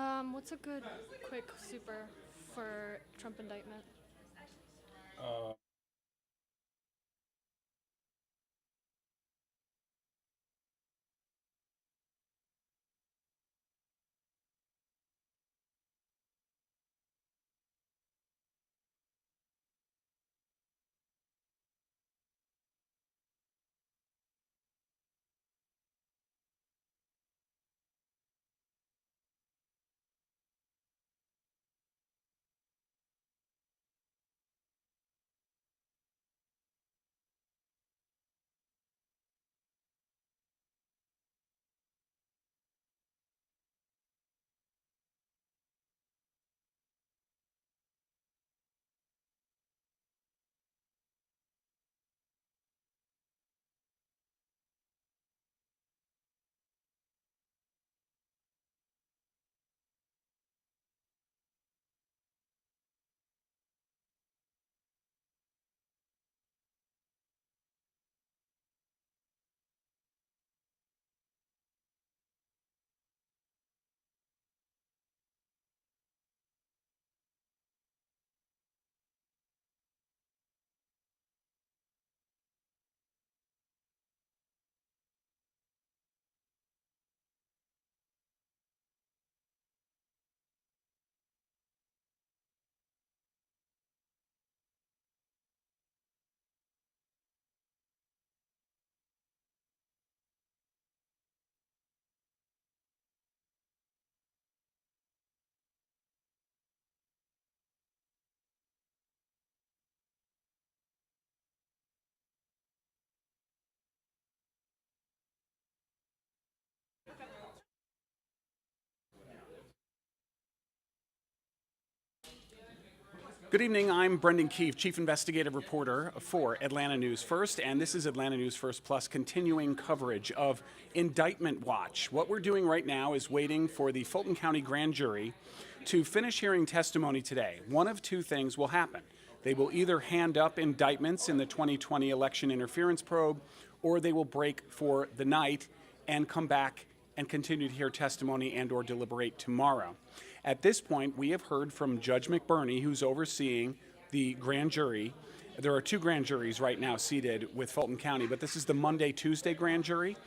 What's a good quick super for Trump indictment? Uh, Good evening. I'm Brendan Keefe, Chief Investigative Reporter for Atlanta News First, and this is Atlanta News First Plus continuing coverage of Indictment Watch. What we're doing right now is waiting for the Fulton County Grand Jury to finish hearing testimony today. One of two things will happen. They will either hand up indictments in the 2020 election interference probe, or they will break for the night and come back and continue to hear testimony and or deliberate tomorrow. At this point, we have heard from Judge McBurney, who's overseeing the grand jury. There are two grand juries right now seated with Fulton County, but this is the Monday-Tuesday grand jury.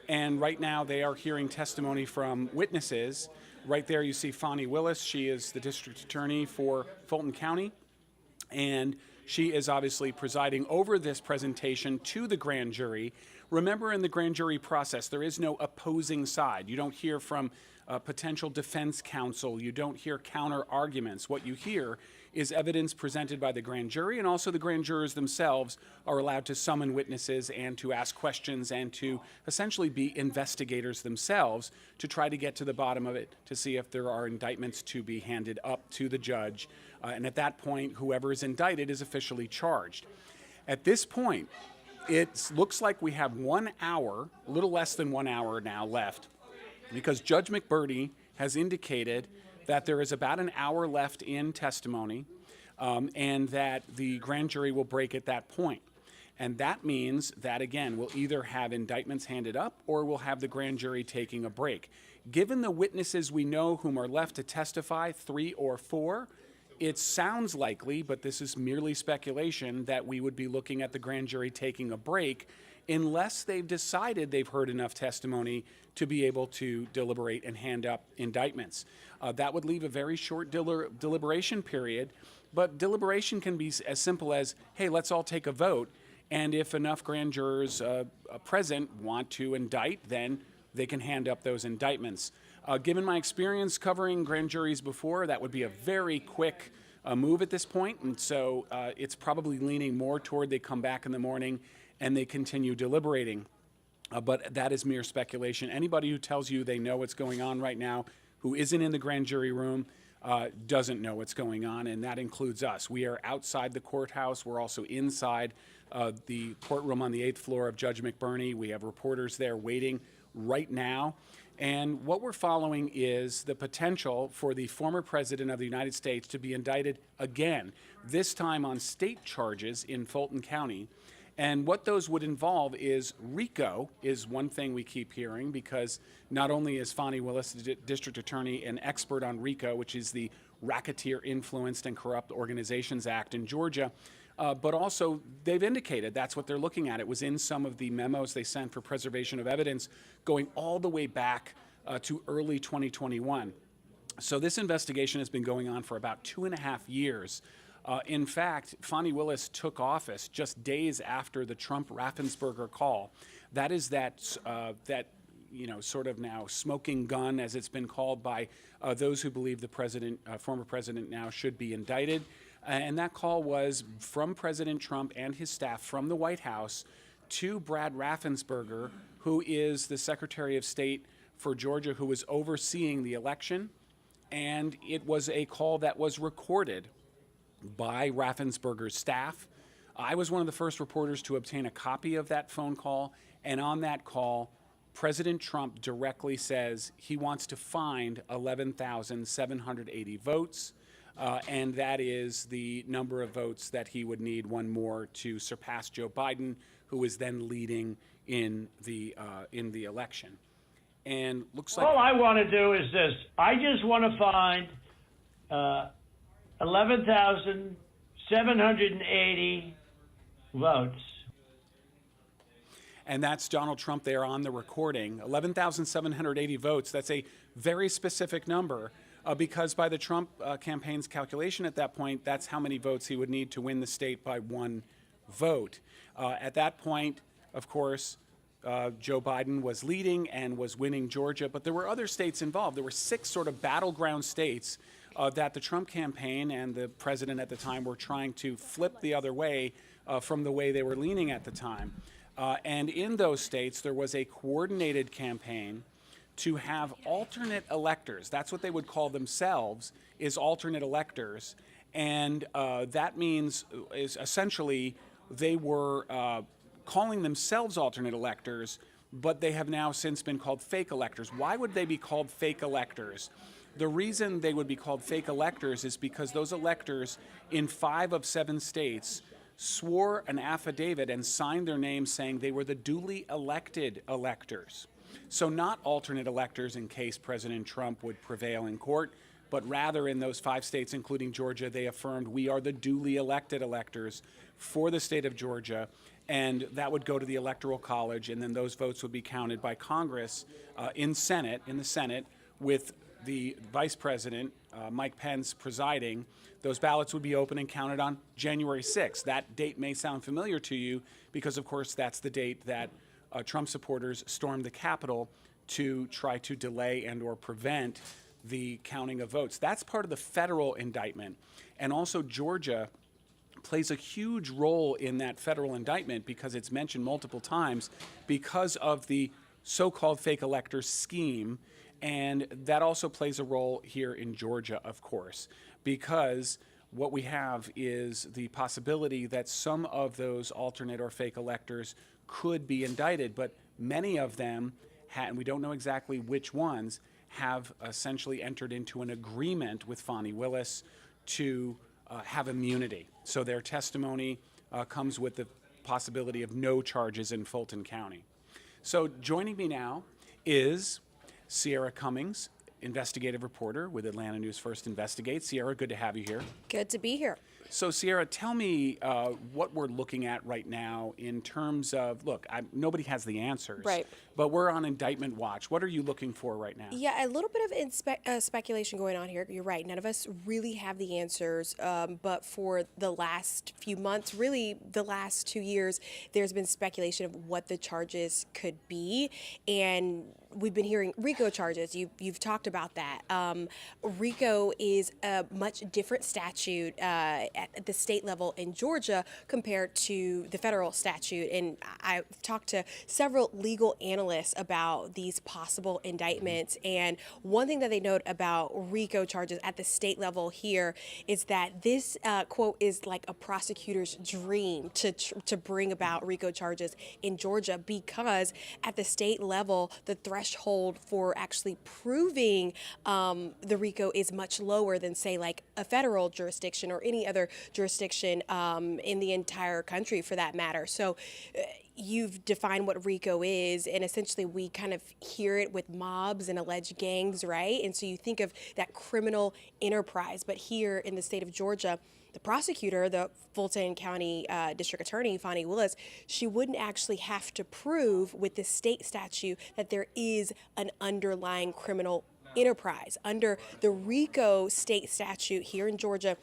And right now they are hearing testimony from witnesses. Right there you see Fani Willis. She is the district attorney for Fulton County. And she is obviously presiding over this presentation to the grand jury. Remember, in the grand jury process, there is no opposing side. You don't hear from potential defense counsel. You don't hear counter arguments. What you hear is evidence presented by the grand jury, and also the grand jurors themselves are allowed to summon witnesses and to ask questions and to essentially be investigators themselves to try to get to the bottom of it, to see if there are indictments to be handed up to the judge. And at that point, whoever is indicted is officially charged. At this point, it looks like we have 1 hour, a little less than 1 hour now left, because Judge McBurney has indicated that there is about an hour left in testimony, and that the grand jury will break at that point. And that means that, again, we'll either have indictments handed up or we'll have the grand jury taking a break. Given the witnesses we know whom are left to testify, 3 or 4, it sounds likely, but this is merely speculation, that we would be looking at the grand jury taking a break unless they've decided they've heard enough testimony to be able to deliberate and hand up indictments. That would leave a very short deliberation period, but deliberation can be as simple as, hey, let's all take a vote, and if enough grand jurors present want to indict, then they can hand up those indictments. Given my experience covering grand juries before, that would be a very quick move at this point, and so it's probably leaning more toward they come back in the morning and they continue deliberating. But that is mere speculation. Anybody who tells you they know what's going on right now, who isn't in the grand jury room, doesn't know what's going on, and that includes us. We are outside the courthouse. We're also inside the courtroom on the 8th floor of Judge McBurney. We have reporters there waiting right now. And what we're following is the potential for the former president of the United States to be indicted again, this time on state charges in Fulton County. And what those would involve is RICO is one thing we keep hearing, because not only is Fani Willis, the district attorney, an expert on RICO, which is the Racketeer Influenced and Corrupt Organizations Act in Georgia, but also they've indicated that's what they're looking at. It was in some of the memos they sent for preservation of evidence going all the way back to early 2021. So this investigation has been going on for about 2.5 years. In fact, Fani Willis took office just days after the Trump-Raffensperger call. That is that sort of now smoking gun, as it's been called by those who believe the president, former president now should be indicted. And that call was from President Trump and his staff from the White House to Brad Raffensperger, who is the Secretary of State for Georgia, who was overseeing the election. And it was a call that was recorded by Raffensperger's staff. I was one of the first reporters to obtain a copy of that phone call, and on that call, President Trump directly says he wants to find 11,780 votes, and that is the number of votes that he would need, one more, to surpass Joe Biden, who is then leading in the election. And looks like all I want to do is this: I just want to find 11,780 votes. And that's Donald Trump there on the recording. 11,780 votes. That's a very specific number because by the Trump campaign's calculation at that point, that's how many votes he would need to win the state by one vote. At that point, of course, Joe Biden was leading and was winning Georgia, but there were other states involved. There were 6 sort of battleground states that the Trump campaign and the president at the time were trying to flip the other way from the way they were leaning at the time. And in those states, there was a coordinated campaign to have alternate electors. That's what they would call themselves, is alternate electors. And that means is essentially they were calling themselves alternate electors, but they have now since been called fake electors. Why would they be called fake electors? The reason they would be called fake electors is because those electors in 5 of 7 states swore an affidavit and signed their names saying they were the duly elected electors. So not alternate electors in case President Trump would prevail in court, but rather in those 5 states, including Georgia, they affirmed we are the duly elected electors for the state of Georgia, and that would go to the Electoral College, and then those votes would be counted by Congress in the Senate, with the Vice President, Mike Pence, presiding. Those ballots would be opened and counted on January 6th. That date may sound familiar to you because, of course, that's the date that Trump supporters stormed the Capitol to try to delay and or prevent the counting of votes. That's part of the federal indictment. And also Georgia plays a huge role in that federal indictment because it's mentioned multiple times because of the so-called fake elector scheme. And that also plays a role here in Georgia, of course, because what we have is the possibility that some of those alternate or fake electors could be indicted, but many of them, and we don't know exactly which ones, have essentially entered into an agreement with Fani Willis to have immunity. So their testimony comes with the possibility of no charges in Fulton County. So joining me now is Sierra Cummings, investigative reporter with Atlanta News First Investigates. Sierra, good to have you here. Good to be here. So Sierra, tell me what we're looking at right now in terms of, look, nobody has the answers, right, but we're on indictment watch. What are you looking for right now? Yeah, a little bit of speculation going on here. You're right. None of us really have the answers, but for the last few months, really the last 2 years, there's been speculation of what the charges could be, and we've been hearing RICO charges. You've talked about that. RICO is a much different statute at the state level in Georgia compared to the federal statute. And I've talked to several legal analysts about these possible indictments. And one thing that they note about RICO charges at the state level here is that this, quote, is like a prosecutor's dream to bring about RICO charges in Georgia because at the state level, the threshold threshold for actually proving the RICO is much lower than, say, like a federal jurisdiction or any other jurisdiction in the entire country, for that matter. So you've defined what RICO is, and essentially we kind of hear it with mobs and alleged gangs, right? And so you think of that criminal enterprise. But here in the state of Georgia, the prosecutor, the Fulton County District Attorney, Fani Willis, she wouldn't actually have to prove with the state statute that there is an underlying criminal enterprise. Under the RICO state statute here in Georgia,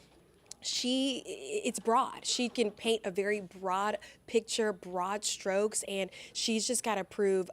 it's broad. She can paint a very broad picture, broad strokes, and she's just got to prove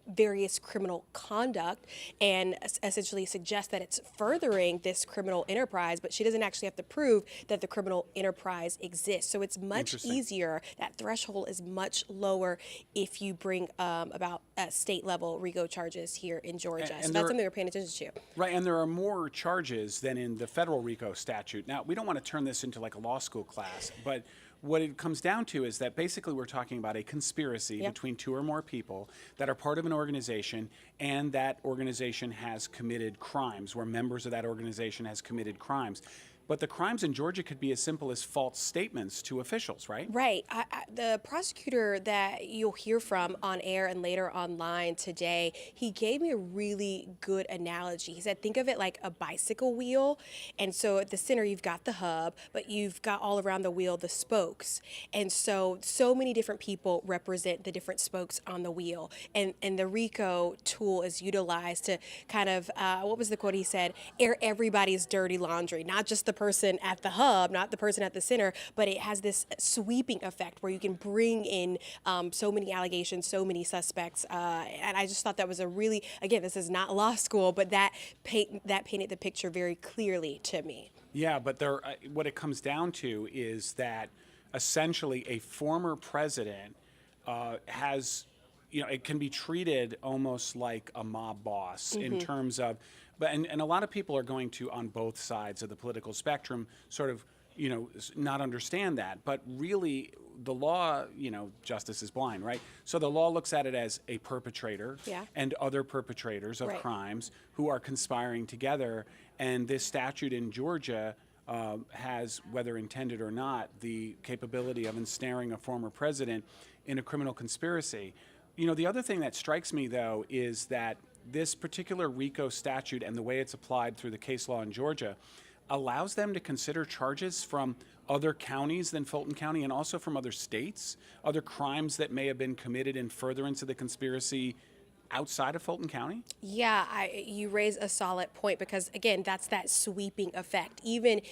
various criminal conduct and essentially suggest that it's furthering this criminal enterprise, but she doesn't actually have to prove that the criminal enterprise exists. So it's much easier. That threshold is much lower if you bring about state level RICO charges here in Georgia. So that's something we're paying attention to. Right, and there are more charges than in the federal RICO statute. Now, we don't want to turn this into like a law school class, but what it comes down to is that basically we're talking about a conspiracy between two or more people that are part of an organization, and that organization has committed crimes, where members of that organization has committed crimes. But the crimes in Georgia could be as simple as false statements to officials, right? Right. The prosecutor that you'll hear from on air and later online today, he gave me a really good analogy. He said, think of it like a bicycle wheel. And so at the center, you've got the hub, but you've got all around the wheel the spokes. And so many different people represent the different spokes on the wheel. And the RICO tool is utilized to kind of, what was the quote he said? Air everybody's dirty laundry, not just the person at the hub, not the person at the center, but it has this sweeping effect where you can bring in so many allegations, so many suspects, and I just thought that was a really, again, this is not law school, but that painted the picture very clearly to me. Yeah, but what it comes down to is that essentially a former president has, it can be treated almost like a mob boss in terms of, and a lot of people are going to, on both sides of the political spectrum, sort of, not understand that. But really, the law, justice is blind, right? So the law looks at it as a perpetrator and other perpetrators of crimes who are conspiring together. And this statute in Georgia has, whether intended or not, the capability of ensnaring a former president in a criminal conspiracy. The other thing that strikes me, though, is that this particular RICO statute and the way it's applied through the case law in Georgia allows them to consider charges from other counties than Fulton County, and also from other states, other crimes that may have been committed in furtherance of the conspiracy outside of Fulton County? Yeah, you raise a solid point, because, again, that's that sweeping effect. Even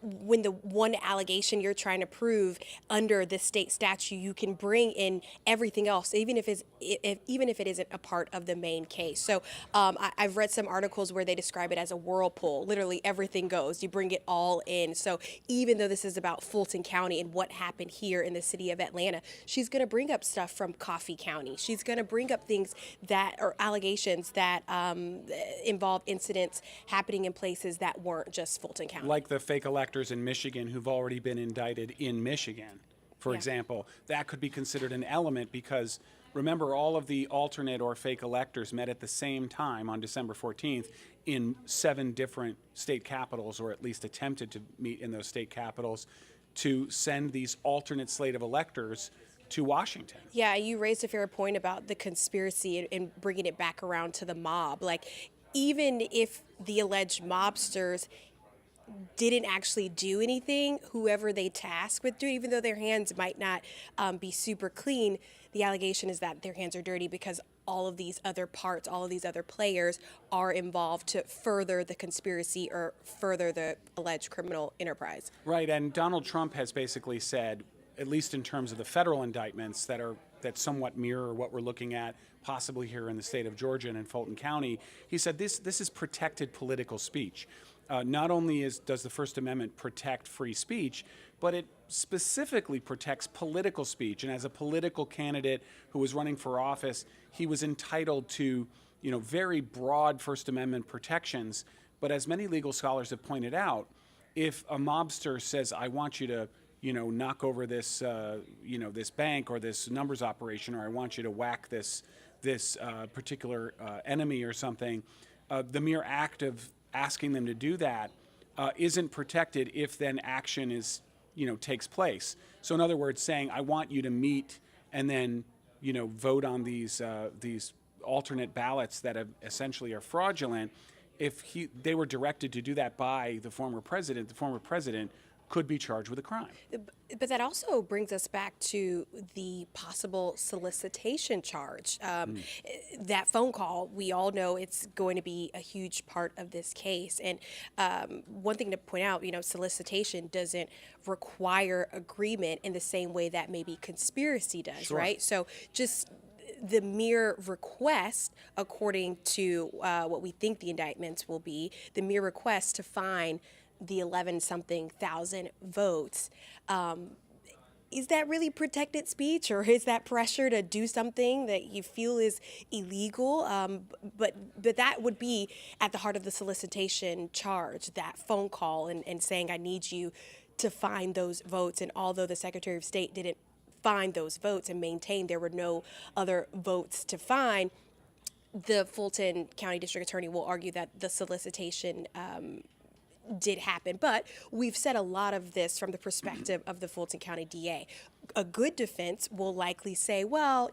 when the one allegation you're trying to prove under the state statute, you can bring in everything else, even if it isn't a part of the main case. So I've read some articles where they describe it as a whirlpool. Literally everything goes. You bring it all in. So even though this is about Fulton County and what happened here in the city of Atlanta, she's going to bring up stuff from Coffee County. She's going to bring up things that are allegations that involve incidents happening in places that weren't just Fulton County. Like the fake electors in Michigan who've already been indicted in Michigan, for example. That could be considered an element, because remember, all of the alternate or fake electors met at the same time on December 14th in 7 different state capitals, or at least attempted to meet in those state capitals, to send these alternate slate of electors to Washington. Yeah, you raised a fair point about the conspiracy and bringing it back around to the mob. Like, even if the alleged mobsters didn't actually do anything, whoever they task with doing, even though their hands might not be super clean, the allegation is that their hands are dirty because all of these other parts, all of these other players are involved to further the conspiracy or further the alleged criminal enterprise. Right, and Donald Trump has basically said, at least in terms of the federal indictments that somewhat mirror what we're looking at possibly here in the state of Georgia and in Fulton County, he said this is protected political speech. Not only does the First Amendment protect free speech, but it specifically protects political speech. And as a political candidate who was running for office, he was entitled to, very broad First Amendment protections. But as many legal scholars have pointed out, if a mobster says, I want you to, knock over this, this bank or this numbers operation, or I want you to whack this this particular enemy or something, the mere act of asking them to do that isn't protected if then action is, takes place. So in other words, saying, I want you to meet and then, vote on these alternate ballots that essentially are fraudulent. If they were directed to do that by the former president could be charged with a crime. But that also brings us back to the possible solicitation charge. That phone call, we all know it's going to be a huge part of this case. And one thing to point out, solicitation doesn't require agreement in the same way that maybe conspiracy does, Sure. right? So just the mere request, according to what we think the indictments will be, the mere request to find the 11-something thousand votes, is that really protected speech, or is that pressure to do something that you feel is illegal? But that would be at the heart of the solicitation charge, that phone call and saying, I need you to find those votes. And although the Secretary of State didn't find those votes and maintain there were no other votes to find, the Fulton County District Attorney will argue that the solicitation did happen. But we've said a lot of this from the perspective of the Fulton County DA. A good defense will likely say, well,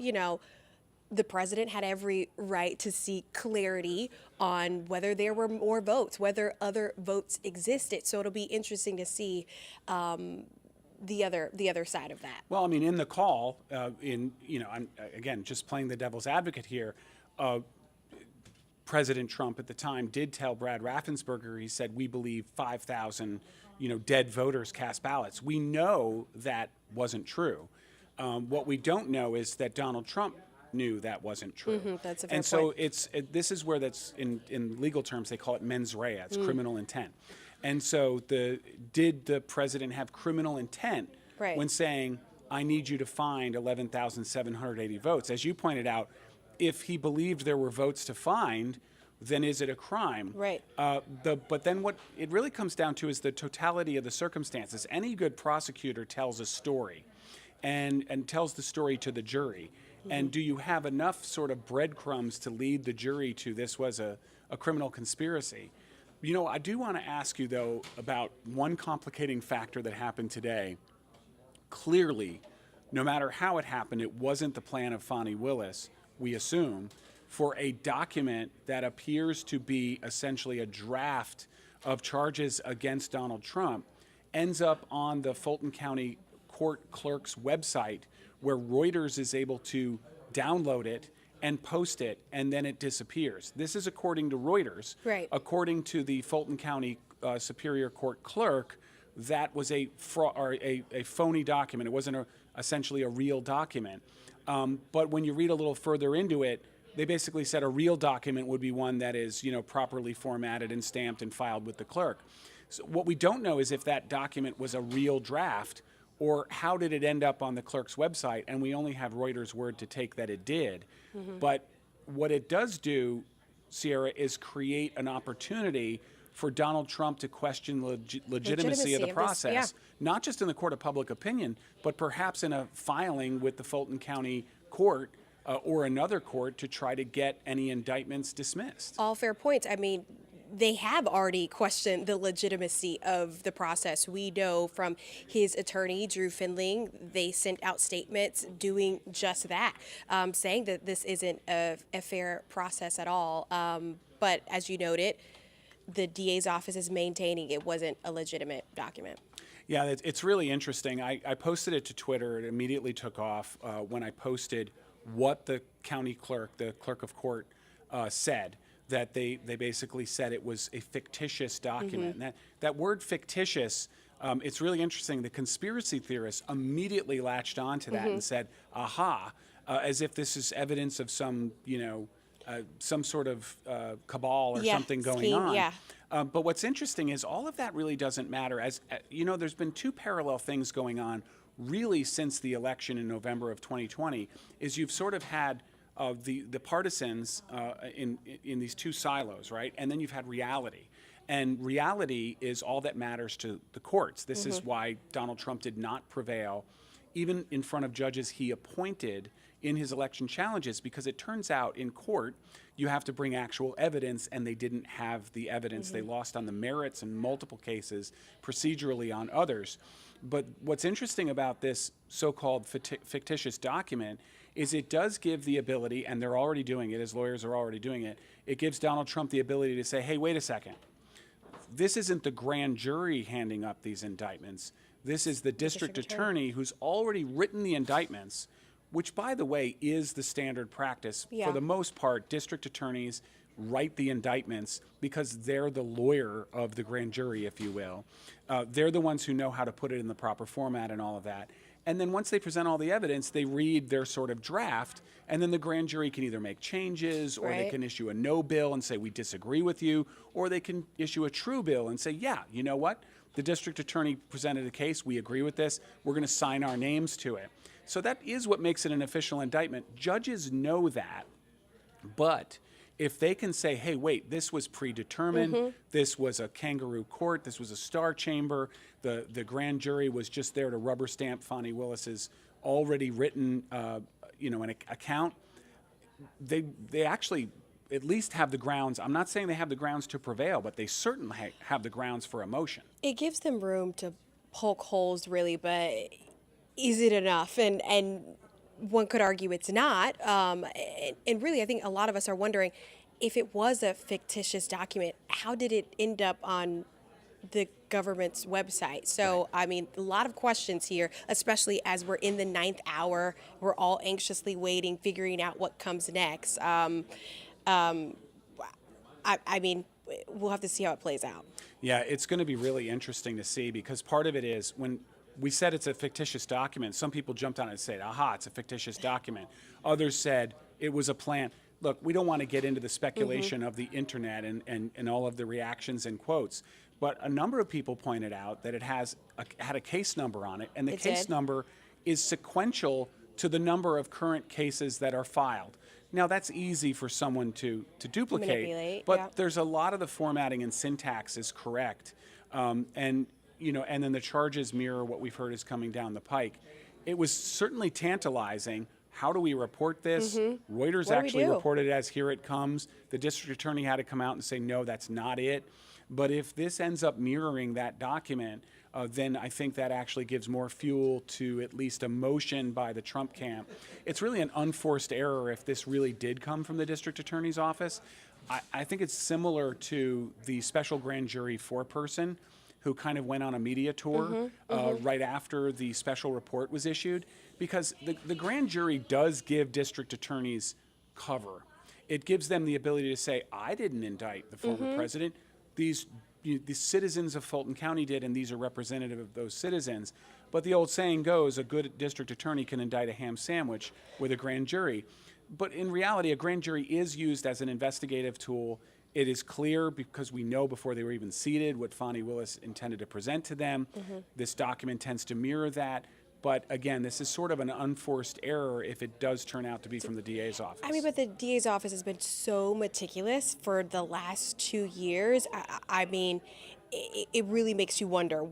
the president had every right to seek clarity on whether there were more votes, whether other votes existed. So it'll be interesting to see the other side of that. Well, I mean, in the call, I'm again just playing the devil's advocate here. President Trump at the time did tell Brad Raffensperger, he said, we believe 5,000, dead voters cast ballots. We know that wasn't true. What we don't know is that Donald Trump knew that wasn't true. That's a fair and so point. this is where that's in legal terms they call it mens rea. It's criminal intent. And so did the president have criminal intent Right. when saying, I need you to find 11,780 votes? As you pointed out, if he believed there were votes to find, then is it a crime? Right. But then what it really comes down to is the totality of the circumstances. Any good prosecutor tells a story and tells the story to the jury. And do you have enough sort of breadcrumbs to lead the jury to this was a criminal conspiracy? I do want to ask you, though, about one complicating factor that happened today. Clearly, no matter how it happened, it wasn't the plan of Fani Willis, we assume, for a document that appears to be essentially a draft of charges against Donald Trump ends up on the Fulton County court clerk's website, where Reuters is able to download it and post it, and then it disappears. This is according to Reuters. Right. According to the Fulton County Superior Court clerk, that was a phony document. It wasn't essentially a real document. But when you read a little further into it, they basically said a real document would be one that is, properly formatted and stamped and filed with the clerk. So what we don't know is if that document was a real draft, or how did it end up on the clerk's website, and we only have Reuters' word to take that it did. But what it does do, Sierra, is create an opportunity for Donald Trump to question legitimacy of the process, not just in the court of public opinion, but perhaps in a filing with the Fulton County court or another court to try to get any indictments dismissed. All fair points. I mean, they have already questioned the legitimacy of the process. We know from his attorney, Drew Findling, they sent out statements doing just that, saying that this isn't a fair process at all. But as you noted, the DA's office is maintaining it wasn't a legitimate document. Yeah, it's really interesting. I posted it to Twitter. It immediately took off when I posted what the county clerk, the clerk of court, said. That they basically said it was a fictitious document. And that word fictitious, it's really interesting. The conspiracy theorists immediately latched onto that and said, aha, as if this is evidence of some, some sort of cabal or something going scheme, on. Yeah. But what's interesting is all of that really doesn't matter. As there's been two parallel things going on really since the election in November of 2020, is you've sort of had the partisans in these two silos, right? And then you've had reality. And reality is all that matters to the courts. This is why Donald Trump did not prevail, even in front of judges he appointed in his election challenges, because it turns out in court you have to bring actual evidence, and they didn't have the evidence. They lost on the merits in multiple cases, procedurally on others. But what's interesting about this so-called fictitious document is it does give the ability, and they're already doing it, as lawyers are already doing it, it gives Donald Trump the ability to say, hey, wait a second. This isn't the grand jury handing up these indictments. This is the district attorney who's already written the indictments, which, by the way, is the standard practice. For the most part, district attorneys write the indictments because they're the lawyer of the grand jury, if you will. They're the ones who know how to put it in the proper format and all of that. And then once they present all the evidence, they read their sort of draft, and then the grand jury can either make changes, or they can issue a no bill and say, we disagree with you, or they can issue a true bill and say, yeah, you know what? The district attorney presented a case, we agree with this, we're going to sign our names to it. So that is what makes it an official indictment. Judges know that, but if they can say, hey, wait, this was predetermined, this was a kangaroo court, this was a star chamber, the grand jury was just there to rubber stamp Fani Willis's already written an account, they actually at least have the grounds. I'm not saying they have the grounds to prevail, but they certainly have the grounds for a motion. It gives them room to poke holes, really, but is it enough? And one could argue it's not. And really, I think a lot of us are wondering, if it was a fictitious document, how did it end up on the government's website? So, I mean, a lot of questions here, especially as we're in the 9th hour. We're all anxiously waiting, figuring out what comes next. I mean, we'll have to see how it plays out. Yeah, it's going to be really interesting to see, because part of it is when we said it's a fictitious document, some people jumped on it and said, aha, it's a fictitious document. Others said it was a plan. Look, we don't want to get into the speculation of the internet and all of the reactions and quotes, but a number of people pointed out that it had a case number on it, and the case number is sequential to the number of current cases that are filed. Now, that's easy for someone to duplicate, but there's a lot of the formatting and syntax is correct, and then the charges mirror what we've heard is coming down the pike. It was certainly tantalizing. How do we report this? Reuters actually reported it as here it comes. The district attorney had to come out and say, no, that's not it. But if this ends up mirroring that document, then I think that actually gives more fuel to at least a motion by the Trump camp. It's really an unforced error if this really did come from the district attorney's office. I think it's similar to the special grand jury foreperson who kind of went on a media tour right after the special report was issued, because the grand jury does give district attorneys cover. It gives them the ability to say, I didn't indict the former president. The citizens of Fulton County did, and these are representative of those citizens. But the old saying goes, a good district attorney can indict a ham sandwich with a grand jury. But in reality, a grand jury is used as an investigative tool. It is clear, because we know before they were even seated, what Fani Willis intended to present to them. This document tends to mirror that. But again, this is sort of an unforced error if it does turn out to be from the DA's office. I mean, but the DA's office has been so meticulous for the last 2 years. I mean, it really makes you wonder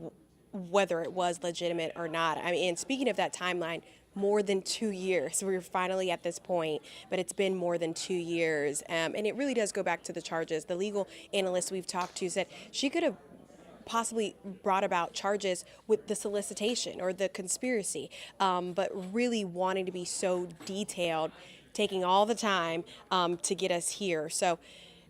whether it was legitimate or not. I mean, and speaking of that timeline, more than 2 years. We're finally at this point, but it's been more than 2 years. And it really does go back to the charges. The legal analyst we've talked to said she could have possibly brought about charges with the solicitation or the conspiracy, but really wanting to be so detailed, taking all the time to get us here. So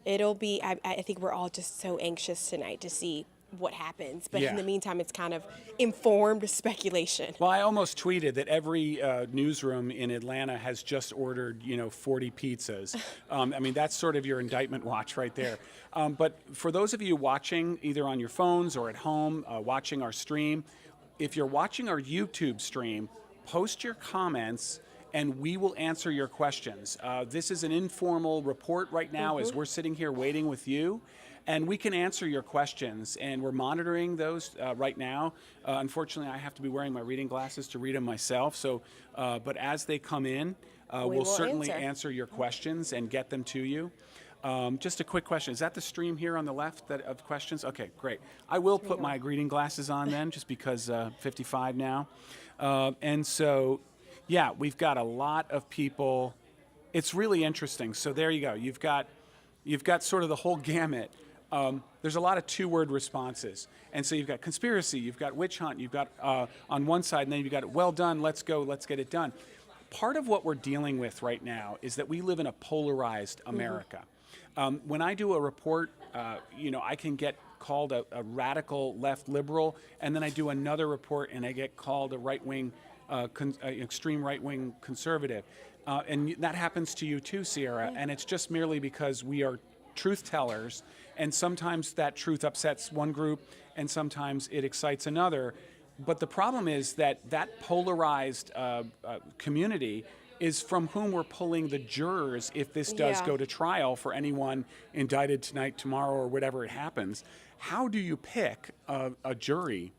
it'll be, I think we're all just so anxious tonight to see what happens. But in the meantime, it's kind of informed speculation. Well, I almost tweeted that every newsroom in Atlanta has just ordered, 40 pizzas. I mean, that's sort of your indictment watch right there. But for those of you watching either on your phones or at home, watching our stream, if you're watching our YouTube stream, post your comments and we will answer your questions. This is an informal report right now as we're sitting here waiting with you. And we can answer your questions, and we're monitoring those right now. Unfortunately, I have to be wearing my reading glasses to read them myself. So, but as they come in, we'll certainly answer your questions and get them to you. Just a quick question. Is that the stream here on the left of questions? Okay, great. I will put my reading glasses on then, just because 55 now. And so, Yeah, we've got a lot of people. It's really interesting. So there you go. You've got sort of the whole gamut. There's a lot of two-word responses, and so you've got conspiracy, you've got witch hunt, you've got on one side, and then you've got well done, let's go, let's get it done. Part of what we're dealing with right now is that we live in a polarized America. When I do a report, I can get called a radical left liberal, and then I do another report and I get called a right-wing, extreme right-wing conservative. And that happens to you too, Sierra, and it's just merely because we are truth tellers, and sometimes that truth upsets one group and sometimes it excites another. But the problem is that polarized community is from whom we're pulling the jurors if this does go to trial for anyone indicted tonight, tomorrow, or whatever it happens. How do you pick a jury?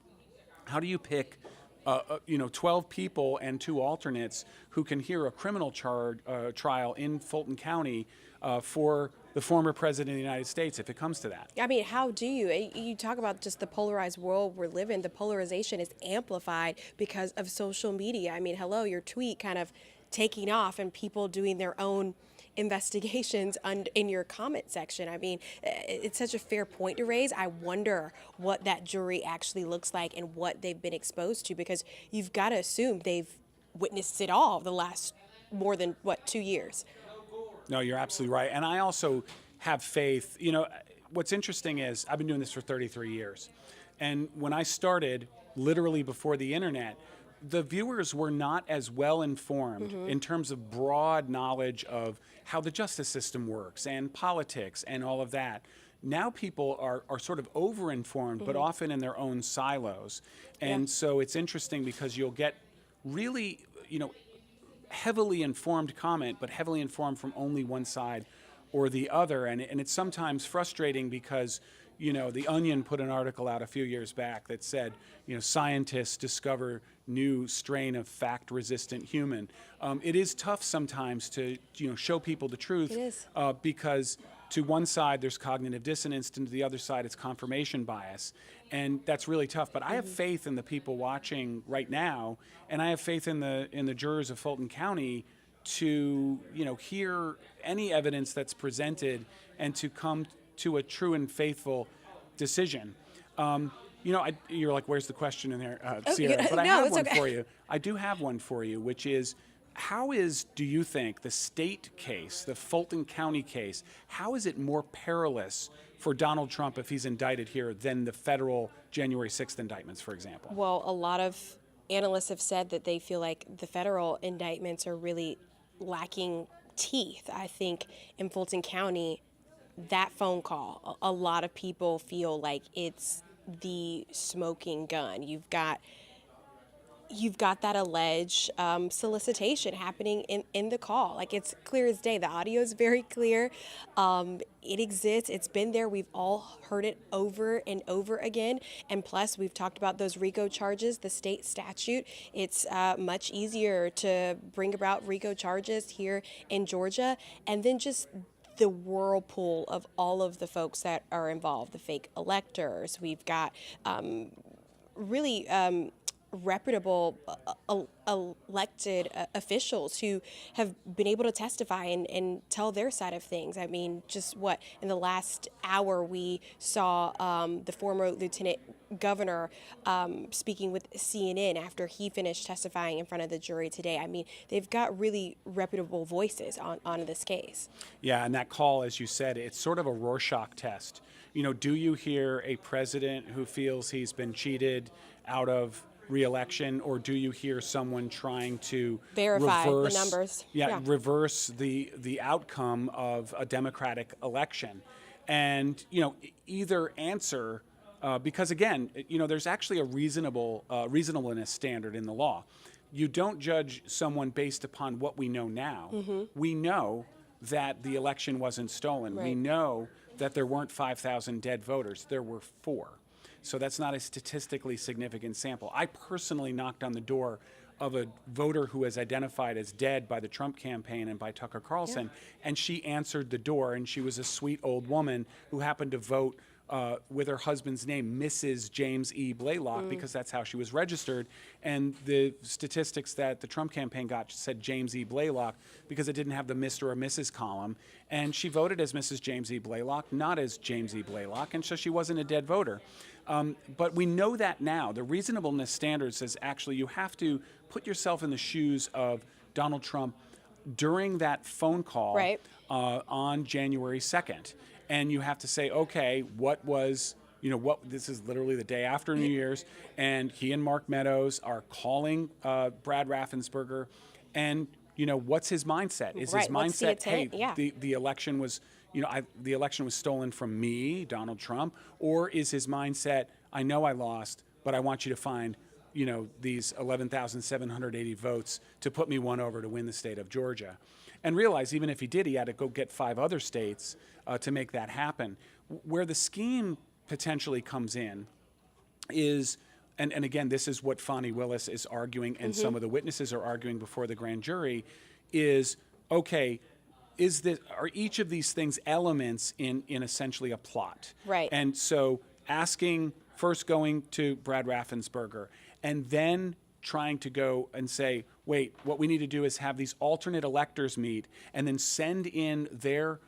How do you pick 12 people and 2 alternates who can hear a criminal trial in Fulton County for the former president of the United States, if it comes to that? I mean, how do you talk about just the polarized world we're living? The polarization is amplified because of social media. I mean, hello, your tweet kind of taking off and people doing their own investigations in your comment section. I mean, it's such a fair point to raise. I wonder what that jury actually looks like and what they've been exposed to, because you've got to assume they've witnessed it all the last more than 2 years. No, you're absolutely right. And I also have faith. What's interesting is I've been doing this for 33 years. And when I started, literally before the internet, the viewers were not as well informed in terms of broad knowledge of how the justice system works and politics and all of that. Now people are sort of over-informed, but often in their own silos. And so it's interesting because you'll get really, heavily informed comment, but heavily informed from only one side or the other. And it's sometimes frustrating because, The Onion put an article out a few years back that said, scientists discover new strain of fact-resistant human. It is tough sometimes to, show people the truth. It is. Because to one side there's cognitive dissonance, and to the other side it's confirmation bias. And that's really tough. But I have faith in the people watching right now, and I have faith in the jurors of Fulton County to, hear any evidence that's presented and to come to a true and faithful decision. You're like, where's the question in there, Sierra? But I have one for you. I do have one for you, which is, do you think, the state case, the Fulton County case, how is it more perilous for Donald Trump if he's indicted here than the federal January 6th indictments, for example? Well, a lot of analysts have said that they feel like the federal indictments are really lacking teeth. I think in Fulton County, that phone call, a lot of people feel like it's the smoking gun. You've got that alleged solicitation happening in the call. Like, it's clear as day. The audio is very clear. It exists. It's been there. We've all heard it over and over again. And plus, we've talked about those RICO charges, the state statute. It's much easier to bring about RICO charges here in Georgia. And then just the whirlpool of all of the folks that are involved, the fake electors. We've got really reputable elected officials who have been able to testify and tell their side of things. I mean, just in the last hour we saw the former lieutenant governor speaking with CNN after he finished testifying in front of the jury today. I mean, they've got really reputable voices on this case. Yeah, and that call, as you said, it's sort of a Rorschach test. Do you hear a president who feels he's been cheated out of re-election, or do you hear someone trying to verify the numbers? Reverse the outcome of a Democratic election. And either answer, because again, there's actually a reasonableness standard in the law. You don't judge someone based upon what we know now. We know that the election wasn't stolen. Right. We know that there weren't 5,000 dead voters. There were 4. So that's not a statistically significant sample. I personally knocked on the door of a voter who was identified as dead by the Trump campaign and by Tucker Carlson, and she answered the door, and she was a sweet old woman who happened to vote with her husband's name, Mrs. James E. Blaylock, because that's how she was registered. And the statistics that the Trump campaign got said James E. Blaylock because it didn't have the Mr. or Mrs. column. And she voted as Mrs. James E. Blaylock, not as James E. Blaylock, and so she wasn't a dead voter. But we know that now. The reasonableness standard says actually you have to put yourself in the shoes of Donald Trump during that phone call on January 2nd. And you have to say, okay, what was, this is literally the day after New Year's, and he and Mark Meadows are calling Brad Raffensperger, and, what's his mindset? Is his mindset, the election was, the election was stolen from me, Donald Trump, or is his mindset, I know I lost, but I want you to find, these 11,780 votes to put me one over to win the state of Georgia. And realize even if he did, he had to go get 5 other states to make that happen. Where the scheme potentially comes in is, and again, this is what Fani Willis is arguing and some of the witnesses are arguing before the grand jury, is, okay, are each of these things elements in essentially a plot? Right. And so first going to Brad Raffensperger and then trying to go and say, wait, what we need to do is have these alternate electors meet and then send in their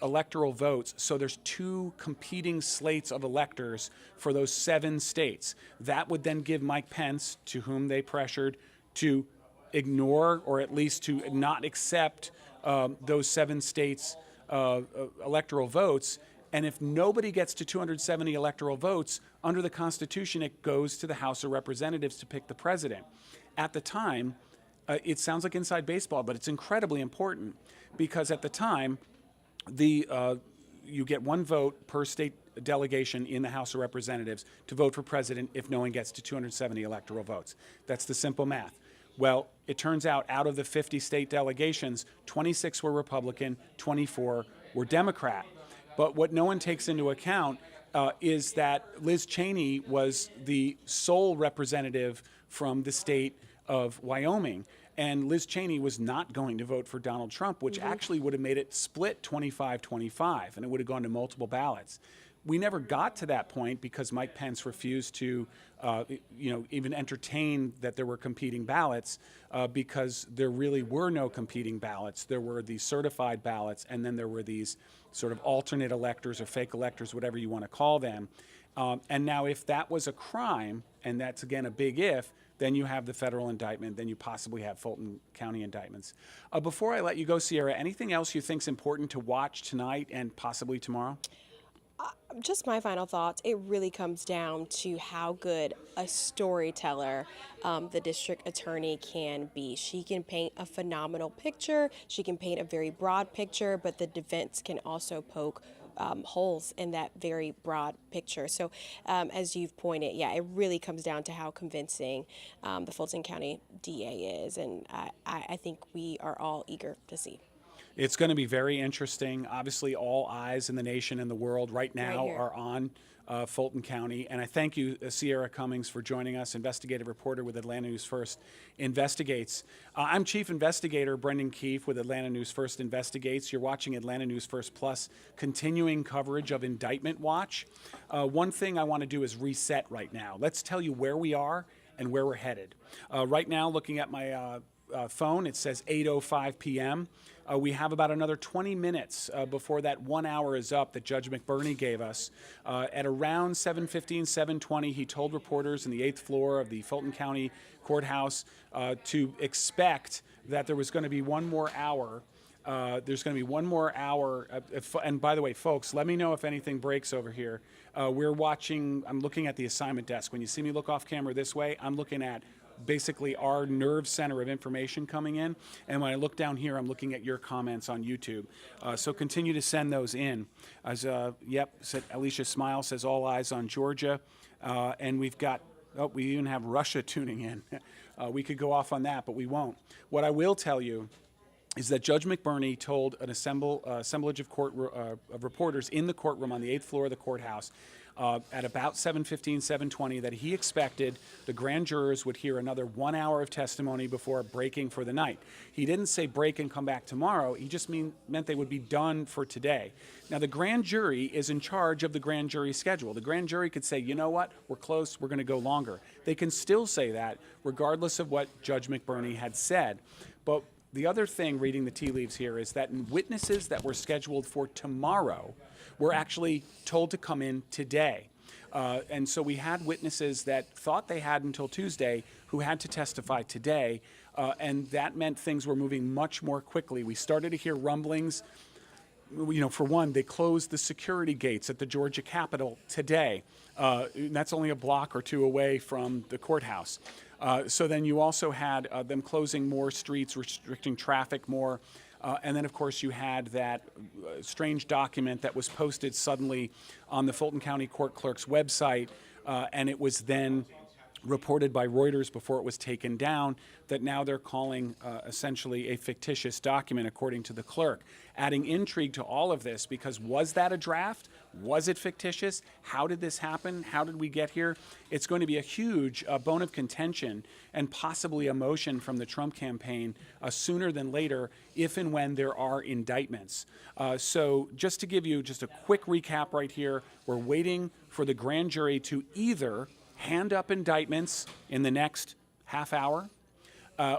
electoral votes so there's 2 competing slates of electors for those 7 states. That would then give Mike Pence, to whom they pressured, to ignore or at least to not accept those 7 states' electoral votes. And if nobody gets to 270 electoral votes, under the Constitution, it goes to the House of Representatives to pick the president. At the time, it sounds like inside baseball, but it's incredibly important because at the time, you get 1 vote per state delegation in the House of Representatives to vote for president if no one gets to 270 electoral votes. That's the simple math. Well, it turns out of the 50 state delegations, 26 were Republican, 24 were Democrat. But what no one takes into account is that Liz Cheney was the sole representative from the state of Wyoming. And Liz Cheney was not going to vote for Donald Trump, which actually would have made it split 25-25, and it would have gone to multiple ballots. We never got to that point because Mike Pence refused to, even entertain that there were competing ballots because there really were no competing ballots. There were these certified ballots, and then there were these sort of alternate electors or fake electors, whatever you want to call them. And now if that was a crime, and that's, again, a big if, then you have the federal indictment, then you possibly have Fulton County indictments. Before I let you go, Sierra, anything else you think is important to watch tonight and possibly tomorrow? Just my final thoughts. It really comes down to how good a storyteller the district attorney can be. She can paint a phenomenal picture. She can paint a very broad picture, but the defense can also poke holes in that very broad picture. So as you've pointed, it really comes down to how convincing the Fulton County DA is. And I think we are all eager to see. It's going to be very interesting. Obviously, all eyes in the nation and the world right now are on Fulton County. And I thank you, Sierra Cummings, for joining us, investigative reporter with Atlanta News First Investigates. I'm Chief Investigator Brendan Keefe with Atlanta News First Investigates. You're watching Atlanta News First Plus, continuing coverage of Indictment Watch. One thing I want to do is reset right now. Let's tell you where we are and where we're headed. Right now, looking at my phone, it says 8:05 p.m. We have about another 20 minutes before that 1 hour is up that Judge McBurney gave us. At around 7:15, 7:20, he told reporters in the 8th floor of the Fulton County Courthouse to expect that there was going to be 1 more hour. There's going to be 1 more hour. And by the way, folks, let me know if anything breaks over here. I'm looking at the assignment desk. When you see me look off camera this way, I'm looking at basically our nerve center of information coming in. And when I look down here, I'm looking at your comments on YouTube. So continue to send those in. Alicia Smile says all eyes on Georgia. And we've got, we even have Russia tuning in. We could go off on that, but we won't. What I will tell you is that Judge McBurney told an assemblage of reporters in the courtroom on the 8th floor of the courthouse, at about 7:15, 7:20 that he expected the grand jurors would hear another 1 hour of testimony before breaking for the night. He didn't say break and come back tomorrow. He just meant they would be done for today. Now, the grand jury is in charge of the grand jury schedule. The grand jury could say, you know what, we're close, we're going to go longer. They can still say that regardless of what Judge McBurney had said. But the other thing, reading the tea leaves here, is that witnesses that were scheduled for tomorrow were actually told to come in today. And so we had witnesses that thought they had until Tuesday who had to testify today, and that meant things were moving much more quickly. We started to hear rumblings. For one, they closed the security gates at the Georgia Capitol today. That's only a block or two away from the courthouse. So then you also had them closing more streets, restricting traffic more. And then, of course, you had that strange document that was posted suddenly on the Fulton County Court Clerk's website, and it was then reported by Reuters before it was taken down, that now they're calling essentially a fictitious document, according to the clerk, adding intrigue to all of this, because was that a draft? Was it fictitious? How did this happen? How did we get here? It's going to be a huge bone of contention and possibly a motion from the Trump campaign sooner than later, if and when there are indictments. So just to give you just a quick recap right here, we're waiting for the grand jury to either hand up indictments in the next half hour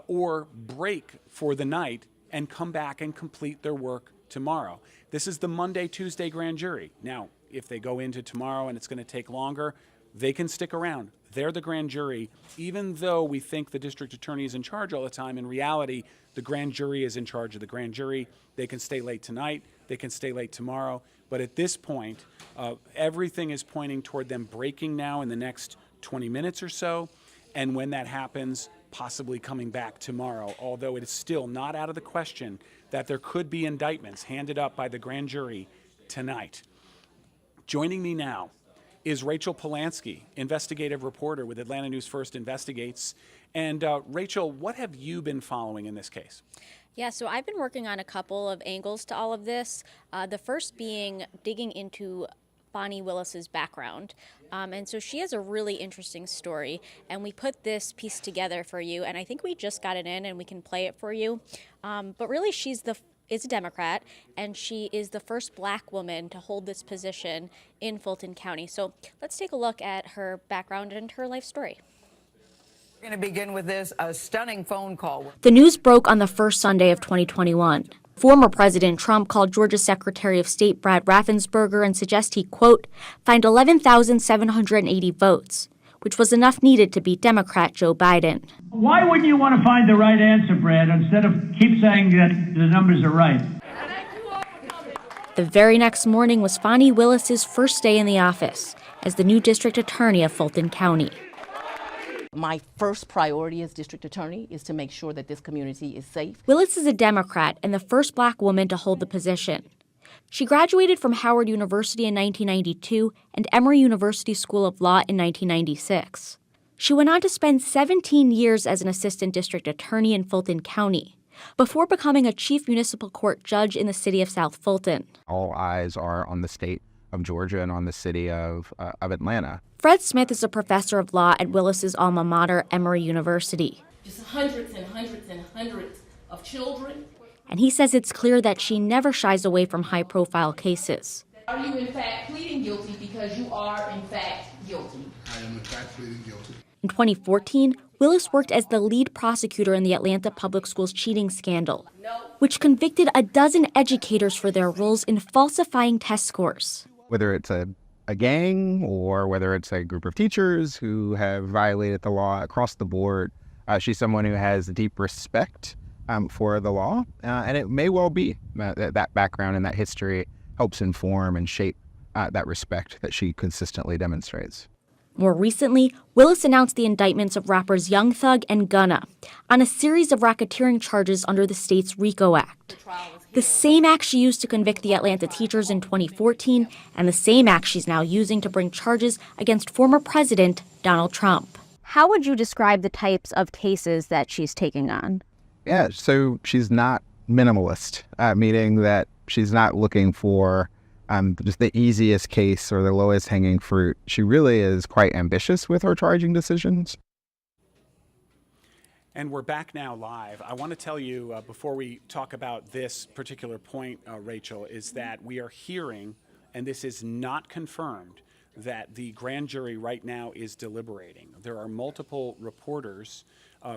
or break for the night and come back and complete their work tomorrow. This is the Monday, Tuesday grand jury. Now, if they go into tomorrow and it's going to take longer, they can stick around. They're the grand jury. Even though we think the district attorney is in charge all the time, in reality, the grand jury is in charge of the grand jury. They can stay late tonight. They can stay late tomorrow. But at this point, everything is pointing toward them breaking now in the next 20 minutes or so, and when that happens, possibly coming back tomorrow, although it is still not out of the question that there could be indictments handed up by the grand jury tonight. Joining me now is Rachel Polanski, investigative reporter with Atlanta News First Investigates. And Rachel, what have you been following in this case? Yeah, so I've been working on a couple of angles to all of this. The first being digging into Fani Willis's background. And so she has a really interesting story, and we put this piece together for you, and I think we just got it in and we can play it for you. But really, she's a Democrat, and she is the first Black woman to hold this position in Fulton County. So let's take a look at her background and her life story. We're going to begin with a stunning phone call. The news broke on the first Sunday of 2021. Former President Trump called Georgia's Secretary of State Brad Raffensperger and suggested he, quote, find 11,780 votes, which was enough needed to beat Democrat Joe Biden. Why wouldn't you want to find the right answer, Brad, instead of keep saying that the numbers are right? The very next morning was Fani Willis's first day in the office as the new district attorney of Fulton County. My first priority as district attorney is to make sure that this community is safe. Willis is a Democrat and the first Black woman to hold the position. She graduated from Howard University in 1992 and Emory University School of Law in 1996. She went on to spend 17 years as an assistant district attorney in Fulton County before becoming a chief municipal court judge in the city of South Fulton. All eyes are on the state of Georgia and on the city of Atlanta. Fred Smith is a professor of law at Willis's alma mater, Emory University. Just hundreds and hundreds and hundreds of children. And he says it's clear that she never shies away from high-profile cases. Are you in fact pleading guilty because you are in fact guilty? I am in fact pleading guilty. In 2014, Willis worked as the lead prosecutor in the Atlanta Public Schools cheating scandal, which convicted a dozen educators for their roles in falsifying test scores. Whether it's a gang or whether it's a group of teachers who have violated the law across the board, she's someone who has deep respect for the law, and it may well be that background and that history helps inform and shape that respect that she consistently demonstrates. More recently, Willis announced the indictments of rappers Young Thug and Gunna on a series of racketeering charges under the state's RICO Act. The same act she used to convict the Atlanta teachers in 2014 and the same act she's now using to bring charges against former President Donald Trump. How would you describe the types of cases that she's taking on? Yeah, so she's not minimalist, meaning that she's not looking for just the easiest case or the lowest hanging fruit. She really is quite ambitious with her charging decisions. And we're back now live. I want to tell you before we talk about this particular point, Rachel, is that we are hearing, and this is not confirmed, that the grand jury right now is deliberating. There are multiple reporters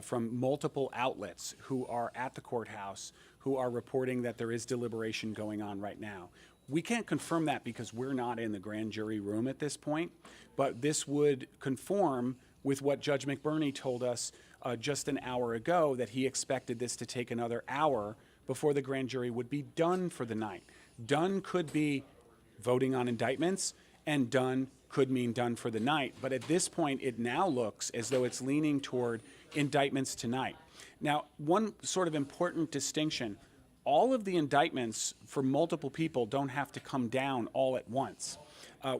from multiple outlets who are at the courthouse who are reporting that there is deliberation going on right now. We can't confirm that because we're not in the grand jury room at this point, but this would conform with what Judge McBurney told us just an hour ago, that he expected this to take another hour before the grand jury would be done for the night. Done could be voting on indictments, and done could mean done for the night. But at this point, it now looks as though it's leaning toward indictments tonight. Now, one sort of important distinction, all of the indictments for multiple people don't have to come down all at once.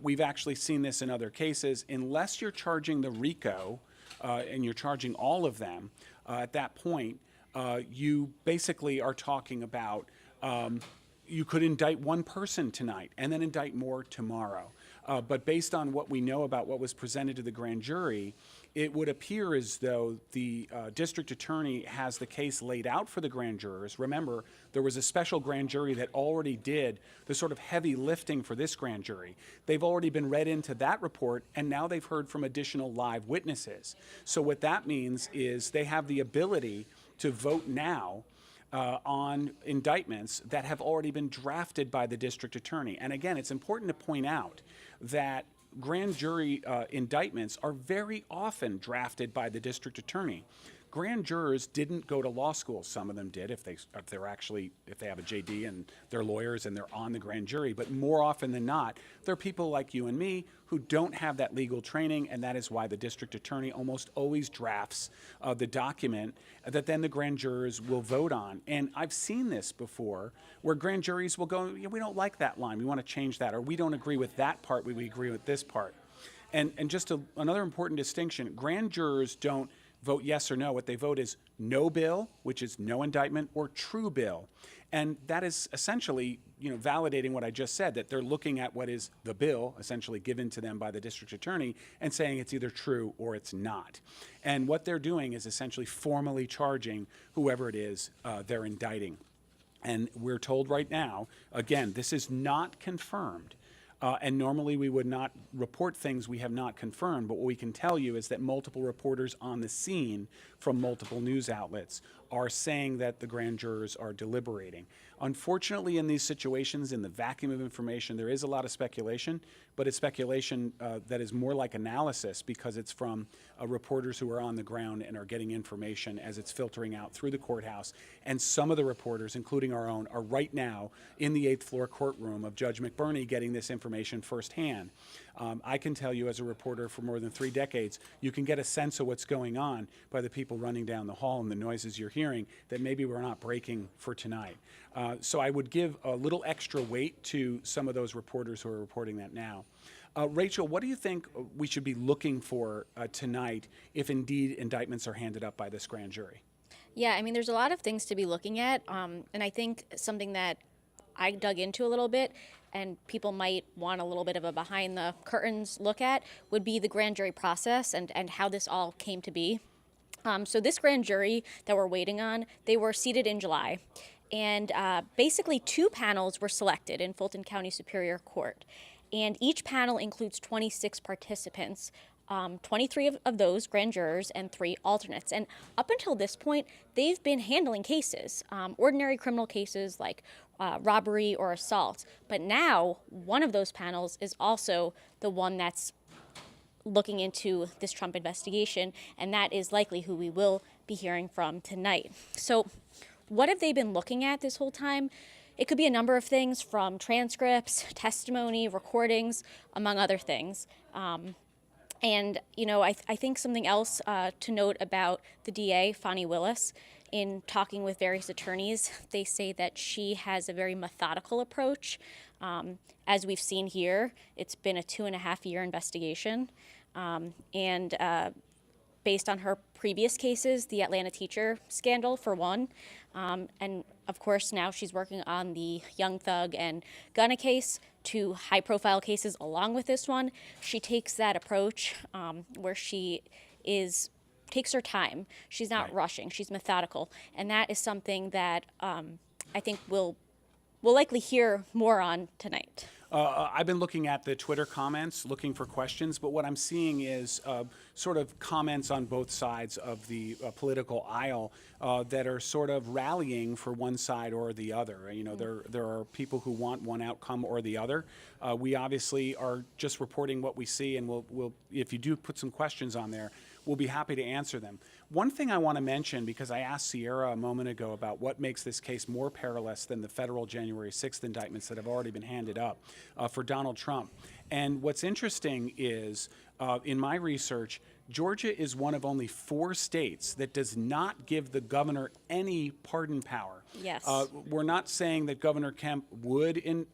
We've actually seen this in other cases. Unless you're charging the RICO and you're charging all of them, at that point, you basically are talking about you could indict one person tonight and then indict more tomorrow. But based on what we know about what was presented to the grand jury, it would appear as though the district attorney has the case laid out for the grand jurors. Remember, there was a special grand jury that already did the sort of heavy lifting for this grand jury. They've already been read into that report, and now they've heard from additional live witnesses. So what that means is they have the ability to vote now on indictments that have already been drafted by the district attorney. And again, it's important to point out that grand jury indictments are very often drafted by the district attorney. Grand jurors didn't go to law school. Some of them did if they have a JD and they're lawyers and they're on the grand jury. But more often than not, they're people like you and me who don't have that legal training, and that is why the district attorney almost always drafts the document that then the grand jurors will vote on. And I've seen this before where grand juries will go, yeah, we don't like that line, we want to change that, or we don't agree with that part, we agree with this part. And just another important distinction, grand jurors don't vote yes or no. What they vote is no bill, which is no indictment, or true bill. And that is essentially, validating what I just said, that they're looking at what is the bill essentially given to them by the district attorney and saying it's either true or it's not. And what they're doing is essentially formally charging whoever it is they're indicting. And we're told right now, again, this is not confirmed. And normally we would not report things we have not confirmed, but what we can tell you is that multiple reporters on the scene from multiple news outlets are saying that the grand jurors are deliberating. Unfortunately, in these situations, in the vacuum of information, there is a lot of speculation, but it's speculation that is more like analysis because it's from reporters who are on the ground and are getting information as it's filtering out through the courthouse. And some of the reporters, including our own, are right now in the 8th floor courtroom of Judge McBurney getting this information firsthand. I can tell you as a reporter for more than 3 decades, you can get a sense of what's going on by the people running down the hall and the noises you're hearing that maybe we're not breaking for tonight. So I would give a little extra weight to some of those reporters who are reporting that now. Rachel, what do you think we should be looking for tonight if indeed indictments are handed up by this grand jury? Yeah, I mean, there's a lot of things to be looking at, and I think something that I dug into a little bit and people might want a little bit of a behind the curtains look at would be the grand jury process and how this all came to be. So this grand jury that we're waiting on, they were seated in July. And basically 2 panels were selected in Fulton County Superior Court. And each panel includes 26 participants, 23 of those grand jurors and 3 alternates. And up until this point, they've been handling cases, ordinary criminal cases like robbery or assault. But now one of those panels is also the one that's looking into this Trump investigation, and that is likely who we will be hearing from tonight. So what have they been looking at this whole time? It could be a number of things from transcripts, testimony, recordings, among other things. And, I think something else to note about the DA, Fani Willis, in talking with various attorneys, they say that she has a very methodical approach. As we've seen here, it's been a 2.5-year investigation. And based on her previous cases, the Atlanta teacher scandal, for one, and of course now she's working on the Young Thug and Gunna case, two high-profile cases along with this one, she takes that approach where she takes her time. She's not rushing. She's methodical, and that is something that I think we'll likely hear more on tonight. I've been looking at the Twitter comments, looking for questions, but what I'm seeing is sort of comments on both sides of the political aisle that are sort of rallying for one side or the other. You know, there are people who want one outcome or the other. We obviously are just reporting what we see, and we'll if you do put some questions on there, we'll be happy to answer them. One thing I want to mention, because I asked Sierra a moment ago about what makes this case more perilous than the federal January 6th indictments that have already been handed up for Donald Trump. And what's interesting is, in my research, Georgia is one of only 4 states that does not give the governor any pardon power. Yes. We're not saying that Governor Kemp would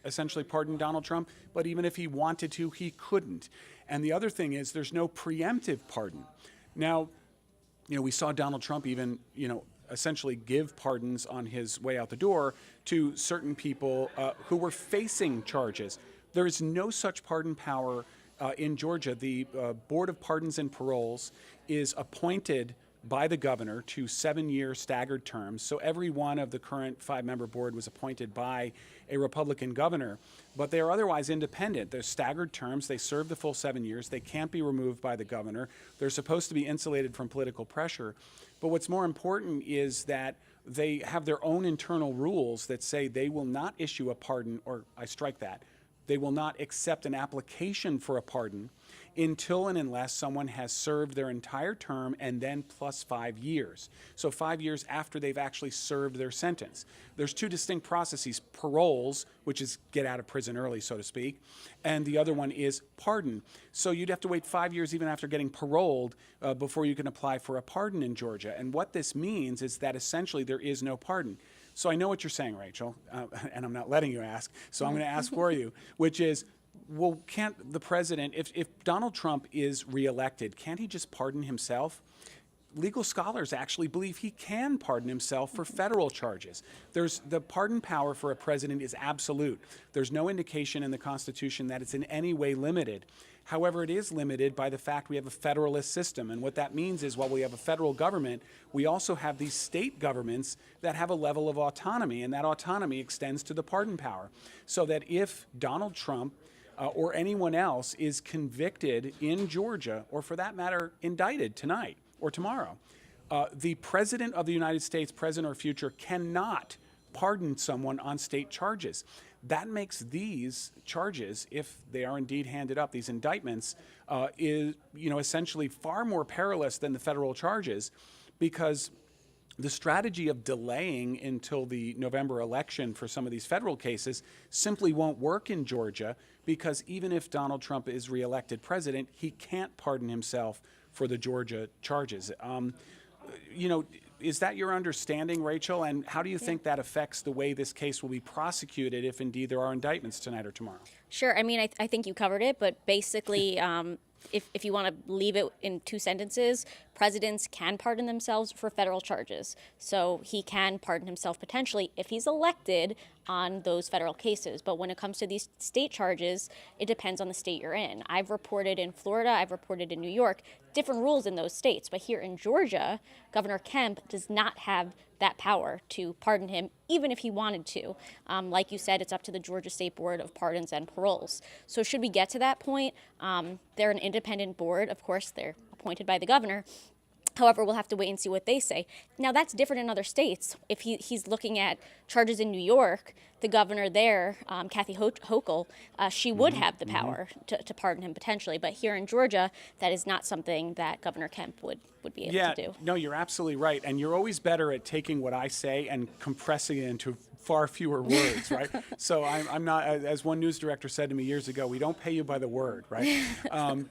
essentially pardon Donald Trump, but even if he wanted to, he couldn't. And the other thing is there's no preemptive pardon. Now, you know, we saw Donald Trump even, you know, essentially give pardons on his way out the door to certain people who were facing charges. There is no such pardon power in Georgia. The Board of Pardons and Paroles is appointed by the governor to 7-year staggered terms. So every one of the current 5-member board was appointed by a Republican governor, but they are otherwise independent. They're staggered terms. They serve the full 7 years. They can't be removed by the governor. They're supposed to be insulated from political pressure. But what's more important is that they have their own internal rules that say they will not issue a pardon, or I strike that. They will not accept an application for a pardon until and unless someone has served their entire term and then plus 5 years. So 5 years after they've actually served their sentence. There's 2 distinct processes: paroles, which is get out of prison early, so to speak, and the other one is pardon. So you'd have to wait 5 years even after getting paroled before you can apply for a pardon in Georgia. And what this means is that essentially there is no pardon. So I know what you're saying, Rachel, and I'm not letting you ask, so I'm going to ask for you, which is, well, can't the president, if Donald Trump is reelected, can't he just pardon himself? Legal scholars actually believe he can pardon himself for federal charges. The pardon power for a president is absolute. There's no indication in the Constitution that it's in any way limited. However, it is limited by the fact we have a federalist system. And what that means is, while we have a federal government, we also have these state governments that have a level of autonomy, and that autonomy extends to the pardon power. So that if Donald Trump or anyone else is convicted in Georgia, or for that matter, indicted tonight or tomorrow, the President of the United States, present or future, cannot pardon someone on state charges. That makes these charges, if they are indeed handed up, these indictments, essentially far more perilous than the federal charges, because the strategy of delaying until the November election for some of these federal cases simply won't work in Georgia, because even if Donald Trump is reelected president, he can't pardon himself for the Georgia charges. Is that your understanding, Rachel? And how do you think that affects the way this case will be prosecuted if indeed there are indictments tonight or tomorrow? Sure. I mean, I think you covered it, but basically, if you want to leave it in 2 sentences, presidents can pardon themselves for federal charges. So he can pardon himself potentially if he's elected on those federal cases. But when it comes to these state charges, it depends on the state you're in. I've reported in Florida, I've reported in New York, different rules in those states. But here in Georgia, Governor Kemp does not have that power to pardon him, even if he wanted to. Like you said, it's up to the Georgia State Board of Pardons and Paroles. So should we get to that point, they're an independent board. Of course, they're appointed by the governor. However, we'll have to wait and see what they say. Now, that's different in other states. If he's looking at charges in New York, the governor there, Kathy Hochul, she would have the power to pardon him potentially. But here in Georgia, that is not something that Governor Kemp would be able to do. No, you're absolutely right. And you're always better at taking what I say and compressing it into far fewer words, right? So I'm not, as one news director said to me years ago, we don't pay you by the word, right?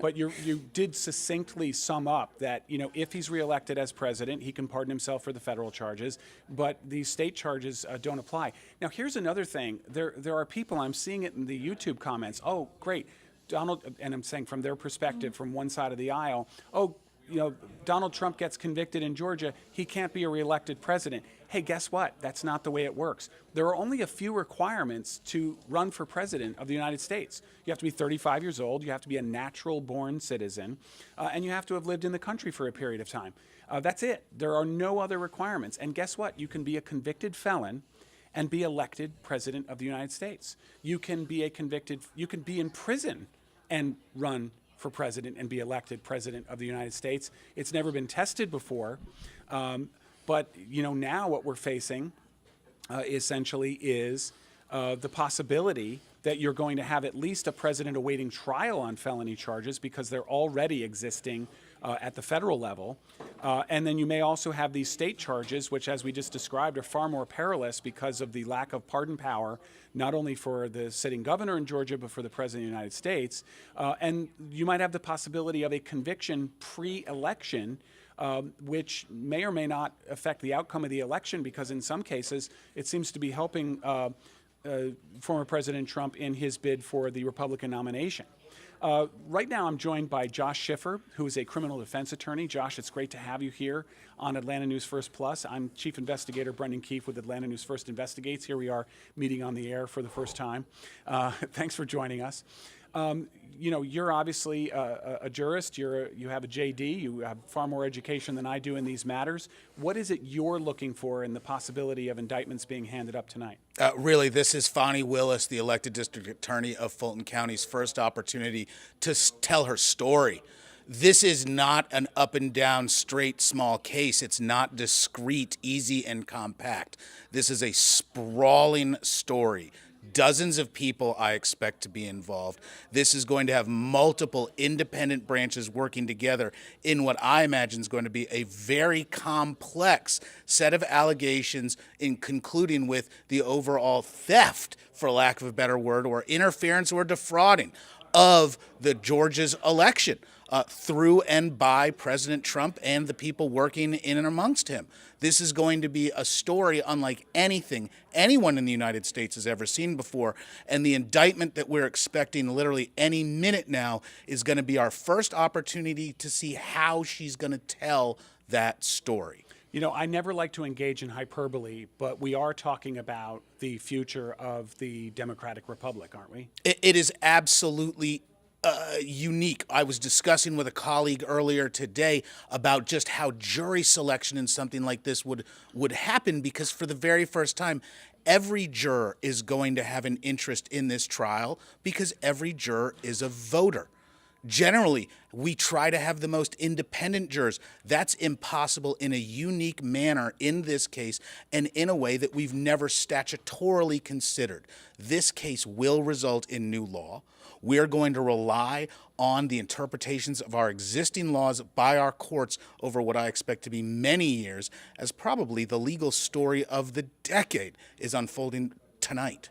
But you did succinctly sum up that, if he's reelected as president, he can pardon himself for the federal charges, but these state charges don't apply. Now, here's another thing. There are people, I'm seeing it in the YouTube comments, oh, great, Donald, and I'm saying from their perspective, from one side of the aisle, oh, Donald Trump gets convicted in Georgia, he can't be a reelected president. Hey, guess what? That's not the way it works. There are only a few requirements to run for president of the United States. You have to be 35 years old, you have to be a natural-born citizen, and you have to have lived in the country for a period of time. That's it. There are no other requirements. And guess what? You can be a convicted felon and be elected president of the United States. You can be in prison and run for president and be elected president of the United States. It's never been tested before, but now what we're facing essentially is the possibility that you're going to have at least a president awaiting trial on felony charges because they're already existing at the federal level. And then you may also have these state charges, which, as we just described, are far more perilous because of the lack of pardon power, not only for the sitting governor in Georgia, but for the president of the United States. And you might have the possibility of a conviction pre-election, which may or may not affect the outcome of the election, because in some cases it seems to be helping former President Trump in his bid for the Republican nomination. Right now I'm joined by Josh Schiffer, who is a criminal defense attorney. Josh, it's great to have you here on Atlanta News First Plus. I'm Chief Investigator Brendan Keefe with Atlanta News First Investigates. Here we are meeting on the air for the first time. Thanks for joining us. You're obviously a jurist. You have a JD. You have far more education than I do in these matters. What is it you're looking for in the possibility of indictments being handed up tonight? Really, this is Fani Willis, the elected district attorney of Fulton County's first opportunity to tell her story. This is not an up and down, straight, small case. It's not discreet, easy, and compact. This is a sprawling story. Dozens of people I expect to be involved. This is going to have multiple independent branches working together in what I imagine is going to be a very complex set of allegations, in concluding with the overall theft, for lack of a better word, or interference or defrauding of the Georgia's election through and by President Trump and the people working in and amongst him. This is going to be a story unlike anything anyone in the United States has ever seen before, and the indictment that we're expecting literally any minute now is going to be our first opportunity to see how she's going to tell that story. I never like to engage in hyperbole, but we are talking about the future of the Democratic Republic, aren't we? It is absolutely unique. I was discussing with a colleague earlier today about just how jury selection in something like this would happen, because for the very first time, every juror is going to have an interest in this trial because every juror is a voter. Generally, we try to have the most independent jurors. That's impossible in a unique manner in this case, and in a way that we've never statutorily considered. This case will result in new law. We're going to rely on the interpretations of our existing laws by our courts over what I expect to be many years, as probably the legal story of the decade is unfolding tonight.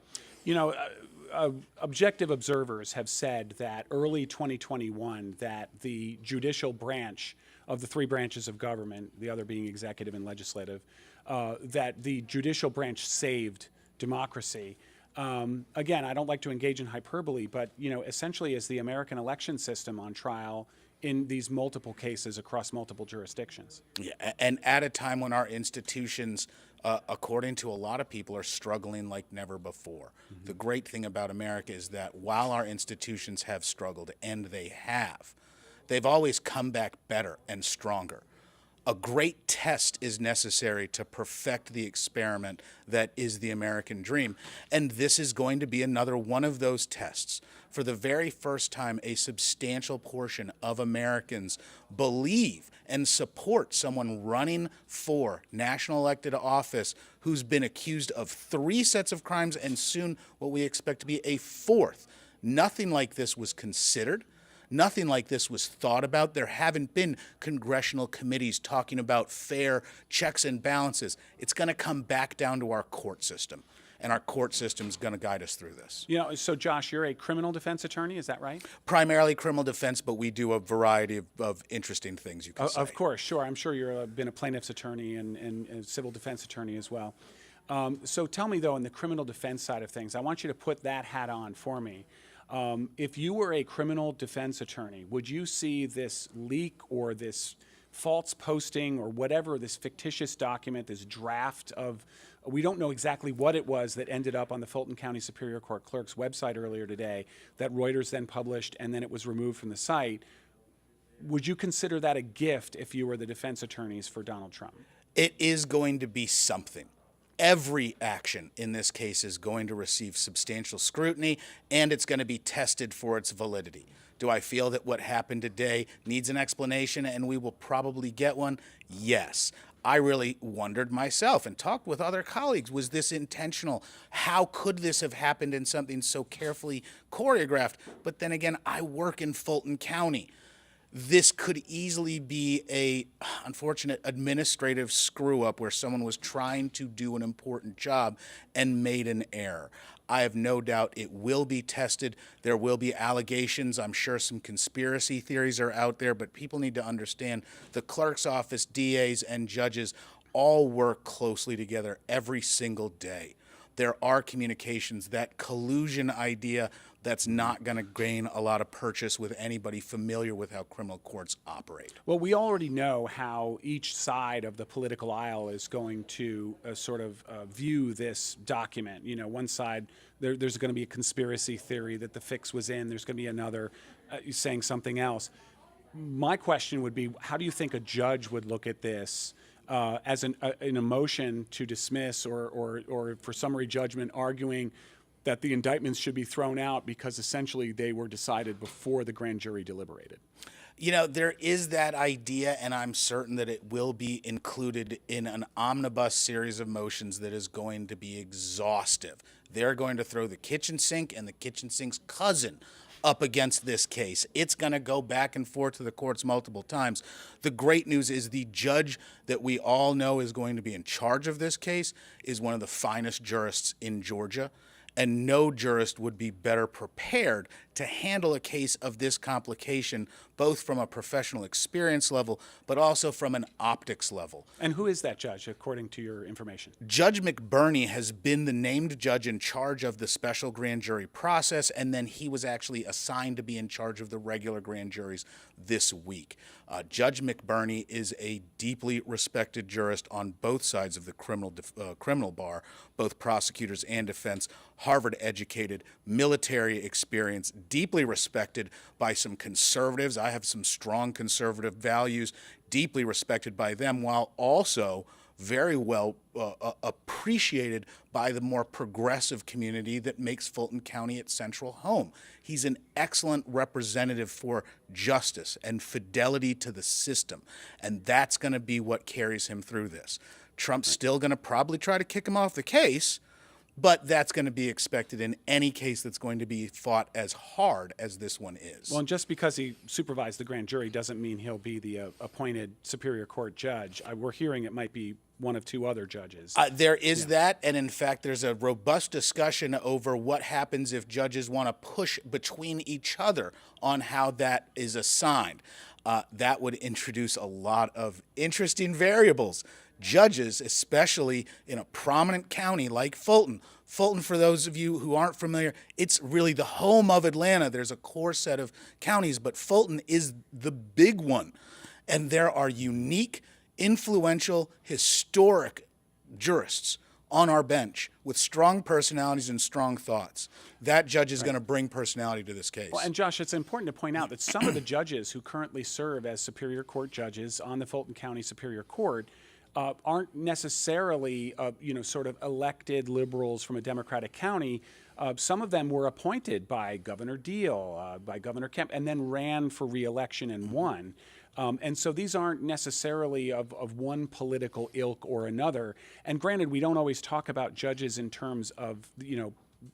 Objective observers have said that early 2021 that the judicial branch of the three branches of government, the other being executive and legislative, that the judicial branch saved democracy. Again, I don't like to engage in hyperbole, but essentially is the American election system on trial in these multiple cases across multiple jurisdictions. Yeah, and at a time when our institutions, according to a lot of people, are struggling like never before. Mm-hmm. The great thing about America is that while our institutions have struggled, and they have, they've always come back better and stronger. A great test is necessary to perfect the experiment that is the American dream. And this is going to be another one of those tests. For the very first time, a substantial portion of Americans believe and support someone running for national elected office who's been accused of 3 sets of crimes and soon what we expect to be a 4th. Nothing like this was considered. Nothing like this was thought about. There haven't been congressional committees talking about fair checks and balances. It's going to come back down to our court system, and our court system is going to guide us through this. So Josh, you're a criminal defense attorney, is that right? Primarily criminal defense, but we do a variety of interesting things, you can say. Of course, sure. I'm sure you've been a plaintiff's attorney and a civil defense attorney as well. So tell me, though, in the criminal defense side of things, I want you to put that hat on for me. If you were a criminal defense attorney, would you see this leak or this false posting or whatever, this fictitious document, this draft of, we don't know exactly what it was that ended up on the Fulton County Superior Court clerk's website earlier today that Reuters then published and then it was removed from the site. Would you consider that a gift if you were the defense attorneys for Donald Trump? It is going to be something. Every action in this case is going to receive substantial scrutiny, and it's going to be tested for its validity. Do I feel that what happened today needs an explanation and we will probably get one? Yes. I really wondered myself and talked with other colleagues, was this intentional? How could this have happened in something so carefully choreographed? But then again, I work in Fulton County. This could easily be a unfortunate administrative screw-up where someone was trying to do an important job and made an error. I have no doubt it will be tested. There will be allegations. I'm sure some conspiracy theories are out there, but people need to understand the clerk's office, DAs, and judges all work closely together every single day. There are communications. That collusion idea, that's not going to gain a lot of purchase with anybody familiar with how criminal courts operate. Well, we already know how each side of the political aisle is going to view this document. You know, one side, there's going to be a conspiracy theory that the fix was in. There's going to be another saying something else. My question would be, how do you think a judge would look at this as an motion to dismiss or for summary judgment, arguing that the indictments should be thrown out because essentially they were decided before the grand jury deliberated? You know, there is that idea, and I'm certain that it will be included in an omnibus series of motions that is going to be exhaustive. They're going to throw the kitchen sink and the kitchen sink's cousin up against this case. It's going to go back and forth to the courts multiple times. The great news is the judge that we all know is going to be in charge of this case is one of the finest jurists in Georgia. And no jurist would be better prepared to handle a case of this complication, both from a professional experience level, but also from an optics level. And who is that judge, according to your information? Judge McBurney has been the named judge in charge of the special grand jury process, and then he was actually assigned to be in charge of the regular grand juries this week. Judge McBurney is a deeply respected jurist on both sides of the criminal bar, both prosecutors and defense, Harvard-educated, military experience, deeply respected by some conservatives. I have some strong conservative values, deeply respected by them, while also very well appreciated by the more progressive community that makes Fulton County its central home. He's an excellent representative for justice and fidelity to the system, and that's going to be what carries him through this. Trump's still going to probably try to kick him off the case, but that's going to be expected in any case that's going to be fought as hard as this one is. Well, and just because he supervised the grand jury doesn't mean he'll be the appointed Superior Court judge. We're hearing it might be one of two other judges. There is that, and in fact, there's a robust discussion over what happens if judges want to push between each other on how that is assigned. That would introduce a lot of interesting variables. Judges, especially in a prominent county like Fulton. Fulton, for those of you who aren't familiar, it's really the home of Atlanta. There's a core set of counties, but Fulton is the big one. And there are unique, influential, historic jurists on our bench with strong personalities and strong thoughts. That judge is going to bring personality to this case. Well, and Josh, it's important to point out that some of the judges who currently serve as Superior Court judges on the Fulton County Superior Court aren't necessarily, sort of elected liberals from a Democratic county. Some of them were appointed by Governor Deal, by Governor Kemp, and then ran for re-election and won. And so these aren't necessarily of one political ilk or another. And granted, we don't always talk about judges in terms of,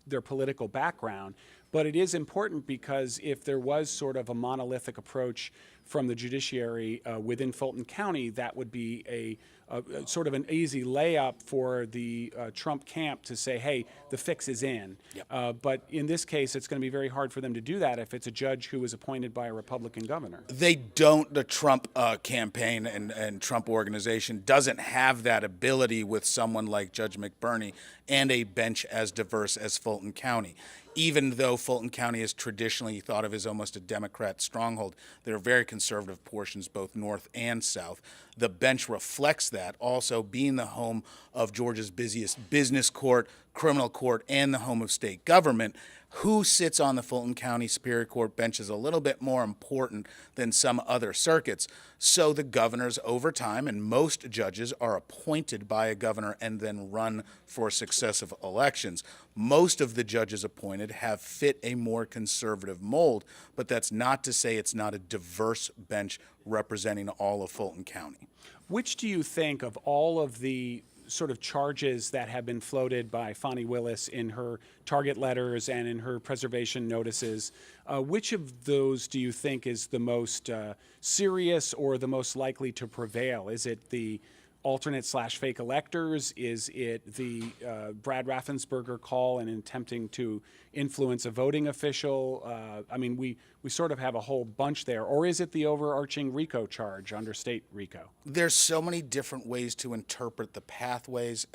their political background, but it is important because if there was sort of a monolithic approach from the judiciary within Fulton County, that would be a sort of an easy layup for the Trump camp to say, hey, the fix is in. Yep. But in this case, it's going to be very hard for them to do that if it's a judge who was appointed by a Republican governor. They don't, the Trump campaign and Trump organization doesn't have that ability with someone like Judge McBurney and a bench as diverse as Fulton County. Even though Fulton County is traditionally thought of as almost a Democrat stronghold, there are very conservative portions both north and south. The bench reflects that, also being the home of Georgia's busiest business court, criminal court, and the home of state government. Who sits on the Fulton County Superior Court bench is a little bit more important than some other circuits. So the governors over time, and most judges are appointed by a governor and then run for successive elections. Most of the judges appointed have fit a more conservative mold, but that's not to say it's not a diverse bench representing all of Fulton County. Which do you think of all of the sort of charges that have been floated by Fani Willis in her target letters and in her preservation notices, which of those do you think is the most serious or the most likely to prevail? Is it the alternate/fake electors? Is it the Brad Raffensperger call and attempting to influence a voting official? I mean, we sort of have a whole bunch there. Or is it the overarching RICO charge under state RICO? There's so many different ways to interpret the pathways.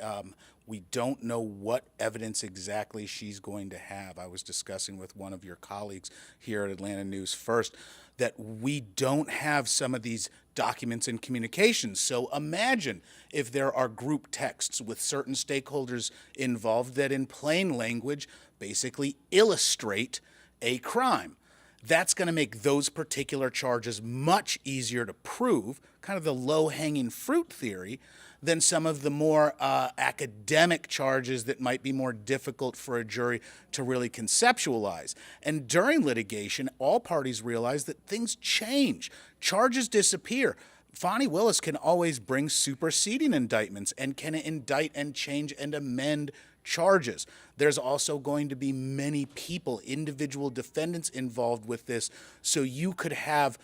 We don't know what evidence exactly she's going to have. I was discussing with one of your colleagues here at Atlanta News First that we don't have some of these documents and communications. So imagine if there are group texts with certain stakeholders involved that in plain language basically illustrate a crime. That's going to make those particular charges much easier to prove, kind of the low-hanging fruit theory, than some of the more academic charges that might be more difficult for a jury to really conceptualize. And during litigation, all parties realize that things change. Charges disappear. Fani Willis can always bring superseding indictments and can indict and change and amend charges. There's also going to be many people, individual defendants involved with this, so you could have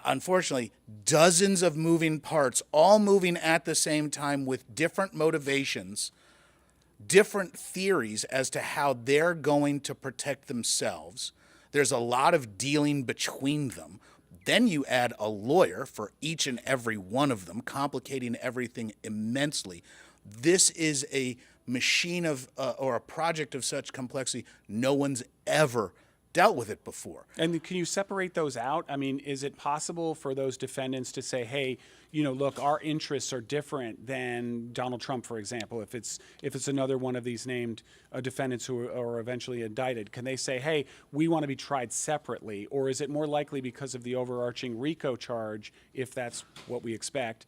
unfortunately, dozens of moving parts, all moving at the same time with different motivations, different theories as to how they're going to protect themselves. There's a lot of dealing between them. Then you add a lawyer for each and every one of them, complicating everything immensely. This is a machine of, or a project of such complexity, no one's ever dealt with it before. And can you separate those out? I mean, is it possible for those defendants to say, hey, you know, look, our interests are different than Donald Trump, for example, if it's another one of these named defendants who are eventually indicted? Can they say, hey, we want to be tried separately? Or is it more likely because of the overarching RICO charge, if that's what we expect,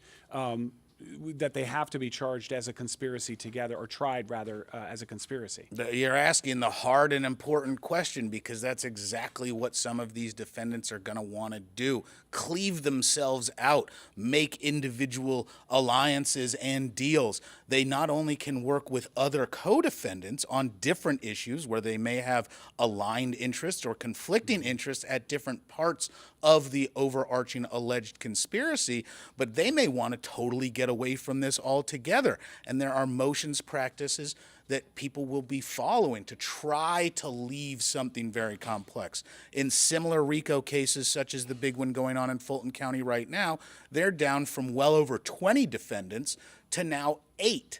that they have to be charged as a conspiracy together, or tried rather as a conspiracy? You're asking the hard and important question, because that's exactly what some of these defendants are going to want to do. Cleave themselves out, make individual alliances and deals. They not only can work with other co-defendants on different issues where they may have aligned interests or conflicting interests at different parts of the overarching alleged conspiracy, but they may want to totally get away from this altogether. And there are motions practices that people will be following to try to leave something very complex. In similar RICO cases, such as the big one going on in Fulton County right now, they're down from well over 20 defendants to now 8.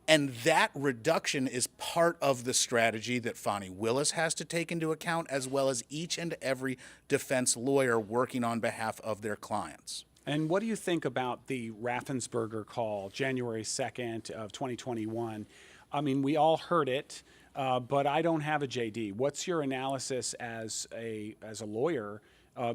And that reduction is part of the strategy that Fani Willis has to take into account, as well as each and every defense lawyer working on behalf of their clients. And what do you think about the Raffensperger call, January 2nd of 2021? I mean, we all heard it, but I don't have a JD. What's your analysis as a lawyer?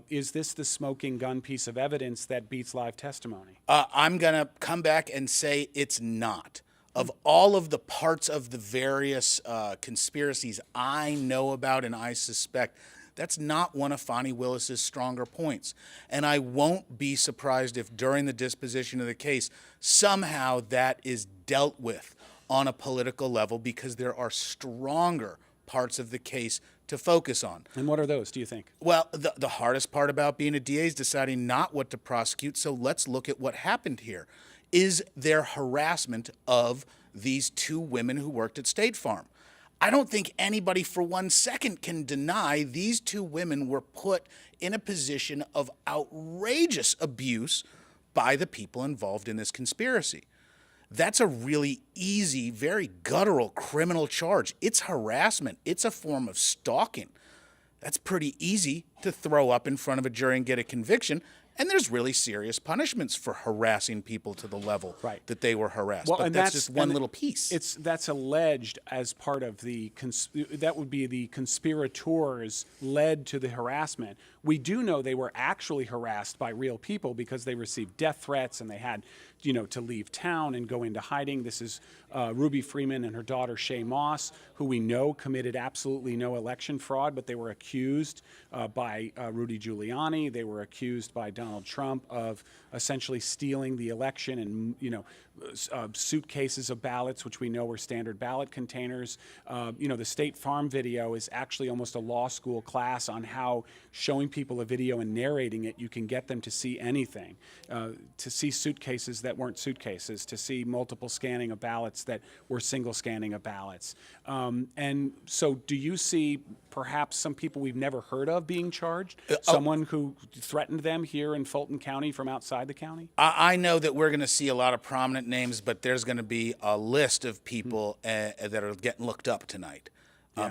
Is this the smoking gun piece of evidence that beats live testimony? I'm going to come back and say it's not. Of all of the parts of the various conspiracies I know about and I suspect, that's not one of Fani Willis's stronger points. And I won't be surprised if during the disposition of the case, somehow that is dealt with on a political level, because there are stronger parts of the case to focus on. And what are those, do you think? Well, the hardest part about being a DA is deciding not what to prosecute, so let's look at what happened here. Is there harassment of these two women who worked at State Farm? I don't think anybody for 1 second can deny these two women were put in a position of outrageous abuse by the people involved in this conspiracy. That's a really easy, very guttural criminal charge. It's harassment. It's a form of stalking. That's pretty easy to throw up in front of a jury and get a conviction. And there's really serious punishments for harassing people to the level that they were harassed. Well, but and that's just one little piece. That's alleged as part of the that would be the conspirators led to the harassment. We do know they were actually harassed by real people because they received death threats and they had, to leave town and go into hiding. This is Ruby Freeman and her daughter Shay Moss, who we know committed absolutely no election fraud, but they were accused by Rudy Giuliani. They were accused by Donald Trump of essentially stealing the election and, suitcases of ballots, which we know were standard ballot containers. The State Farm video is actually almost a law school class on how showing people a video and narrating it, you can get them to see anything, to see suitcases that weren't suitcases, to see multiple scanning of ballots that were single scanning of ballots. And so do you see perhaps some people we've never heard of being charged? Someone who threatened them here in Fulton County from outside the county? I know that we're going to see a lot of prominent names, but there's going to be a list of people that are getting looked up tonight.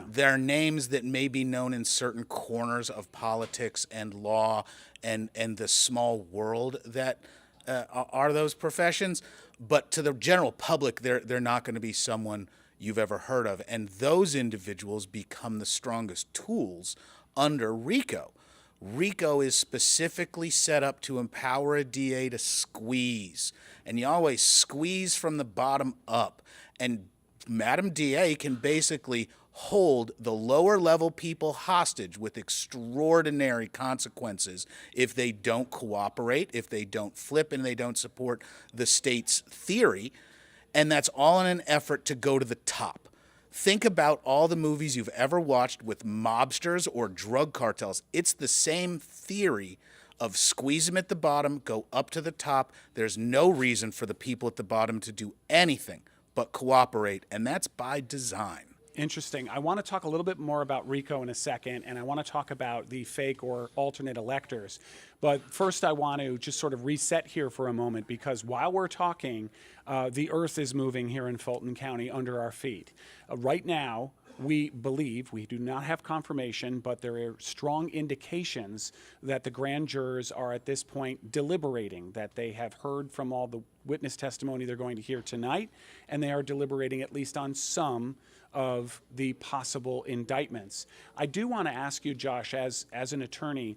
There are names that may be known in certain corners of politics and law and the small world that are those professions, but to the general public, they're not going to be someone you've ever heard of. And those individuals become the strongest tools under RICO. RICO is specifically set up to empower a DA to squeeze. And you always squeeze from the bottom up. And Madam DA can basically hold the lower level people hostage with extraordinary consequences if they don't cooperate, if they don't flip, and they don't support the state's theory. And that's all in an effort to go to the top. Think about all the movies you've ever watched with mobsters or drug cartels. It's the same theory of squeeze them at the bottom, go up to the top. There's no reason for the people at the bottom to do anything but cooperate, and that's by design. Interesting. I want to talk a little bit more about RICO in a second, and I want to talk about the fake or alternate electors. But first, I want to just sort of reset here for a moment, because while we're talking, the earth is moving here in Fulton County under our feet. Right now, we believe, we do not have confirmation, but there are strong indications that the grand jurors are at this point deliberating, that they have heard from all the witness testimony they're going to hear tonight, and they are deliberating at least on some of the possible indictments. I do want to ask you, Josh, as an attorney,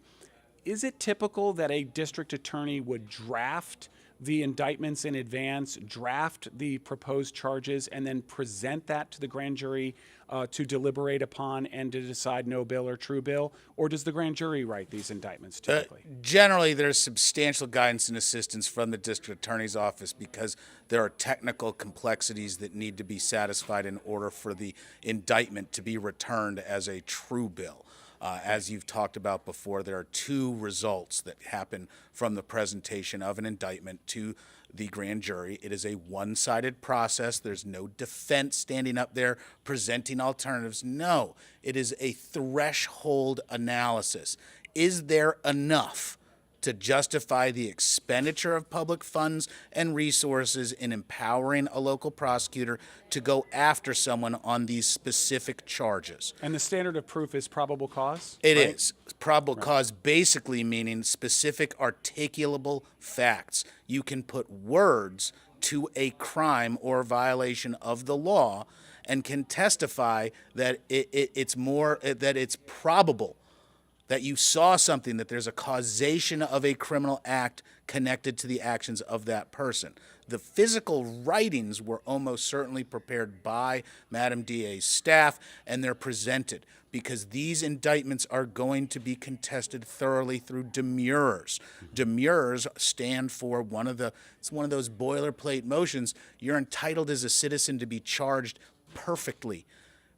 is it typical that a district attorney would draft the indictments in advance, draft the proposed charges, and then present that to the grand jury to deliberate upon and to decide no bill or true bill? Or does the grand jury write these indictments typically? Generally, there's substantial guidance and assistance from the district attorney's office because there are technical complexities that need to be satisfied in order for the indictment to be returned as a true bill. As you've talked about before, there are two results that happen from the presentation of an indictment to the grand jury. It is a one-sided process. There's no defense standing up there presenting alternatives. No, it is a threshold analysis. Is there enough to justify the expenditure of public funds and resources in empowering a local prosecutor to go after someone on these specific charges? And the standard of proof is probable cause? It is. Probable cause basically meaning specific articulable facts. You can put words to a crime or violation of the law and can testify that it's probable, that you saw something, that there's a causation of a criminal act connected to the actions of that person. The physical writings were almost certainly prepared by Madam DA's staff, and they're presented because these indictments are going to be contested thoroughly through demurrers. Demurrers stand for it's one of those boilerplate motions. You're entitled as a citizen to be charged perfectly,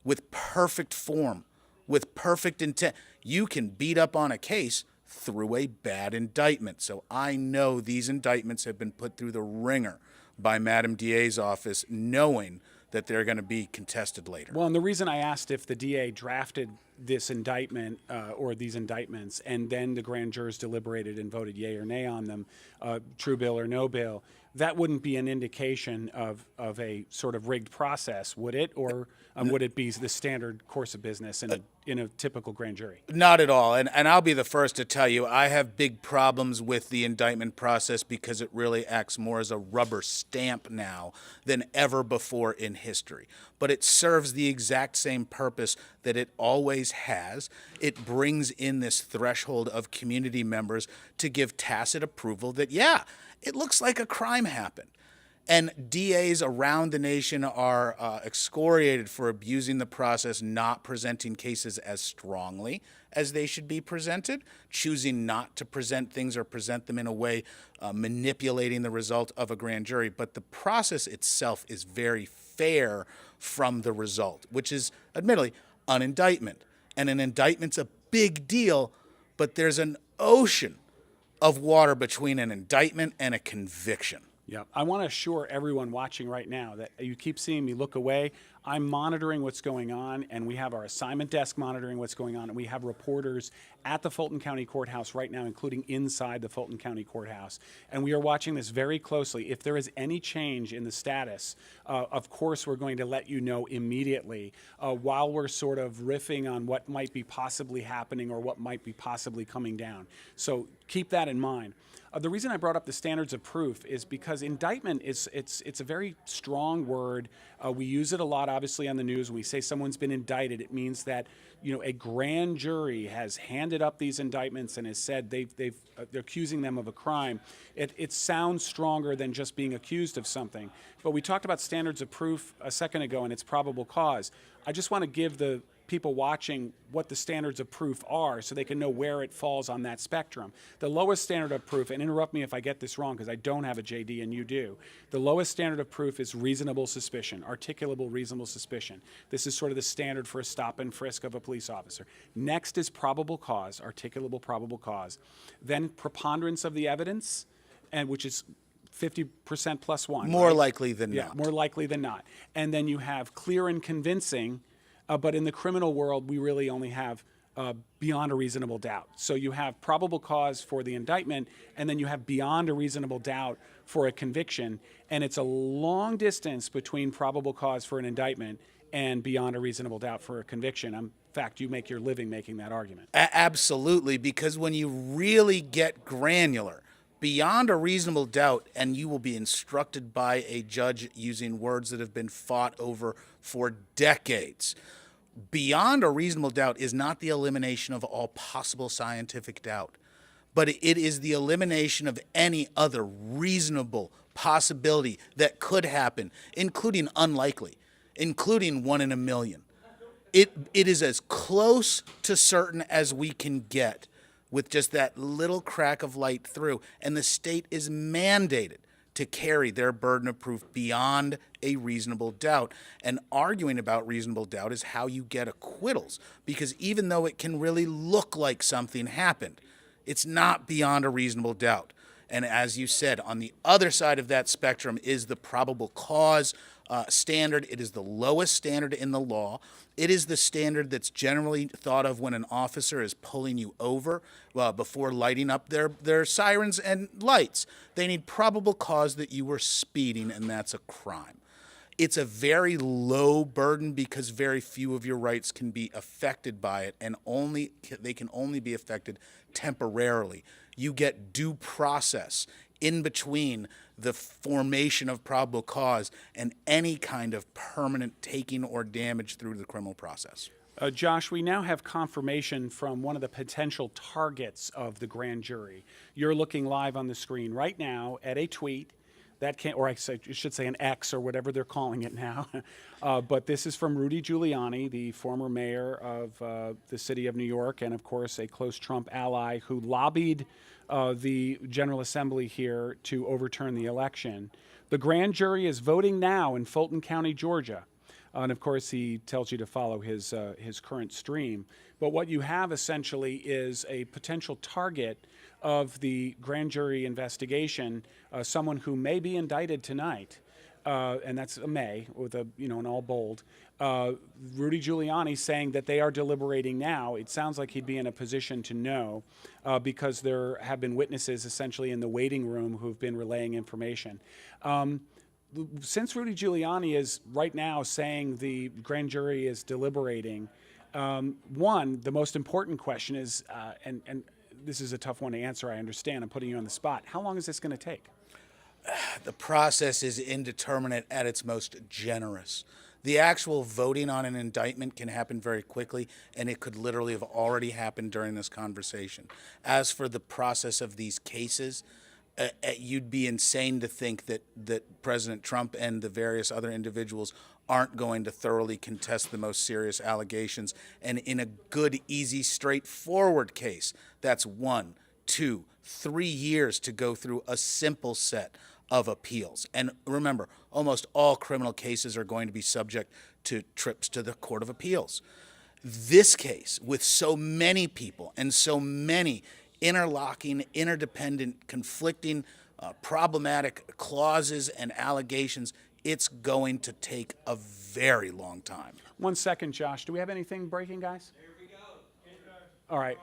with perfect form, with perfect intent. You can beat up on a case through a bad indictment. So I know these indictments have been put through the ringer by Madam DA's office, knowing that they're going to be contested later. Well, and the reason I asked if the DA drafted this indictment or these indictments and then the grand jurors deliberated and voted yay or nay on them, true bill or no bill, that wouldn't be an indication of a sort of rigged process, would it? Or would it be the standard course of business in a typical grand jury? Not at all. And I'll be the first to tell you, I have big problems with the indictment process because it really acts more as a rubber stamp now than ever before in history. But it serves the exact same purpose that it always has. It brings in this threshold of community members to give tacit approval that, yeah, it looks like a crime happened. And DAs around the nation are excoriated for abusing the process, not presenting cases as strongly as they should be presented, choosing not to present things or present them in a way manipulating the result of a grand jury. But the process itself is very fair from the result, which is admittedly an indictment. And an indictment's a big deal, but there's an ocean of water between an indictment and a conviction. Yeah, I want to assure everyone watching right now that you keep seeing me look away. I'm monitoring what's going on, and we have our assignment desk monitoring what's going on, and we have reporters at the Fulton County Courthouse right now, including inside the Fulton County Courthouse. And we are watching this very closely. If there is any change in the status, of course we're going to let you know immediately while we're sort of riffing on what might be possibly happening or what might be possibly coming down. So keep that in mind. The reason I brought up the standards of proof is because indictment it's a very strong word. We use it a lot, obviously, on the news. When we say someone's been indicted, it means that a grand jury has handed up these indictments and has said they're accusing them of a crime. It sounds stronger than just being accused of something. But we talked about standards of proof a second ago, and it's probable cause. I just want to give the people watching what the standards of proof are so they can know where it falls on that spectrum. The lowest standard of proof, and interrupt me if I get this wrong because I don't have a JD and you do, the lowest standard of proof is reasonable suspicion, articulable reasonable suspicion. This is sort of the standard for a stop and frisk of a police officer. Next is probable cause, articulable probable cause. Then preponderance of the evidence, and which is 50% plus one. More right? likely than Yeah, not. more likely than not. And then you have clear and convincing. But in the criminal world, we really only have beyond a reasonable doubt. So you have probable cause for the indictment, and then you have beyond a reasonable doubt for a conviction. And it's a long distance between probable cause for an indictment and beyond a reasonable doubt for a conviction. In fact, you make your living making that argument. Absolutely, because when you really get granular, beyond a reasonable doubt, and you will be instructed by a judge using words that have been fought over for decades. Beyond a reasonable doubt is not the elimination of all possible scientific doubt, but it is the elimination of any other reasonable possibility that could happen, including unlikely, including 1 in a million. It is as close to certain as we can get with just that little crack of light through, and the state is mandated to carry their burden of proof beyond a reasonable doubt. And arguing about reasonable doubt is how you get acquittals, because even though it can really look like something happened, it's not beyond a reasonable doubt. And as you said, on the other side of that spectrum is the probable cause standard. It is the lowest standard in the law. It is the standard that's generally thought of when an officer is pulling you over before lighting up their sirens and lights. They need probable cause that you were speeding, and that's a crime. It's a very low burden because very few of your rights can be affected by it, and they can only be affected temporarily. You get due process in between the formation of probable cause and any kind of permanent taking or damage through the criminal process. Josh, we now have confirmation from one of the potential targets of the grand jury. You're looking live on the screen right now at a tweet that can, or I should say an X or whatever they're calling it now. But this is from Rudy Giuliani, the former mayor of the city of New York, and of course a close Trump ally who lobbied the General Assembly here to overturn the election. The grand jury is voting now in Fulton County, Georgia, And of course, he tells you to follow his current stream. But what you have essentially is a potential target of the grand jury investigation, someone who may be indicted tonight, and that's a may with a an all bold. Rudy Giuliani saying that they are deliberating now. It sounds like he'd be in a position to know because there have been witnesses essentially in the waiting room who've been relaying information. Since Rudy Giuliani is right now saying the grand jury is deliberating, the most important question is, and this is a tough one to answer, I understand, I'm putting you on the spot. How long is this going to take? The process is indeterminate at its most generous. The actual voting on an indictment can happen very quickly, and it could literally have already happened during this conversation. As for the process of these cases, you'd be insane to think that President Trump and the various other individuals aren't going to thoroughly contest the most serious allegations. And in a good, easy, straightforward case, that's 1, 2, 3 years to go through a simple set of appeals. And remember, almost all criminal cases are going to be subject to trips to the Court of Appeals. This case, with so many people and so many interlocking, interdependent, conflicting, problematic clauses and allegations, it's going to take a very long time. 1 second, Josh. Do we have anything breaking, guys? Here we go. All right.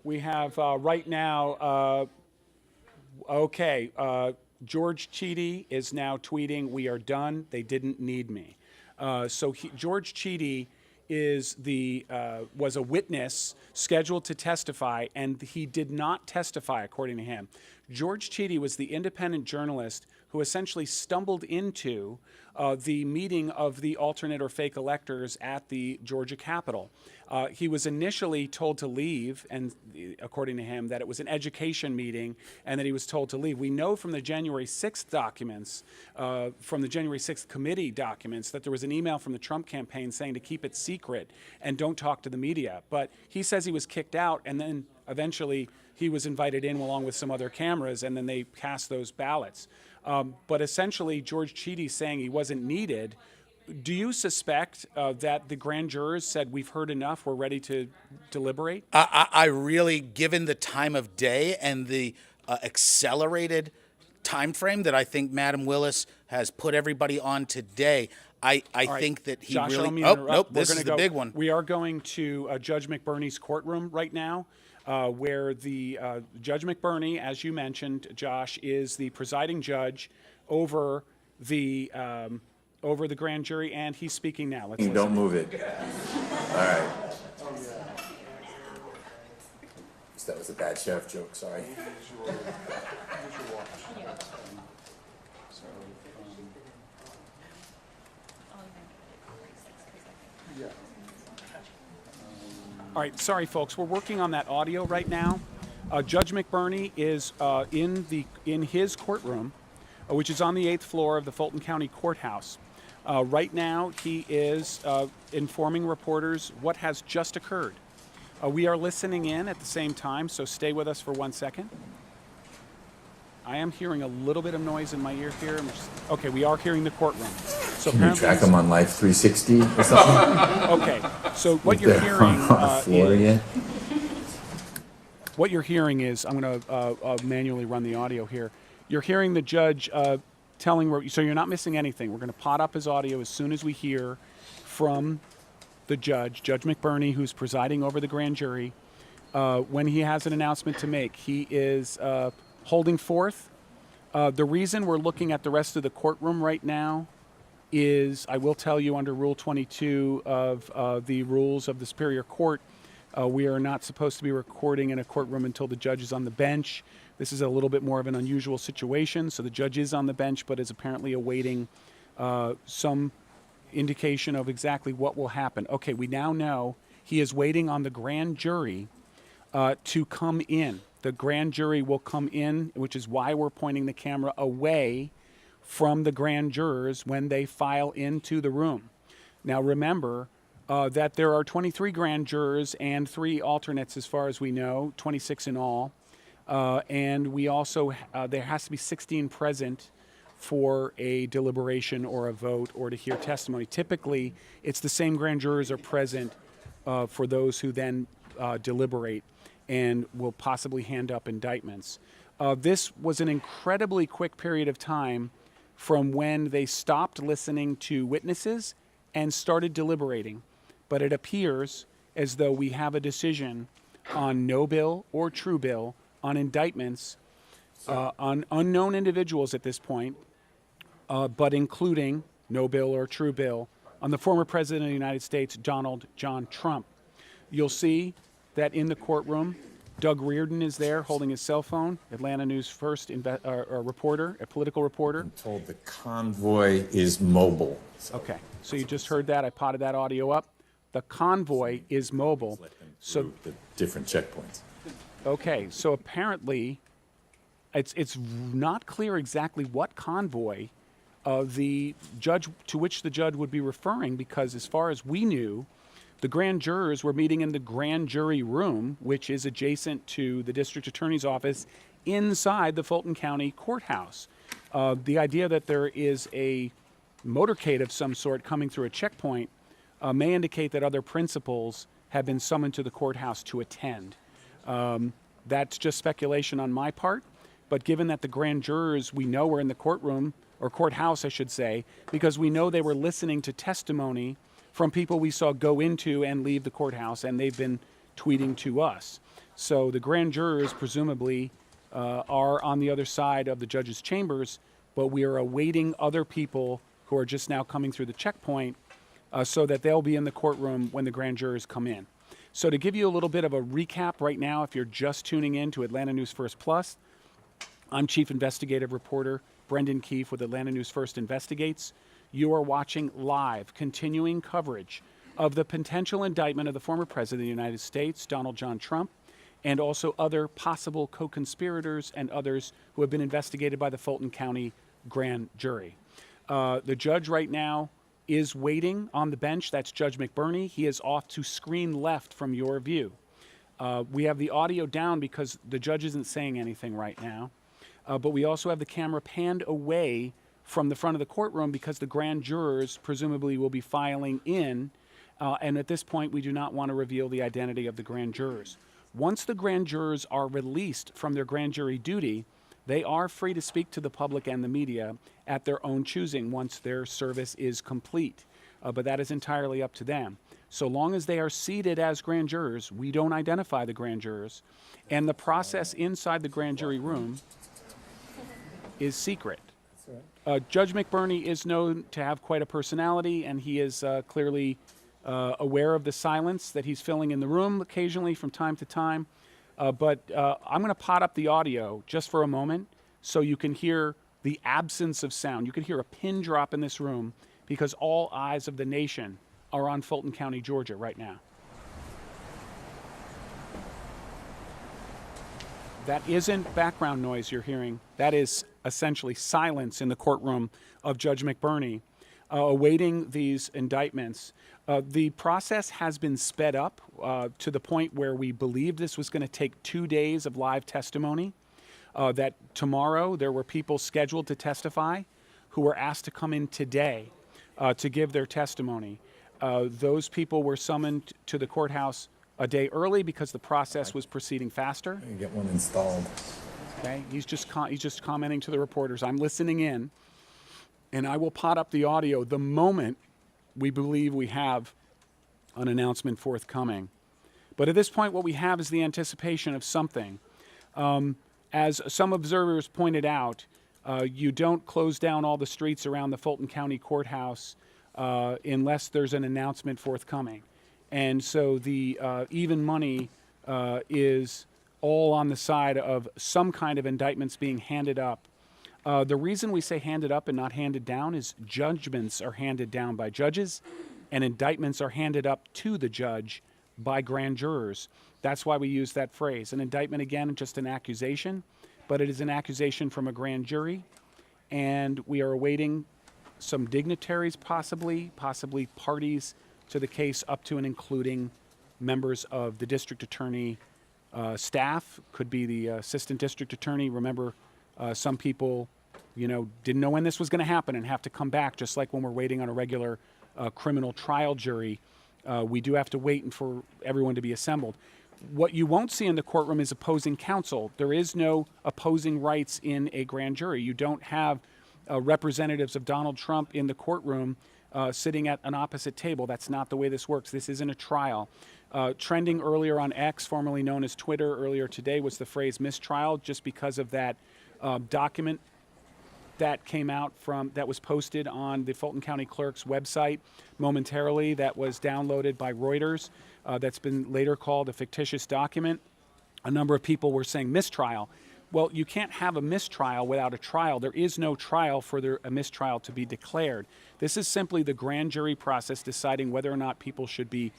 We have right now, George Cheedy is now tweeting, "We are done. They didn't need me." George Cheedy was a witness scheduled to testify, and he did not testify, according to him. George Cheedy was the independent journalist who essentially stumbled into the meeting of the alternate or fake electors at the Georgia Capitol. He was initially told to leave, and according to him, that it was an education meeting and that he was told to leave. We know from the January 6th documents, from the January 6th committee documents, that there was an email from the Trump campaign saying to keep it secret and don't talk to the media. But he says he was kicked out, and then eventually he was invited in along with some other cameras, and then they cast those ballots. But essentially, George Cheedy saying he wasn't needed. Do you suspect that the grand jurors said, "We've heard enough, we're ready to deliberate"? I really, given the time of day and the accelerated time frame that I think Madam Willis has put everybody on today, I think that he Josh, really... I don't mean to interrupt. Nope, We're this is gonna the go. big one. We are going to Judge McBurney's courtroom right now, where the Judge McBurney, as you mentioned, Josh, is the presiding judge over the grand jury, and he's speaking now. Let's listen. Don't move it. All right. That was a bad sheriff joke, sorry. All right, sorry, folks. We're working on that audio right now. Judge McBurney is in his courtroom, which is on the 8th floor of the Fulton County Courthouse. Right now, he is informing reporters what has just occurred. We are listening in at the same time, so stay with us for 1 second. I am hearing a little bit of noise in my ear here. Okay, we are hearing the courtroom. So can you track them on Life 360 or something? Okay, so what you're hearing what you're hearing is, I'm going to manually run the audio here. You're hearing the judge telling, so you're not missing anything. We're going to pot up his audio as soon as we hear from the judge, Judge McBurney, who's presiding over the grand jury. When he has an announcement to make, he is holding forth. The reason we're looking at the rest of the courtroom right now is, I will tell you, under Rule 22 of the rules of the Superior Court, we are not supposed to be recording in a courtroom until the judge is on the bench. This is a little bit more of an unusual situation, so the judge is on the bench but is apparently awaiting some indication of exactly what will happen. Okay, we now know he is waiting on the grand jury to come in. The grand jury will come in, which is why we're pointing the camera away from the grand jurors when they file into the room. Now remember that there are 23 grand jurors and 3 alternates as far as we know, 26 in all. And we also, there has to be 16 present for a deliberation or a vote or to hear testimony. Typically, it's the same grand jurors are present for those who then deliberate and will possibly hand up indictments. This was an incredibly quick period of time from when they stopped listening to witnesses and started deliberating. But it appears as though we have a decision on no bill or true bill on indictments on unknown individuals at this point, but including no bill or true bill on the former President of the United States, Donald John Trump. You'll see that in the courtroom, Doug Reardon is there holding his cell phone, Atlanta News First reporter, a political reporter. I'm told the convoy is mobile. Okay, so you just heard that. I potted that audio up. The convoy is mobile. So the different checkpoints. Okay, so apparently it's not clear exactly what convoy the judge to which the judge would be referring, because as far as we knew, the grand jurors were meeting in the grand jury room, which is adjacent to the district attorney's office inside the Fulton County courthouse. The idea that there is a motorcade of some sort coming through a checkpoint may indicate that other principals have been summoned to the courthouse to attend. That's just speculation on my part, but given that the grand jurors we know were in the courtroom, or courthouse I should say, because we know they were listening to testimony from people we saw go into and leave the courthouse, and they've been tweeting to us. So the grand jurors presumably are on the other side of the judge's chambers, but we are awaiting other people who are just now coming through the checkpoint so that they'll be in the courtroom when the grand jurors come in. So to give you a little bit of a recap right now, if you're just tuning in to Atlanta News First Plus, I'm Chief Investigative Reporter Brendan Keefe with Atlanta News First Investigates. You are watching live, continuing coverage of the potential indictment of the former President of the United States, Donald John Trump, and also other possible co-conspirators and others who have been investigated by the Fulton County grand jury. The judge right now is waiting on the bench. That's Judge McBurney. He is off to screen left from your view. We have the audio down because the judge isn't saying anything right now. But we also have the camera panned away from the front of the courtroom because the grand jurors presumably will be filing in. And at this point, we do not want to reveal the identity of the grand jurors. Once the grand jurors are released from their grand jury duty, they are free to speak to the public and the media at their own choosing once their service is complete. But that is entirely up to them. So long as they are seated as grand jurors, we don't identify the grand jurors. And the process inside the grand jury room is secret. Judge McBurney is known to have quite a personality, and he is clearly aware of the silence that he's filling in the room occasionally from time to time. But I'm going to pot up the audio just for a moment so you can hear the absence of sound. You can hear a pin drop in this room because all eyes of the nation are on Fulton County, Georgia right now. That isn't background noise you're hearing. That is essentially silence in the courtroom of Judge McBurney awaiting these indictments. The process has been sped up to the point where we believed this was going to take 2 days of live testimony, that tomorrow there were people scheduled to testify who were asked to come in today to give their testimony. Those people were summoned to the courthouse a day early because the process was proceeding faster. Get one installed. Okay, he's just commenting to the reporters. I'm listening in, and I will pot up the audio the moment we believe we have an announcement forthcoming. But at this point, what we have is the anticipation of something. As some observers pointed out, you don't close down all the streets around the Fulton County Courthouse unless there's an announcement forthcoming. And so the even money is all on the side of some kind of indictments being handed up. The reason we say handed up and not handed down is judgments are handed down by judges and indictments are handed up to the judge by grand jurors. That's why we use that phrase. An indictment, again, just an accusation, but it is an accusation from a grand jury, and we are awaiting some dignitaries possibly parties to the case up to and including members of the district attorney staff, could be the assistant district attorney. Remember, some people didn't know when this was going to happen and have to come back, just like when we're waiting on a regular criminal trial jury. We do have to wait for everyone to be assembled. What you won't see in the courtroom is opposing counsel. There is no opposing rights in a grand jury. You don't have representatives of Donald Trump in the courtroom sitting at an opposite table. That's not the way this works. This isn't a trial. Trending earlier on X, formerly known as Twitter, earlier today was the phrase mistrial, just because of that document that came out that was posted on the Fulton County Clerk's website momentarily, that was downloaded by Reuters, that's been later called a fictitious document. A number of people were saying mistrial. Well, you can't have a mistrial without a trial. There is no trial for a mistrial to be declared. This is simply the grand jury process deciding whether or not people should be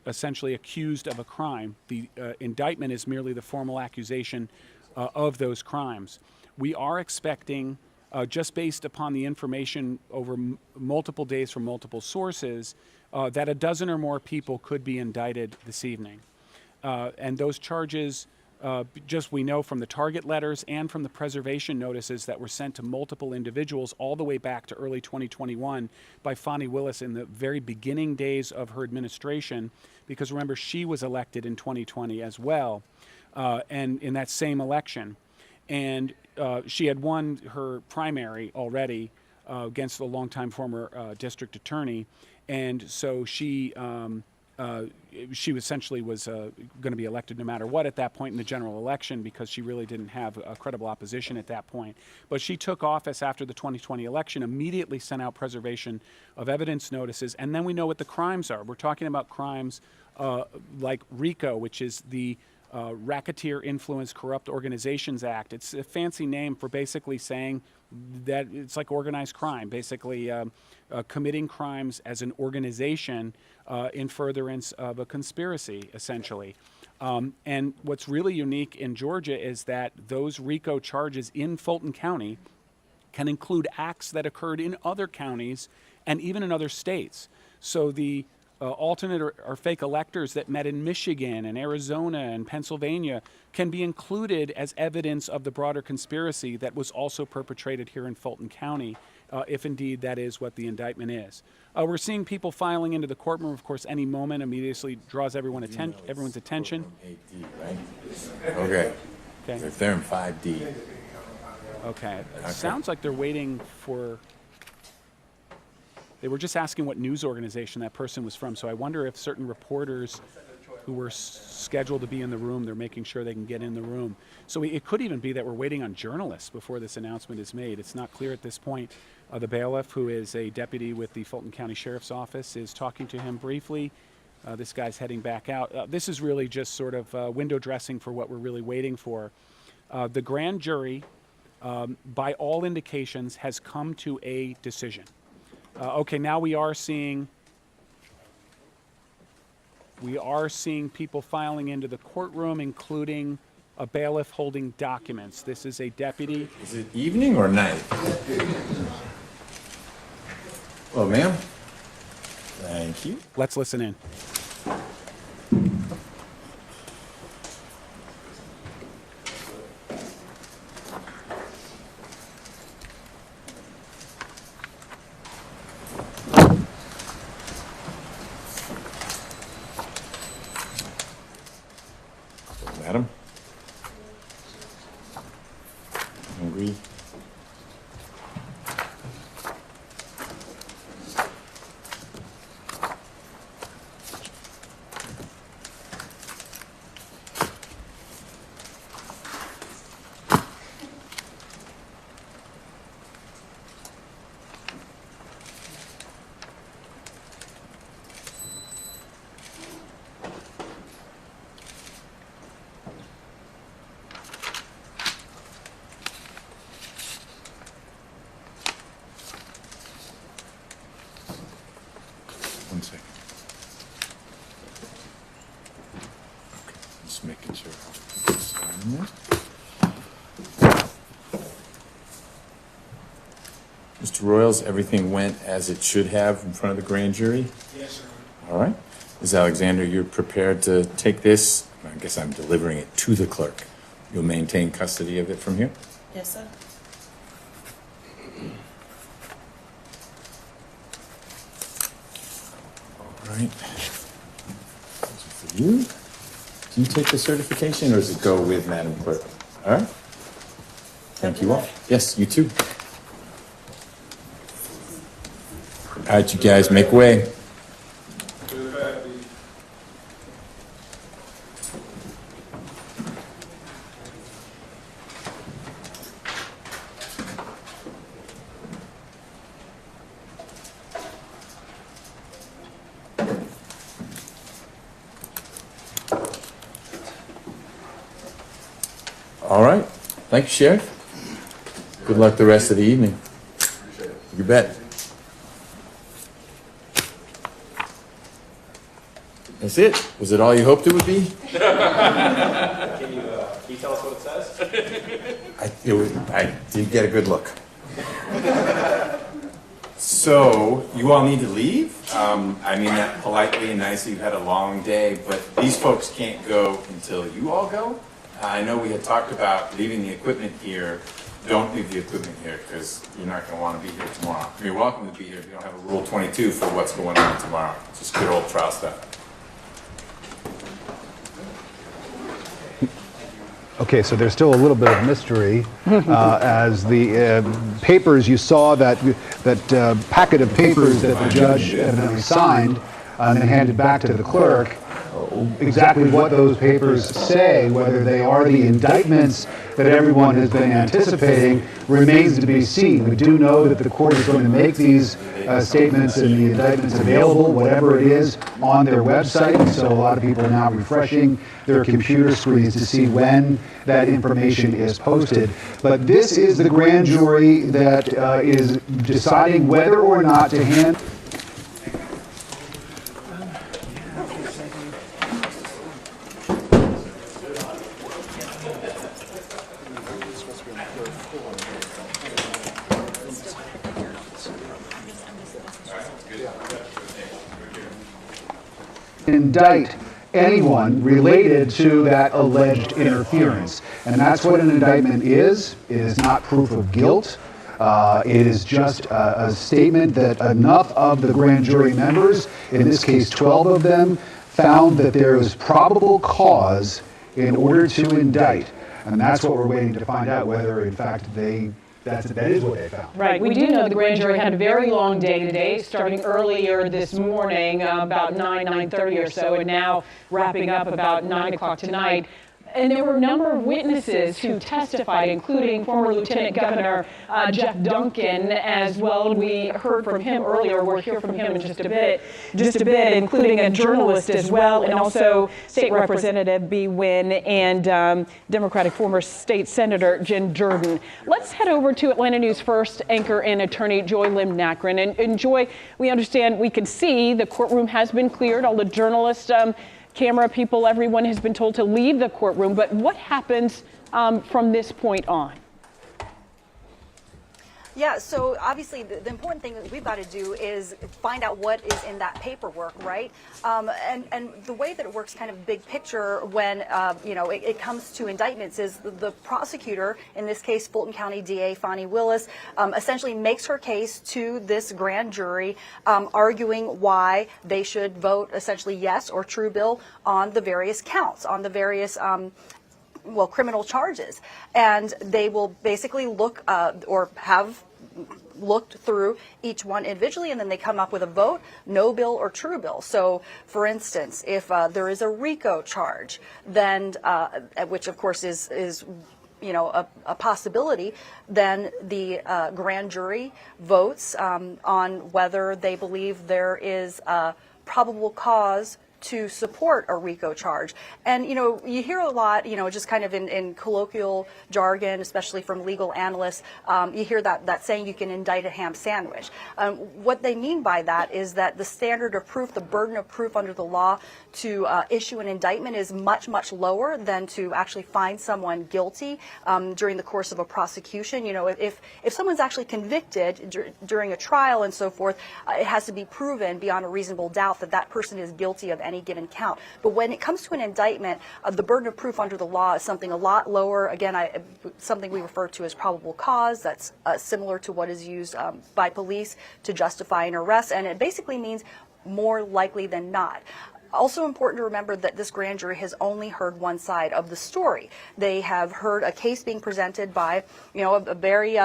essentially accused of a crime. The indictment is merely the formal accusation of those crimes. We are expecting, just based upon the information over multiple days from multiple sources, that a dozen or more people could be indicted this evening. And those charges, we know from the target letters and from the preservation notices that were sent to multiple individuals all the way back to early 2021 by Fani Willis in the very beginning days of her administration, because remember, she was elected in 2020 as well, and in that same election. And she had won her primary already against the longtime former district attorney, and so she essentially was going to be elected no matter what at that point in the general election, because she really didn't have a credible opposition at that point. But she took office after the 2020 election, immediately sent out preservation of evidence notices, and then we know what the crimes are. We're talking about crimes like RICO, which is the Racketeer Influence Corrupt Organizations Act. It's a fancy name for basically saying that it's like organized crime, basically committing crimes as an organization in furtherance of a conspiracy, essentially. And what's really unique in Georgia is that those RICO charges in Fulton County can include acts that occurred in other counties and even in other states. So the alternate or fake electors that met in Michigan and Arizona and Pennsylvania can be included as evidence of the broader conspiracy that was also perpetrated here in Fulton County, if indeed that is what the indictment is. We're seeing people filing into the courtroom. Of course, any moment immediately draws everyone's attention. 8D, right? Okay. If they're in 5D. Okay. It sounds like they're waiting for... They were just asking what news organization that person was from, so I wonder if certain reporters who were scheduled to be in the room, they're making sure they can get in the room. So it could even be that we're waiting on journalists before this announcement is made. It's not clear at this point. The bailiff, who is a deputy with the Fulton County Sheriff's Office, is talking to him briefly. This guy's heading back out. This is really just sort of window dressing for what we're really waiting for. The grand jury, by all indications, has come to a decision. Okay, now we are seeing people filing into the courtroom, including a bailiff holding documents. This is a deputy. Is it evening or night? Hello, ma'am. Thank you. Let's listen in. Madam? Hungry? One second. Okay, just making sure. Mr. Royals, everything went as it should have in front of the grand jury? Yes, sir. All right. Ms. Alexander, you're prepared to take this? I guess I'm delivering it to the clerk. You'll maintain custody of it from here? Yes, sir. right. For you, do you take the certification or does it go with Madam Clerk? All right. Thank you all. Yes, you too. All right, you guys, make way. All right. Thank you, Sheriff. Good luck the rest of the evening. You bet. That's it. Was it all you hoped it would be? Can you tell us what it says? I did get a good look. So, you all need to leave? I mean that politely and nicely. You've had a long day, but these folks can't go until you all go. I know we had talked about leaving the equipment here. Don't leave the equipment here because you're not going to want to be here tomorrow. You're welcome to be here if you don't have a Rule 22 for what's going on tomorrow. Just good old trial stuff. Okay, so there's still a little bit of mystery as the papers you saw, that packet of papers that the judge evidently signed and then handed back to the clerk. Exactly what those papers say, whether they are the indictments that everyone has been anticipating, remains to be seen. We do know that the court is going to make these statements and the indictments available, whatever it is, on their website. So a lot of people are now refreshing their computer screens to see when that information is posted. But this is the grand jury that is deciding whether or not to hand. Indict anyone related to that alleged interference. And that's what an indictment is. It is not proof of guilt. It is just a statement that enough of the grand jury members, in this case 12 of them, found that there is probable cause in order to indict. And that's what we're waiting to find out, whether in fact that is what they found. Right. We do know the grand jury had a very long day today, starting earlier this morning, about 9:30 or so, and now wrapping up about 9 o'clock tonight. And there were a number of witnesses who testified, including former Lieutenant Governor Jeff Duncan as well. We heard from him earlier. We'll hear from him in just a bit, including a journalist as well, and also State Representative Bee Wynn and Democratic former State Senator Jen Jordan. Let's head over to Atlanta News First anchor and attorney Joy Lim-Nakrin. And Joy, we understand, we can see the courtroom has been cleared. All the journalists, camera people, everyone has been told to leave the courtroom. But what happens from this point on? Yeah, so obviously the important thing that we've got to do is find out what is in that paperwork, right? And the way that it works kind of big picture when, it comes to indictments is the prosecutor, in this case Fulton County DA Fani Willis, essentially makes her case to this grand jury, arguing why they should vote essentially yes or true bill on the various counts, on the various criminal charges. And they will basically look or have looked through each one individually, and then they come up with a vote, no bill or true bill. So, for instance, if there is a RICO charge, then, which of course is a possibility, then the grand jury votes on whether they believe there is probable cause to support a RICO charge. And, you hear a lot, just kind of in colloquial jargon, especially from legal analysts, you hear that saying you can indict a ham sandwich. What they mean by that is that the standard of proof, the burden of proof under the law to issue an indictment is much, much lower than to actually find someone guilty during the course of a prosecution. If someone's actually convicted during a trial and so forth, it has to be proven beyond a reasonable doubt that that person is guilty of any given count. But when it comes to an indictment, the burden of proof under the law is something a lot lower. Again, something we refer to as probable cause. That's similar to what is used by police to justify an arrest. And it basically means more likely than not. Also important to remember that this grand jury has only heard one side of the story. They have heard a case being presented by, a very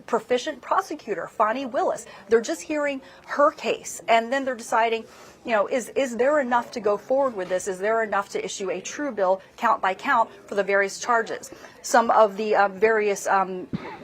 proficient prosecutor, Fani Willis. They're just hearing her case, and then they're deciding, is there enough to go forward with this? Is there enough to issue a true bill, count by count, for the various charges? Some of the various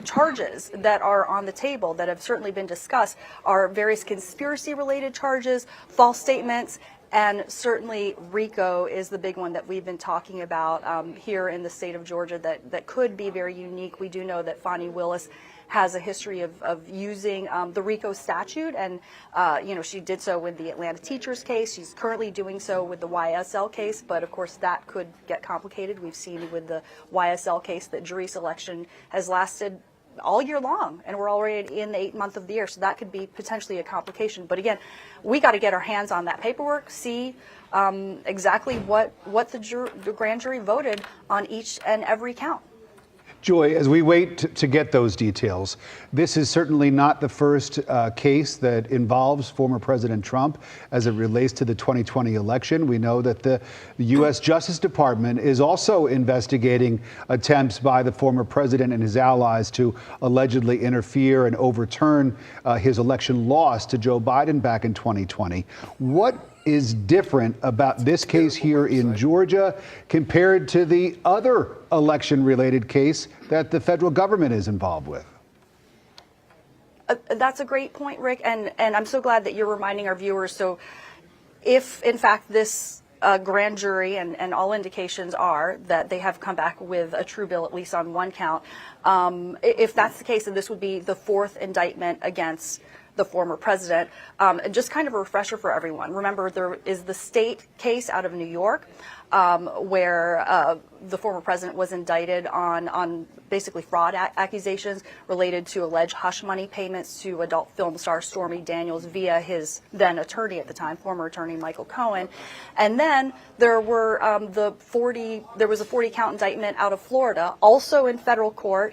charges that are on the table that have certainly been discussed are various conspiracy-related charges, false statements, and certainly RICO is the big one that we've been talking about here in the state of Georgia that could be very unique. We do know that Fani Willis has a history of using the RICO statute, and she did so with the Atlanta teachers case. She's currently doing so with the YSL case, but of course that could get complicated. We've seen with the YSL case that jury selection has lasted all year long, and we're already in the 8th month of the year, so that could be potentially a complication. But again, we got to get our hands on that paperwork, see exactly what the grand jury voted on each and every count. Joy, as we wait to get those details, this is certainly not the first case that involves former President Trump as it relates to the 2020 election. We know that the U.S. Justice Department is also investigating attempts by the former president and his allies to allegedly interfere and overturn his election loss to Joe Biden back in 2020. What is different about this case here in Georgia compared to the other election-related case that the federal government is involved with? That's a great point, Rick, and I'm so glad that you're reminding our viewers. So if, in fact, this grand jury and all indications are that they have come back with a true bill, at least on one count, if that's the case, then this would be the 4th indictment against the former president. And just kind of a refresher for everyone. Remember, there is the state case out of New York where the former president was indicted on basically fraud accusations related to alleged hush money payments to adult film star Stormy Daniels via his then attorney at the time, former attorney Michael Cohen. And then there were there was a 40-count indictment out of Florida, also in federal court.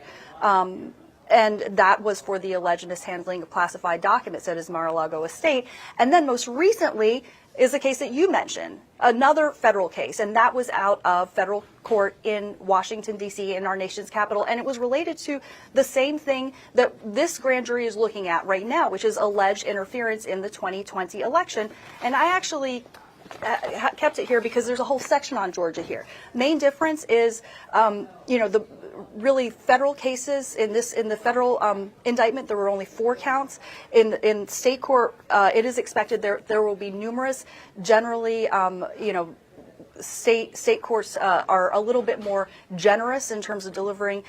And that was for the alleged mishandling of classified documents at his Mar-a-Lago estate. And then most recently is the case that you mentioned, another federal case, and that was out of federal court in Washington, D.C., in our nation's capital. And it was related to the same thing that this grand jury is looking at right now, which is alleged interference in the 2020 election. And I actually kept it here because there's a whole section on Georgia here. Main difference is, the really federal cases in the federal indictment, there were only 4 counts. In state court, it is expected there will be numerous. Generally, state courts are a little bit more generous in terms of delivering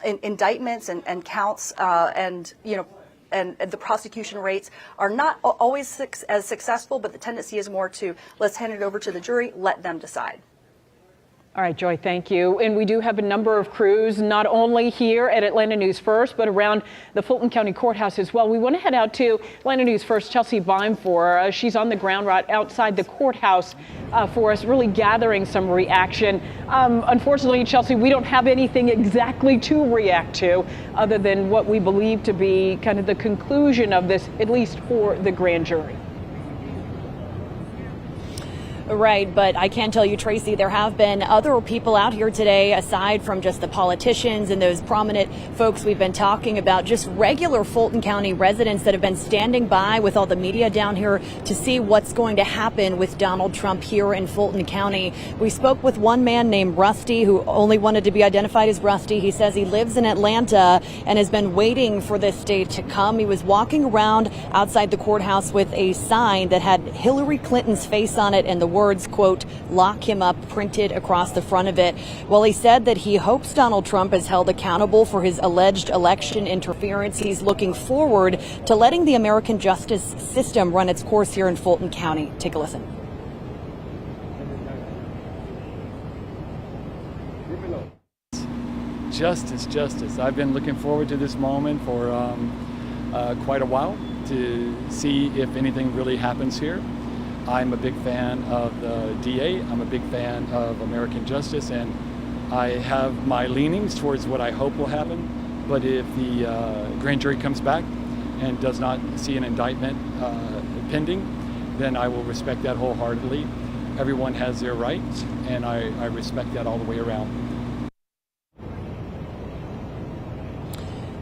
indictments and counts, and the prosecution rates are not always as successful, but the tendency is more to let's hand it over to the jury, let them decide. All right, Joy, thank you. And we do have a number of crews, not only here at Atlanta News First, but around the Fulton County Courthouse as well. We want to head out to Atlanta News First, Chelsea Vimefor. She's on the ground right outside the courthouse for us, really gathering some reaction. Unfortunately, Chelsea, we don't have anything exactly to react to other than what we believe to be kind of the conclusion of this, at least for the grand jury. Right, but I can tell you, Tracy, there have been other people out here today, aside from just the politicians and those prominent folks we've been talking about, just regular Fulton County residents that have been standing by with all the media down here to see what's going to happen with Donald Trump here in Fulton County. We spoke with one man named Rusty, who only wanted to be identified as Rusty. He says he lives in Atlanta and has been waiting for this day to come. He was walking around outside the courthouse with a sign that had Hillary Clinton's face on it and the words, quote, "lock him up," printed across the front of it. Well, he said that he hopes Donald Trump is held accountable for his alleged election interference. He's looking forward to letting the American justice system run its course here in Fulton County. Take a listen. Justice, justice. I've been looking forward to this moment for quite a while to see if anything really happens here. I'm a big fan of the DA. I'm a big fan of American justice, and I have my leanings towards what I hope will happen. But if the grand jury comes back and does not see an indictment pending, then I will respect that wholeheartedly. Everyone has their rights, and I respect that all the way around.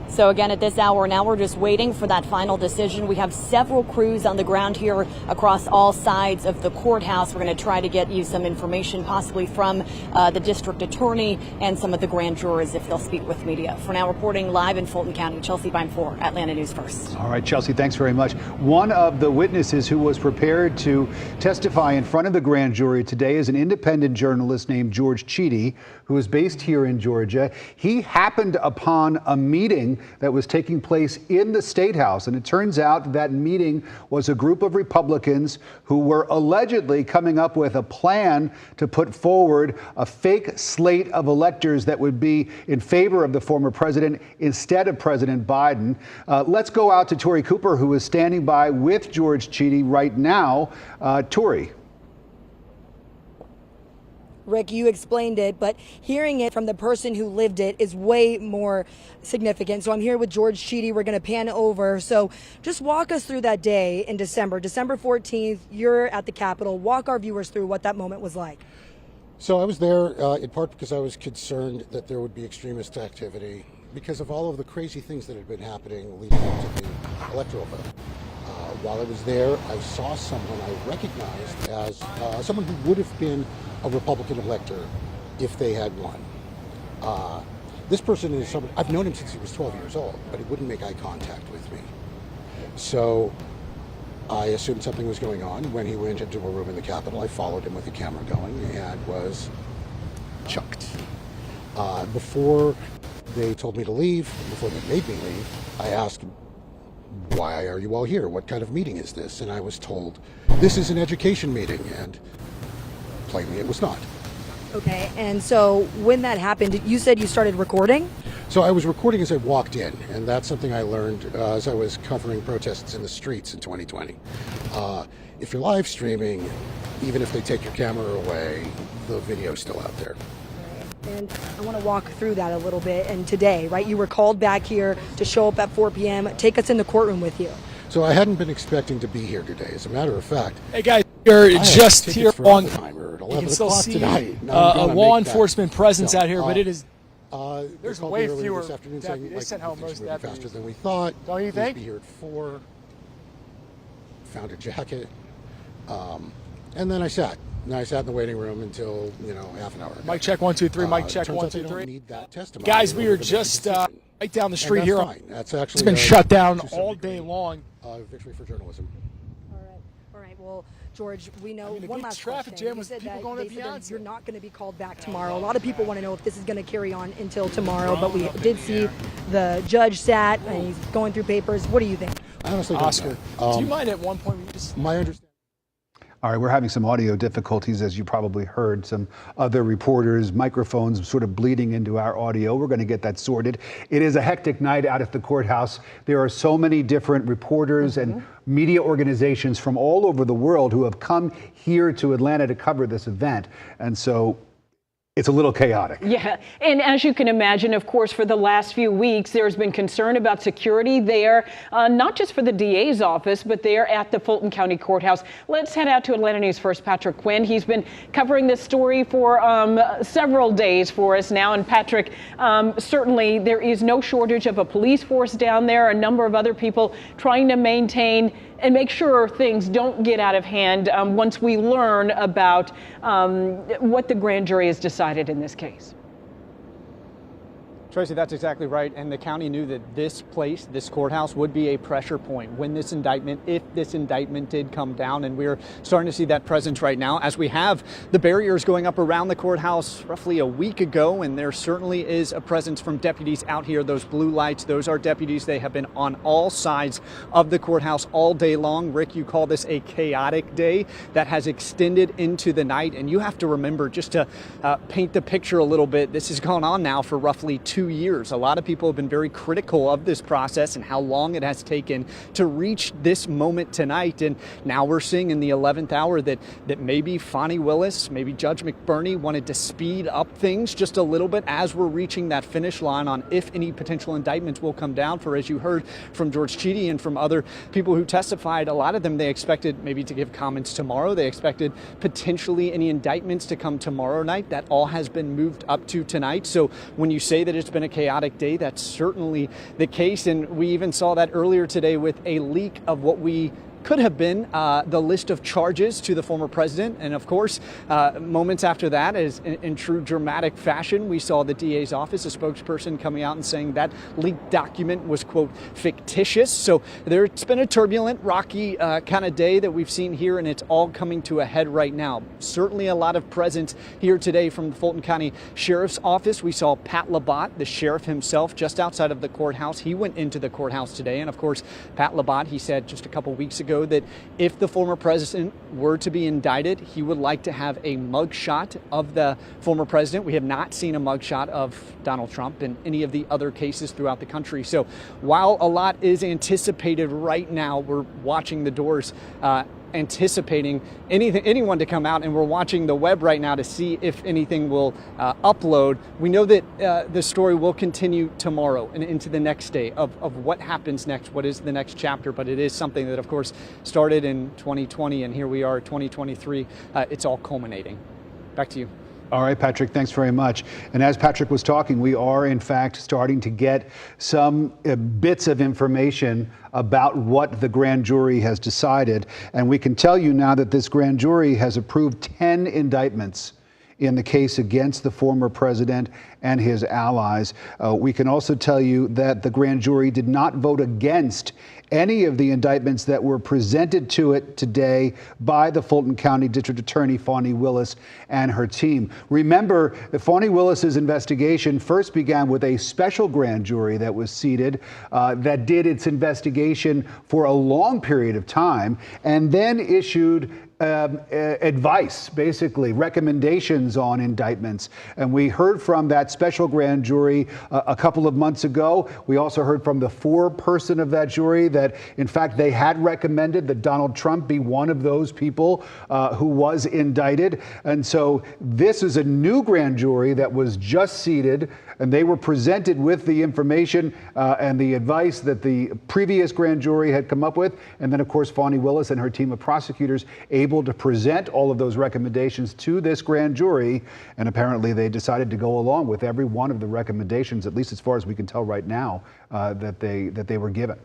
So again, at this hour now, we're just waiting for that final decision. We have several crews on the ground here across all sides of the courthouse. We're going to try to get you some information, possibly from the district attorney and some of the grand jurors if they'll speak with media. For now, reporting live in Fulton County, Chelsea Bime for Atlanta News First. All right, Chelsea, thanks very much. One of the witnesses who was prepared to testify in front of the grand jury today is an independent journalist named George Cheedy, who is based here in Georgia. He happened upon a meeting that was taking place in the State House, and it turns out that meeting was a group of Republicans who were allegedly coming up with a plan to put forward a fake slate of electors that would be in favor of the former president instead of President Biden. Let's go out to Tori Cooper, who is standing by with George Cheedy right now. Tori. Rick, you explained it, but hearing it from the person who lived it is way more significant. So I'm here with George Cheedy. We're going to pan over. So just walk us through that day in December 14th. You're at the Capitol. Walk our viewers through what that moment was like. So I was there in part because I was concerned that there would be extremist activity because of all of the crazy things that had been happening leading up to the electoral vote. While I was there, I saw someone I recognized as someone who would have been a Republican elector if they had won. This person is someone, I've known him since he was 12 years old, but he wouldn't make eye contact with me. So I assumed something was going on. When he went into a room in the Capitol, I followed him with the camera going and was chucked. Before they told me to leave, before they made me leave, I asked, why are you all here? What kind of meeting is this? And I was told, this is an education meeting, and plainly it was not. Okay, and so when that happened, you said you started recording? So I was recording as I walked in, and that's something I learned as I was covering protests in the streets in 2020. If you're live streaming, even if they take your camera away, the video's still out there. And I want to walk through that a little bit. And today, right, you were called back here to show up at 4 p.m. Take us in the courtroom with you. So I hadn't been expecting to be here today. As a matter of fact, hey guys, you're just here on. You can still see a law enforcement presence out here, but it is. There's way fewer deputies. They sent home most deputies faster than we thought. Don't you think? Be here at 4. Found a jacket, and then I sat. And I sat in the waiting room until, half an hour ago. Mic check 1 2 3. Mic check 1 2 3. Need that testimony. Guys, we are just right down the street here. Fine. That's actually it's been shut down all day long. Victory for journalism. All right. Well, George, we know one last traffic question. jam was people going to Beyonce. You're not going to be called back tomorrow. A lot of people want to know if this is going to carry on until tomorrow, but we did see the judge sat and he's going through papers. What do you think? I honestly Oscar, do you mind at one point we just... My understanding. All right, we're having some audio difficulties, as you probably heard. Some other reporters' microphones sort of bleeding into our audio. We're going to get that sorted. It is a hectic night out at the courthouse. There are so many different reporters and media organizations from all over the world who have come here to Atlanta to cover this event. And so it's a little chaotic. Yeah, and as you can imagine, of course, for the last few weeks, there's been concern about security there, not just for the DA's office, but there at the Fulton County Courthouse. Let's head out to Atlanta News First, Patrick Quinn. He's been covering this story for several days for us now. And Patrick, certainly there is no shortage of a police force down there, a number of other people trying to maintain and make sure things don't get out of hand once we learn about what the grand jury has decided in this case. Tracy, that's exactly right. And the county knew that this place, this courthouse, would be a pressure point when this indictment, if this indictment did come down. And we're starting to see that presence right now as we have the barriers going up around the courthouse roughly a week ago. And there certainly is a presence from deputies out here. Those blue lights, those are deputies. They have been on all sides of the courthouse all day long. Rick, you call this a chaotic day that has extended into the night. And you have to remember, just to paint the picture a little bit, this has gone on now for roughly 2 2 years. A lot of people have been very critical of this process and how long it has taken to reach this moment tonight. And now we're seeing in the 11th hour that maybe Fani Willis, maybe Judge McBurney wanted to speed up things just a little bit as we're reaching that finish line on if any potential indictments will come down for, as you heard from George Cheedy and from other people who testified, a lot of them, they expected maybe to give comments tomorrow. They expected potentially any indictments to come tomorrow night. That all has been moved up to tonight. So when you say that it's been a chaotic day, that's certainly the case. And we even saw that earlier today with a leak of what we could have been the list of charges to the former president. And of course, moments after that, as in true dramatic fashion, we saw the DA's office, a spokesperson, coming out and saying that leaked document was, quote, fictitious. So it's been a turbulent, rocky kind of day that we've seen here, and it's all coming to a head right now. Certainly a lot of presence here today from the Fulton County Sheriff's Office. We saw Pat Labatt, the sheriff himself, just outside of the courthouse. He went into the courthouse today. And of course, Pat Labatt, he said just a couple weeks ago that if the former president were to be indicted, he would like to have a mugshot of the former president. We have not seen a mugshot of Donald Trump in any of the other cases throughout the country. So while a lot is anticipated right now, we're watching the doors, anticipating anyone to come out, and we're watching the web right now to see if anything will upload. We know that the story will continue tomorrow and into the next day of what happens next, what is the next chapter, but it is something that, of course, started in 2020, and here we are, 2023. It's all culminating. Back to you. All right, Patrick, thanks very much. And as Patrick was talking, we are in fact starting to get some bits of information about what the grand jury has decided. And we can tell you now that this grand jury has approved 10 indictments in the case against the former president and his allies. We can also tell you that the grand jury did not vote against any of the indictments that were presented to it today by the Fulton County District Attorney Fani Willis and her team. Remember, Fani Willis's investigation first began with a special grand jury that was seated that did its investigation for a long period of time and then issued advice, basically recommendations on indictments. And we heard from that special grand jury a couple of months ago. We also heard from the foreperson of that jury that, in fact, they had recommended that Donald Trump be one of those people who was indicted. And so this is a new grand jury that was just seated, and they were presented with the information and the advice that the previous grand jury had come up with. And then, of course, Fani Willis and her team of prosecutors able to present all of those recommendations to this grand jury. And apparently they decided to go along with every one of the recommendations, at least as far as we can tell right now, that they were given.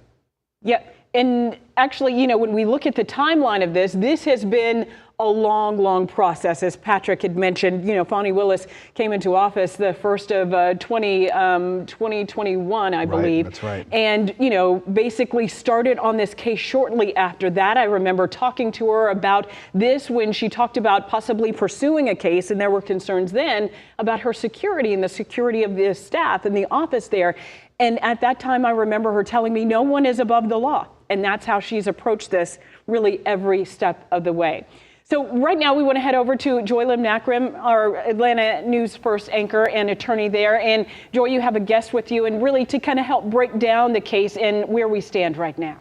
Yeah. And actually, you know, when we look at the timeline of this has been a long process. As Patrick had mentioned, you know, Fani Willis came into office the 1st of 2021, I believe. That's right. And, you know, basically started on this case shortly after that. I remember talking to her about this when she talked about possibly pursuing a case, and there were concerns then about her security and the security of the staff in the office there. And at that time, I remember her telling me no one is above the law. And that's how she's approached this really every step of the way. So right now we want to head over to Joy Lim-Nakrim, our Atlanta News First anchor and attorney there. And Joy, you have a guest with you, and really to kind of help break down the case and where we stand right now.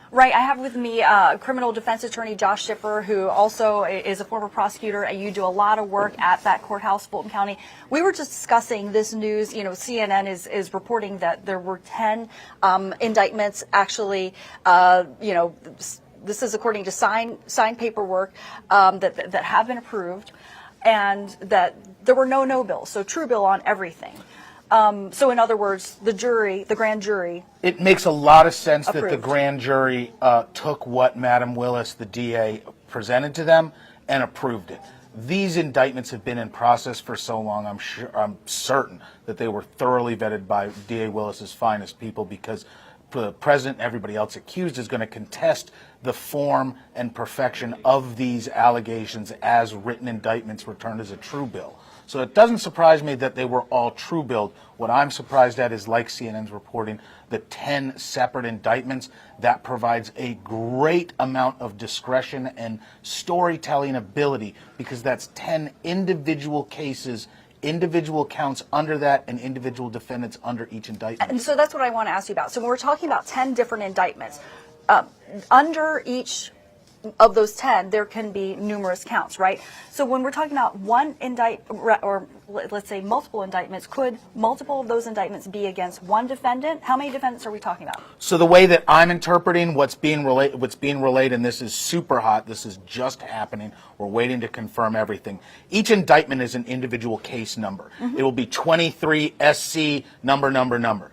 Right, I have with me criminal defense attorney Josh Shipper, who also is a former prosecutor, and you do a lot of work at that courthouse, Fulton County. We were just discussing this news. You know, CNN is reporting that there were 10 indictments actually, you know, this is according to signed paperwork that have been approved, and that there were no bills, so true bill on everything. So in other words, the grand jury. It makes a lot of sense approved. That the grand jury took what Madam Willis, the DA, presented to them and approved it. These indictments have been in process for so long. I'm certain that they were thoroughly vetted by DA Willis's finest people, because the president and everybody else accused is going to contest the form and perfection of these allegations as written indictments returned as a true bill. So it doesn't surprise me that they were all true billed. What I'm surprised at is, like CNN's reporting, the 10 separate indictments. That provides a great amount of discretion and storytelling ability, because that's 10 individual cases individual counts under that and individual defendants under each indictment. And so that's what I want to ask you about. So when we're talking about 10 different indictments, under each of those 10, there can be numerous counts, right? So when we're talking about one or let's say multiple indictments, could multiple of those indictments be against one defendant? How many defendants are we talking about? So the way that I'm interpreting what's being relayed, and this is super hot, this is just happening, we're waiting to confirm everything. Each indictment is an individual case number. It will be 23 SC number.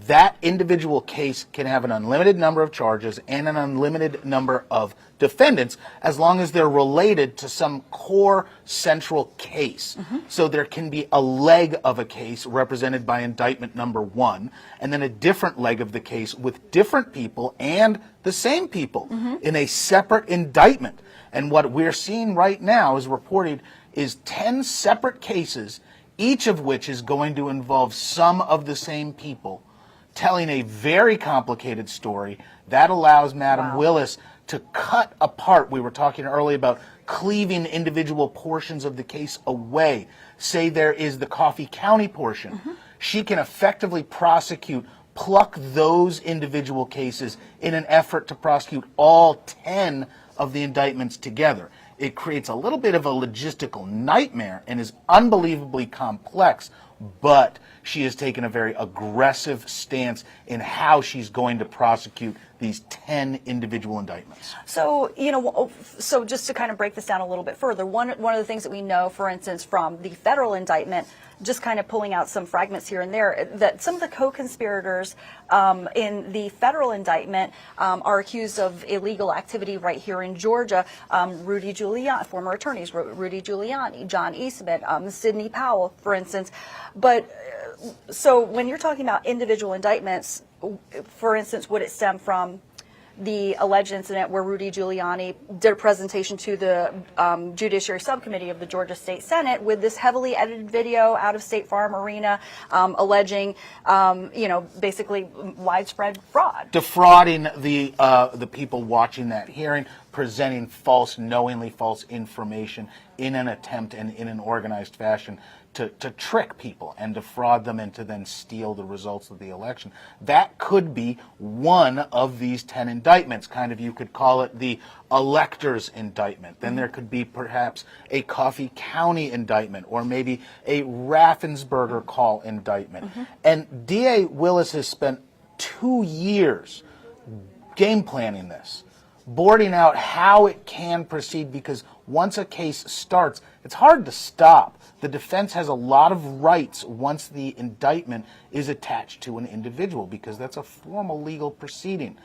That individual case can have an unlimited number of charges and an unlimited number of defendants as long as they're related to some core central case. So there can be a leg of a case represented by indictment number 1 and then a different leg of the case with different people and the same people in a separate indictment. And what we're seeing right now is reported is 10 separate cases, each of which is going to involve some of the same people telling a very complicated story that allows Madam Willis to cut apart. We were talking earlier about cleaving individual portions of the case away. Say there is the Coffee County portion. She can effectively pluck those individual cases in an effort to prosecute all 10 of the indictments together. It creates a little bit of a logistical nightmare and is unbelievably complex, but she has taken a very aggressive stance in how she's going to prosecute these 10 individual indictments. So, so just to kind of break this down a little bit further, one of the things that we know, for instance, from the federal indictment, just kind of pulling out some fragments here and there, that some of the co-conspirators in the federal indictment are accused of illegal activity right here in Georgia. Rudy Giuliani, former attorneys, Rudy Giuliani, John Eastman, Sidney Powell, for instance. But so when you're talking about individual indictments, for instance, would it stem from the alleged incident where Rudy Giuliani did a presentation to the Judiciary Subcommittee of the Georgia State Senate with this heavily edited video out of State Farm Arena alleging, basically widespread fraud? Defrauding the people watching that hearing, presenting knowingly false information in an attempt and in an organized fashion to trick people and defraud them and to then steal the results of the election. That could be one of these 10 indictments. Kind of, you could call it the elector's indictment. Then there could be perhaps a Coffee County indictment or maybe a Raffensperger call indictment. And DA Willis has spent 2 years game planning this, boarding out how it can proceed, because once a case starts, it's hard to stop. The defense has a lot of rights once the indictment is attached to an individual, because that's a formal legal proceeding.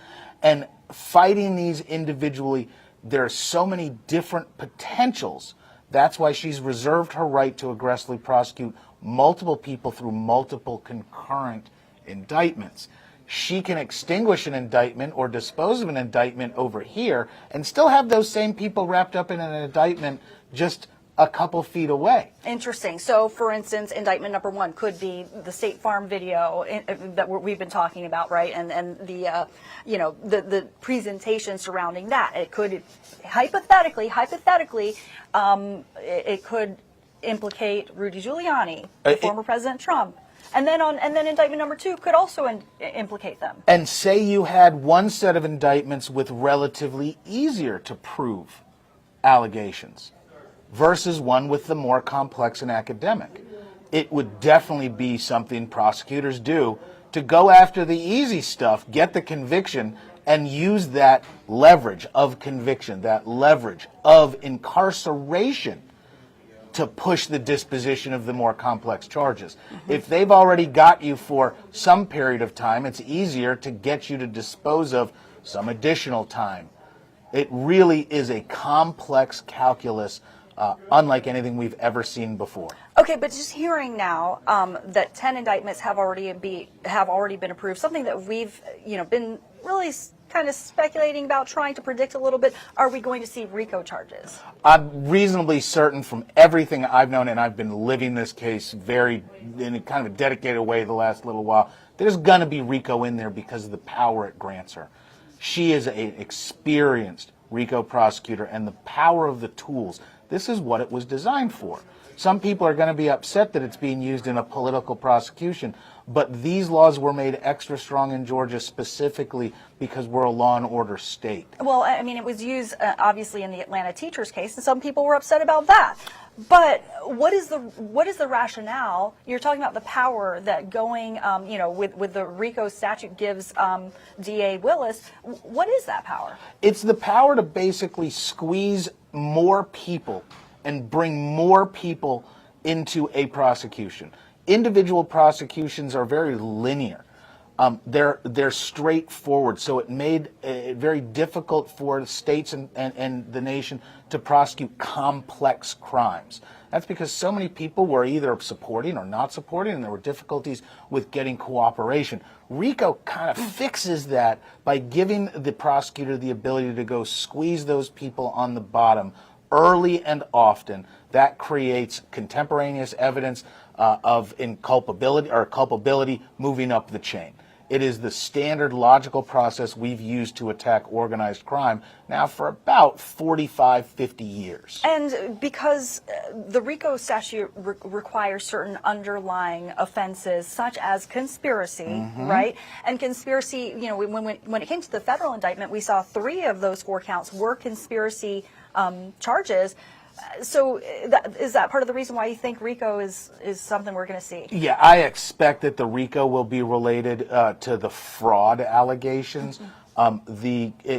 And fighting these individually, there are so many different potentials. That's why she's reserved her right to aggressively prosecute multiple people through multiple concurrent indictments. She can extinguish an indictment or dispose of an indictment over here and still have those same people wrapped up in an indictment just a couple feet away. Interesting. So, for instance, indictment number 1 could be the State Farm video that we've been talking about, right? And the the presentation surrounding that. It could hypothetically, it could implicate Rudy Giuliani, former President Trump. And then indictment number 2 could also implicate them. And say you had one set of indictments with relatively easier to prove allegations versus one with the more complex and academic. It would definitely be something prosecutors do to go after the easy stuff, get the conviction, and use that leverage of conviction, that leverage of incarceration to push the disposition of the more complex charges. If they've already got you for some period of time, it's easier to get you to dispose of some additional time. It really is a complex calculus, unlike anything we've ever seen before. Okay, but just hearing now that 10 indictments have already been approved, something that we've been really kind of speculating about, trying to predict a little bit. Are we going to see RICO charges? I'm reasonably certain from everything I've known, and I've been living this case in a kind of a dedicated way the last little while, there's going to be RICO in there because of the power it grants her. She is an experienced RICO prosecutor, and the power of the tools This is what it was designed for. Some people are going to be upset that it's being used in a political prosecution, but these laws were made extra strong in Georgia specifically because we're a law and order state. Well, I mean, it was used obviously in the Atlanta teachers case, and some people were upset about that. But what is the rationale? You're talking about the power that going, with the RICO statute gives DA Willis. What is that power? It's the power to basically squeeze more people and bring more people into a prosecution. Individual prosecutions are very linear. They're straightforward, so it made it very difficult for states and the nation to prosecute complex crimes. That's because so many people were either supporting or not supporting, and there were difficulties with getting cooperation. RICO kind of fixes that by giving the prosecutor the ability to go squeeze those people on the bottom early and often. That creates contemporaneous evidence of inculpability or culpability moving up the chain. It is the standard logical process we've used to attack organized crime now for about 45, 50 years. And because the RICO statute requires certain underlying offenses, such as conspiracy, right? And conspiracy, when it came to the federal indictment, we saw 3 of those 4 counts were conspiracy charges. So is that part of the reason why you think RICO is something we're going to see? Yeah, I expect that the RICO will be related to the fraud allegations,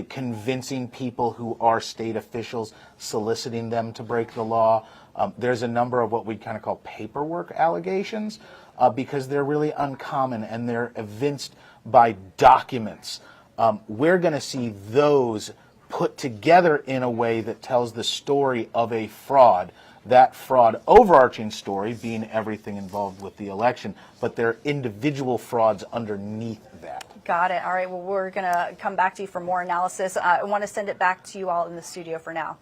convincing people who are state officials, soliciting them to break the law. There's a number of what we kind of call paperwork allegations because they're really uncommon and they're evinced by documents. We're going to see those put together in a way that tells the story of a fraud. That fraud overarching story being everything involved with the election, but there are individual frauds underneath that. Got it. All right. Well, we're going to come back to you for more analysis. I want to send it back to you all in the studio for now.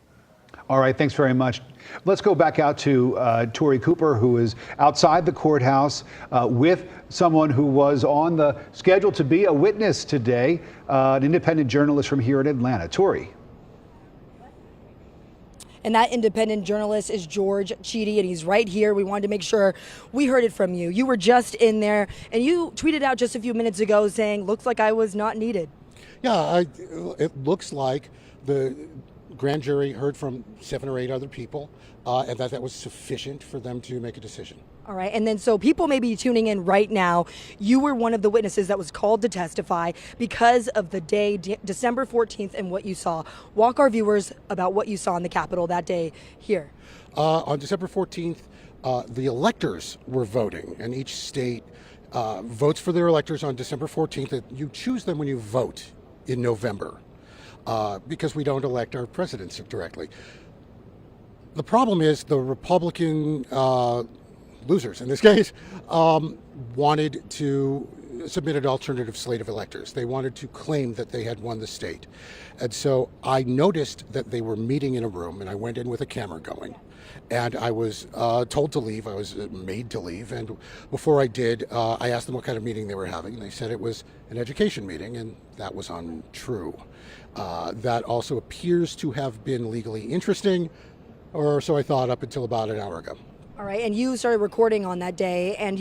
All right, thanks very much. Let's go back out to Tori Cooper, who is outside the courthouse with someone who was on the schedule to be a witness today, an independent journalist from here in Atlanta. Tori. And that independent journalist is George Cheedy, and he's right here. We wanted to make sure we heard it from you. You were just in there, and you tweeted out just a few minutes ago saying, looks like I was not needed. Yeah, it looks like the grand jury heard from 7 or 8 other people, and that was sufficient for them to make a decision. All right, and then so people may be tuning in right now. You were one of the witnesses that was called to testify because of the day, December 14th, and what you saw. Walk our viewers about what you saw in the Capitol that day here. On December 14th, the electors were voting, and each state votes for their electors on December 14th. You choose them when you vote in November. Because we don't elect our presidents directly. The problem is the Republican losers, in this case, wanted to submit an alternative slate of electors. They wanted to claim that they had won the state. And so I noticed that they were meeting in a room, and I went in with a camera going. And I was told to leave. I was made to leave. And before I did, I asked them what kind of meeting they were having. And they said it was an education meeting, and that was untrue. That also appears to have been legally interesting, or so I thought up until about an hour ago. All right, and you started recording on that day, and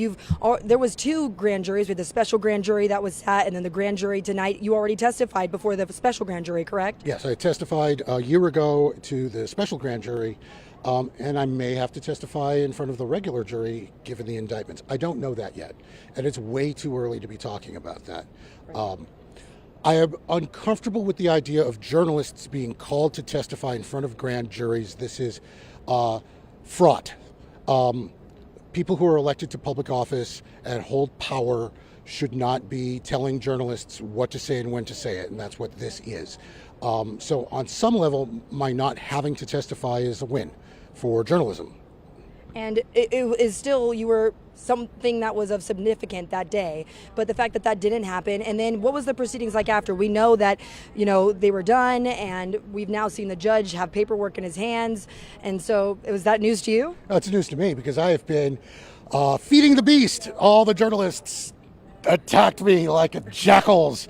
there was 2 grand juries, with the special grand jury that was sat, and then the grand jury tonight. You already testified before the special grand jury, correct? Yes, I testified a year ago to the special grand jury, and I may have to testify in front of the regular jury given the indictments. I don't know that yet, and it's way too early to be talking about that. Right. I am uncomfortable with the idea of journalists being called to testify in front of grand juries. This is fraught. People who are elected to public office and hold power should not be telling journalists what to say and when to say it, and that's what this is. So on some level, my not having to testify is a win for journalism. And it is still, you were something that was of significant that day, but the fact that that didn't happen, and then what was the proceedings like after? We know that, they were done, and we've now seen the judge have paperwork in his hands, and so was that news to you? It's news to me because I have been feeding the beast, all the journalists attacked me like jackals,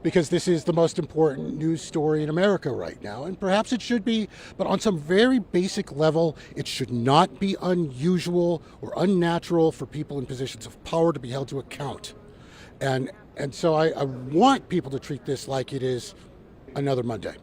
because this is the most important news story in America right now, and perhaps it should be, but on some very basic level, it should not be unusual or unnatural for people in positions of power to be held to account. And so I want people to treat this like it is another Monday.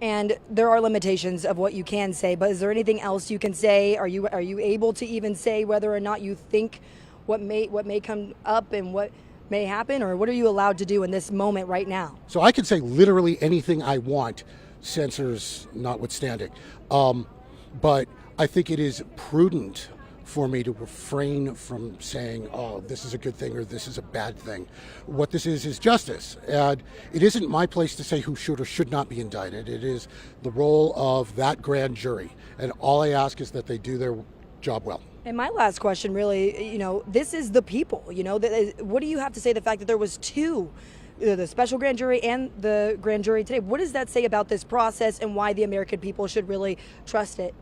And there are limitations of what you can say, but is there anything else you can say? Are you able to even say whether or not you think what may come up and what may happen, or what are you allowed to do in this moment right now? So I can say literally anything I want, censors notwithstanding. But I think it is prudent for me to refrain from saying, oh, this is a good thing or this is a bad thing. What this is justice. And it isn't my place to say who should or should not be indicted. It is the role of that grand jury. And all I ask is that they do their job well. And my last question really, this is the people, what do you have to say the fact that there was two, the special grand jury and the grand jury today? What does that say about this process and why the American people should really trust it?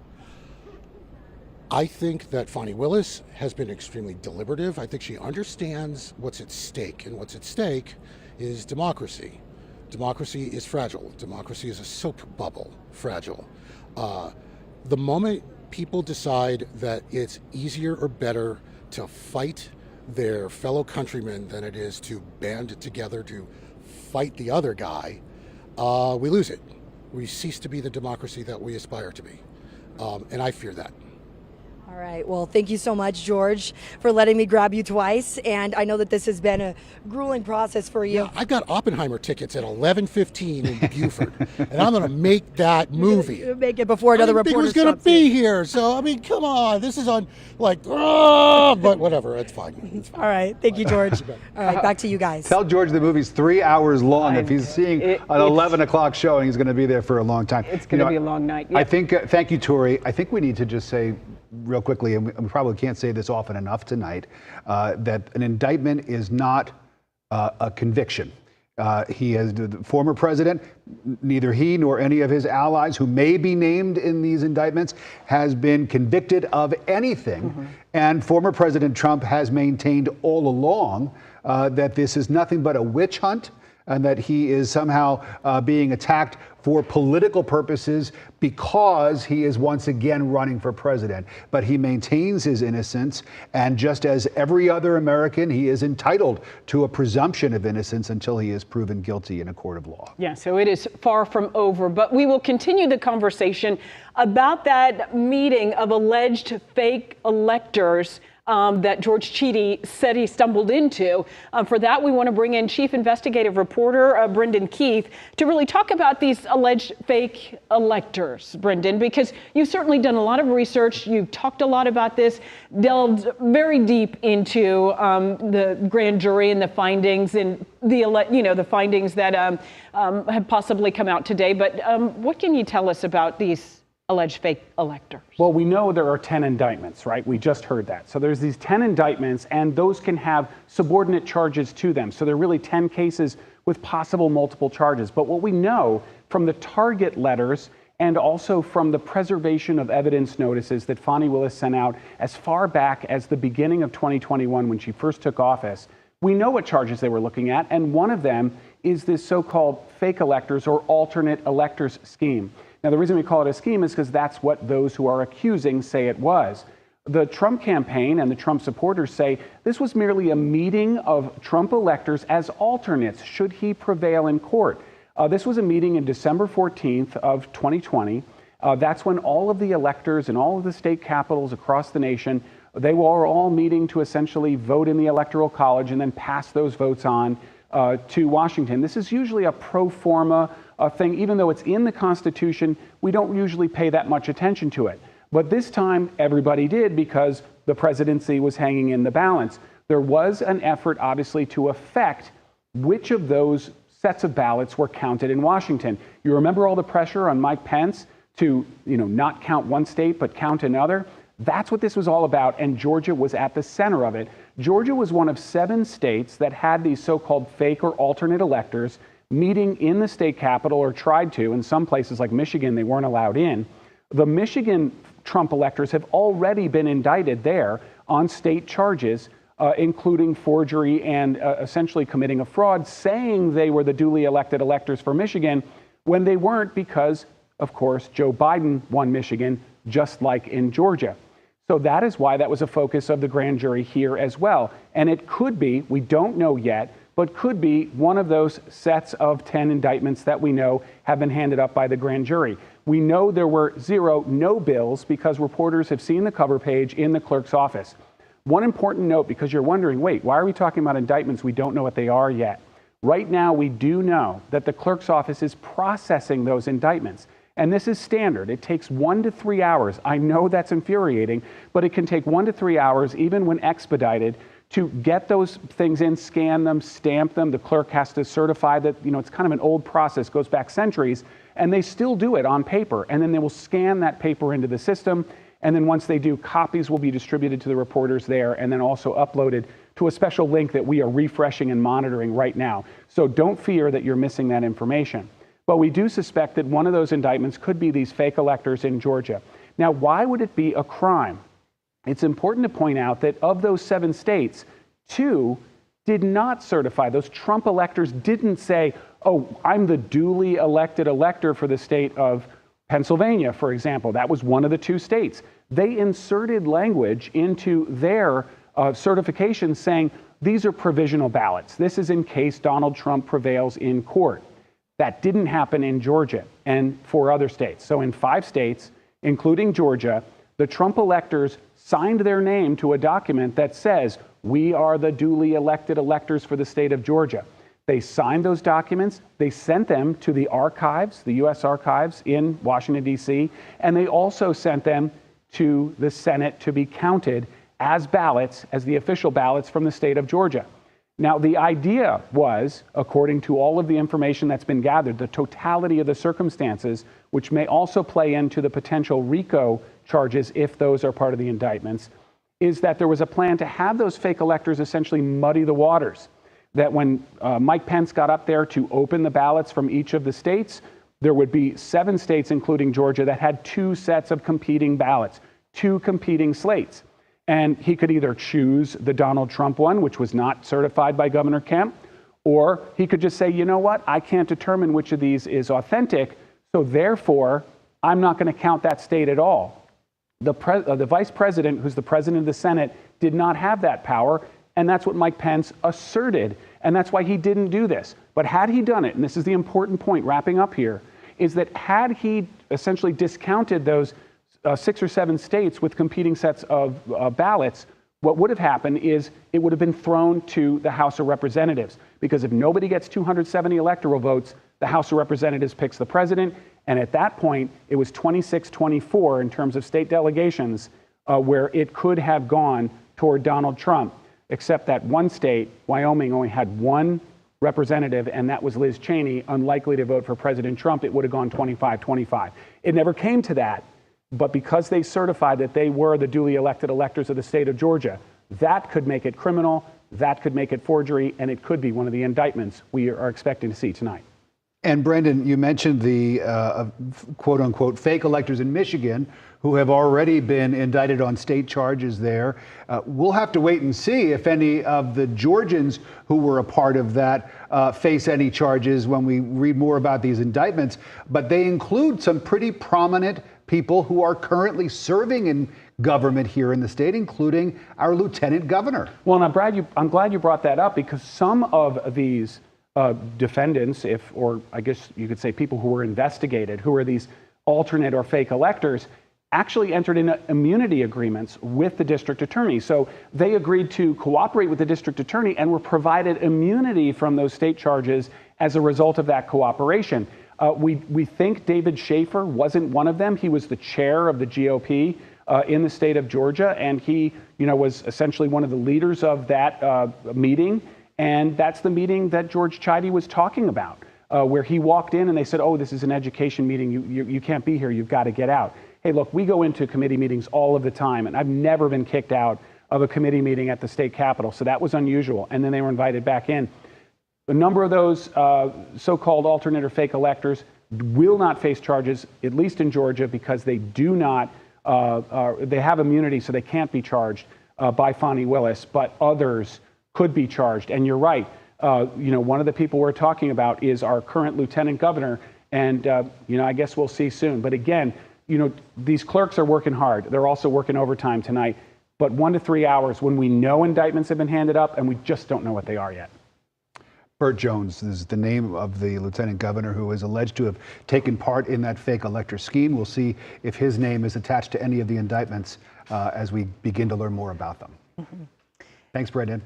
I think that Fani Willis has been extremely deliberative. I think she understands what's at stake, and what's at stake is democracy. Democracy is fragile. Democracy is a soap bubble, fragile. The moment people decide that it's easier or better to fight their fellow countrymen than it is to band together to fight the other guy, we lose it. We cease to be the democracy that we aspire to be. And I fear that. All right. Well, thank you so much, George, for letting me grab you twice. And I know that this has been a grueling process for you. Yeah, I've got Oppenheimer tickets at 11:15 in Buford, and I'm going to make that movie. You're make it before another reporter was going to be here. So, I mean, come on. This is on, but whatever. It's fine. It's fine. All right. Thank you, George. All right. Back to you guys. Tell George the movie's 3 hours long. If he's seeing an 11 o'clock showing, he's going to be there for a long time. It's going to be a long night. I think, thank you, Tori. I think we need to just say real quickly, and we probably can't say this often enough tonight, that an indictment is not a conviction. He has the former president, neither he nor any of his allies who may be named in these indictments has been convicted of anything. Mm-hmm. And former President Trump has maintained all along that this is nothing but a witch hunt, and that he is somehow being attacked for political purposes because he is once again running for president. But he maintains his innocence, and just as every other American, he is entitled to a presumption of innocence until he is proven guilty in a court of law. Yeah, so it is far from over, but we will continue the conversation about that meeting of alleged fake electors that George Cheedy said he stumbled into. For that, we want to bring in Chief Investigative Reporter Brendan Keith to really talk about these alleged fake electors, Brendan, because you've certainly done a lot of research. You've talked a lot about this, delved very deep into the grand jury and the findings and the findings that have possibly come out today. But what can you tell us about these alleged fake electors? Well, we know there are 10 indictments, right? We just heard that. So there's these 10 indictments, and those can have subordinate charges to them. So there are really 10 cases with possible multiple charges. But what we know from the target letters and also from the preservation of evidence notices that Fani Willis sent out as far back as the beginning of 2021 when she first took office, we know what charges they were looking at, and one of them is this so-called fake electors or alternate electors scheme. Now, the reason we call it a scheme is because that's what those who are accusing say it was. The Trump campaign and the Trump supporters say this was merely a meeting of Trump electors as alternates should he prevail in court. This was a meeting in December 14th of 2020. That's when all of the electors in all of the state capitals across the nation, they were all meeting to essentially vote in the Electoral College and then pass those votes on to Washington. This is usually a pro forma thing. Even though it's in the Constitution, we don't usually pay that much attention to it. But this time, everybody did because the presidency was hanging in the balance. There was an effort, obviously, to affect which of those sets of ballots were counted in Washington. You remember all the pressure on Mike Pence to, not count one state, but count another? That's what this was all about, and Georgia was at the center of it. Georgia was one of 7 states that had these so-called fake or alternate electors meeting in the state capitol, or tried to. In some places like Michigan, they weren't allowed in. The Michigan Trump electors have already been indicted there on state charges including forgery and essentially committing a fraud, saying they were the duly elected electors for Michigan when they weren't because, of course, Joe Biden won Michigan, just like in Georgia. So that is why that was a focus of the grand jury here as well. And it could be, we don't know yet, but could be one of those sets of 10 indictments that we know have been handed up by the grand jury. We know there were 0 no bills because reporters have seen the cover page in the clerk's office. One important note, because you're wondering, wait, why are we talking about indictments? We don't know what they are yet. Right now, we do know that the clerk's office is processing those indictments. And this is standard. It takes 1 to 3 hours. I know that's infuriating, but it can take 1 to 3 hours, even when expedited, to get those things in, scan them, stamp them. The clerk has to certify that, it's kind of an old process, goes back centuries, and they still do it on paper. And then they will scan that paper into the system. And then once they do, copies will be distributed to the reporters there and then also uploaded to a special link that we are refreshing and monitoring right now. So don't fear that you're missing that information. But we do suspect that one of those indictments could be these fake electors in Georgia. Now, why would it be a crime? It's important to point out that of those 7 states, 2 did not certify. Those Trump electors didn't say, oh, I'm the duly elected elector for the state of Pennsylvania, for example. That was one of the 2 states. They inserted language into their certification saying, these are provisional ballots. This is in case Donald Trump prevails in court. That didn't happen in Georgia and 4 other states. So in 5 states, including Georgia, the Trump electors signed their name to a document that says, we are the duly elected electors for the state of Georgia. They signed those documents, they sent them to the archives, the U.S. archives in Washington, D.C., and they also sent them to the Senate to be counted as ballots, as the official ballots from the state of Georgia. Now, the idea was, according to all of the information that's been gathered, the totality of the circumstances, which may also play into the potential RICO charges if those are part of the indictments, is that there was a plan to have those fake electors essentially muddy the waters. That when Mike Pence got up there to open the ballots from each of the states, there would be 7 states, including Georgia, that had 2 sets of competing ballots, 2 competing slates. And he could either choose the Donald Trump one, which was not certified by Governor Kemp, or he could just say, you know what, I can't determine which of these is authentic, so therefore, I'm not going to count that state at all. The vice president, who's the president of the Senate, did not have that power, and that's what Mike Pence asserted, and that's why he didn't do this. But had he done it, and this is the important point wrapping up here, is that had he essentially discounted those 6 or 7 states with competing sets of ballots, what would have happened is it would have been thrown to the House of Representatives. Because if nobody gets 270 electoral votes, the House of Representatives picks the president. And at that point, it was 26-24 in terms of state delegations where it could have gone toward Donald Trump, except that one state, Wyoming, only had 1 representative, and that was Liz Cheney, unlikely to vote for President Trump. It would have gone 25-25. It never came to that. But because they certified that they were the duly elected electors of the state of Georgia, that could make it criminal, that could make it forgery, and it could be one of the indictments we are expecting to see tonight. And Brendan, you mentioned the quote unquote fake electors in Michigan who have already been indicted on state charges there. We'll have to wait and see if any of the Georgians who were a part of that face any charges when we read more about these indictments. But they include some pretty prominent people who are currently serving in government here in the state, including our lieutenant governor. Well, and I'm glad you brought that up, because some of these defendants, or I guess you could say people who were investigated, who are these alternate or fake electors, actually entered into immunity agreements with the district attorney. So they agreed to cooperate with the district attorney and were provided immunity from those state charges as a result of that cooperation. We think David Schaefer wasn't one of them. He was the chair of the GOP in the state of Georgia, and he, was essentially one of the leaders of that meeting. And that's the meeting that George Chidey was talking about, where he walked in and they said, "Oh, this is an education meeting. You can't be here. You've got to get out." Hey, look, we go into committee meetings all of the time, and I've never been kicked out of a committee meeting at the state capitol, so that was unusual. And then they were invited back in. A number of those so-called alternate or fake electors will not face charges, at least in Georgia, because they do not, they have immunity, so they can't be charged. by Fani Willis, but others could be charged. And you're right. One of the people we're talking about is our current lieutenant governor. And, I guess we'll see soon. But again, these clerks are working hard. They're also working overtime tonight. But 1 to 3 hours when we know indictments have been handed up and we just don't know what they are yet. Burt Jones is the name of the lieutenant governor who is alleged to have taken part in that fake elector scheme. We'll see if his name is attached to any of the indictments as we begin to learn more about them. Thanks, Brendan.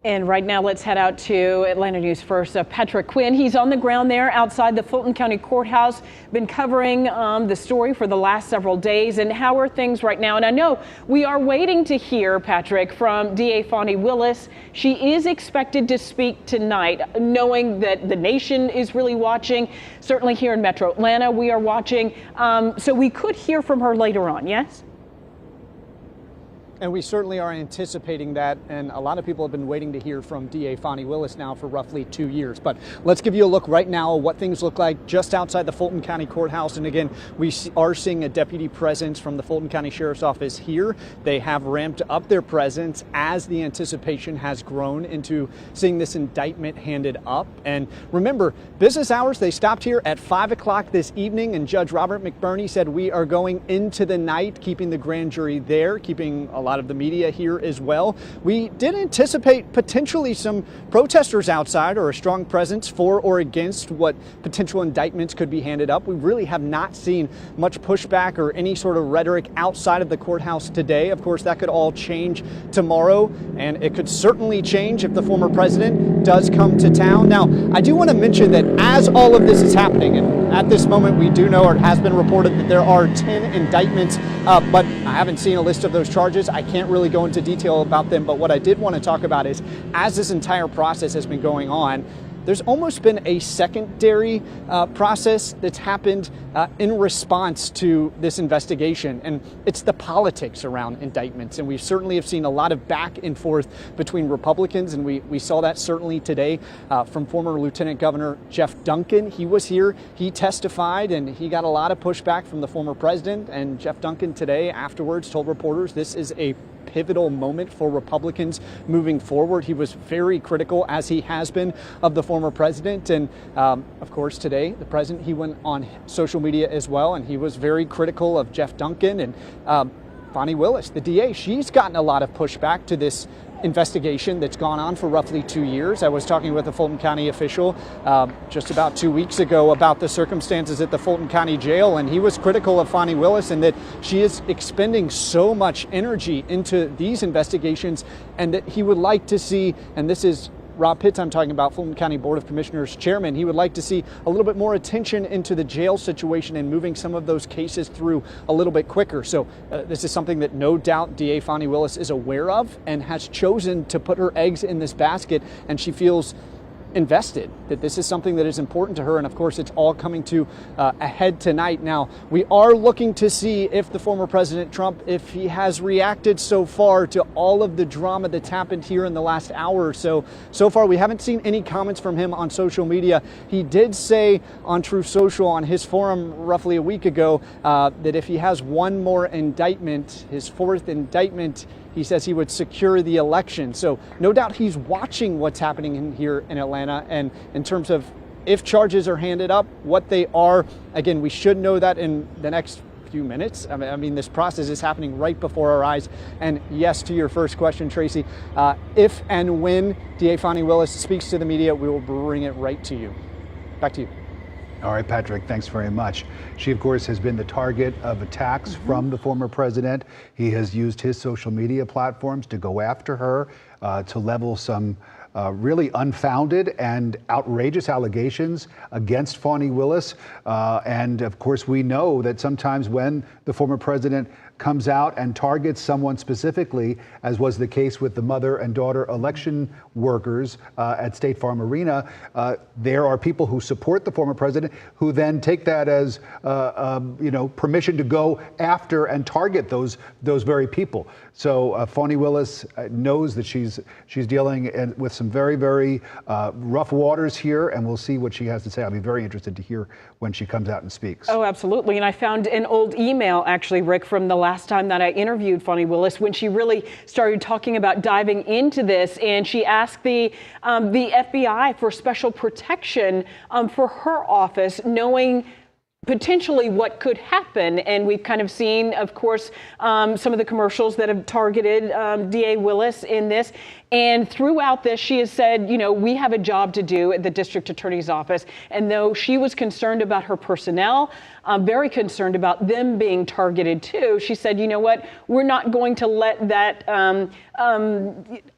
And right now, let's head out to Atlanta News First. Patrick Quinn, he's on the ground there outside the Fulton County Courthouse, been covering the story for the last several days. And how are things right now? And I know we are waiting to hear, Patrick, from DA Fani Willis. She is expected to speak tonight, knowing that the nation is really watching. Certainly here in Metro Atlanta, we are watching. So we could hear from her later on, yes? And we certainly are anticipating that, and a lot of people have been waiting to hear from DA Fani Willis now for roughly 2 years. But let's give you a look right now at what things look like just outside the Fulton County Courthouse. And again, we are seeing a deputy presence from the Fulton County Sheriff's Office here. They have ramped up their presence as the anticipation has grown into seeing this indictment handed up. And remember, business hours, they stopped here at 5 o'clock this evening, and Judge Robert McBurney said we are going into the night, keeping the grand jury there, keeping a lot of the media here as well. We did anticipate potentially some protesters outside or a strong presence for or against what potential indictments could be handed up. We really have not seen much pushback or any sort of rhetoric outside of the courthouse today. Of course, that could all change tomorrow, and it could certainly change if the former president does come to town. Now, I do want to mention that as all of this is happening, and at this moment we do know, or it has been reported, that there are 10 indictments, but I haven't seen a list of those charges. I can't really go into detail about them, but what I did want to talk about is, as this entire process has been going on, there's almost been a secondary process that's happened in response to this investigation, and it's the politics around indictments. And we certainly have seen a lot of back and forth between Republicans, and we saw that certainly today from former Lieutenant Governor Jeff Duncan. He was here, he testified, and he got a lot of pushback from the former president. And Jeff Duncan today afterwards told reporters this is a pivotal moment for Republicans moving forward. He was very critical, as he has been, of the former president. And of course, today, the president, he went on social media as well, and he was very critical of Jeff Duncan. And Fani Willis, the DA, she's gotten a lot of pushback to this investigation that's gone on for roughly 2 years. I was talking with a Fulton County official just about 2 weeks ago about the circumstances at the Fulton County Jail, and he was critical of Fani Willis and that she is expending so much energy into these investigations, and that he would like to see, and this is Rob Pitts, I'm talking about, Fulton County Board of Commissioners chairman, he would like to see a little bit more attention into the jail situation and moving some of those cases through a little bit quicker. So this is something that no doubt DA Fani Willis is aware of and has chosen to put her eggs in this basket, and she feels invested, that this is something that is important to her. And of course, it's all coming to a head tonight. Now, we are looking to see if the former President Trump, if he has reacted so far to all of the drama that's happened here in the last hour or so. So far, we haven't seen any comments from him on social media. He did say on Truth Social, on his forum roughly a week ago, that if he has one more indictment, his fourth indictment, he says he would secure the election. So no doubt he's watching what's happening here in Atlanta. And in terms of if charges are handed up, what they are, again, we should know that in the next few minutes. I mean, this process is happening right before our eyes. And yes, to your first question, Tracy, if and when DA Fani Willis speaks to the media, we will bring it right to you. Back to you. All right, Patrick, thanks very much. She, of course, has been the target of attacks from the former president. He has used his social media platforms to go after her, to level some really unfounded and outrageous allegations against Fani Willis. And of course, we know that sometimes when the former president comes out and targets someone specifically, as was the case with the mother and daughter election workers at State Farm Arena, there are people who support the former president who then take that as permission to go after and target those very people. So Fani Willis knows that she's dealing with some very, very rough waters here, and we'll see what she has to say. I'll be very interested to hear when she comes out and speaks. Oh, absolutely. And I found an old email, actually, Rick, from the last time that I interviewed Fani Willis, when she really started talking about diving into this, and she asked the FBI for special protection for her office, knowing potentially what could happen. And we've kind of seen, of course, some of the commercials that have targeted DA Willis in this. And throughout this, she has said, you know, we have a job to do at the district attorney's office. And though she was concerned about her personnel, very concerned about them being targeted too, she said, you know what, we're not going to let that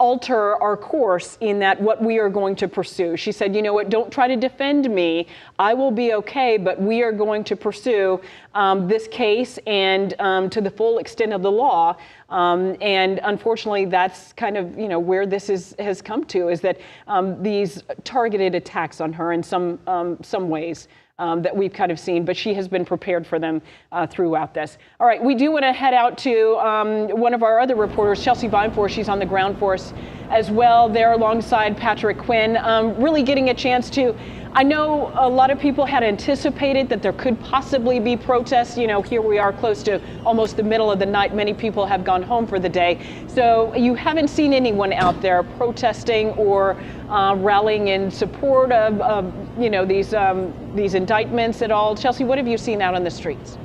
alter our course in that what we are going to pursue. She said, you know what, don't try to defend me. I will be okay, but we are going to pursue this case and to the full extent of the law. And unfortunately, that's kind of, you know, where this has come to, is that these targeted attacks on her in some ways that we've kind of seen, but she has been prepared for them throughout this. All right, we do want to head out to one of our other reporters, Chelsea Vineforth. She's on the ground for us as well, there alongside Patrick Quinn, really getting a chance to. I know a lot of people had anticipated that there could possibly be protests. You know, here we are close to almost the middle of the night. Many people have gone home for the day. So you haven't seen anyone out there protesting or rallying in support of you know, these indictments at all. Chelsea, what have you seen out on the streets?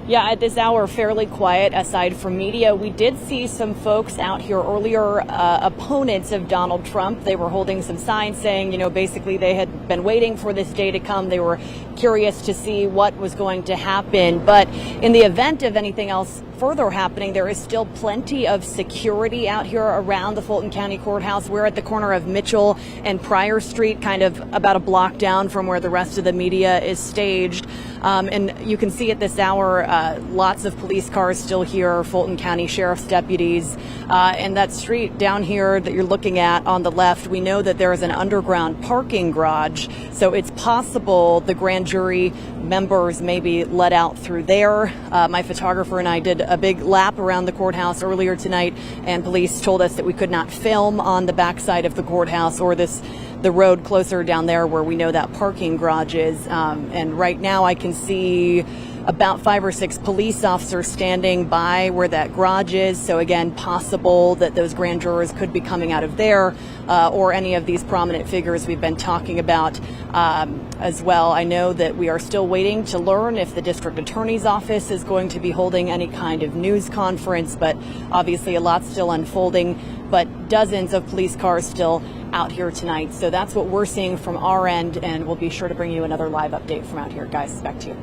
Yeah, at this hour, fairly quiet aside from media. We did see some folks out here earlier, opponents of Donald Trump. They were holding some signs saying, you know, basically they had been waiting for this day to come. They were curious to see what was going to happen. But in the event of anything else further happening, there is still plenty of security out here around the Fulton County Courthouse. We're at the corner of Mitchell and Pryor Street, kind of about a block down from where the rest of the media is staged. And you can see at this hour, lots of police cars still here, Fulton County Sheriff's deputies. And that street down here that you're looking at on the left, we know that there is an underground parking garage. So it's possible the grand jury members may be let out through there. My photographer and I did a big lap around the courthouse earlier tonight, and police told us that we could not film on the backside of the courthouse or the road closer down there where we know that parking garage is. And right now I can see about 5 or 6 police officers standing by where that garage is. So again, possible that those grand jurors could be coming out of there, or any of these prominent figures we've been talking about as well. I know that we are still waiting to learn if the district attorney's office is going to be holding any kind of news conference, but obviously a lot's still unfolding, but dozens of police cars still out here tonight. So that's what we're seeing from our end, and we'll be sure to bring you another live update from out here. Guys, back to you.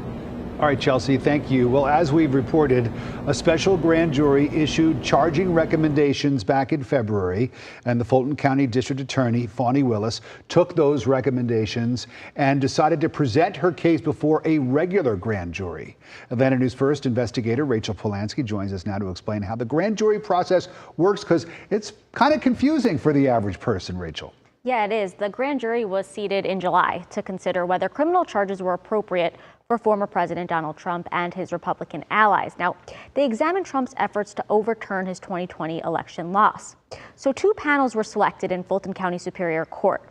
All right, Chelsea, thank you. Well, as we've reported, a special grand jury issued charging recommendations back in February, and the Fulton County District Attorney, Fani Willis, took those recommendations and decided to present her case before a regular grand jury. Atlanta News First investigator Rachel Polanski joins us now to explain how the grand jury process works, because it's kind of confusing for the average person, Rachel. Yeah, it is. The grand jury was seated in July to consider whether criminal charges were appropriate for former President Donald Trump and his Republican allies. Now, they examined Trump's efforts to overturn his 2020 election loss. So 2 panels were selected in Fulton County Superior Court.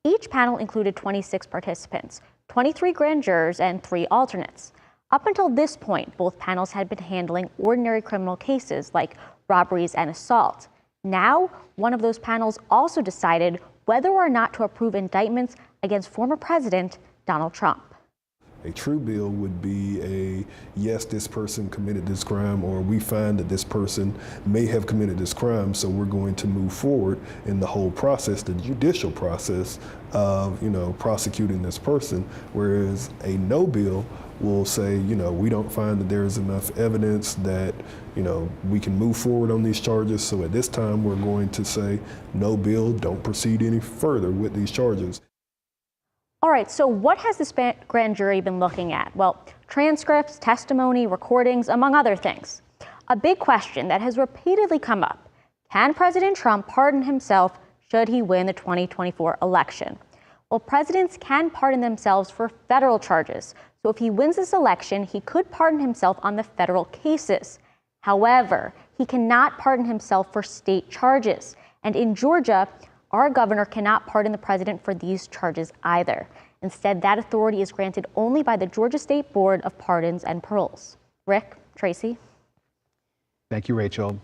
Each panel included 26 participants, 23 grand jurors, and 3 alternates. Up until this point, both panels had been handling ordinary criminal cases like robberies and assault. Now, one of those panels also decided whether or not to approve indictments against former President Donald Trump. A true bill would be a, yes, this person committed this crime, or we find that this person may have committed this crime, so we're going to move forward in the whole process, the judicial process of, you know, prosecuting this person. Whereas a no bill will say, you know, we don't find that there's enough evidence that, you know, we can move forward on these charges. So at this time, we're going to say no bill, don't proceed any further with these charges. All right, so what has this grand jury been looking at? Well, transcripts, testimony, recordings, among other things. A big question that has repeatedly come up: can President Trump pardon himself should he win the 2024 election? Well, presidents can pardon themselves for federal charges. So if he wins this election, he could pardon himself on the federal cases. However, he cannot pardon himself for state charges. And in Georgia, our governor cannot pardon the president for these charges either. Instead, that authority is granted only by the Georgia State Board of Pardons and Paroles. Rick, Tracy. Thank you, Rachel.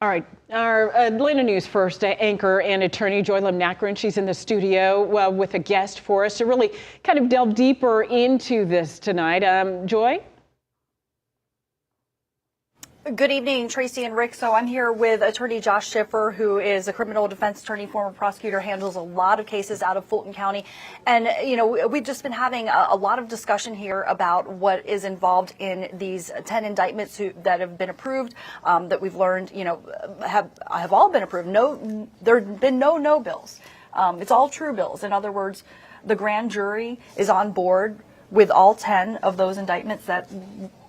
All right, our Atlanta News First anchor and attorney Joy Lim-Nakrin, she's in the studio with a guest for us to really kind of delve deeper into this tonight. Joy? Good evening, Tracy and Rick. So I'm here with attorney Josh Schiffer, who is a criminal defense attorney, former prosecutor, handles a lot of cases out of Fulton County. And, you know, we've just been having a lot of discussion here about what is involved in these 10 indictments that have been approved, that we've learned, you know, have all been approved. There have been no bills. It's all true bills. In other words, the grand jury is on board with all 10 of those indictments that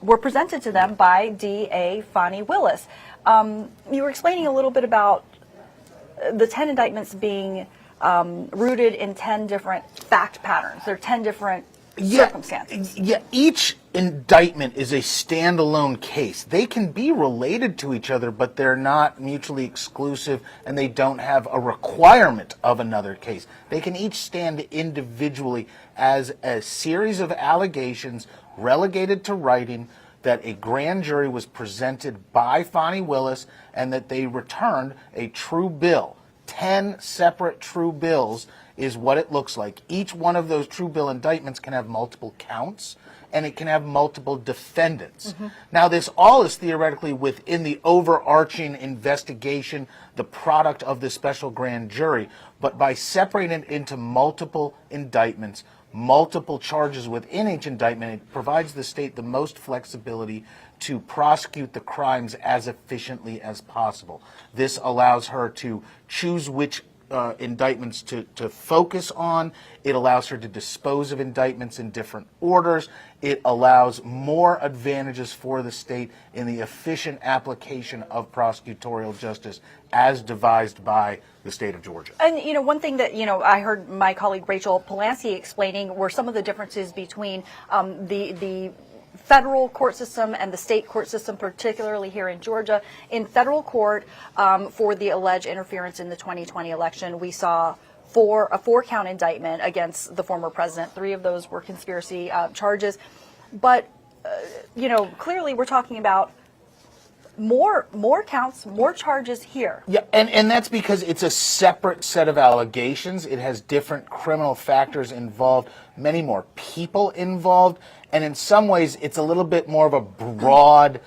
were presented to them by DA Fani Willis. You were explaining a little bit about the 10 indictments being rooted in 10 different fact patterns. There are 10 different circumstances. Yeah, each indictment is a standalone case. They can be related to each other, but they're not mutually exclusive, and they don't have a requirement of another case. They can each stand individually as a series of allegations relegated to writing that a grand jury was presented by Fani Willis and that they returned a true bill. 10 separate true bills is what it looks like. Each one of those true bill indictments can have multiple counts, and it can have multiple defendants. Now, this all is theoretically within the overarching investigation, the product of the special grand jury, but by separating it into multiple indictments, multiple charges within each indictment, it provides the state the most flexibility to prosecute the crimes as efficiently as possible. This allows her to choose which indictments to focus on. It allows her to dispose of indictments in different orders. It allows more advantages for the state in the efficient application of prosecutorial justice as devised by the state of Georgia. And, you know, one thing that, you know, I heard my colleague Rachel Polanski explaining were some of the differences between the federal court system and the state court system, particularly here in Georgia. In federal court, for the alleged interference in the 2020 election, we saw a four-count indictment against the former president. 3 of those were conspiracy charges. But, you know, clearly we're talking about more counts, more charges here. Yeah, and that's because it's a separate set of allegations. It has different criminal factors involved, many more people involved, and in some ways it's a little bit more of a broad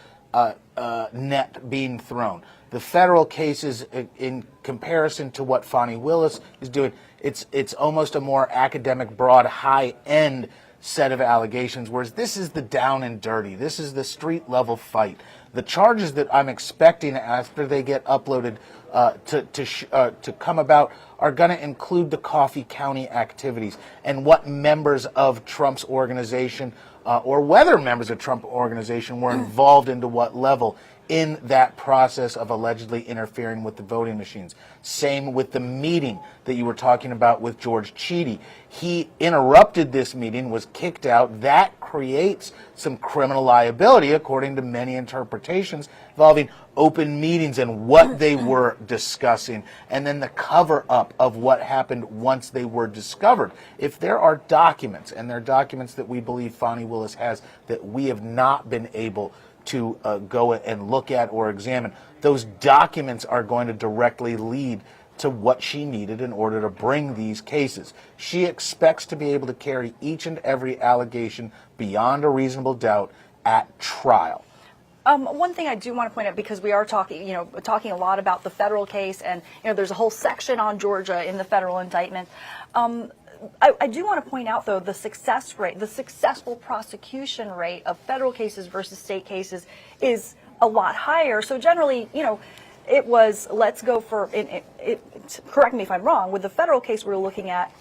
net being thrown. The federal cases, in comparison to what Fani Willis is doing, it's almost a more academic, broad, high-end set of allegations, whereas this is the down and dirty. This is the street-level fight. The charges that I'm expecting after they get uploaded to come about are going to include the Coffee County activities and what members of Trump's organization or whether members of Trump organization were involved into what level in that process of allegedly interfering with the voting machines. Same with the meeting that you were talking about with George Cheedy. He interrupted this meeting, was kicked out. That creates some criminal liability, according to many interpretations, involving open meetings and what they were discussing, and then the cover-up of what happened once they were discovered. If there are documents, and there are documents that we believe Fani Willis has that we have not been able to go and look at or examine, those documents are going to directly lead to what she needed in order to bring these cases. She expects to be able to carry each and every allegation beyond a reasonable doubt at trial. One thing I do want to point out, because we are talking a lot about the federal case, and there's a whole section on Georgia in the federal indictment. I do want to point out, though, the success rate, the successful prosecution rate of federal cases versus state cases is a lot higher. So generally, it was, let's go for, correct me if I'm wrong, with the federal case we're looking at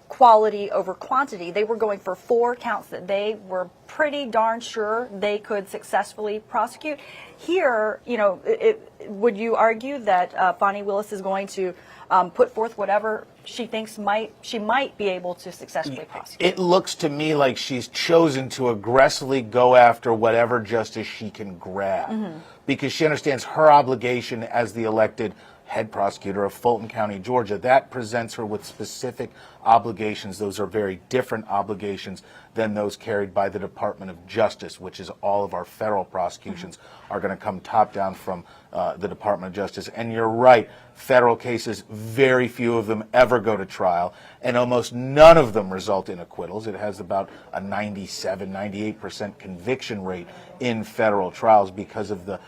quality over quantity. They were going for 4 counts that they were pretty darn sure they could successfully prosecute. Here, would you argue that Fani Willis is going to put forth whatever she thinks she might be able to successfully prosecute? It looks to me like she's chosen to aggressively go after whatever justice she can grab, because she understands her obligation as the elected head prosecutor of Fulton County, Georgia. That presents her with specific obligations. Those are very different obligations than those carried by the Department of Justice, which is all of our federal prosecutions are going to come top down from the Department of Justice. And you're right, federal cases, very few of them ever go to trial, and almost none of them result in acquittals. It has about a 97, 98% conviction rate in federal trials because of the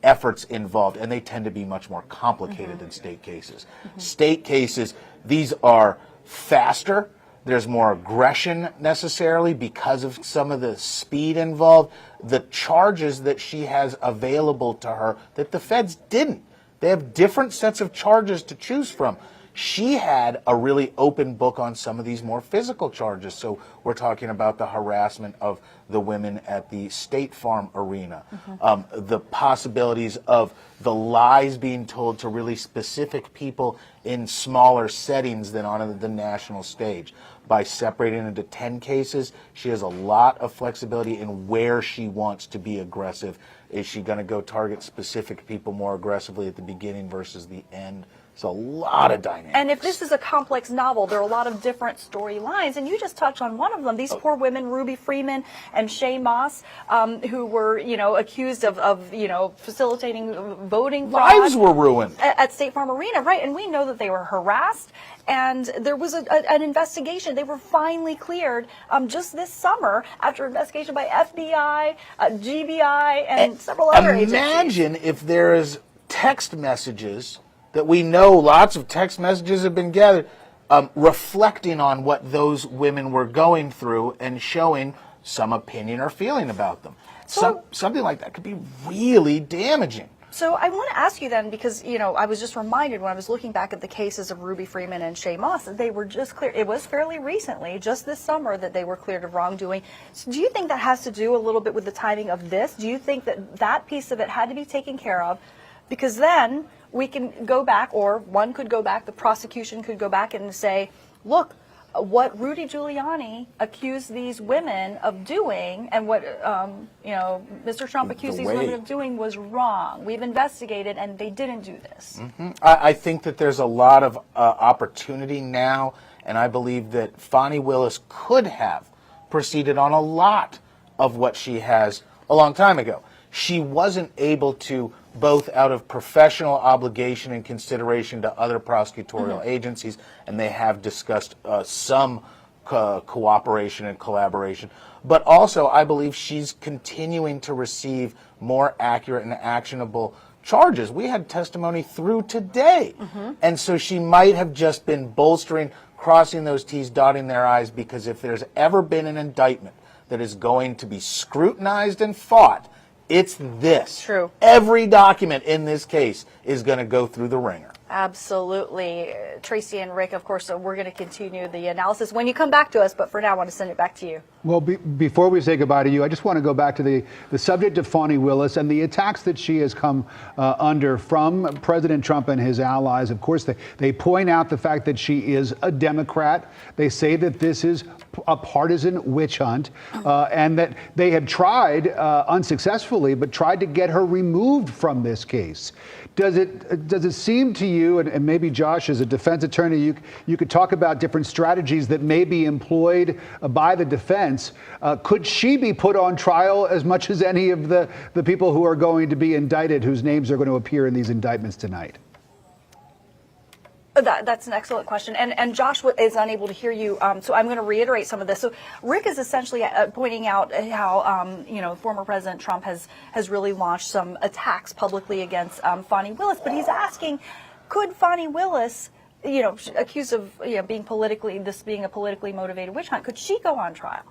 efforts involved, and they tend to be much more complicated than state cases. State cases, these are faster. There's more aggression necessarily because of some of the speed involved. The charges that she has available to her that the feds didn't. They have different sets of charges to choose from. She had a really open book on some of these more physical charges. So we're talking about the harassment of the women at the State Farm arena, the possibilities of the lies being told to really specific people in smaller settings than on the national stage. By separating into 10 cases, she has a lot of flexibility in where she wants to be aggressive. Is she going to go target specific people more aggressively at the beginning versus the end? It's a lot of dynamics. And if this is a complex novel, there are a lot of different storylines, and you just touched on one of them. These poor women, Ruby Freeman and Shay Moss, who were, accused of facilitating voting fraud. Lives were ruined. At State Farm Arena, right? And we know that they were harassed, and there was an investigation. They were finally cleared just this summer after investigation by FBI, GBI, and several other agencies. Imagine if there is text messages that we know, lots of text messages have been gathered, reflecting on what those women were going through and showing some opinion or feeling about them. Something like that could be really damaging. So I want to ask you then, because, I was just reminded when I was looking back at the cases of Ruby Freeman and Shay Moss, that they were just cleared. It was fairly recently, just this summer, that they were cleared of wrongdoing. So do you think that has to do a little bit with the timing of this? Do you think that that piece of it had to be taken care of? Because then we can go back, or one could go back, the prosecution could go back and say, look, what Rudy Giuliani accused these women of doing and what Mr. Trump accused these women of doing was wrong. We've investigated and they didn't do this. I think that there's a lot of opportunity now, and I believe that Fani Willis could have proceeded on a lot of what she has a long time ago. She wasn't able to, both out of professional obligation and consideration to other prosecutorial agencies, and they have discussed some cooperation and collaboration, but also I believe she's continuing to receive more accurate and actionable charges. We had testimony through today, and so she might have just been bolstering, crossing those T's, dotting their I's, because if there's ever been an indictment that is going to be scrutinized and fought, it's this. True. Every document in this case is going to go through the ringer. Absolutely. Tracy and Rick, of course, so we're going to continue the analysis when you come back to us, but for now I want to send it back to you. Well, before we say goodbye to you, I just want to go back to the subject of Fani Willis and the attacks that she has come under from President Trump and his allies. Of course, they point out the fact that she is a Democrat. They say that this is a partisan witch hunt, and that they have tried, unsuccessfully, but tried to get her removed from this case. Does it seem to you, and maybe Josh, as a defense attorney, you could talk about different strategies that may be employed by the defense. Could she be put on trial as much as any of the people who are going to be indicted, whose names are going to appear in these indictments tonight? That's an excellent question. And Josh is unable to hear you, so I'm going to reiterate some of this. So Rick is essentially pointing out how, former President Trump has really launched some attacks publicly against Fani Willis. But he's asking, could Fani Willis, accused of being a politically motivated witch hunt, could she go on trial?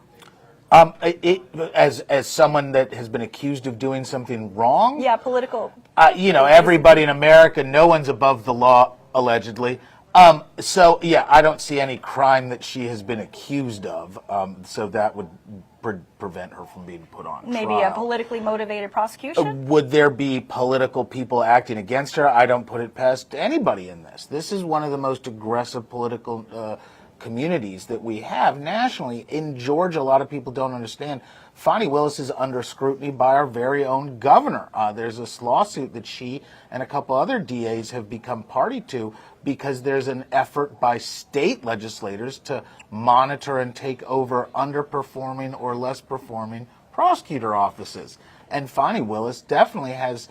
As someone that has been accused of doing something wrong? Yeah, political. Everybody in America, no one's above the law, allegedly. So, yeah, I don't see any crime that she has been accused of, so that would prevent her from being put on trial. Maybe a politically motivated prosecution? Would there be political people acting against her? I don't put it past anybody in this. This is one of the most aggressive political communities that we have nationally. In Georgia, a lot of people don't understand, Fani Willis is under scrutiny by our very own governor. There's this lawsuit that she and a couple other DAs have become party to because there's an effort by state legislators to monitor and take over underperforming or less performing prosecutor offices. And Fani Willis definitely has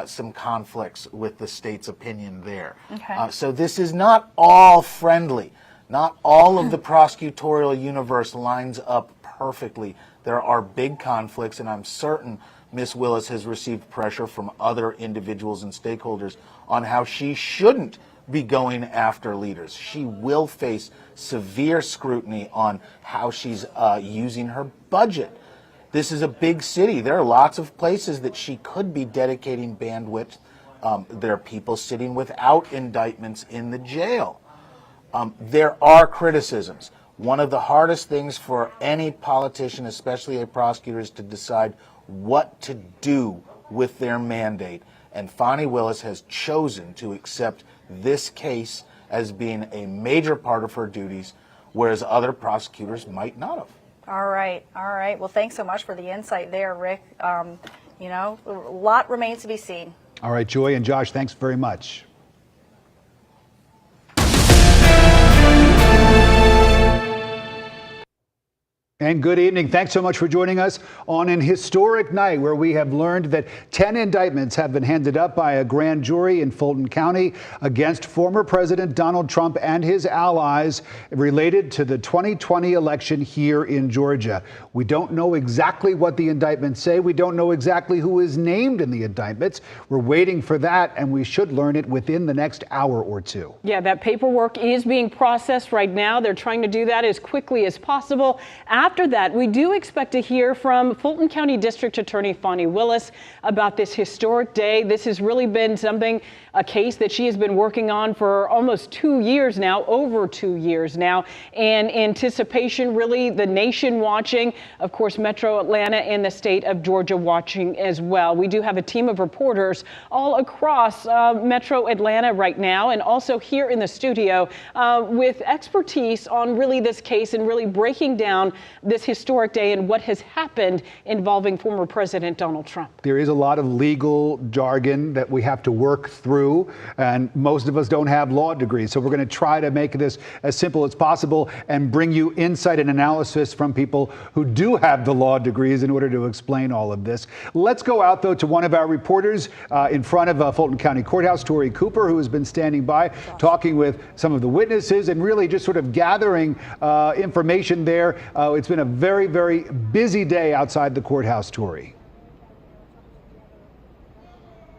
some conflicts with the state's opinion there. Okay. So this is not all friendly. Not all of the prosecutorial universe lines up perfectly. There are big conflicts, and I'm certain Ms. Willis has received pressure from other individuals and stakeholders on how she shouldn't be going after leaders. She will face severe scrutiny on how she's using her budget. This is a big city. There are lots of places that she could be dedicating bandwidth. There are people sitting without indictments in the jail. There are criticisms. One of the hardest things for any politician, especially a prosecutor, is to decide what to do with their mandate. And Fani Willis has chosen to accept this case as being a major part of her duties, whereas other prosecutors might not have. All right. Well, thanks so much for the insight there, Rick. You know, a lot remains to be seen. All right, Joy and Josh, thanks very much. And good evening. Thanks so much for joining us on an historic night where we have learned that 10 indictments have been handed up by a grand jury in Fulton County against former President Donald Trump and his allies related to the 2020 election here in Georgia. We don't know exactly what the indictments say. We don't know exactly who is named in the indictments. We're waiting for that, and we should learn it within the next hour or two. Yeah, that paperwork is being processed right now. They're trying to do that as quickly as possible. After that, we do expect to hear from Fulton County District Attorney Fani Willis about this historic day. This has really been a case that she has been working on for almost 2 years now, over 2 years now, and anticipation, really the nation watching, of course, Metro Atlanta and the state of Georgia watching as well. We do have a team of reporters all across Metro Atlanta right now, and also here in the studio with expertise on really this case and really breaking down this historic day and what has happened involving former President Donald Trump. There is a lot of legal jargon that we have to work through, and most of us don't have law degrees. So we're going to try to make this as simple as possible and bring you insight and analysis from people who do have the law degrees in order to explain all of this. Let's go out, though, to one of our reporters in front of Fulton County Courthouse, Tori Cooper, who has been standing by, talking with some of the witnesses and really just sort of gathering information there. It's been a very, very busy day outside the courthouse, Tori.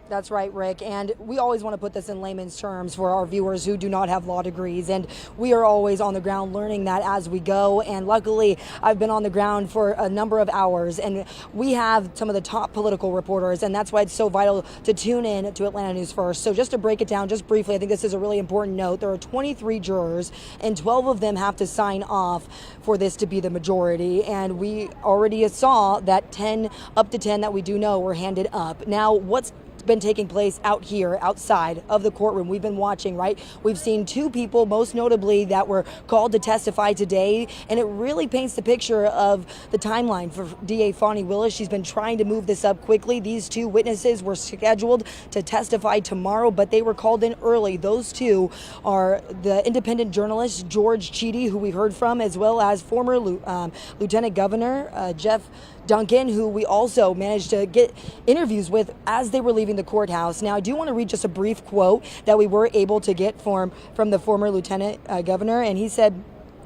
That's right, Rick. And we always want to put this in layman's terms for our viewers who do not have law degrees. And we are always on the ground learning that as we go. And luckily, I've been on the ground for a number of hours. And we have some of the top political reporters. And that's why it's so vital to tune in to Atlanta News First. So just to break it down just briefly, I think this is a really important note. There are 23 jurors, and 12 of them have to sign off for this to be the majority. And we already saw that up to 10 that we do know were handed up. Now, what's been taking place out here outside of the courtroom? We've been watching, right? We've seen two people, most notably, that were called to testify today, and it really paints the picture of the timeline for DA Fani Willis. She's been trying to move this up quickly. These two witnesses were scheduled to testify tomorrow, but they were called in early. Those two are the independent journalist George Cheedy, who we heard from, as well as former Lieutenant Governor Jeff Duncan, who we also managed to get interviews with as they were leaving the courthouse. Now, I do want to read just a brief quote that we were able to get from the former Lieutenant Governor, and he said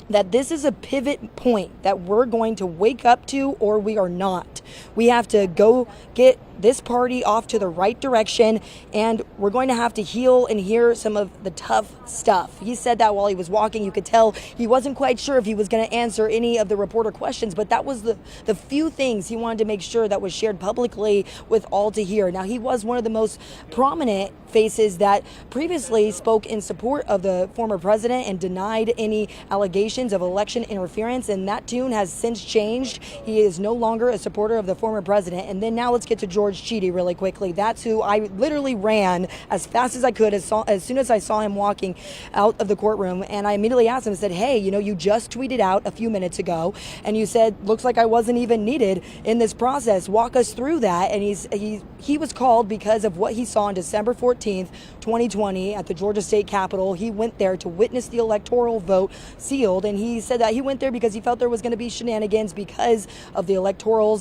that this is a pivot point that we're going to wake up to, or we are not. We have to go get this party off to the right direction, and we're going to have to heal and hear some of the tough stuff. He said that while he was walking. You could tell he wasn't quite sure if he was going to answer any of the reporter questions, but that was the few things he wanted to make sure that was shared publicly with all to hear. Now, he was one of the most prominent faces that previously spoke in support of the former president and denied any allegations of election interference, and that tune has since changed. He is no longer a supporter of of the former president. And then now let's get to George Cheedy really quickly. That's who I literally ran as fast as I could as soon as I saw him walking out of the courtroom. And I immediately asked him and said, hey, you know, you just tweeted out a few minutes ago and you said, looks like I wasn't even needed in this process. Walk us through that. And he was called because of what he saw on December 14th, 2020 at the Georgia State Capitol. He went there to witness the electoral vote sealed. And he said that he went there because he felt there was going to be shenanigans because of the electoral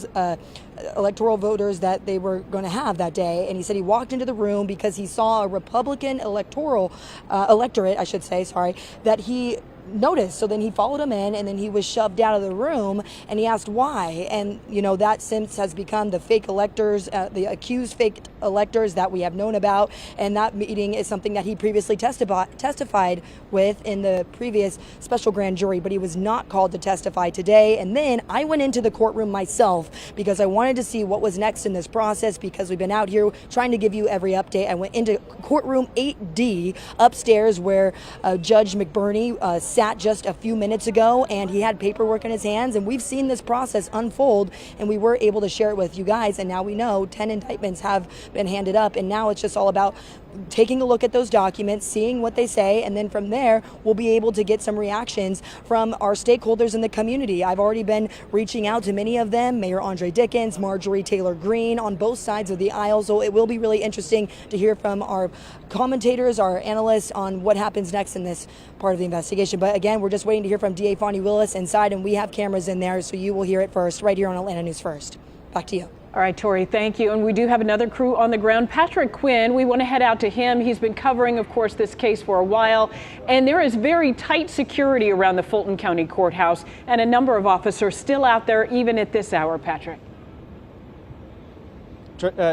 voters that they were going to have that day. And he said he walked into the room because he saw a Republican electorate, I should say, that he noticed. So then he followed him in, and then he was shoved out of the room, and he asked why. And, you know, that since has become the fake electors, the accused fake electors that we have known about. And that meeting is something that he previously testified with in the previous special grand jury, but he was not called to testify today. And then I went into the courtroom myself because I wanted to see what was next in this process, because we've been out here trying to give you every update. I went into courtroom 8D upstairs where Judge McBurney sat just a few minutes ago, and he had paperwork in his hands, and we've seen this process unfold, and we were able to share it with you guys. And now we know 10 indictments have been handed up, and now it's just all about taking a look at those documents, seeing what they say, and then from there we'll be able to get some reactions from our stakeholders in the community. I've already been reaching out to many of them, Mayor Andre Dickens, Marjorie Taylor Greene, on both sides of the aisle. So it will be really interesting to hear from our commentators, our analysts, on what happens next in this part of the investigation. But again, we're just waiting to hear from DA Fani Willis inside, and we have cameras in there, so you will hear it first right here on Atlanta News First. Back to you. All right, Tori, thank you. And we do have another crew on the ground. Patrick Quinn, we want to head out to him. He's been covering, of course, this case for a while. And there is very tight security around the Fulton County Courthouse, and a number of officers still out there even at this hour, Patrick.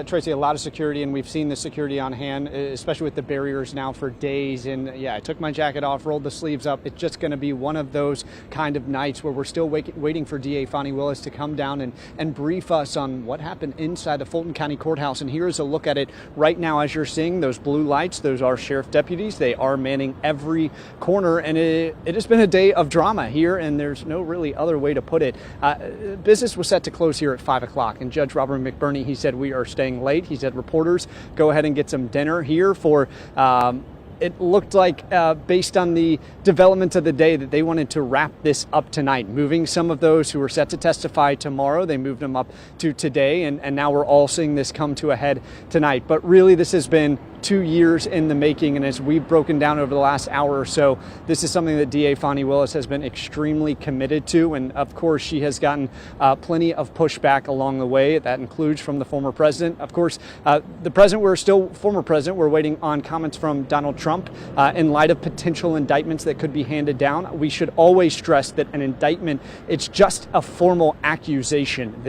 Tracy, a lot of security, and we've seen the security on hand, especially with the barriers now for days. And yeah, I took my jacket off, rolled the sleeves up. It's just going to be one of those kind of nights where we're still waiting for DA Fani Willis to come down and brief us on what happened inside the Fulton County Courthouse. And here's a look at it right now. As you're seeing those blue lights, those are sheriff deputies. They are manning every corner, and it has been a day of drama here, and there's no really other way to put it. Business was set to close here at 5 o'clock, and Judge Robert McBurney, he said, we are staying late. He said, reporters, go ahead and get some dinner here for it looked like, based on the developments of the day, that they wanted to wrap this up tonight, moving some of those who were set to testify tomorrow. They moved them up to today, and now we're all seeing this come to a head tonight. But really, this has been 2 years in the making, and as we've broken down over the last hour or so, this is something that DA Fani Willis has been extremely committed to, and of course she has gotten plenty of pushback along the way. That includes from the former president. Of course, the president, we're still former president, we're waiting on comments from Donald Trump in light of potential indictments that could be handed down. We should always stress that an indictment, it's just a formal accusation.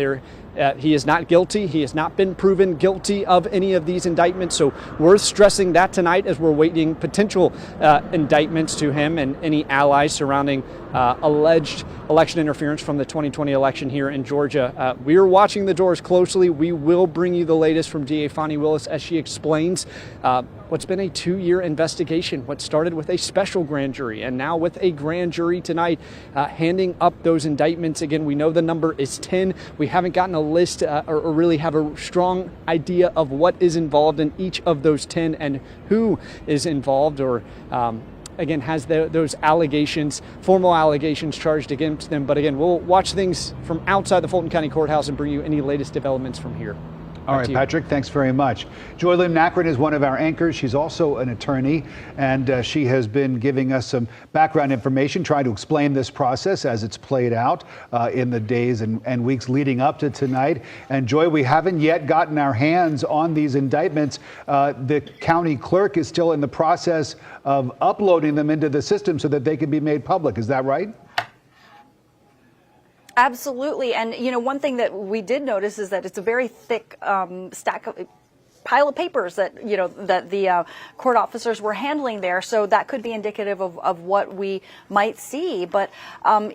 He is not guilty. He has not been proven guilty of any of these indictments. So worth stressing that tonight as we're waiting potential indictments to him and any allies surrounding alleged election interference from the 2020 election here in Georgia. We are watching the doors closely. We will bring you the latest from DA Fani Willis as she explains what's been a 2-year investigation, what started with a special grand jury and now with a grand jury tonight handing up those indictments. Again, we know the number is 10. We haven't gotten a list or really have a strong idea of what is involved in each of those 10 and who is involved or again, has those allegations, formal allegations charged against them. But again, we'll watch things from outside the Fulton County Courthouse and bring you any latest developments from here. All right, Patrick, thanks very much. Joy Lynn Nakrin is one of our anchors. She's also an attorney, and she has been giving us some background information, trying to explain this process as it's played out in the days and weeks leading up to tonight. And Joy, we haven't yet gotten our hands on these indictments. The county clerk is still in the process of uploading them into the system so that they can be made public. Is that right? Absolutely. And, you know, one thing that we did notice is that it's a very thick pile of papers that, you know, that the court officers were handling there. So that could be indicative of what we might see. But,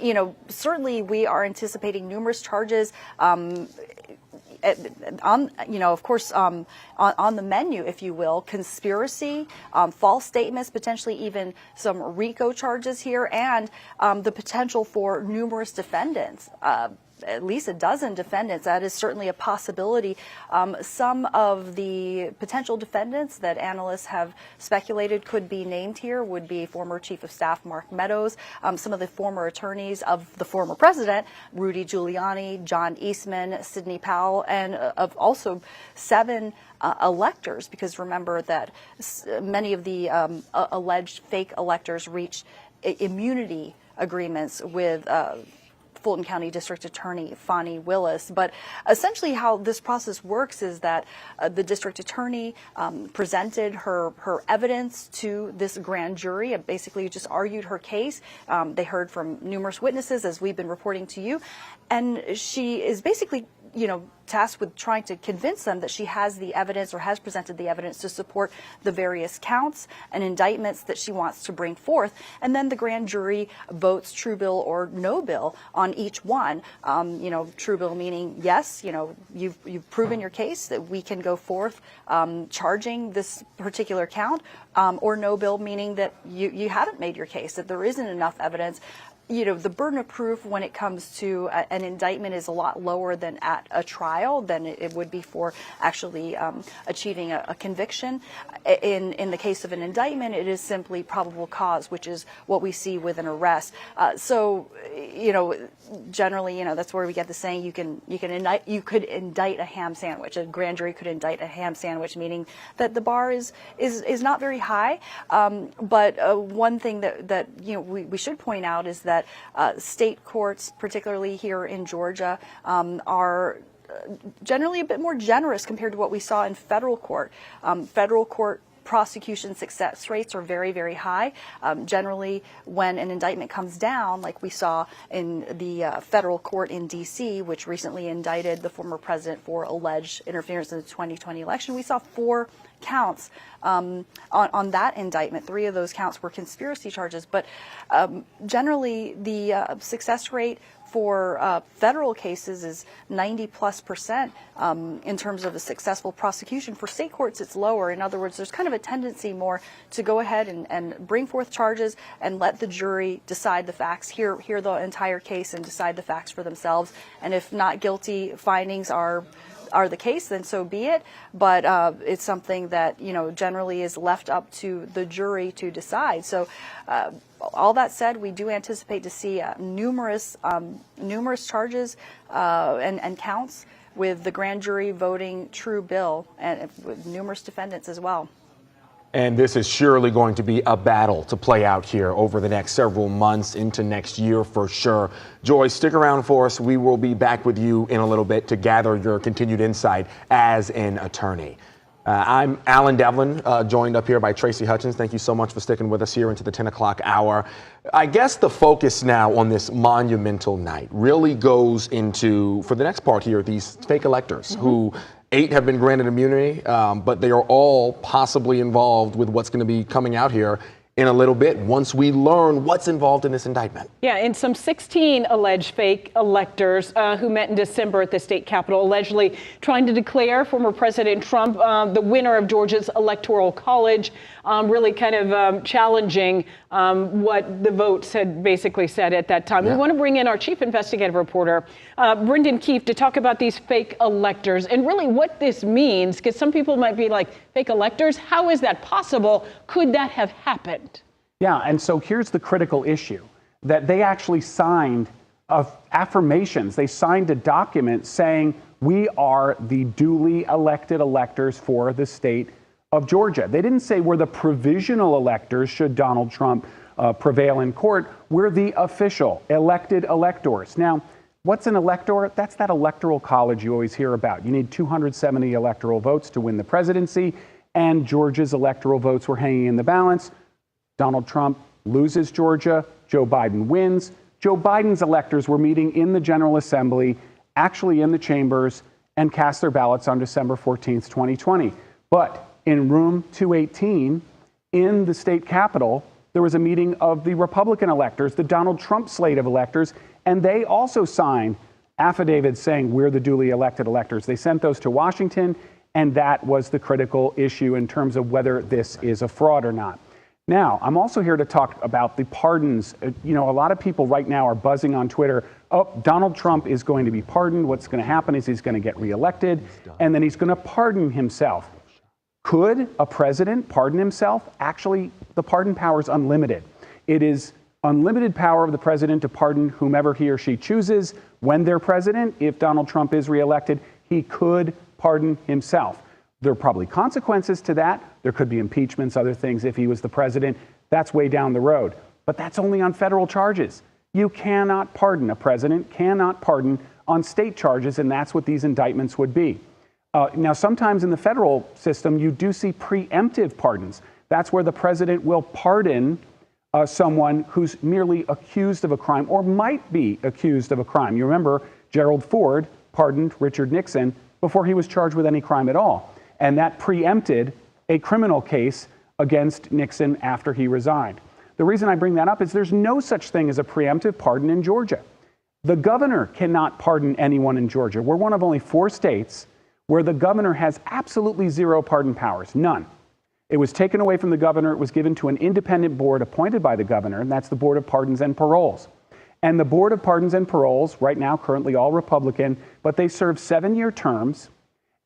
you know, certainly we are anticipating numerous charges on, you know, of course, on the menu, if you will, conspiracy, false statements, potentially even some RICO charges here, and the potential for numerous defendants. at least a dozen defendants. That is certainly a possibility. Some of the potential defendants that analysts have speculated could be named here would be former Chief of Staff Mark Meadows, some of the former attorneys of the former president, Rudy Giuliani, John Eastman, Sidney Powell, and of also 7 electors, because remember that many of the alleged fake electors reached immunity agreements with Fulton County District Attorney Fani Willis. But essentially how this process works is that the district attorney presented her evidence to this grand jury, and basically just argued her case. They heard from numerous witnesses, as we've been reporting to you, and she is basically tasked with trying to convince them that she has the evidence or has presented the evidence to support the various counts and indictments that she wants to bring forth. And then the grand jury votes true bill or no bill on each one. True bill meaning, yes, you've proven your case that we can go forth charging this particular count, or no bill meaning that you haven't made your case, that there isn't enough evidence. The burden of proof when it comes to an indictment is a lot lower than at a trial than it would be for actually achieving a conviction. In the case of an indictment, it is simply probable cause, which is what we see with an arrest. Generally, that's where we get the saying you could indict a ham sandwich. A grand jury could indict a ham sandwich, meaning that the bar is not very high. But one thing that we should point out is that state courts, particularly here in Georgia, are generally a bit more generous compared to what we saw in federal court. Federal court prosecution success rates are very, very high. Generally, when an indictment comes down, like we saw in the federal court in D.C., which recently indicted the former president for alleged interference in the 2020 election, we saw 4 counts on that indictment. 3 of those counts were conspiracy charges. But generally, the success rate for federal cases is 90+% in terms of a successful prosecution. For state courts, it's lower. In other words, there's kind of a tendency more to go ahead and bring forth charges and let the jury decide the facts, hear the entire case and decide the facts for themselves. And if not guilty findings are the case, then so be it. But it's something that generally is left up to the jury to decide. So all that said, we do anticipate to see numerous charges and counts with the grand jury voting true bill, and with numerous defendants as well. And this is surely going to be a battle to play out here over the next several months into next year for sure. Joy, stick around for us. We will be back with you in a little bit to gather your continued insight as an attorney. I'm Alan Devlin, joined up here by Tracy Hutchins. Thank you so much for sticking with us here into the 10 o'clock hour. I guess the focus now on this monumental night really goes into, for the next part here, these fake electors who 8 have been granted immunity, but they are all possibly involved with what's going to be coming out here in a little bit once we learn what's involved in this indictment. Yeah, and some 16 alleged fake electors who met in December at the state capitol, allegedly trying to declare former President Trump the winner of Georgia's Electoral College, really kind of challenging what the votes had basically said at that time. Yeah. We want to bring in our chief investigative reporter, Brendan Keefe, to talk about these fake electors and really what this means, because some people might be like, fake electors? How is that possible? Could that have happened? Yeah, and so here's the critical issue, that they actually signed affirmations. They signed a document saying, we are the duly elected electors for the state of Georgia. They didn't say we're the provisional electors should Donald Trump prevail in court. We're the official elected electors. Now, what's an elector? That's that electoral college you always hear about. You need 270 electoral votes to win the presidency, and Georgia's electoral votes were hanging in the balance. Donald Trump loses Georgia. Joe Biden wins. Joe Biden's electors were meeting in the General Assembly, actually in the chambers, and cast their ballots on December 14th, 2020. But in room 218 in the state capitol, there was a meeting of the Republican electors, the Donald Trump slate of electors, and they also signed affidavits saying we're the duly elected electors. They sent those to Washington, and that was the critical issue in terms of whether this is a fraud or not. Now, I'm also here to talk about the pardons. You know, a lot of people right now are buzzing on Twitter, oh, Donald Trump is going to be pardoned. What's going to happen is he's going to get reelected, and then he's going to pardon himself. Could a president pardon himself? Actually, the pardon power is unlimited. It is unlimited power of the president to pardon whomever he or she chooses when they're president. If Donald Trump is reelected, he could pardon himself. There are probably consequences to that. There could be impeachments, other things if he was the president. That's way down the road. But that's only on federal charges. You cannot pardon, a president cannot pardon on state charges, and that's what these indictments would be. Now, sometimes in the federal system, you do see preemptive pardons. That's where the president will pardon someone who's merely accused of a crime or might be accused of a crime. You remember Gerald Ford pardoned Richard Nixon before he was charged with any crime at all. And that preempted a criminal case against Nixon after he resigned. The reason I bring that up is there's no such thing as a preemptive pardon in Georgia. The governor cannot pardon anyone in Georgia. We're one of only 4 states where the governor has absolutely zero pardon powers, none. It was taken away from the governor. It was given to an independent board appointed by the governor, and that's the Board of Pardons and Paroles. And the Board of Pardons and Paroles, right now currently all Republican, but they serve 7-year terms,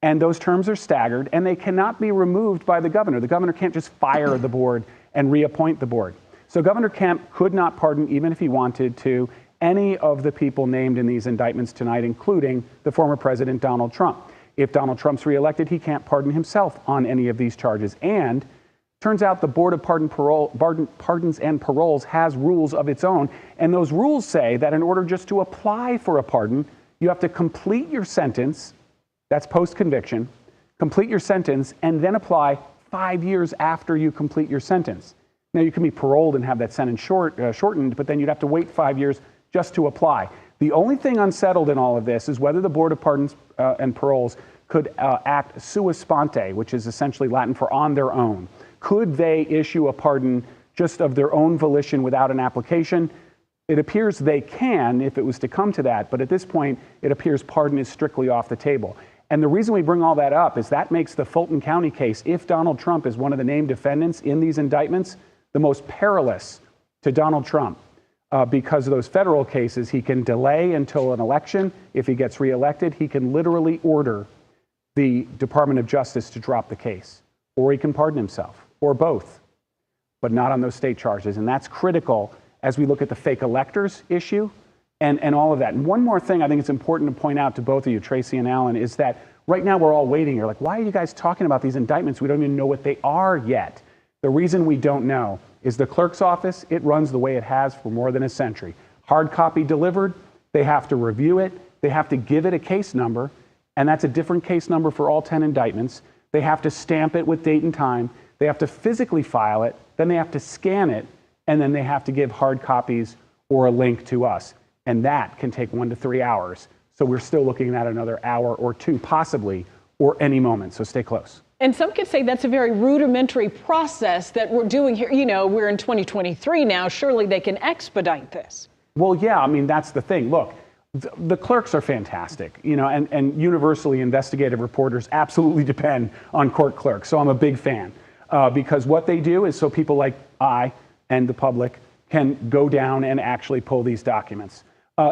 and those terms are staggered, and they cannot be removed by the governor. The governor can't just fire the board and reappoint the board. So Governor Kemp could not pardon, even if he wanted to, any of the people named in these indictments tonight, including the former President Donald Trump. If Donald Trump's reelected, he can't pardon himself on any of these charges. And turns out the Board of Pardons and Paroles has rules of its own. And those rules say that in order just to apply for a pardon, you have to complete your sentence, that's post-conviction, complete your sentence, and then apply 5 years after you complete your sentence. Now, you can be paroled and have that sentence shortened, but then you'd have to wait 5 years just to apply. The only thing unsettled in all of this is whether the Board of Pardons and Paroles could act sua sponte, which is essentially Latin for on their own. Could they issue a pardon just of their own volition without an application? It appears they can if it was to come to that, but at this point, it appears pardon is strictly off the table. And the reason we bring all that up is that makes the Fulton County case, if Donald Trump is one of the named defendants in these indictments, the most perilous to Donald Trump. Because of those federal cases, he can delay until an election. If he gets reelected, he can literally order the Department of Justice to drop the case. Or he can pardon himself, or both, but not on those state charges. And that's critical as we look at the fake electors issue and all of that. And one more thing I think it's important to point out to both of you, Tracy and Alan, is that right now we're all waiting. You're like, why are you guys talking about these indictments? We don't even know what they are yet. The reason we don't know is the clerk's office, it runs the way it has for more than a century. Hard copy delivered, they have to review it, they have to give it a case number, and that's a different case number for all 10 indictments. They have to stamp it with date and time, they have to physically file it, then they have to scan it, and then they have to give hard copies or a link to us. And that can take 1 to 3 hours. So we're still looking at another hour or 2 possibly, or any moment, so stay close. And some could say that's a very rudimentary process that we're doing here. You know, we're in 2023 now. Surely they can expedite this. Well, yeah, I mean, that's the thing. Look, the clerks are fantastic, you know, and universally investigative reporters absolutely depend on court clerks. So I'm a big fan because what they do is so people like I and the public can go down and actually pull these documents.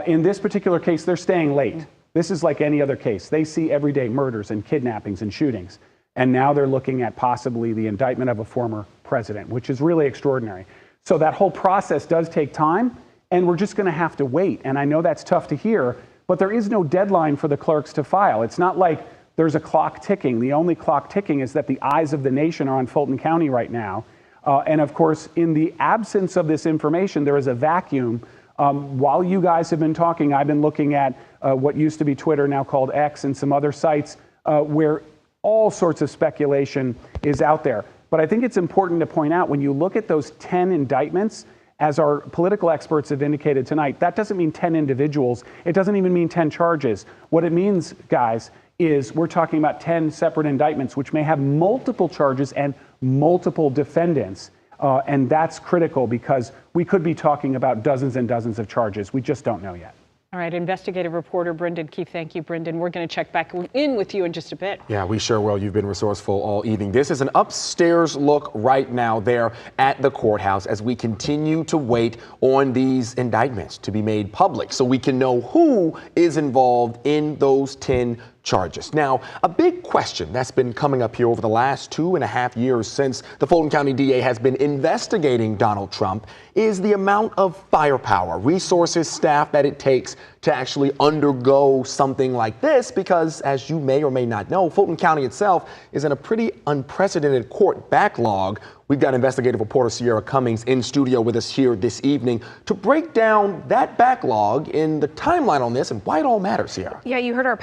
In this particular case, they're staying late. This is like any other case. They see everyday murders and kidnappings and shootings. And now they're looking at possibly the indictment of a former president, which is really extraordinary. So that whole process does take time, and we're just going to have to wait. And I know that's tough to hear, but there is no deadline for the clerks to file. It's not like there's a clock ticking. The only clock ticking is that the eyes of the nation are on Fulton County right now. And of course, in the absence of this information, there is a vacuum. While you guys have been talking, I've been looking at what used to be Twitter, now called X, and some other sites where all sorts of speculation is out there. But I think it's important to point out when you look at those 10 indictments, as our political experts have indicated tonight, that doesn't mean 10 individuals. It doesn't even mean 10 charges. What it means, guys, is we're talking about 10 separate indictments, which may have multiple charges and multiple defendants. And that's critical because we could be talking about dozens and dozens of charges. We just don't know yet. All right, investigative reporter Brendan Keefe. Thank you, Brendan. We're going to check back in with you in just a bit. Yeah, we sure will. You've been resourceful all evening. This is an upstairs look right now there at the courthouse as we continue to wait on these indictments to be made public so we can know who is involved in those 10 charges. Now, a big question that's been coming up here over the last 2.5 years since the Fulton County DA has been investigating Donald Trump is the amount of firepower, resources, staff that it takes to actually undergo something like this because, as you may or may not know, Fulton County itself is in a pretty unprecedented court backlog. We've got investigative reporter Sierra Cummings in studio with us here this evening to break down that backlog in the timeline on this and why it all matters, Sierra. Yeah, you heard our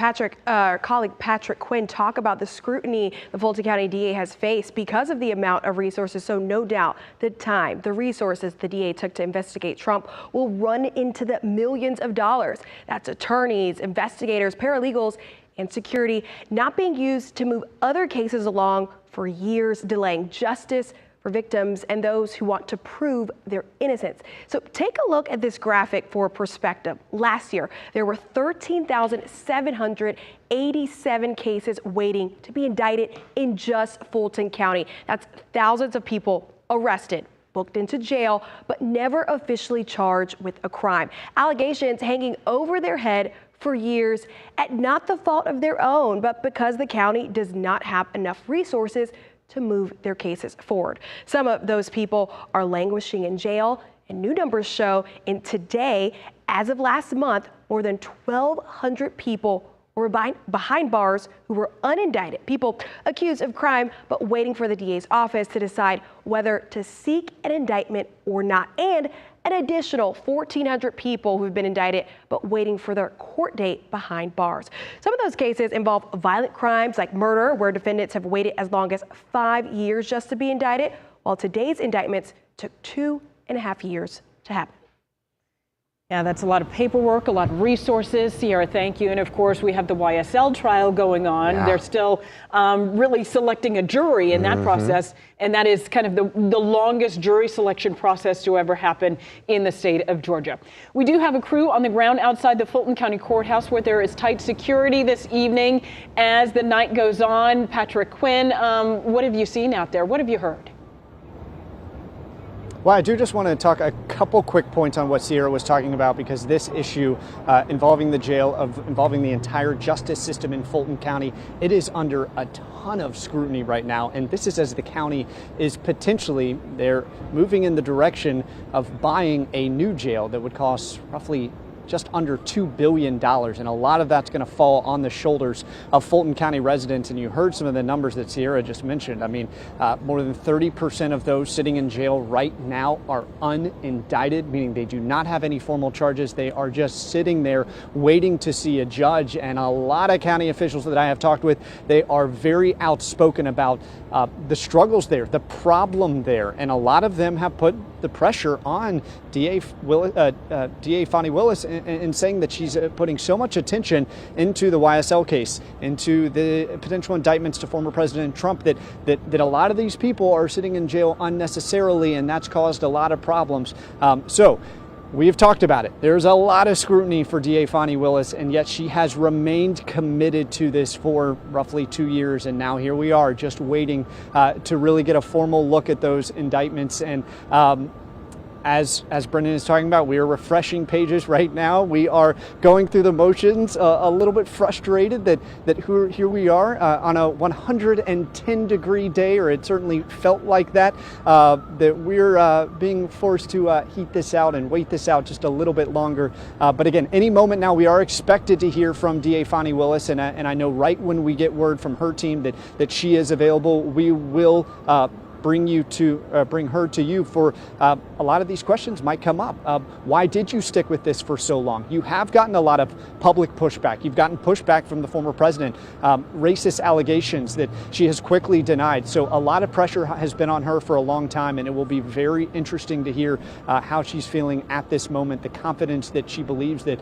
colleague Patrick Quinn talk about the scrutiny the Fulton County DA has faced because of the amount of resources. So no doubt the time, the resources the DA took to investigate Trump will run into the millions of dollars. That's attorneys, investigators, paralegals, and security not being used to move other cases along for years, delaying justice for victims and those who want to prove their innocence. So take a look at this graphic for perspective. Last year, there were 13,787 cases waiting to be indicted in just Fulton County. That's thousands of people arrested, booked into jail, but never officially charged with a crime. Allegations hanging over their head for years at not the fault of their own, but because the county does not have enough resources to move their cases forward. Some of those people are languishing in jail, and new numbers show in today, as of last month, more than 1,200 people were behind bars who were unindicted, people accused of crime but waiting for the DA's office to decide whether to seek an indictment or not, and an additional 1,400 people who've been indicted but waiting for their court date behind bars. Some of those cases involve violent crimes like murder, where defendants have waited as long as 5 years just to be indicted, while today's indictments took 2.5 years to happen. Yeah, that's a lot of paperwork, a lot of resources. Sierra, thank you. And of course, we have the YSL trial going on. Yeah. They're still really selecting a jury in that process. And that is kind of the longest jury selection process to ever happen in the state of Georgia. We do have a crew on the ground outside the Fulton County Courthouse where there is tight security this evening as the night goes on. Patrick Quinn, what have you seen out there? What have you heard? Well, I do just want to talk a couple quick points on what Sierra was talking about, because this issue involving the jail, involving the entire justice system in Fulton County, it is under a ton of scrutiny right now. And this is as the county is potentially, they're moving in the direction of buying a new jail that would cost roughly just under $2 billion. And a lot of that's going to fall on the shoulders of Fulton County residents. And you heard some of the numbers that Sierra just mentioned. I mean, more than 30% of those sitting in jail right now are unindicted, meaning they do not have any formal charges. They are just sitting there waiting to see a judge. And a lot of county officials that I have talked with, they are very outspoken about the struggles there, the problem there. And a lot of them have put the pressure on DA Fani Willis in saying that she's putting so much attention into the YSL case, into the potential indictments to former President Trump, that a lot of these people are sitting in jail unnecessarily, and that's caused a lot of problems. So we've talked about it. There's a lot of scrutiny for DA Fani Willis, and yet she has remained committed to this for roughly 2 years. And now here we are just waiting to really get a formal look at those indictments. And as Brendan is talking about, we are refreshing pages right now. We are going through the motions, a little bit frustrated that here we are on a 110-degree day, or it certainly felt like that, that we're being forced to heat this out and wait this out just a little bit longer. But again, any moment now, we are expected to hear from DA Fani Willis, and I know right when we get word from her team that she is available, we will bring her to you for a lot of these questions might come up. Why did you stick with this for so long? You have gotten a lot of public pushback. You've gotten pushback from the former president, racist allegations that she has quickly denied. So a lot of pressure has been on her for a long time, and it will be very interesting to hear how she's feeling at this moment, the confidence that she believes that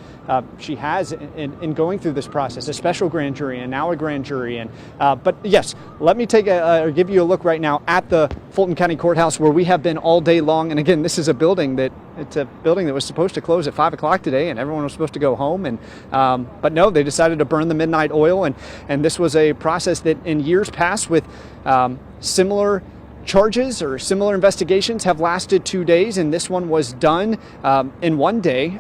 she has in going through this process, a special grand jury and now a grand jury. And but yes, let me give you a look right now at the the Fulton County Courthouse, where we have been all day long. And again, this is a building that was supposed to close at 5 o'clock today, and everyone was supposed to go home. And but no, they decided to burn the midnight oil. And this was a process that in years past with similar charges or similar investigations have lasted 2 days, and this one was done in 1 day.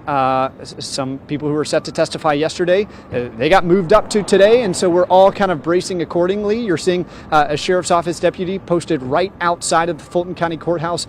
Some people who were set to testify yesterday, they got moved up to today, and so we're all kind of bracing accordingly. You're seeing a sheriff's office deputy posted right outside of the Fulton County Courthouse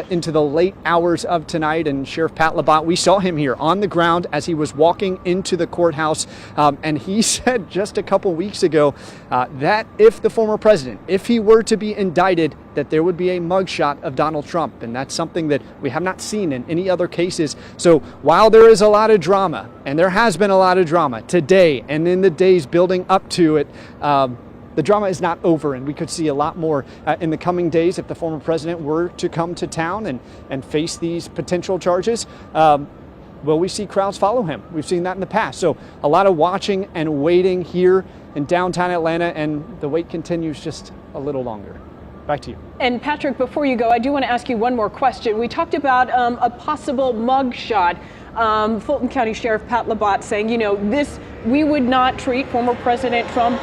into the late hours of tonight, and Sheriff Pat Labat, we saw him here on the ground as he was walking into the courthouse, and he said just a couple weeks ago that if the former president, if he were to be indicted, that there would be a mugshot of Donald Trump, and that's something that we have not seen in any other cases. So while there is a lot of drama, and there has been a lot of drama today and in the days building up to it, the drama is not over, and we could see a lot more in the coming days if the former president were to come to town and face these potential charges. Will we see crowds follow him? We've seen that in the past. So a lot of watching and waiting here in downtown Atlanta, and the wait continues just a little longer. Back to you. And Patrick, before you go, I do want to ask you one more question. We talked about a possible mugshot. Fulton County Sheriff Pat Labat saying, we would not treat former President Trump,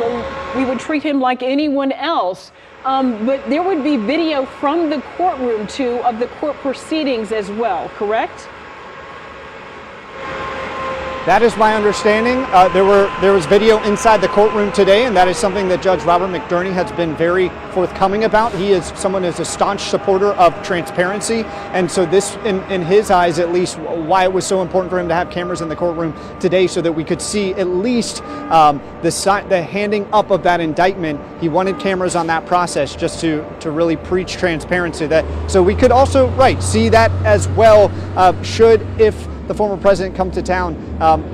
we would treat him like anyone else. But there would be video from the courtroom, too, of the court proceedings as well, correct? That is my understanding. There was video inside the courtroom today, and that is something that Judge Robert McDurney has been very forthcoming about. He is someone who is a staunch supporter of transparency, and so this, in his eyes at least, why it was so important for him to have cameras in the courtroom today so that we could see at least the handing up of that indictment. He wanted cameras on that process just to really preach transparency. So we could also, see that as well if the former president come to town.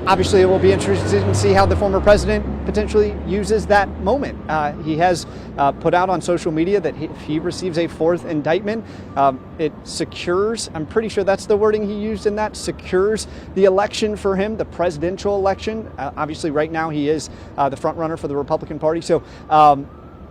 Obviously, it will be interesting to see how the former president potentially uses that moment. He has put out on social media that if he receives a fourth indictment, it secures, I'm pretty sure that's the wording he used in that, secures the election for him, the presidential election. Obviously, right now he is the front runner for the Republican Party. So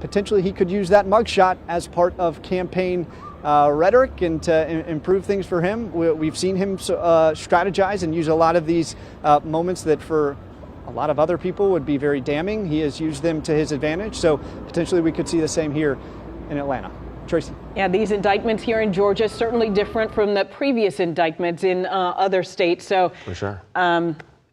potentially he could use that mugshot as part of campaign rhetoric and to improve things for him. We've seen him strategize and use a lot of these moments that for a lot of other people would be very damning. He has used them to his advantage. So potentially we could see the same here in Atlanta. Tracy. Yeah, these indictments here in Georgia certainly different from the previous indictments in other states. So for sure.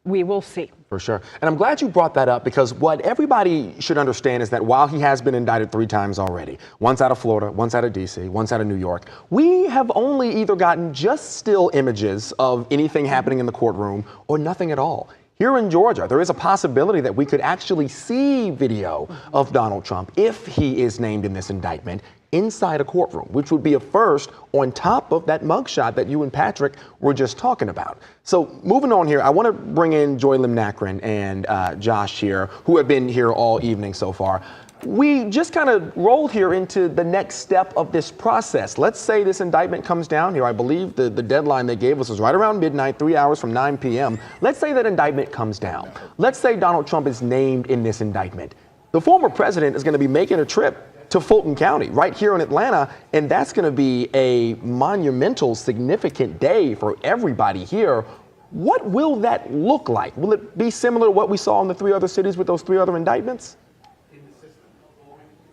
We will see. For sure. And I'm glad you brought that up, because what everybody should understand is that while he has been indicted 3 times already, once out of Florida, once out of D.C., once out of New York, we have only either gotten just still images of anything happening in the courtroom or nothing at all. Here in Georgia, there is a possibility that we could actually see video of Donald Trump, if he is named in this indictment, inside a courtroom, which would be a first on top of that mugshot that you and Patrick were just talking about. So moving on here, I want to bring in Joy Limnacron and Josh here, who have been here all evening so far. We just kind of rolled here into the next step of this process. Let's say this indictment comes down here. I believe the deadline they gave us was right around midnight, 3 hours from 9 p.m. Let's say that indictment comes down. Let's say Donald Trump is named in this indictment. The former president is going to be making a trip to Fulton County, right here in Atlanta, and that's going to be a monumental, significant day for everybody here. What will that look like? Will it be similar to what we saw in the 3 other cities with those 3 other indictments?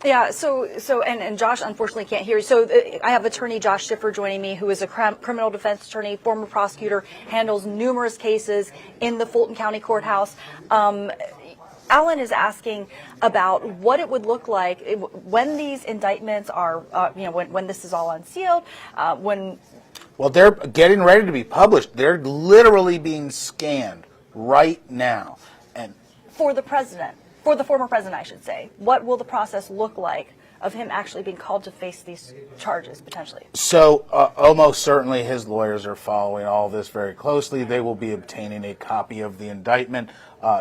Yeah, and Josh unfortunately can't hear you. So I have attorney Josh Schiffer joining me, who is a criminal defense attorney, former prosecutor, handles numerous cases in the Fulton County Courthouse. Alan is asking about what it would look like when these indictments are, when this is all unsealed, Well, they're getting ready to be published. They're literally being scanned right now. And for the president, for the former president, I should say, what will the process look like of him actually being called to face these charges potentially? So almost certainly his lawyers are following all this very closely. They will be obtaining a copy of the indictment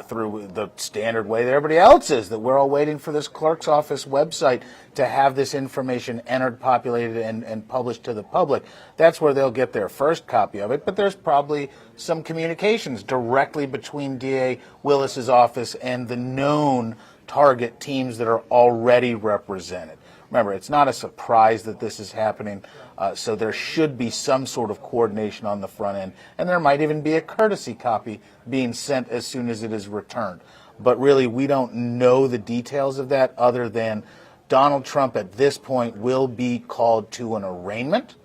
through the standard way that everybody else is, that we're all waiting for this clerk's office website to have this information entered, populated, and published to the public. That's where they'll get their first copy of it, but there's probably some communications directly between DA Willis's office and the known target teams that are already represented. Remember, it's not a surprise that this is happening, so there should be some sort of coordination on the front end, and there might even be a courtesy copy being sent as soon as it is returned. But really, we don't know the details of that other than Donald Trump at this point will be called to an arraignment.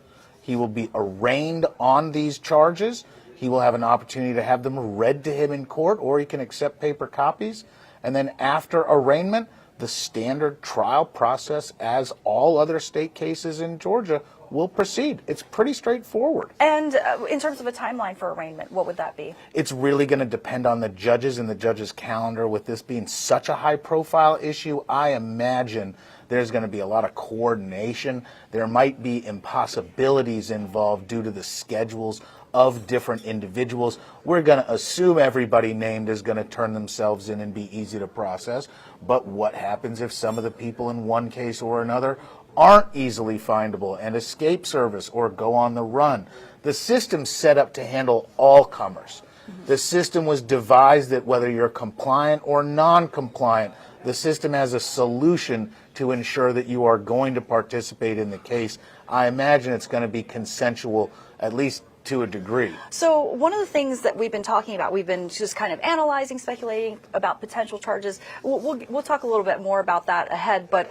He will be arraigned on these charges. He will have an opportunity to have them read to him in court, or he can accept paper copies. And then after arraignment, the standard trial process, as all other state cases in Georgia, will proceed. It's pretty straightforward. And in terms of a timeline for arraignment, what would that be? It's really going to depend on the judges and the judges' calendar. With this being such a high-profile issue, I imagine there's going to be a lot of coordination. There might be impossibilities involved due to the schedules of different individuals. We're going to assume everybody named is going to turn themselves in and be easy to process. But what happens if some of the people in one case or another aren't easily findable and escape service or go on the run? The system's set up to handle all comers. The system was devised that whether you're compliant or non-compliant, the system has a solution to ensure that you are going to participate in the case. I imagine it's going to be consensual, at least to a degree. So one of the things that we've been talking about, we've been just kind of analyzing, speculating about potential charges. We'll talk a little bit more about that ahead, but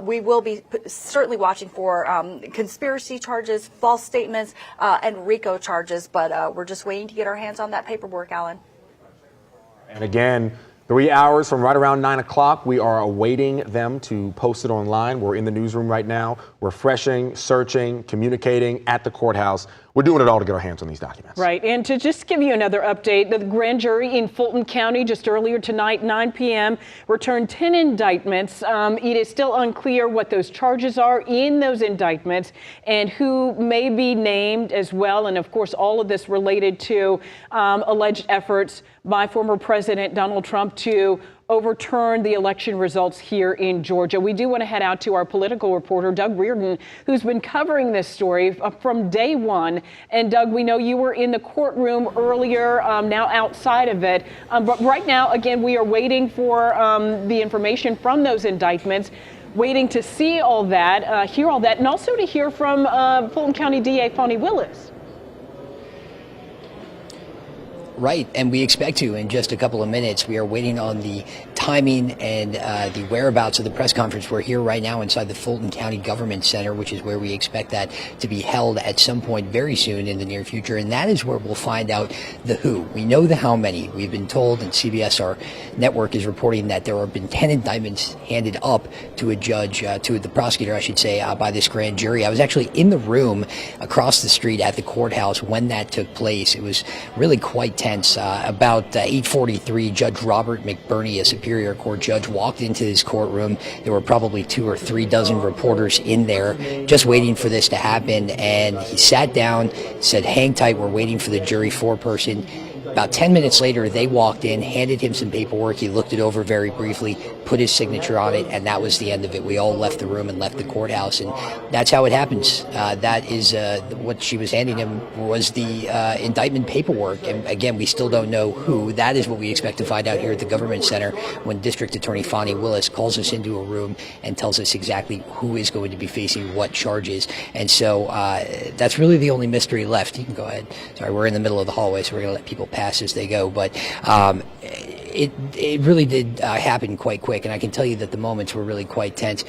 we will be certainly watching for conspiracy charges, false statements, and RICO charges, but we're just waiting to get our hands on that paperwork, Alan. And again, 3 hours from right around 9 o'clock, we are awaiting them to post it online. We're in the newsroom right now, refreshing, searching, communicating at the courthouse. We're doing it all to get our hands on these documents. Right. And to just give you another update, the grand jury in Fulton County just earlier tonight, 9 p.m., returned 10 indictments. It is still unclear what those charges are in those indictments and who may be named as well. And of course, all of this related to alleged efforts by former President Donald Trump to overturn the election results here in Georgia. We do want to head out to our political reporter, Doug Reardon, who's been covering this story from day one. And Doug, we know you were in the courtroom earlier, now outside of it. But right now, again, we are waiting for the information from those indictments, waiting to see all that, hear all that, and also to hear from Fulton County DA Fani Willis. Right, and we expect to in just a couple of minutes. We are waiting on the timing and the whereabouts of the press conference. We're here right now inside the Fulton County Government Center, which is where we expect that to be held at some point very soon in the near future, and that is where we'll find out the who. We know the how many. We've been told, and CBS, our network, is reporting that there have been 10 indictments handed up to a judge, to the prosecutor, I should say, by this grand jury. I was actually in the room across the street at the courthouse when that took place. It was really quite tense. About 8:43, Judge Robert McBurney, a Superior Court judge, walked into this courtroom. There were probably 2 or 3 dozen reporters in there just waiting for this to happen. And he sat down, said, "Hang tight, we're waiting for the jury foreperson." About 10 minutes later, they walked in, handed him some paperwork. He looked it over very briefly, put his signature on it, and that was the end of it. We all left the room and left the courthouse, and that's how it happens. That is what she was handing him was the indictment paperwork. And again, we still don't know who. That is what we expect to find out here at the Government Center when District Attorney Fani Willis calls us into a room and tells us exactly who is going to be facing what charges. And so that's really the only mystery left. You can go ahead. Sorry, we're in the middle of the hallway, so we're going to let people pass as they go, but it really did happen quite quick, and I can tell you that the moments were really quite tense.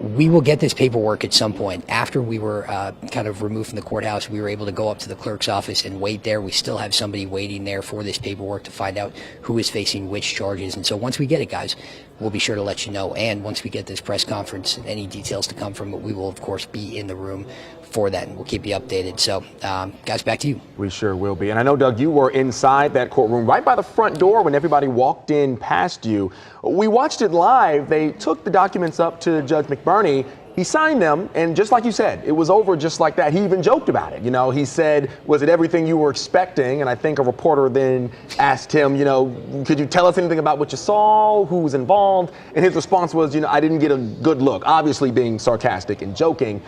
We will get this paperwork at some point. After we were kind of removed from the courthouse, we were able to go up to the clerk's office and wait there. We still have somebody waiting there for this paperwork to find out who is facing which charges. And so once we get it, guys, we'll be sure to let you know. And once we get this press conference and any details to come from it, we will, of course, be in the room for that, and we'll keep you updated. So, guys, back to you. We sure will be. And I know, Doug, you were inside that courtroom right by the front door when everybody walked in past you. We watched it live. They took the documents up to Judge McBurney. He signed them, and just like you said, it was over just like that. He even joked about it. You know, he said, "Was it everything you were expecting?" And I think a reporter then asked him, you know, "Could you tell us anything about what you saw, who was involved?" And his response was, "You know, I didn't get a good look," obviously being sarcastic and joking.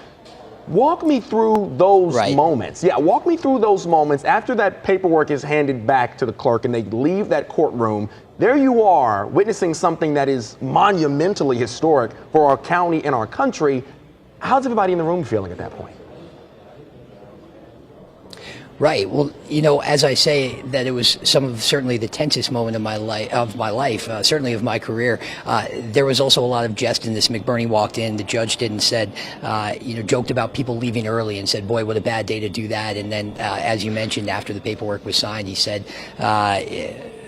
Walk me through those moments. Yeah, walk me through those moments after that paperwork is handed back to the clerk and they leave that courtroom. There you are, witnessing something that is monumentally historic for our county and our country. How's everybody in the room feeling at that point? Right. Well, you know, as I say, that it was certainly the tensest moment of my life, certainly of my career. There was also a lot of jest in this. McBurney walked in, the judge did and said, joked about people leaving early and said, boy, what a bad day to do that. And then, as you mentioned, after the paperwork was signed, he said,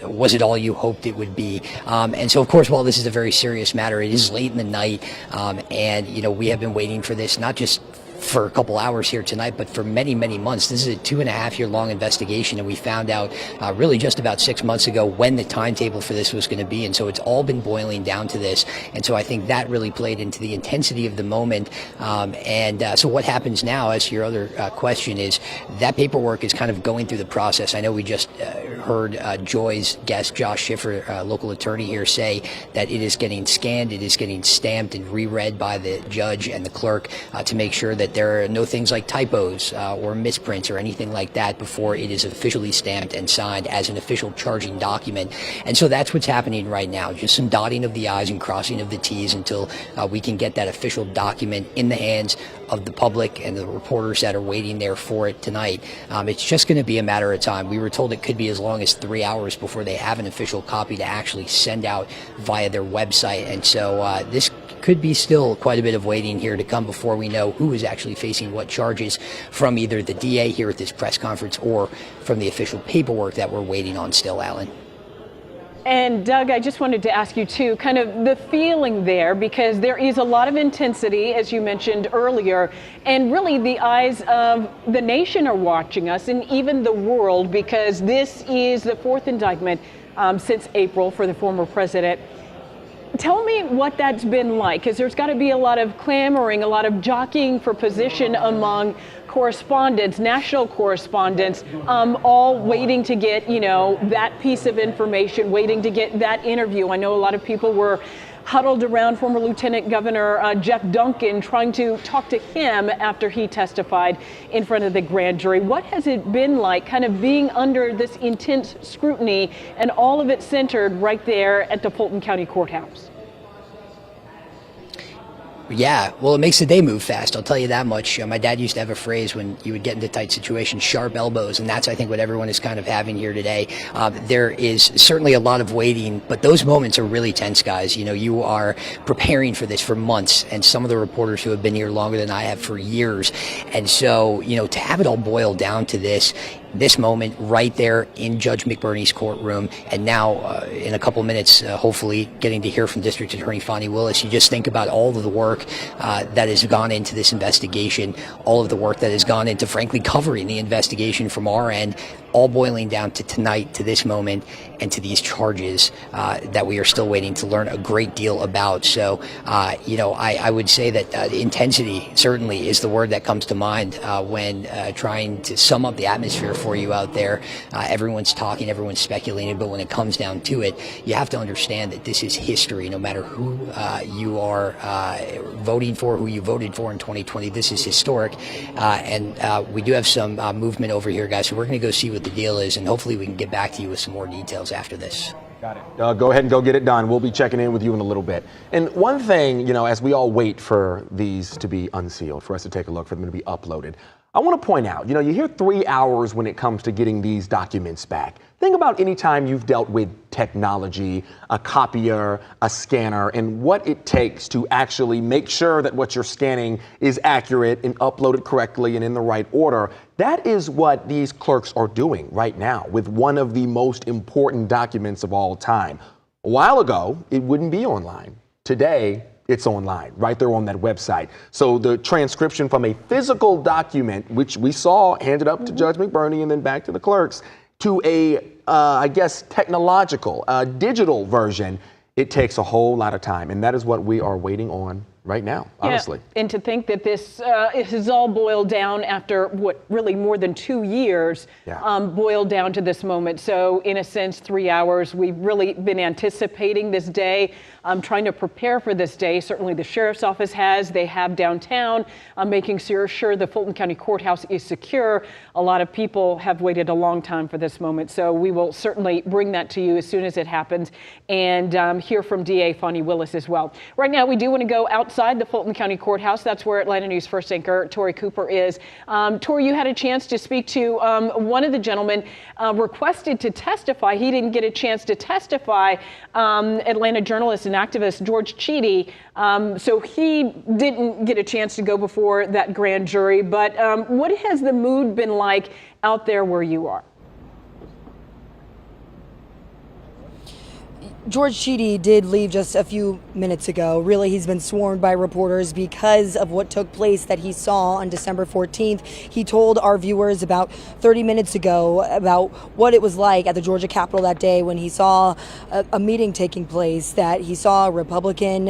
was it all you hoped it would be? And so, of course, while this is a very serious matter, it is late in the night. And, you know, we have been waiting for this, not just for a couple hours here tonight, but for many, many months. This is a 2.5-year long investigation, and we found out really just about 6 months ago when the timetable for this was going to be. And so it's all been boiling down to this. And so I think that really played into the intensity of the moment. So what happens now, as to your other question, is that paperwork is kind of going through the process. I know we just heard Joy's guest, Josh Schiffer, local attorney here, say that it is getting scanned, it is getting stamped and reread by the judge and the clerk to make sure that there are no things like typos or misprints or anything like that before it is officially stamped and signed as an official charging document. And so that's what's happening right now, just some dotting of the I's and crossing of the T's until we can get that official document in the hands of the public and the reporters that are waiting there for it tonight. It's just going to be a matter of time. We were told it could be as long as 3 hours before they have an official copy to actually send out via their website. And so this could be still quite a bit of waiting here to come before we know who is actually facing what charges from either the DA here at this press conference or from the official paperwork that we're waiting on still, Alan. And Doug, I just wanted to ask you too, kind of the feeling there, because there is a lot of intensity, as you mentioned earlier, and really the eyes of the nation are watching us and even the world, because this is the fourth indictment since April for the former president. Tell me what that's been like, because there's got to be a lot of clamoring, a lot of jockeying for position among correspondents, national correspondents, all waiting to get, that piece of information, waiting to get that interview. I know a lot of people were huddled around former Lieutenant Governor Jeff Duncan trying to talk to him after he testified in front of the grand jury. What has it been like kind of being under this intense scrutiny and all of it centered right there at the Fulton County Courthouse? Yeah, well, it makes the day move fast, I'll tell you that much. My dad used to have a phrase when you would get into tight situations, sharp elbows, and that's, I think, what everyone is kind of having here today. There is certainly a lot of waiting, but those moments are really tense, guys. You are preparing for this for months, and some of the reporters who have been here longer than I have for years. And so, to have it all boil down to this moment right there in Judge McBurney's courtroom, and now in a couple minutes, hopefully getting to hear from District Attorney Fani Willis. You just think about all of the work that has gone into this investigation, all of the work that has gone into, frankly, covering the investigation from our end, all boiling down to tonight, to this moment, and to these charges that we are still waiting to learn a great deal about. So, I would say that intensity certainly is the word that comes to mind when trying to sum up the atmosphere for you out there. Everyone's talking, everyone's speculating, but when it comes down to it, you have to understand that this is history. No matter who you are voting for, who you voted for in 2020, this is historic. And we do have some movement over here, guys, so we're going to go see what the deal is, and hopefully we can get back to you with some more details after this. Got it. Go ahead and go get it done. We'll be checking in with you in a little bit. And one thing, as we all wait for these to be unsealed, for us to take a look, for them to be uploaded, I want to point out, you hear 3 hours when it comes to getting these documents back. Think about any time you've dealt with technology, a copier, a scanner, and what it takes to actually make sure that what you're scanning is accurate and uploaded correctly and in the right order. That is what these clerks are doing right now with one of the most important documents of all time. A while ago, it wouldn't be online. Today, it's online, right there on that website. So the transcription from a physical document, which we saw handed up to Judge McBurney and then back to the clerks, to a, technological, digital version, it takes a whole lot of time. And that is what we are waiting on right now, honestly. Yeah, and to think that this has all boiled down after what really more than 2 years, boiled down to this moment. So in a sense, 3 hours, we've really been anticipating this day, trying to prepare for this day. Certainly the sheriff's office has, they have downtown, making sure the Fulton County Courthouse is secure. A lot of people have waited a long time for this moment. So we will certainly bring that to you as soon as it happens, and hear from DA Fani Willis as well. Right now, we do want to go outside the Fulton County Courthouse. That's where Atlanta News First anchor Tori Cooper is. Tori, you had a chance to speak to one of the gentlemen requested to testify. He didn't get a chance to testify. Atlanta journalist and activist George Cheedy. So he didn't get a chance to go before that grand jury. But what has the mood been like out there where you are? George Cheedy did leave just a few minutes ago. Really, he's been swarmed by reporters because of what took place that he saw on December 14th. He told our viewers about 30 minutes ago about what it was like at the Georgia Capitol that day when he saw a meeting taking place, that he saw a Republican,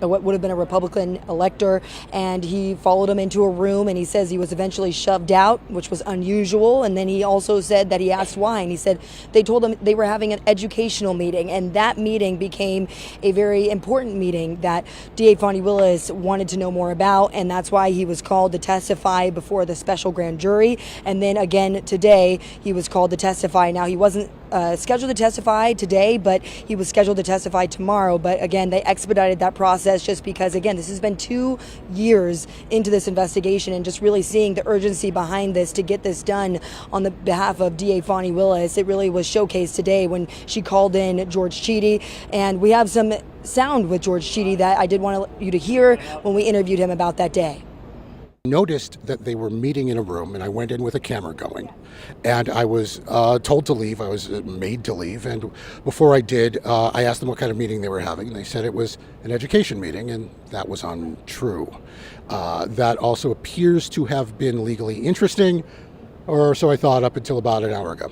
what would have been a Republican elector, and he followed him into a room, and he says he was eventually shoved out, which was unusual. And then he also said that he asked why, and he said they told him they were having an educational meeting, and that meeting became a very important meeting that DA Fani Willis wanted to know more about, and that's why he was called to testify before the special grand jury. And then again today, he was called to testify. Now, he wasn't scheduled to testify today, but he was scheduled to testify tomorrow. But again, they expedited that process just because, again, this has been 2 years into this investigation, and just really seeing the urgency behind this to get this done on the behalf of DA Fani Willis. It really was showcased today when she called in George Cheedy, and we have some sound with George Cheedy that I did want you to hear when we interviewed him about that day. Noticed that they were meeting in a room, and I went in with a camera going, and I was told to leave. I was made to leave, and before I did, I asked them what kind of meeting they were having, and they said it was an education meeting, and that was untrue. That also appears to have been legally interesting, or so I thought up until about an hour ago.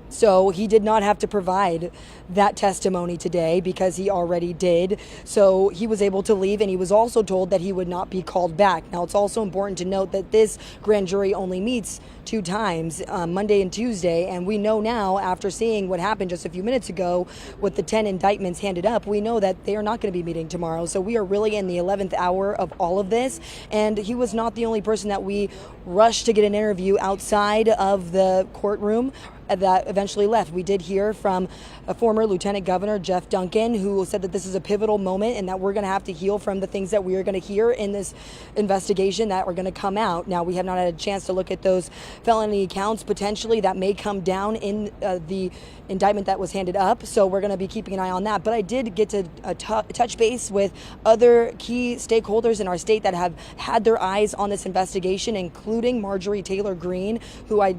So he did not have to provide that testimony today because he already did. So he was able to leave, and he was also told that he would not be called back. Now, it's also important to note that this grand jury only meets 2 times, Monday and Tuesday. And we know now, after seeing what happened just a few minutes ago with the 10 indictments handed up, we know that they are not going to be meeting tomorrow. So we are really in the 11th hour of all of this. And he was not the only person that we rushed to get an interview outside of the courtroom that eventually left. We did hear from a former Lieutenant Governor, Jeff Duncan, who said that this is a pivotal moment and that we're going to have to heal from the things that we are going to hear in this investigation that are going to come out. Now, we have not had a chance to look at those felony counts potentially that may come down in the indictment that was handed up, so we're going to be keeping an eye on that. But I did get to touch base with other key stakeholders in our state that have had their eyes on this investigation, including Marjorie Taylor Greene, who I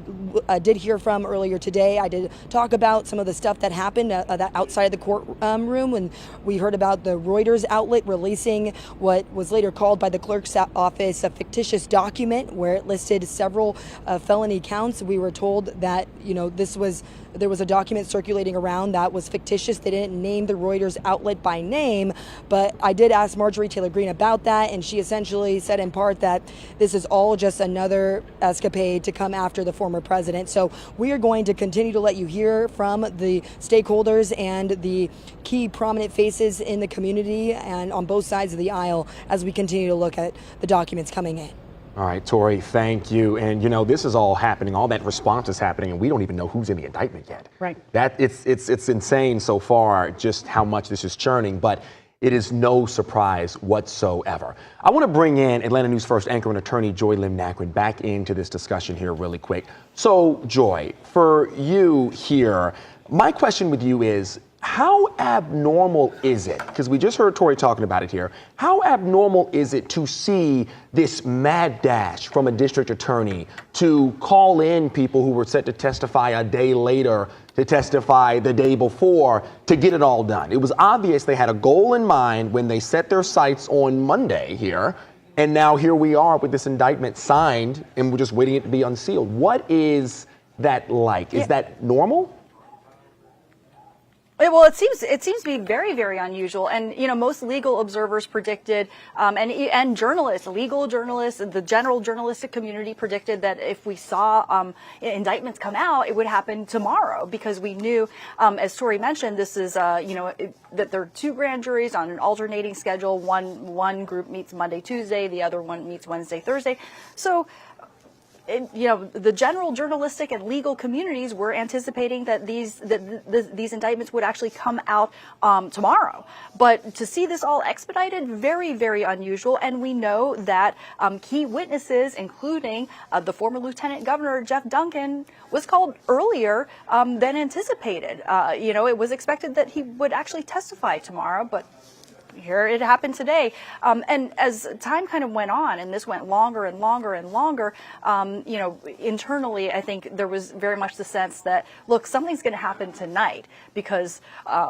did hear from earlier today. I did talk about some of the stuff that happened outside of the courtroom when we heard about the Reuters outlet releasing what was later called by the clerk's office a fictitious document where it listed several felony counts. We were told that, there was a document circulating around that was fictitious. They didn't name the Reuters outlet by name, but I did ask Marjorie Taylor Greene about that, and she essentially said in part that this is all just another escapade to come after the former president. So we are going to continue to let you hear from the stakeholders and the key prominent faces in the community and on both sides of the aisle as we continue to look at the documents coming in. All right, Tori, thank you. And this is all happening. All that response is happening, and we don't even know who's in the indictment yet. Right. It's insane so far just how much this is churning, but it is no surprise whatsoever. I want to bring in Atlanta News First anchor and attorney Joy Lim-Naquin back into this discussion here really quick. So, Joy, for you here, my question with you is, how abnormal is it? Because we just heard Tori talking about it here. How abnormal is it to see this mad dash from a district attorney to call in people who were set to testify a day later to testify the day before to get it all done? It was obvious they had a goal in mind when they set their sights on Monday here. And now here we are with this indictment signed, and we're just waiting it to be unsealed. What is that like? Is that normal? Well, it seems to be very, very unusual, and most legal observers predicted, and journalists, legal journalists, the general journalistic community predicted that if we saw indictments come out, it would happen tomorrow, because we knew, as Tori mentioned, this is that there are 2 grand juries on an alternating schedule. One group meets Monday, Tuesday, the other one meets Wednesday, Thursday. So, the general journalistic and legal communities were anticipating that these indictments would actually come out tomorrow. But to see this all expedited, very, very unusual. And we know that key witnesses, including the former Lieutenant Governor Jeff Duncan, was called earlier than anticipated. It was expected that he would actually testify tomorrow, but here it happened today. And as time kind of went on, and this went longer and longer and longer, internally, I think there was very much the sense that, look, something's going to happen tonight, because,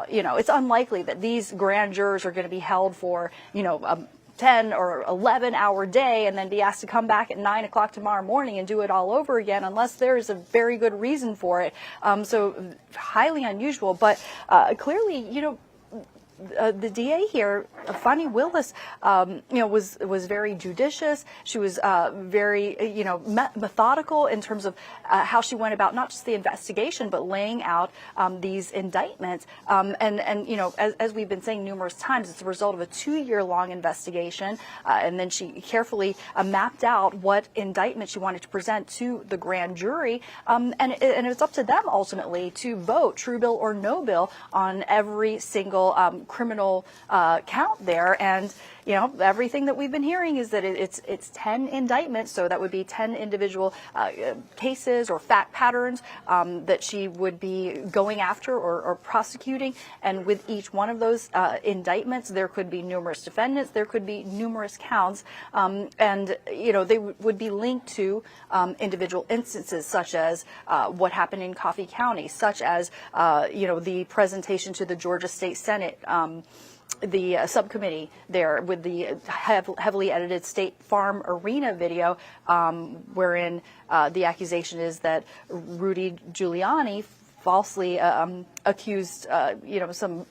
it's unlikely that these grand jurors are going to be held for, a 10 or 11-hour day and then be asked to come back at 9 o'clock tomorrow morning and do it all over again, unless there is a very good reason for it. So highly unusual, but clearly, the DA here, Fani Willis, was very judicious. She was very, methodical in terms of how she went about not just the investigation, but laying out these indictments. As we've been saying numerous times, it's a result of a 2-year-long investigation, and then she carefully mapped out what indictment she wanted to present to the grand jury, and it's up to them ultimately to vote, true bill or no bill, on every single criminal count there. And everything that we've been hearing is that it's 10 indictments, so that would be 10 individual cases or fact patterns that she would be going after or prosecuting. And with each one of those indictments, there could be numerous defendants, there could be numerous counts, and they would be linked to individual instances, such as what happened in Coffee County, such as the presentation to the Georgia State Senate, the subcommittee there with the heavily edited State Farm Arena video, wherein the accusation is that Rudy Giuliani falsely accused, some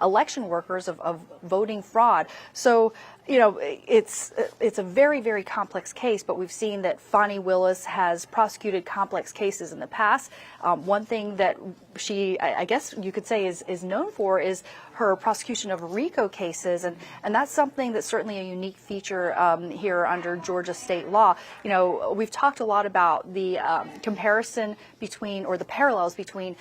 election workers of voting fraud. So, it's a very, very complex case, but we've seen that Fani Willis has prosecuted complex cases in the past. One thing that she, I guess you could say, is known for is her prosecution of RICO cases, and that's something that's certainly a unique feature here under Georgia state law. We've talked a lot about the comparison between, or the parallels between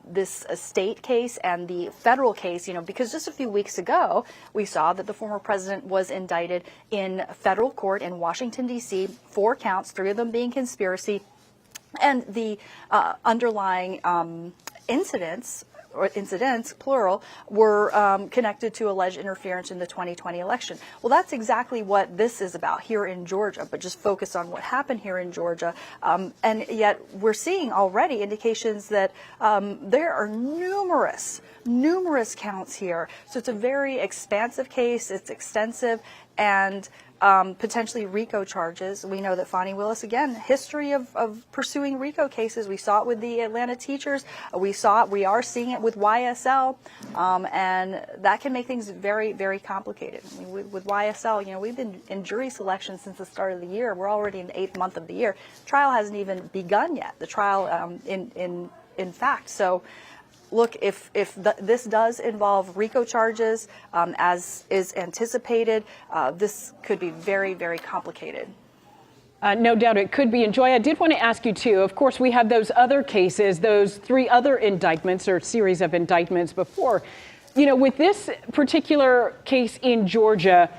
this state case and the federal case, because just a few weeks ago, we saw that the former president was indicted in federal court in Washington, D.C., 4 counts, 3 of them being conspiracy, and the underlying incidents, plural, were connected to alleged interference in the 2020 election. Well, that's exactly what this is about here in Georgia, but just focus on what happened here in Georgia. And yet we're seeing already indications that there are numerous counts here. So it's a very expansive case, it's extensive, and potentially RICO charges. We know that Fani Willis, again, history of pursuing RICO cases. We saw it with the Atlanta teachers. We are seeing it with YSL, and that can make things very, very complicated. I mean, with YSL, we've been in jury selection since the start of the year. We're already in the 8th month of the year. Trial hasn't even begun yet. The trial, in fact, so. Look, if this does involve RICO charges, as is anticipated, this could be very, very complicated. No doubt it could be. And Joy, I did want to ask you too, of course, we have those other cases, those 3 other indictments or series of indictments before. With this particular case in Georgia,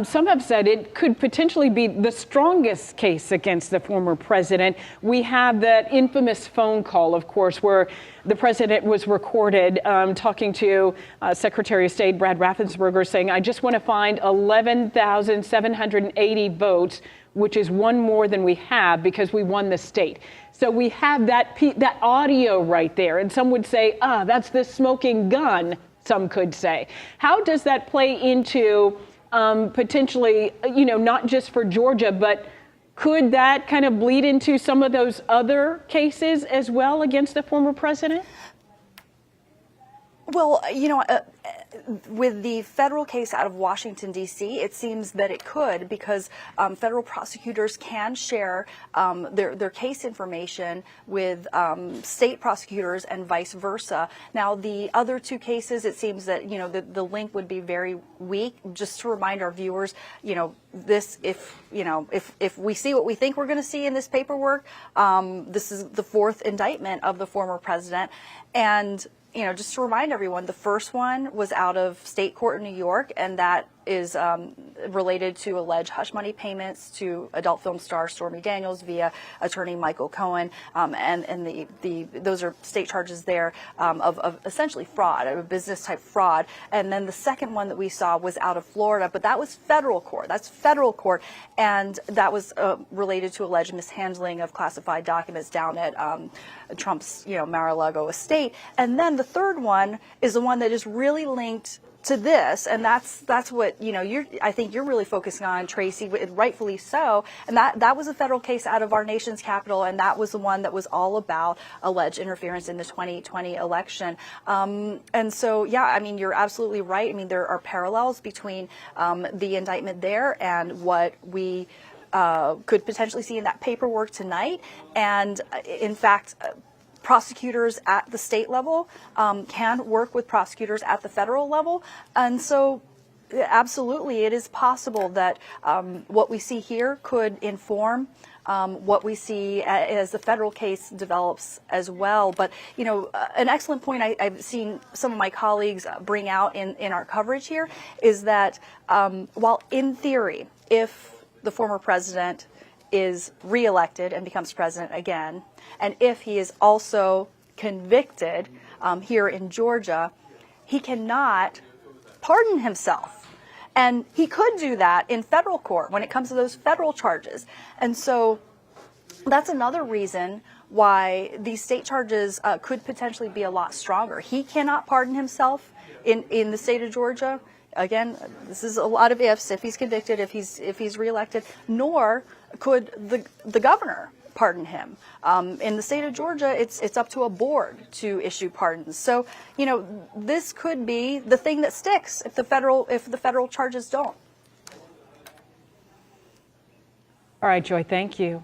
some have said it could potentially be the strongest case against the former president. We have that infamous phone call, of course, where the president was recorded talking to Secretary of State Brad Raffensperger, saying, "I just want to find 11,780 votes, which is one more than we have because we won the state." So we have that audio right there. And some would say, that's the smoking gun, some could say. How does that play into potentially, not just for Georgia, but Could that kind of bleed into some of those other cases as well against the former president? Well, with the federal case out of Washington, D.C., it seems that it could, because federal prosecutors can share their case information with state prosecutors and vice versa. Now, the other two cases, it seems that, the link would be very weak. Just to remind our viewers, if we see what we think we're going to see in this paperwork, this is the fourth indictment of the former president. And just to remind everyone, the first one was out of state court in New York, and that is related to alleged hush money payments to adult film star Stormy Daniels via attorney Michael Cohen, and those are state charges there of essentially fraud, a business type fraud. And then the second one that we saw was out of Florida, but that was federal court. That's federal court, and that was related to alleged mishandling of classified documents down at Trump's Mar-a-Lago estate. And then the third one is the one that is really linked to this, and that's what I think you're really focusing on, Tracy, rightfully so. And that was a federal case out of our nation's capital, and that was the one that was all about alleged interference in the 2020 election. And so, you're absolutely right. There are parallels between the indictment there and what we could potentially see in that paperwork tonight. And in fact, prosecutors at the state level can work with prosecutors at the federal level. And so absolutely, it is possible that what we see here could inform what we see as the federal case develops as well. But, an excellent point I've seen some of my colleagues bring out in our coverage here is that while in theory, if the former president is reelected and becomes president again, and if he is also convicted here in Georgia, he cannot pardon himself. And he could do that in federal court when it comes to those federal charges. And so that's another reason why these state charges could potentially be a lot stronger. He cannot pardon himself in the state of Georgia. Again, this is a lot of ifs. If he's convicted, if he's reelected, nor could the governor pardon him. In the state of Georgia, it's up to a board to issue pardons. So, this could be the thing that sticks if the federal charges don't. All right, Joy, thank you.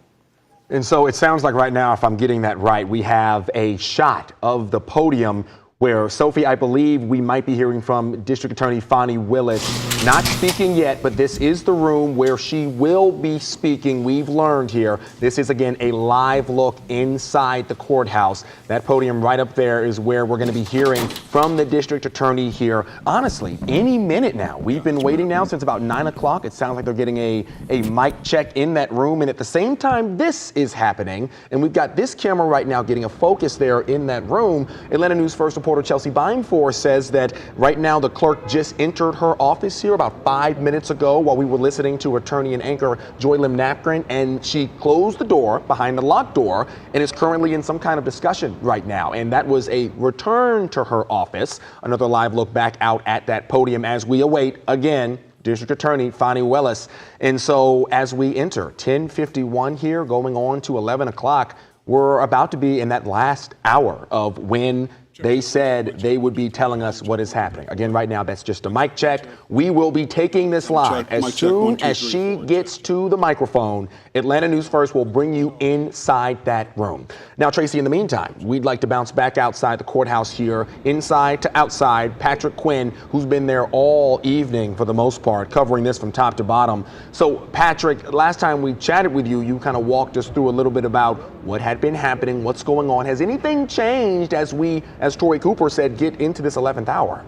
And so it sounds like right now, if I'm getting that right, we have a shot of the podium where, Sophie, I believe we might be hearing from District Attorney Fani Willis, not speaking yet, but this is the room where she will be speaking. We've learned here, this is again a live look inside the courthouse. That podium right up there is where we're going to be hearing from the District Attorney here. Honestly, any minute now. We've been waiting now since about 9 o'clock. It sounds like they're getting a mic check in that room, and at the same time this is happening, and we've got this camera right now getting a focus there in that room. Atlanta News First reporter Chelsea Binefor says that right now the clerk just entered her office here about 5 minutes ago while we were listening to attorney and anchor Joy Lim Napgren, and she closed the door behind the locked door and is currently in some kind of discussion right now. And that was a return to her office. Another live look back out at that podium as we await again District Attorney Fani Willis. And so as we enter 10:51 here, going on to 11 o'clock, we're about to be in that last hour of when they said they would be telling us what is happening. Again, right now, that's just a mic check. We will be taking this live. As soon as she gets to the microphone, Atlanta News First will bring you inside that room. Now, Tracy, in the meantime, we'd like to bounce back outside the courthouse here, inside to outside. Patrick Quinn, who's been there all evening for the most part, covering this from top to bottom. So, Patrick, last time we chatted with you, you kind of walked us through a little bit about what had been happening, what's going on. Has anything changed as we, as Troy Cooper said, get into this 11th hour?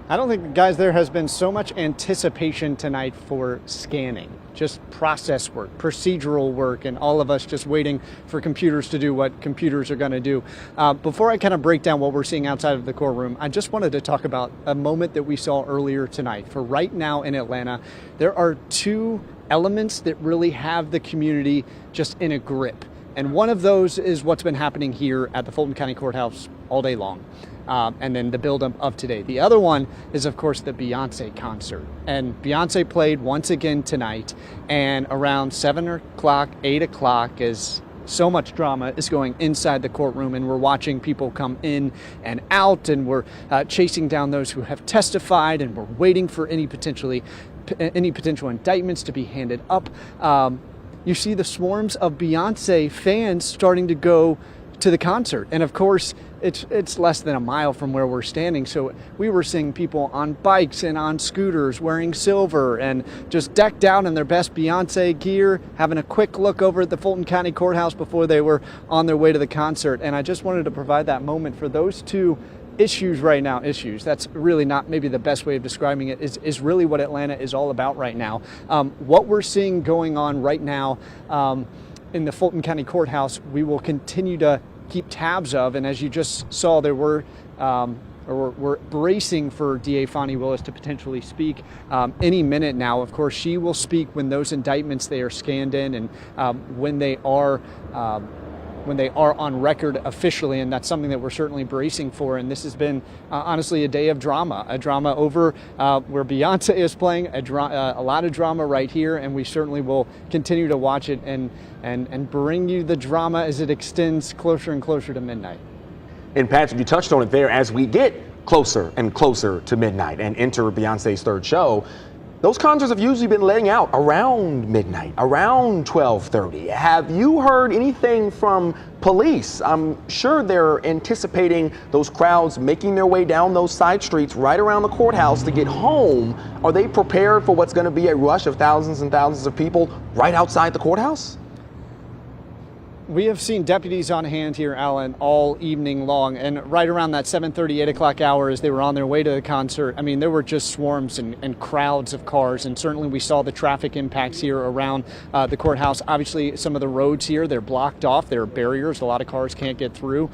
I don't think, guys, there has been so much anticipation tonight for scanning, just process work, procedural work, and all of us just waiting for computers to do what computers are going to do. Before I kind of break down what we're seeing outside of the courtroom, I just wanted to talk about a moment that we saw earlier tonight. For right now in Atlanta, there are two elements that really have the community just in a grip. And one of those is what's been happening here at the Fulton County Courthouse all day long. And then the build-up of today. The other one is, of course, the Beyonce concert. And Beyonce played once again tonight. And around 7 o'clock, 8 o'clock, as so much drama is going inside the courtroom, and we're watching people come in and out, and we're chasing down those who have testified, and we're waiting for any potential indictments to be handed up. You see the swarms of Beyonce fans starting to go to the concert. And of course, it's less than a mile from where we're standing. So we were seeing people on bikes and on scooters wearing silver and just decked out in their best Beyonce gear, having a quick look over at the Fulton County Courthouse before they were on their way to the concert. And I just wanted to provide that moment for those two issues right now. That's really not maybe the best way of describing it, is really what Atlanta is all about right now. What we're seeing going on right now in the Fulton County Courthouse, we will continue to keep tabs of. And as you just saw, there were we're bracing for DA Fani Willis to potentially speak any minute now. Of course, she will speak when those indictments, they are scanned in, and when they are on record officially, and that's something that we're certainly bracing for. And this has been honestly a day of drama over where Beyonce is playing, a lot of drama right here, and we certainly will continue to watch it and bring you the drama as it extends closer and closer to midnight. And Patrick, you touched on it there. As we get closer and closer to midnight and enter Beyonce's third show, those concerts have usually been letting out around midnight, around 12:30. Have you heard anything from police? I'm sure they're anticipating those crowds making their way down those side streets right around the courthouse to get home. Are they prepared for what's going to be a rush of thousands and thousands of people right outside the courthouse? We have seen deputies on hand here, Alan, all evening long, and right around that 7:30, 8 o'clock hour as they were on their way to the concert, I mean, there were just swarms and crowds of cars, and certainly we saw the traffic impacts here around the courthouse. Obviously, some of the roads here, they're blocked off, there are barriers, a lot of cars can't get through.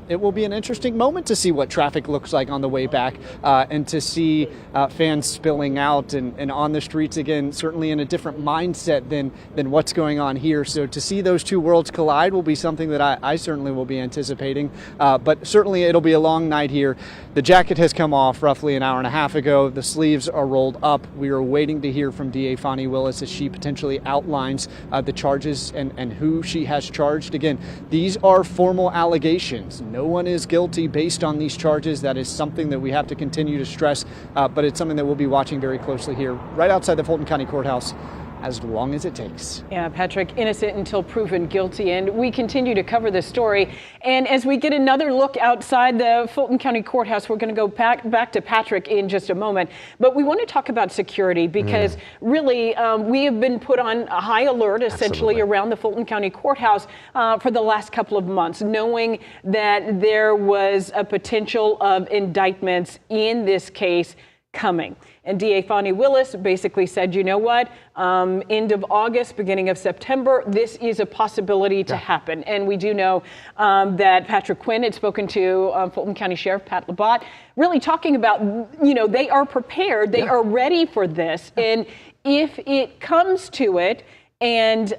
It will be an interesting moment to see what traffic looks like on the way back, and to see fans spilling out and on the streets again, certainly in a different mindset than what's going on here. So to see those two worlds collide will be something that I certainly will be anticipating, but certainly it'll be a long night here. The jacket has come off roughly an hour and a half ago. The sleeves are rolled up. We are waiting to hear from DA Fani Willis as she potentially outlines the charges and who she has charged. Again, these are formal allegations. No one is guilty based on these charges. That is something that we have to continue to stress, but it's something that we'll be watching very closely here right outside the Fulton County Courthouse, as long as it takes. Yeah, Patrick, innocent until proven guilty, and we continue to cover this story. And as we get another look outside the Fulton County Courthouse, we're going to go back to Patrick in just a moment. But we want to talk about security because really we have been put on a high alert essentially around the Fulton County Courthouse for the last couple of months, knowing that there was a potential of indictments in this case coming. And DA Fani Willis basically said, you know what, end of August, beginning of September, this is a possibility to happen. And we do know that Patrick Quinn had spoken to Fulton County Sheriff Pat Labatt, really talking about, you know, they are prepared, they are ready for this. And if it comes to it and,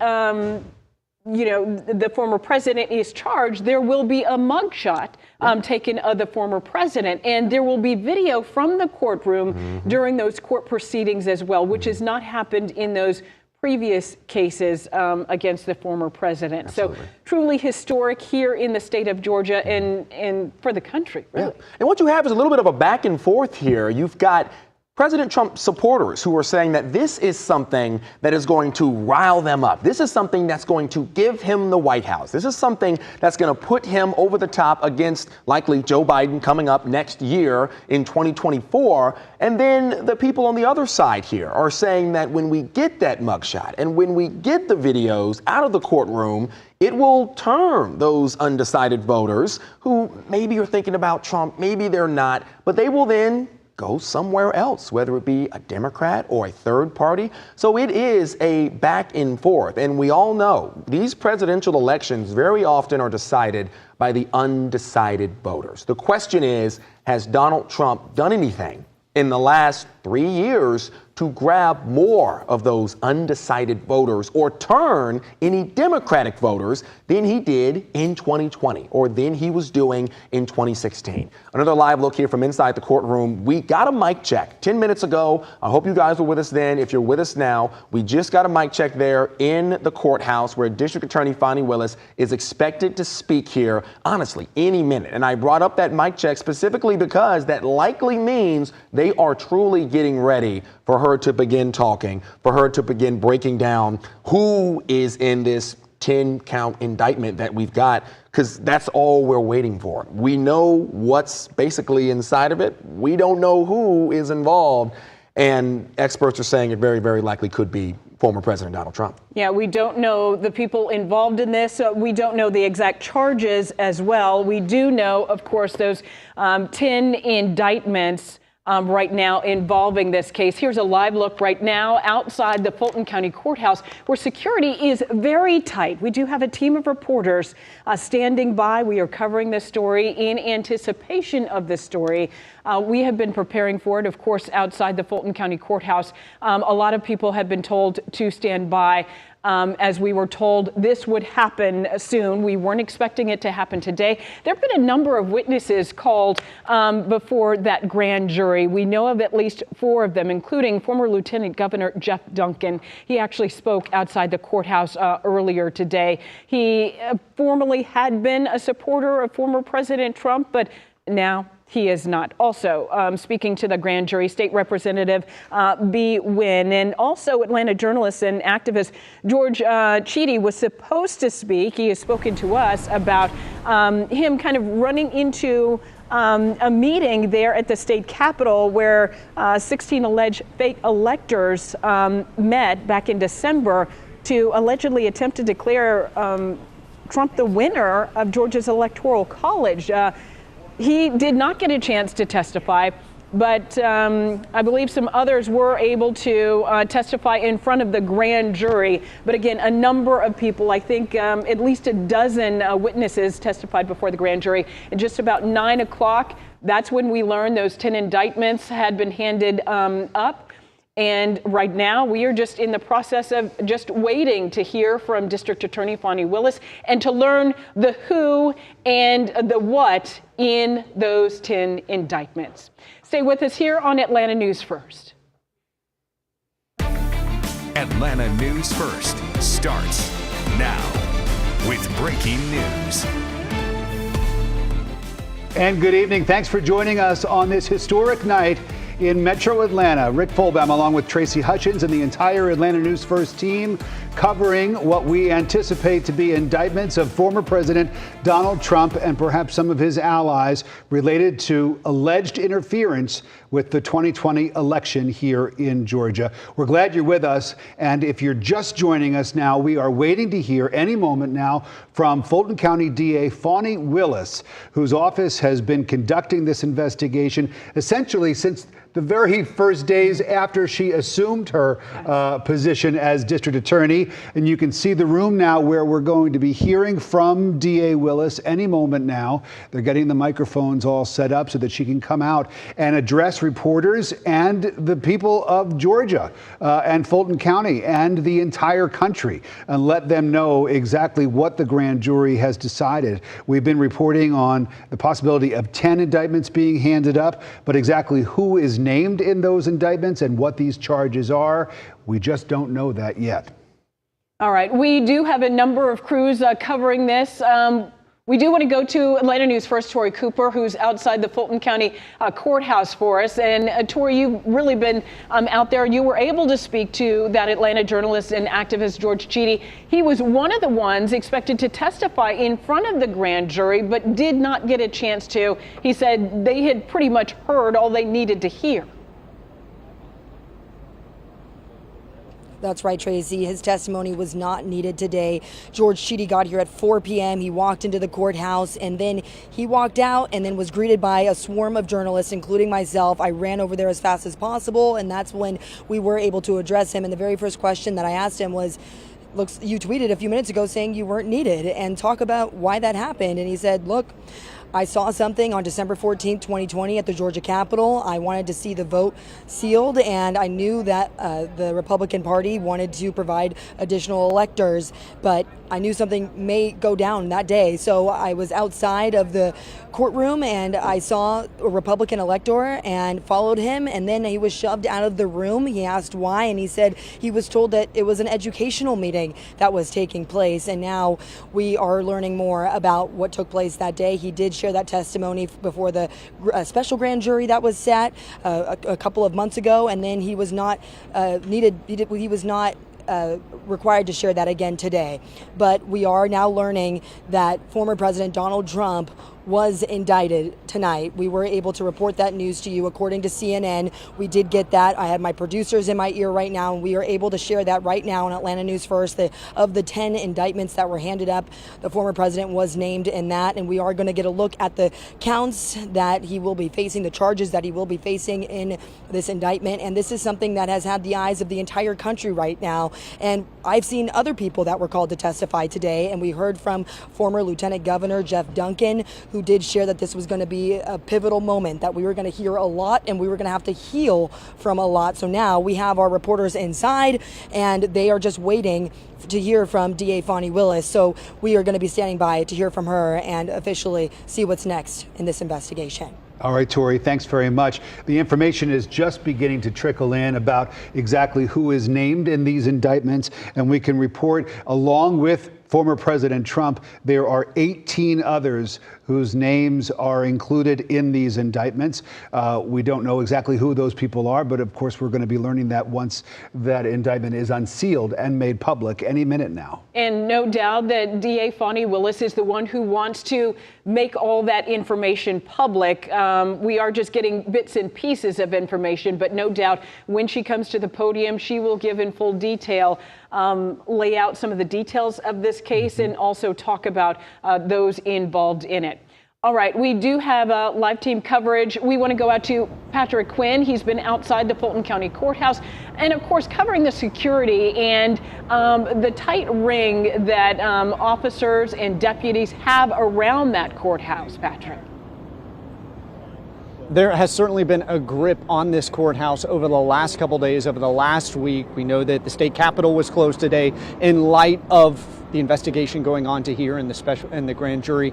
you know, the former president is charged, there will be a mugshot taken of the former president, and there will be video from the courtroom during those court proceedings as well, which has not happened in those previous cases against the former president. So truly historic here in the state of Georgia and for the country, really. And what you have is a little bit of a back and forth here. You've got President Trump supporters who are saying that this is something that is going to rile them up. This is something that's going to give him the White House. This is something that's going to put him over the top against likely Joe Biden coming up next year in 2024. And then the people on the other side here are saying that when we get that mugshot and when we get the videos out of the courtroom, it will turn those undecided voters who maybe are thinking about Trump, maybe they're not, but they will then go somewhere else, whether it be a Democrat or a third party. So it is a back and forth. And we all know these presidential elections very often are decided by the undecided voters. The question is, has Donald Trump done anything in the last 3 years to grab more of those undecided voters or turn any Democratic voters than he did in 2020 or than he was doing in 2016. Another live look here from inside the courtroom. We got a mic check 10 minutes ago. I hope you guys were with us then. If you're with us now, we just got a mic check there in the courthouse where District Attorney Fani Willis is expected to speak here, honestly, any minute. And I brought up that mic check specifically because that likely means they are truly getting ready for her to begin talking, for her to begin breaking down who is in this 10-count indictment that we've got, because that's all we're waiting for. We know what's basically inside of it. We don't know who is involved, and experts are saying it very, very likely could be former President Donald Trump. Yeah, we don't know the people involved in this. We don't know the exact charges as well. We do know, of course, those 10 indictments right now involving this case. Here's a live look right now outside the Fulton County Courthouse where security is very tight. We do have a team of reporters standing by. We are covering this story in anticipation of this story. We have been preparing for it, of course, outside the Fulton County Courthouse. A lot of people have been told to stand by. As we were told this would happen soon. We weren't expecting it to happen today. There have been a number of witnesses called before that grand jury. We know of at least 4 of them, including former Lieutenant Governor Jeff Duncan. He actually spoke outside the courthouse earlier today. He formerly had been a supporter of former President Trump, but now he is not. Also speaking to the grand jury, State Representative B. Wynn, and also Atlanta journalist and activist George Chidi was supposed to speak. He has spoken to us about him kind of running into a meeting there at the state capitol where 16 alleged fake electors met back in December to allegedly attempt to declare Trump the winner of Georgia's Electoral College. He did not get a chance to testify, but I believe some others were able to testify in front of the grand jury. But again, a number of people, I think at least a dozen witnesses testified before the grand jury. And just about 9 o'clock, that's when we learned those 10 indictments had been handed up. And right now, we are just in the process of just waiting to hear from District Attorney Fani Willis and to learn the who and the what in those 10 indictments. Stay with us here on Atlanta News First. Atlanta News First starts now with breaking news. And good evening. Thanks for joining us on this historic night in Metro Atlanta. Rick Folbaum along with Tracy Hutchins and the entire Atlanta News First team covering what we anticipate to be indictments of former President Donald Trump and perhaps some of his allies related to alleged interference with the 2020 election here in Georgia. We're glad you're with us. And if you're just joining us now, we are waiting to hear any moment now from Fulton County DA Fani Willis, whose office has been conducting this investigation essentially since the very first days after she assumed her position as district attorney. And you can see the room now where we're going to be hearing from DA Willis any moment now. They're getting the microphones all set up so that she can come out and address reporters and the people of Georgia and Fulton County and the entire country and let them know exactly what the grand jury has decided. We've been reporting on the possibility of 10 indictments being handed up, but exactly who is named in those indictments and what these charges are, we just don't know that yet. All right, we do have a number of crews covering this. We do want to go to Atlanta News First, Tori Cooper, who's outside the Fulton County courthouse for us. And Tori, you've really been out there. You were able to speak to that Atlanta journalist and activist, George Chidi. He was one of the ones expected to testify in front of the grand jury, but did not get a chance to. He said they had pretty much heard all they needed to hear. That's right, Tracy. His testimony was not needed today. George Chidi got here at 4 p.m. He walked into the courthouse and then he walked out and then was greeted by a swarm of journalists, including myself. I ran over there as fast as possible, and that's when we were able to address him. And the very first question that I asked him was, you tweeted a few minutes ago saying you weren't needed, and talk about why that happened. And he said, look, I saw something on December 14th, 2020 at the Georgia Capitol. I wanted to see the vote sealed, and I knew that the Republican Party wanted to provide additional electors, but I knew something may go down that day. So I was outside of the courtroom and I saw a Republican elector and followed him, and then he was shoved out of the room. He asked why, and he said he was told that it was an educational meeting that was taking place, and now we are learning more about what took place that day. He did share that testimony before the special grand jury that was set a couple of months ago, and then he was not required to share that again today. But we are now learning that former President Donald Trump was indicted tonight. We were able to report that news to you according to CNN. We did get that. I have my producers in my ear right now, and we are able to share that right now on Atlanta News First. Of the 10 indictments that were handed up, the former president was named in that, and we are going to get a look at the counts that he will be facing, the charges that he will be facing in this indictment. And this is something that has had the eyes of the entire country right now. And I've seen other people that were called to testify today, and we heard from former Lieutenant Governor Jeff Duncan, who did share that this was going to be a pivotal moment, that we were going to hear a lot and we were going to have to heal from a lot. So now we have our reporters inside, and they are just waiting to hear from DA Fani Willis. So we are going to be standing by to hear from her and officially see what's next in this investigation. All right, Tori, thanks very much. The information is just beginning to trickle in about exactly who is named in these indictments, and we can report, along with former President Trump, there are 18 others whose names are included in these indictments. We don't know exactly who those people are, but of course we're going to be learning that once that indictment is unsealed and made public any minute now. And no doubt that DA Fani Willis is the one who wants to make all that information public. We are just getting bits and pieces of information, but no doubt when she comes to the podium, she will give in full detail, lay out some of the details of this case, and also talk about those involved in it. All right, we do have live team coverage. We want to go out to Patrick Quinn. He's been outside the Fulton County Courthouse and, of course, covering the security and the tight ring that officers and deputies have around that courthouse, Patrick. There has certainly been a grip on this courthouse over the last couple days, over the last week. We know that the state capitol was closed today in light of the investigation going on to here and the grand jury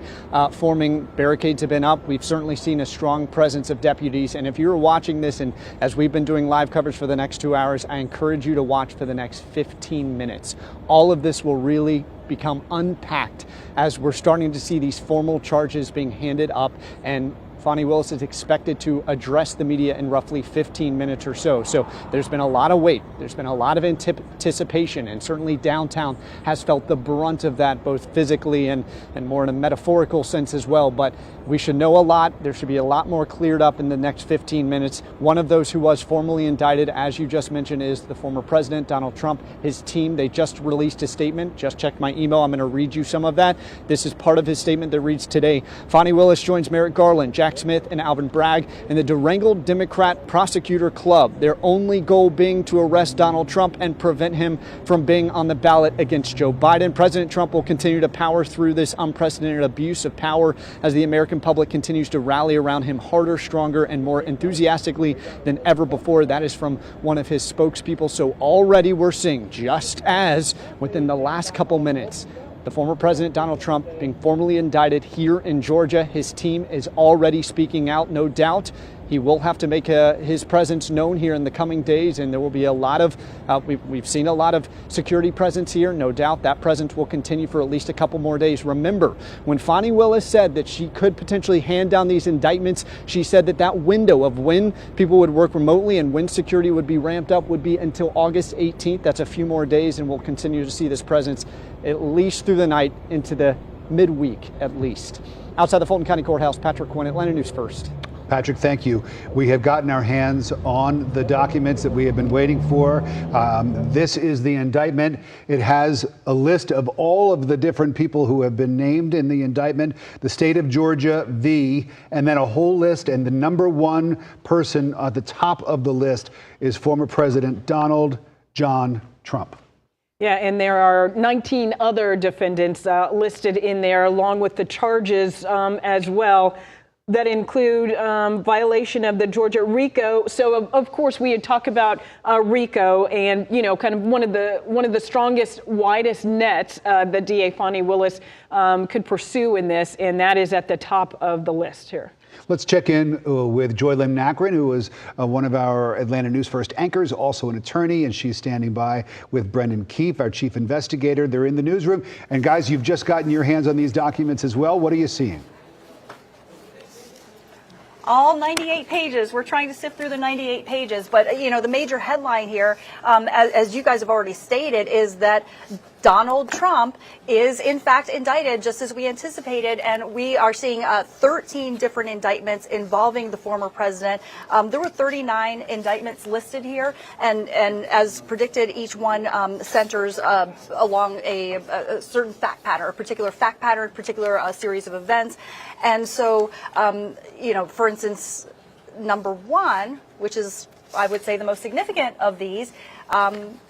forming. Barricades have been up. We've certainly seen a strong presence of deputies. And if you're watching this, and as we've been doing live coverage for the next 2 hours, I encourage you to watch for the next 15 minutes. All of this will really become unpacked as we're starting to see these formal charges being handed up, and Fani Willis is expected to address the media in roughly 15 minutes or so. So there's been a lot of wait. There's been a lot of anticipation, and certainly downtown has felt the brunt of that, both physically and more in a metaphorical sense as well. But we should know a lot. There should be a lot more cleared up in the next 15 minutes. One of those who was formally indicted, as you just mentioned, is the former president, Donald Trump. His team, they just released a statement. Just checked my email. I'm going to read you some of that. This is part of his statement that reads today. Fani Willis joins Merrick Garland, Jack Smith, and Alvin Bragg in the Durango Democrat Prosecutor Club, their only goal being to arrest Donald Trump and prevent him from being on the ballot against Joe Biden. President Trump will continue to power through this unprecedented abuse of power as the American public continues to rally around him harder, stronger, and more enthusiastically than ever before. That is from one of his spokespeople. So already we're seeing, just as within the last couple minutes, the former president, Donald Trump, being formally indicted here in Georgia. His team is already speaking out, no doubt. He will have to make his presence known here in the coming days, and there will be a lot of, we've seen a lot of security presence here. No doubt that presence will continue for at least a couple more days. Remember, when Fani Willis said that she could potentially hand down these indictments, she said that that window of when people would work remotely and when security would be ramped up would be until August 18th. That's a few more days, and we'll continue to see this presence at least through the night into the midweek at least. Outside the Fulton County Courthouse, Patrick Quinn, Atlanta News First. Patrick, thank you. We have gotten our hands on the documents that we have been waiting for. This is the indictment. It has a list of all of the different people who have been named in the indictment, the state of Georgia v., and then a whole list. And the number one person at the top of the list is former President Donald John Trump. Yeah, and there are 19 other defendants listed in there, along with the charges as well, that include violation of the Georgia RICO. So of course we had talked about RICO, and kind of one of the strongest, widest nets that DA Fani Willis could pursue in this, and that is at the top of the list here. Let's check in with Joy Lim-Nakrin, who is one of our Atlanta News First anchors, also an attorney, and she's standing by with Brendan Keefe, our chief investigator. They're in the newsroom. And guys, you've just gotten your hands on these documents as well. What are you seeing? All 98 pages. We're trying to sift through the 98 pages. But, the major headline here, as you guys have already stated, is that Donald Trump is in fact indicted, just as we anticipated, and we are seeing 13 different indictments involving the former president. There were 39 indictments listed here, and as predicted, each one centers along a certain fact pattern, a particular fact pattern, particular series of events. And so, for instance, number one, which is, I would say, the most significant of these,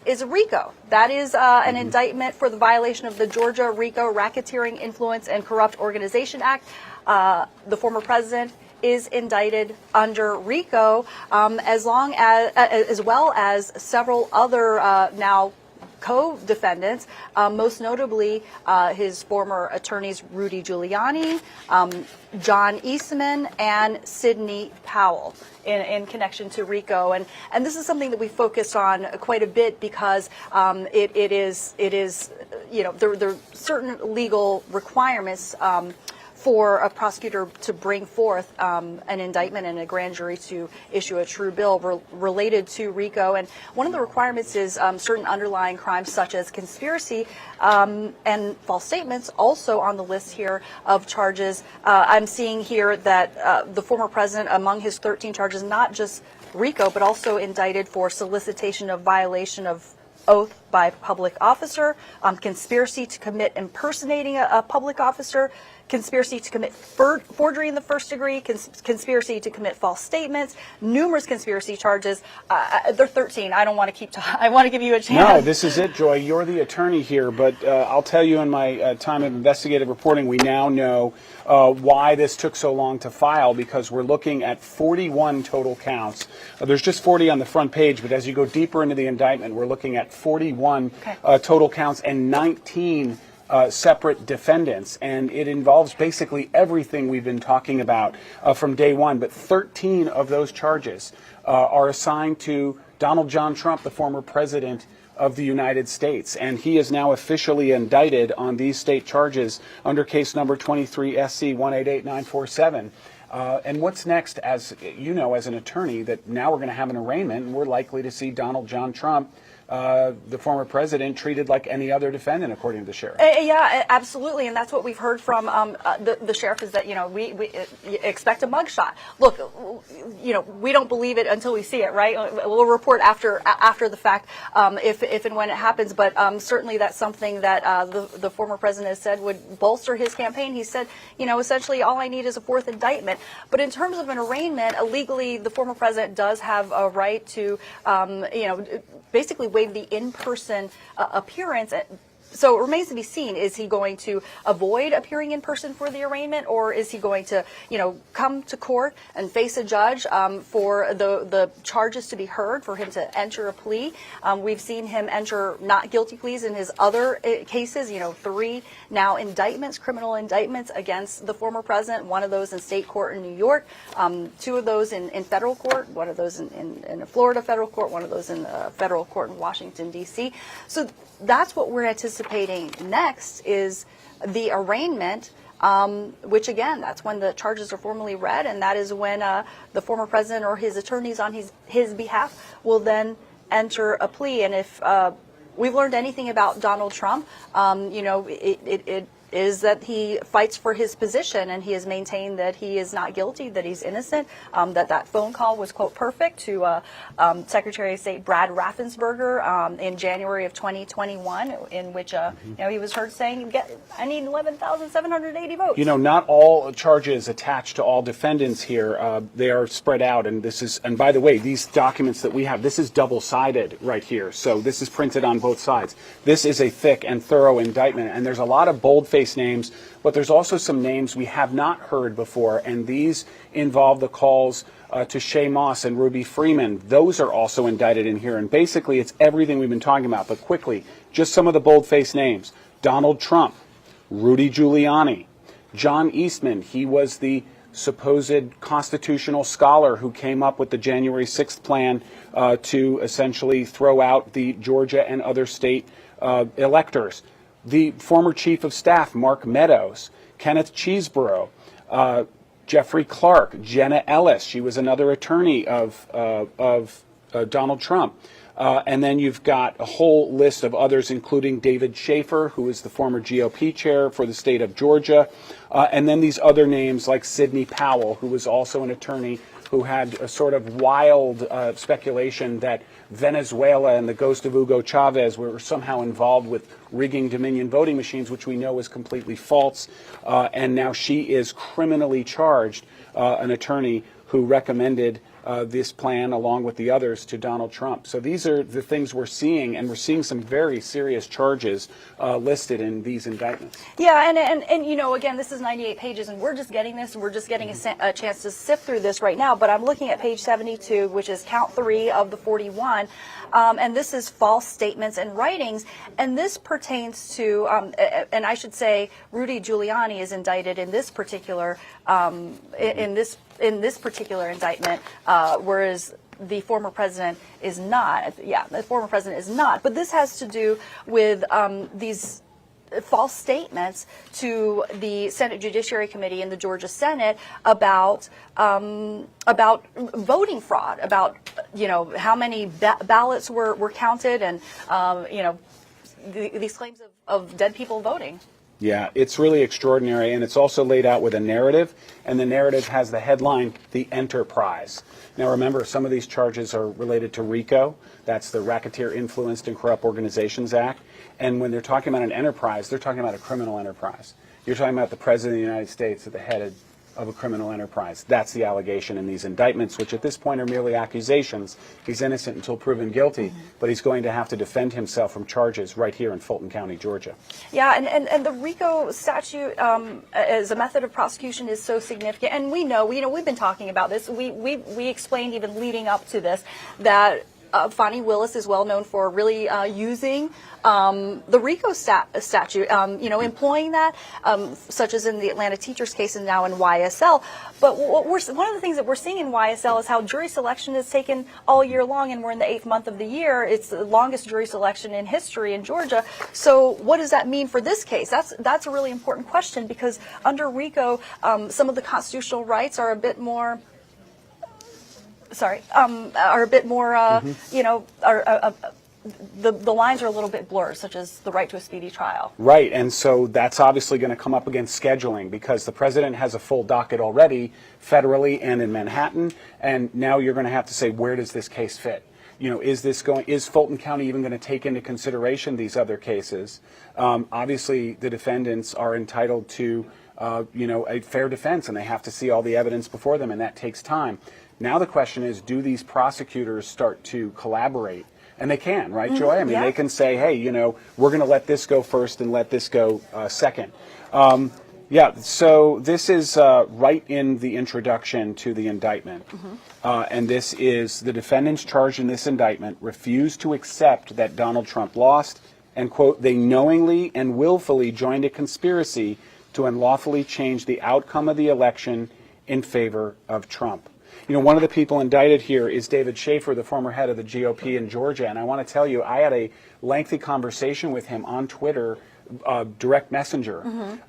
is a RICO. That is an indictment for the violation of the Georgia RICO Racketeering, Influence, and Corrupt Organization Act. The former president is indicted under RICO, as well as several other now co-defendants, most notably his former attorneys Rudy Giuliani, John Eastman, and Sidney Powell in connection to RICO. And this is something that we focused on quite a bit because it is there are certain legal requirements for a prosecutor to bring forth an indictment and a grand jury to issue a true bill related to RICO. And one of the requirements is certain underlying crimes such as conspiracy and false statements, also on the list here of charges. I'm seeing here that the former president, among his 13 charges, not just RICO, but also indicted for solicitation of violation of oath by public officer, conspiracy to commit impersonating a public officer, conspiracy to commit forgery in the first degree, conspiracy to commit false statements, numerous conspiracy charges. They're 13. I don't want to keep I want to give you a chance. No, this is it, Joy. You're the attorney here, but I'll tell you in my time of investigative reporting, we now know why this took so long to file, because we're looking at 41 total counts. There's just 40 on the front page, but as you go deeper into the indictment, we're looking at 41 total counts and 19 separate defendants, and it involves basically everything we've been talking about from day one. But 13 of those charges are assigned to Donald John Trump, the former president of the United States, and he is now officially indicted on these state charges under case number 23 SC 188947. And what's next, as you know, as an attorney, that now we're going to have an arraignment, and we're likely to see Donald John Trump, the former president, treated like any other defendant, according to the sheriff. Yeah, absolutely, and that's what we've heard from the sheriff, is that we expect a mugshot. Look, we don't believe it until we see it, right? We'll report after the fact if and when it happens. But certainly that's something that the former president has said would bolster his campaign. He said, essentially all I need is a fourth indictment. But in terms of an arraignment, legally, the former president does have a right to, basically waive the in-person appearance. So it remains to be seen, is he going to avoid appearing in person for the arraignment, or is he going to, come to court and face a judge for the charges to be heard, for him to enter a plea? We've seen him enter not guilty pleas in his other cases, 3 now indictments, criminal indictments against the former president, one of those in state court in New York, 2 of those in federal court, one of those in a Florida federal court, one of those in a federal court in Washington, D.C. So that's what we're anticipating next, is the arraignment, which again, that's when the charges are formally read, and that is when the former president or his attorneys on his behalf will then enter a plea. And if we've learned anything about Donald Trump, is that he fights for his position, and he has maintained that he is not guilty, that he's innocent, that phone call was, quote, perfect to Secretary of State Brad Raffensperger in January of 2021, in which he was heard saying, I need 11,780 votes. Not all charges attached to all defendants here. They are spread out, and and by the way, these documents that we have, this is double-sided right here, so this is printed on both sides. This is a thick and thorough indictment, and there's a lot of boldface names, but there's also some names we have not heard before, and these involve the calls to Shay Moss and Ruby Freeman. Those are also indicted in here, and basically it's everything we've been talking about, but quickly, just some of the boldface names. Donald Trump, Rudy Giuliani, John Eastman, he was the supposed constitutional scholar who came up with the January 6th plan to essentially throw out the Georgia and other state electors. The former chief of staff, Mark Meadows, Kenneth Cheeseborough, Jeffrey Clark, Jenna Ellis. She was another attorney of Donald Trump. And then you've got a whole list of others, including David Schaefer, who is the former GOP chair for the state of Georgia. And then these other names like Sidney Powell, who was also an attorney who had a sort of wild speculation that Venezuela and the ghost of Hugo Chavez were somehow involved with rigging Dominion voting machines, which we know is completely false. And now she is criminally charged, an attorney who recommended this plan along with the others to Donald Trump. So these are the things we're seeing, and we're seeing some very serious charges listed in these indictments. Yeah, and again, this is 98 pages, and we're just getting this, and we're just getting a chance to sift through this right now, but I'm looking at page 72, which is count 3 of the 41, and this is false statements and writings, and this pertains to, and I should say, Rudy Giuliani is indicted in this particular, in this particular indictment, whereas the former president is not. Yeah, the former president is not. But this has to do with these false statements to the Senate Judiciary Committee and the Georgia Senate about voting fraud, about how many ballots were counted, and these claims of dead people voting. Yeah, it's really extraordinary, and it's also laid out with a narrative, and the narrative has the headline, The Enterprise. Now remember, some of these charges are related to RICO, that's the Racketeer Influenced and Corrupt Organizations Act, and when they're talking about an enterprise, they're talking about a criminal enterprise. You're talking about the President of the United States at the head of a criminal enterprise. That's the allegation in these indictments, which at this point are merely accusations. He's innocent until proven guilty, but he's going to have to defend himself from charges right here in Fulton County, Georgia. Yeah, and the RICO statute as a method of prosecution is so significant, and we know we've been talking about this. We explained even leading up to this that Fani Willis is well known for really using the RICO statute, employing that, such as in the Atlanta teachers case and now in YSL. But one of the things that we're seeing in YSL is how jury selection is taken all year long, and we're in the 8th month of the year. It's the longest jury selection in history in Georgia. So what does that mean for this case? That's a really important question, because under RICO, some of the constitutional rights are a bit more. Are a bit more, the lines are a little bit blurred, such as the right to a speedy trial. Right, and so that's obviously going to come up against scheduling, because the president has a full docket already, federally and in Manhattan, and now you're going to have to say, where does this case fit? Is Fulton County even going to take into consideration these other cases? Obviously, the defendants are entitled to, a fair defense, and they have to see all the evidence before them, and that takes time. Now the question is, do these prosecutors start to collaborate? And they can, right, Joy? I mean, They can say, hey, we're going to let this go first and let this go second. So this is right in the introduction to the indictment. And this is the defendants charged in this indictment refused to accept that Donald Trump lost, and, quote, they knowingly and willfully joined a conspiracy to unlawfully change the outcome of the election in favor of Trump. One of the people indicted here is David Schaefer, the former head of the GOP in Georgia. And I want to tell you, I had a lengthy conversation with him on Twitter direct messenger.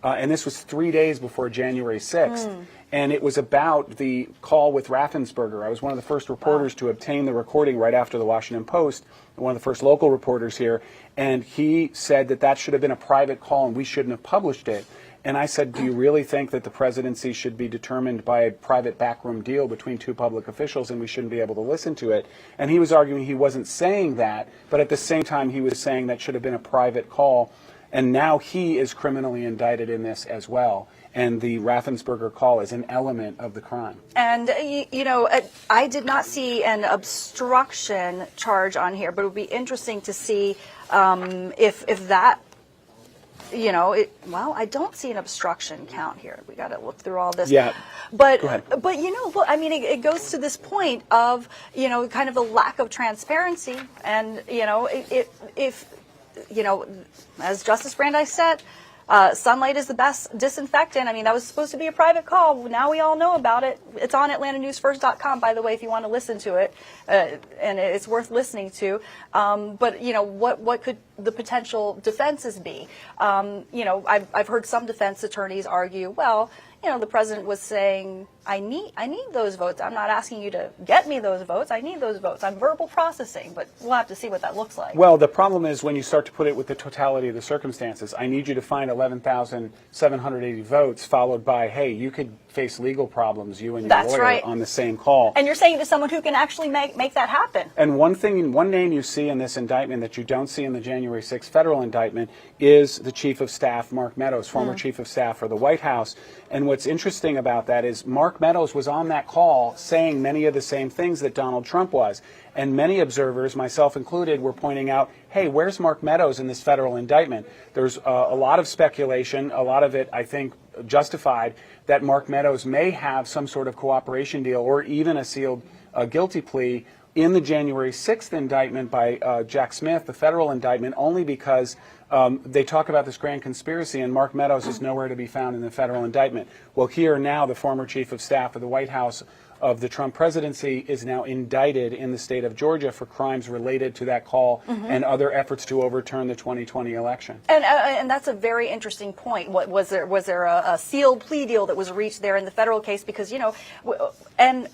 And this was 3 days before January 6th. And it was about the call with Raffensperger. I was one of the first reporters to obtain the recording right after the Washington Post, one of the first local reporters here. And he said that that should have been a private call and we shouldn't have published it. And I said, do you really think that the presidency should be determined by a private backroom deal between two public officials and we shouldn't be able to listen to it? And he was arguing he wasn't saying that, but at the same time he was saying that should have been a private call. And now he is criminally indicted in this as well. And the Raffensperger call is an element of the crime. And, you know, I did not see an obstruction charge on here, but it would be interesting to see if that, you know, well, I don't see an obstruction count here. We got to look through all this. Yeah. But you know, look, I mean, it goes to this point of, you know, kind of the lack of transparency. And, you know, if you know, as Justice Brandeis said, sunlight is the best disinfectant. I mean, that was supposed to be a private call. Now we all know about it. It's on AtlantaNewsFirst.com, by the way, if you want to listen to it, and it's worth listening to. But you know, what could the potential defenses be? You know, I've heard some defense attorneys argue, well, you know, the president was saying, I need those votes. I'm not asking you to get me those votes. I need those votes. I'm verbal processing, but we'll have to see what that looks like. Well, the problem is when you start to put it with the totality of the circumstances. I need you to find 11,780 votes, followed by, hey, you could face legal problems, you and your lawyer, on the same call. And you're saying to someone who can actually make that happen. And one name you see in this indictment that you don't see in the January 6th federal indictment is the Chief of Staff, Mark Meadows, former Chief of Staff for the White House. And what's interesting about that is Mark Meadows was on that call saying many of the same things that Donald Trump was. And many observers, myself included, were pointing out, hey, where's Mark Meadows in this federal indictment? There's a lot of speculation, a lot of it, I think, justified, that Mark Meadows may have some sort of cooperation deal or even a sealed guilty plea in the January 6th indictment by Jack Smith, the federal indictment, only because they talk about this grand conspiracy and Mark Meadows is nowhere to be found in the federal indictment. Well, here now the former Chief of Staff of the White House of the Trump presidency is now indicted in the state of Georgia for crimes related to that call and other efforts to overturn the 2020 election. And that's a very interesting point. What was there a sealed plea deal that was reached there in the federal case? Because, you know, and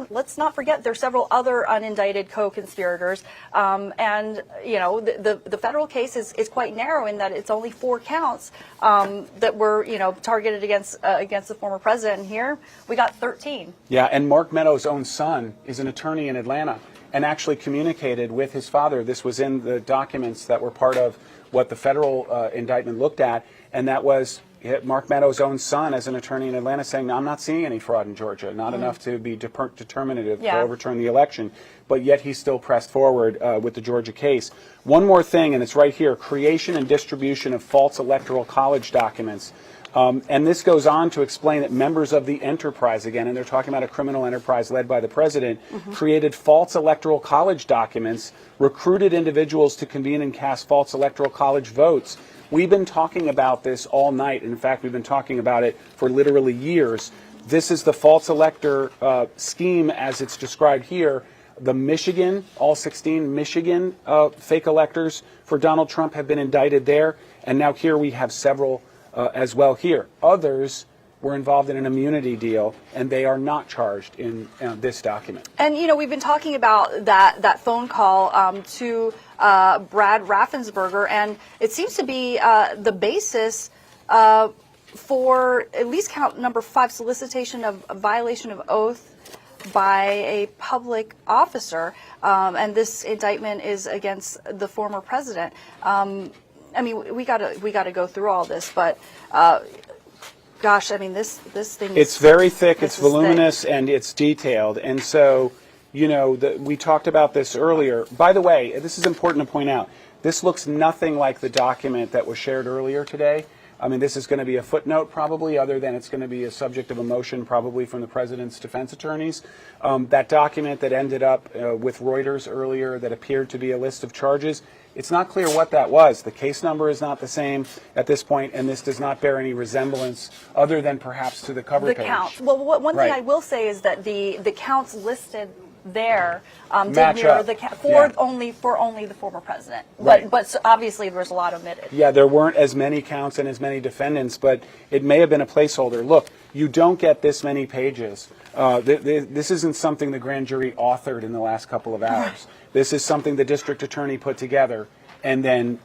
let's not forget there's several other unindicted co-conspirators. And you know, the federal case is quite narrow in that it's only 4 counts that were, you know, targeted against the former president. And here we got 13. Yeah. And Mark Meadows' own son is an attorney in Atlanta and actually communicated with his father. This was in the documents that were part of what the federal indictment looked at, and that was Mark Meadows' own son as an attorney in Atlanta saying, I'm not seeing any fraud in Georgia, not enough to be determinative to overturn the election, but yet he still pressed forward with the Georgia case. One more thing, and it's right here, creation and distribution of false electoral college documents. And this goes on to explain that members of the enterprise, again, and they're talking about a criminal enterprise led by the president, created false electoral college documents, recruited individuals to convene and cast false electoral college votes. We've been talking about this all night. In fact, we've been talking about it for literally years. This is the false elector scheme as it's described here. The Michigan, all 16 Michigan fake electors for Donald Trump have been indicted there. And now here we have several as well here. Others were involved in an immunity deal, and they are not charged in this document. And, you know, we've been talking about that phone call to Brad Raffensperger, and it seems to be the basis for at least count number 5, solicitation of a violation of oath by a public officer. And this indictment is against the former president. I mean, we gotta go through all this, but gosh, I mean, this thing. It's very thick. It's voluminous and it's detailed. And so, you know, we talked about this earlier. By the way, this is important to point out. This looks nothing like the document that was shared earlier today. I mean, this is going to be a footnote probably, other than it's going to be a subject of a motion probably from the president's defense attorneys. That document that ended up with Reuters earlier that appeared to be a list of charges, it's not clear what that was. The case number is not the same at this point, and this does not bear any resemblance other than perhaps to the cover page. The counts. Well, one thing I will say is that the counts listed there did Match mirror up. for only the former president. Right. But so obviously there was a lot omitted. Yeah, there weren't as many counts and as many defendants, but it may have been a placeholder. Look, you don't get this many pages. This isn't something the grand jury authored in the last couple of hours. This is something the district attorney put together, and then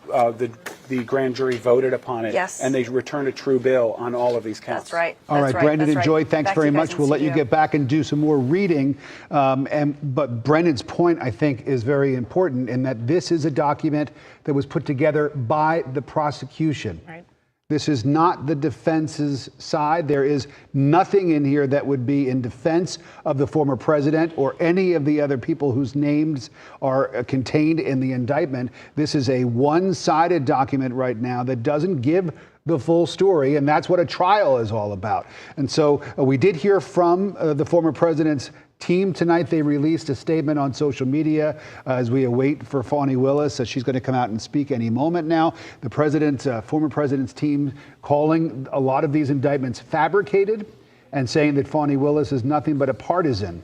the grand jury voted upon it. Yes. And they returned a true bill on all of these counts. That's right. All right, Brendan and Joy, thanks Back to very you guys much. in We'll let you studio. get back and do some more reading. But Brendan's point, I think, is very important in that this is a document that was put together by the prosecution. Right. This is not the defense's side. There is nothing in here that would be in defense of the former president or any of the other people whose names are contained in the indictment. This is a one-sided document right now that doesn't give the full story, and that's what a trial is all about. And so we did hear from the former president's team tonight. They released a statement on social media as we await for Fani Willis. She's going to come out and speak any moment now. The former president's team calling a lot of these indictments fabricated and saying that Fani Willis is nothing but a partisan.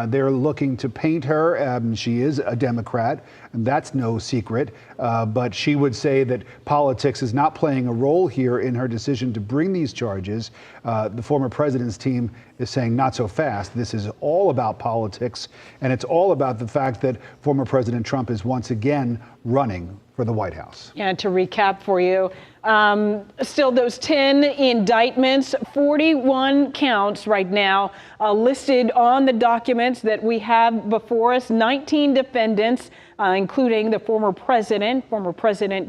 They're looking to paint her. She is a Democrat, and that's no secret. But she would say that politics is not playing a role here in her decision to bring these charges. The former president's team is saying not so fast. This is all about politics, and it's all about the fact that former President Trump is once again running for the White House. Yeah, to recap for you, still those 10 indictments, 41 counts right now listed on the documents that we have before us, 19 defendants, including the former President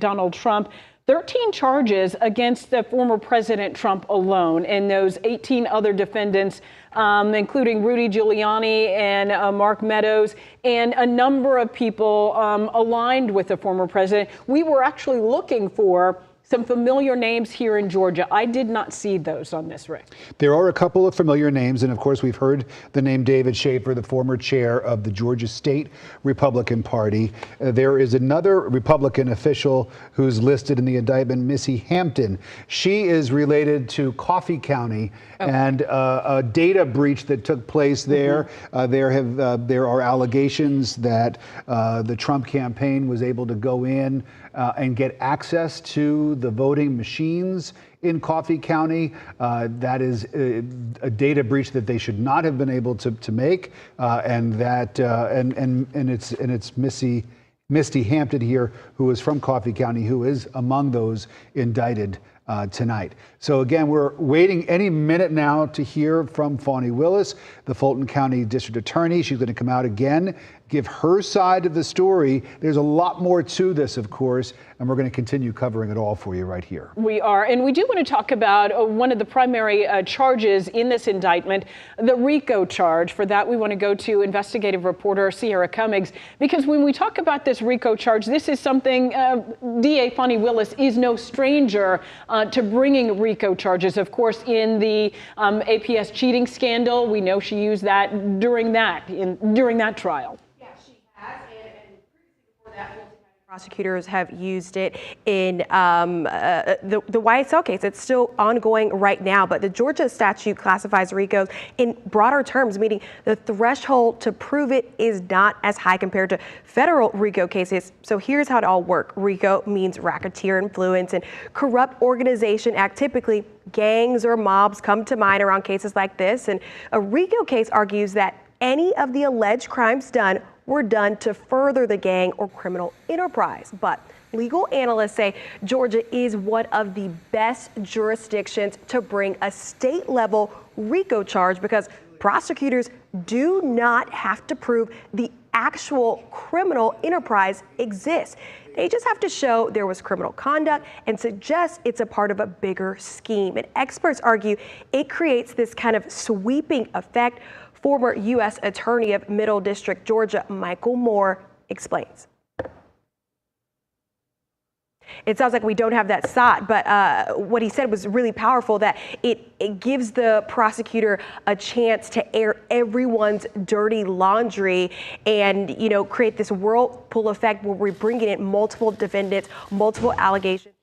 Donald Trump. 13 charges against the former President Trump alone, and those 18 other defendants, including Rudy Giuliani and Mark Meadows, and a number of people aligned with the former president. We were actually looking for some familiar names here in Georgia. I did not see those on this, Rick. There are a couple of familiar names, and of course we've heard the name David Schaefer, the former chair of the Georgia State Republican Party. There is another Republican official who's listed in the indictment, Missy Hampton. She is related to Coffee County and a data breach that took place there. There are allegations that the Trump campaign was able to go in and get access to the voting machines in Coffee County. That is a data breach that they should not have been able to make, and it's Misty Hampton here, who is from Coffee County, who is among those indicted tonight. So again, we're waiting any minute now to hear from Fani Willis, the Fulton County District Attorney. She's going to come out again, give her side of the story. There's a lot more to this, of course, and we're going to continue covering it all for you right here. We are, and we do want to talk about one of the primary charges in this indictment, the RICO charge. For that, we want to go to investigative reporter Sierra Cummings, because when we talk about this RICO charge, this is something DA Fani Willis is no stranger to bringing RICO charges. Of course, in the APS cheating scandal, we know she used that during that trial. Prosecutors have used it in the YSL case. It's still ongoing right now, but the Georgia statute classifies RICOs in broader terms, meaning the threshold to prove it is not as high compared to federal RICO cases. So here's how it all works. RICO means racketeer influence and corrupt organization act. Typically, gangs or mobs come to mind around cases like this. And a RICO case argues that any of the alleged crimes done were done to further the gang or criminal enterprise. But legal analysts say Georgia is one of the best jurisdictions to bring a state-level RICO charge because prosecutors do not have to prove the actual criminal enterprise exists. They just have to show there was criminal conduct and suggest it's a part of a bigger scheme. And experts argue it creates this kind of sweeping effect. Former U.S. Attorney of Middle District, Georgia, Michael Moore, explains. It sounds like we don't have that shot, but what he said was really powerful, that it gives the prosecutor a chance to air everyone's dirty laundry and, create this whirlpool effect where we're bringing in multiple defendants, multiple allegations.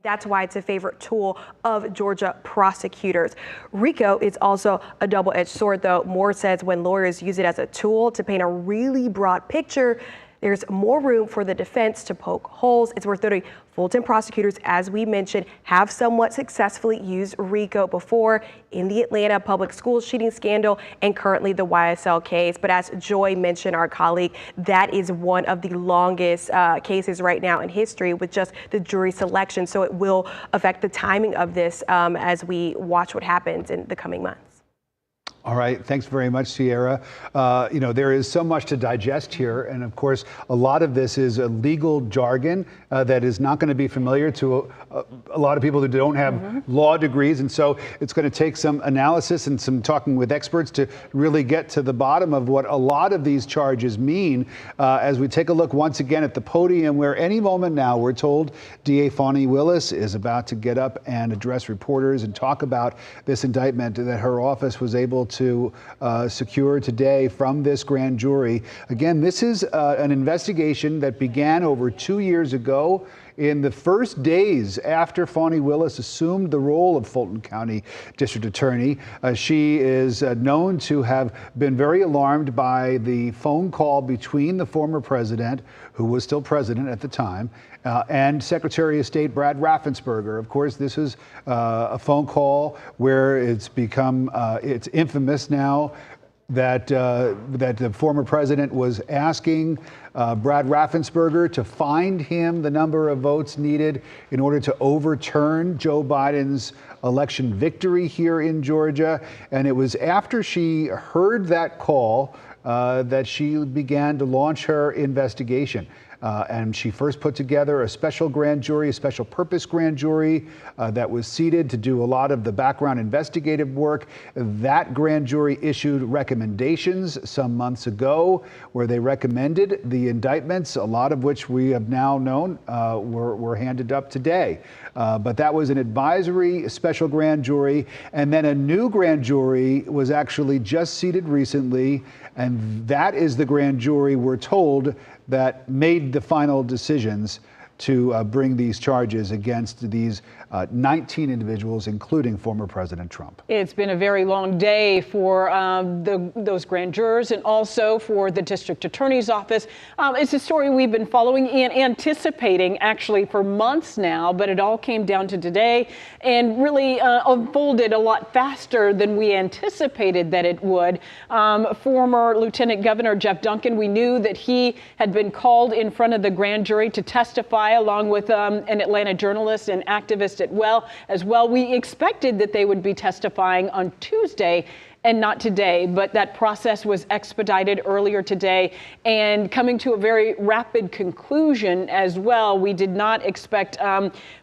That's why it's a favorite tool of Georgia prosecutors. RICO is also a double-edged sword, though. Moore says when lawyers use it as a tool to paint a really broad picture, there's more room for the defense to poke holes. It's worth noting Fulton prosecutors, as we mentioned, have somewhat successfully used RICO before in the Atlanta public school shooting scandal and currently the YSL case. But as Joy mentioned, our colleague, that is one of the longest cases right now in history with just the jury selection. So it will affect the timing of this as we watch what happens in the coming months. All right. Thanks very much, Sierra. There is so much to digest here. And of course, a lot of this is a legal jargon that is not going to be familiar to a lot of people who don't have law degrees. And so it's going to take some analysis and some talking with experts to really get to the bottom of what a lot of these charges mean as we take a look once again at the podium where any moment now we're told DA Fani Willis is about to get up and address reporters and talk about this indictment that her office was able to secure today from this grand jury. Again, this is an investigation that began over 2 years ago. In the first days after Fani Willis assumed the role of Fulton County District Attorney, she is known to have been very alarmed by the phone call between the former president, who was still president at the time, and Secretary of State Brad Raffensperger. Of course, this is a phone call where it's become, it's infamous now that the former president was asking Brad Raffensperger to find him the number of votes needed in order to overturn Joe Biden's election victory here in Georgia. And it was after she heard that call that she began to launch her investigation. And she first put together a special grand jury, a special purpose grand jury that was seated to do a lot of the background investigative work. That grand jury issued recommendations some months ago where they recommended the indictments, a lot of which we have now known were handed up today. But that was an advisory special grand jury. And then a new grand jury was actually just seated recently. And that is the grand jury, we're told, that made the final decisions to bring these charges against these 19 individuals, including former President Trump. It's been a very long day for those grand jurors and also for the district attorney's office. It's a story we've been following and anticipating actually for months now, but it all came down to today and really unfolded a lot faster than we anticipated that it would. Former Lieutenant Governor Jeff Duncan, we knew that he had been called in front of the grand jury to testify along with an Atlanta journalist and activist as well. We expected that they would be testifying on Tuesday and not today, but that process was expedited earlier today and coming to a very rapid conclusion as well. We did not expect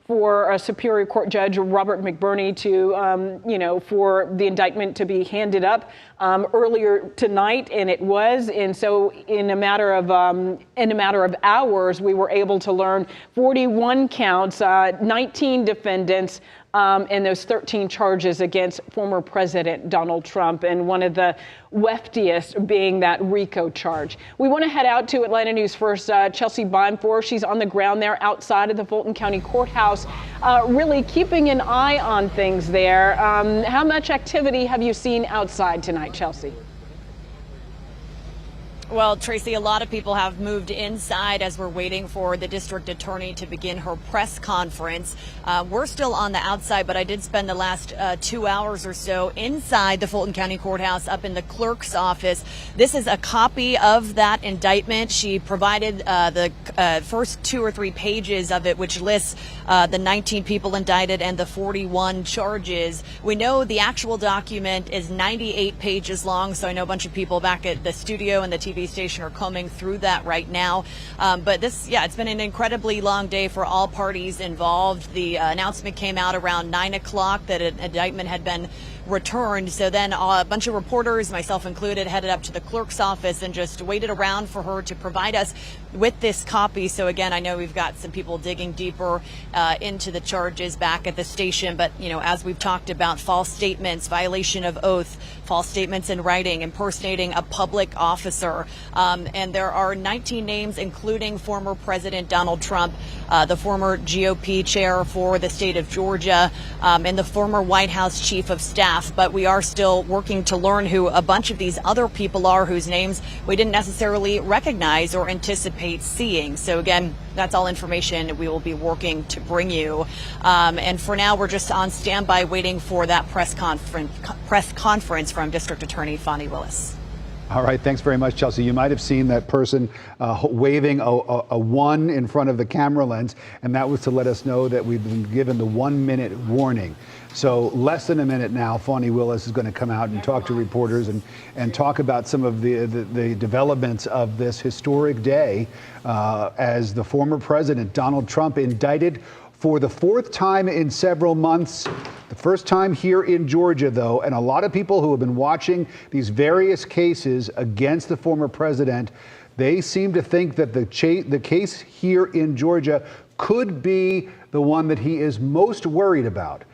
for a Superior Court Judge Robert McBurney to, for the indictment to be handed up earlier tonight, and it was. And so, in a matter of hours, we were able to learn 41 counts, 19 defendants. And those 13 charges against former President Donald Trump, and one of the weftiest being that RICO charge. We want to head out to Atlanta News First. Chelsea Bonfor, she's on the ground there outside of the Fulton County Courthouse, really keeping an eye on things there. How much activity have you seen outside tonight, Chelsea? Well, Tracy, a lot of people have moved inside as we're waiting for the district attorney to begin her press conference. We're still on the outside, but I did spend the last 2 hours or so inside the Fulton County Courthouse up in the clerk's office. This is a copy of that indictment. She provided the first 2 or 3 pages of it, which lists the 19 people indicted and the 41 charges. We know the actual document is 98 pages long, so I know a bunch of people back at the studio and the TV station are combing through that right now. But this, it's been an incredibly long day for all parties involved. The announcement came out around 9 o'clock that an indictment had been returned. So then a bunch of reporters, myself included, headed up to the clerk's office and just waited around for her to provide us with this copy. So again, I know we've got some people digging deeper into the charges back at the station. But, you know, as we've talked about, false statements, violation of oath, false statements in writing, impersonating a public officer. And there are 19 names, including former President Donald Trump, the former GOP chair for the state of Georgia, and the former White House chief of staff. But we are still working to learn who a bunch of these other people are whose names we didn't necessarily recognize or anticipate seeing. So again, that's all information we will be working to bring you. And for now, we're just on standby waiting for that press conference from District Attorney Fani Willis. All right, thanks very much, Chelsea. You might have seen that person waving a 1 in front of the camera lens, and that was to let us know that we've been given the 1-minute warning. So less than a minute now, Fani Willis is going to come out and talk to reporters and talk about some of the developments of this historic day as the former president, Donald Trump, indicted for the 4th time in several months. The first time here in Georgia, though, and a lot of people who have been watching these various cases against the former president, they seem to think that the case here in Georgia could be the one that he is most worried about.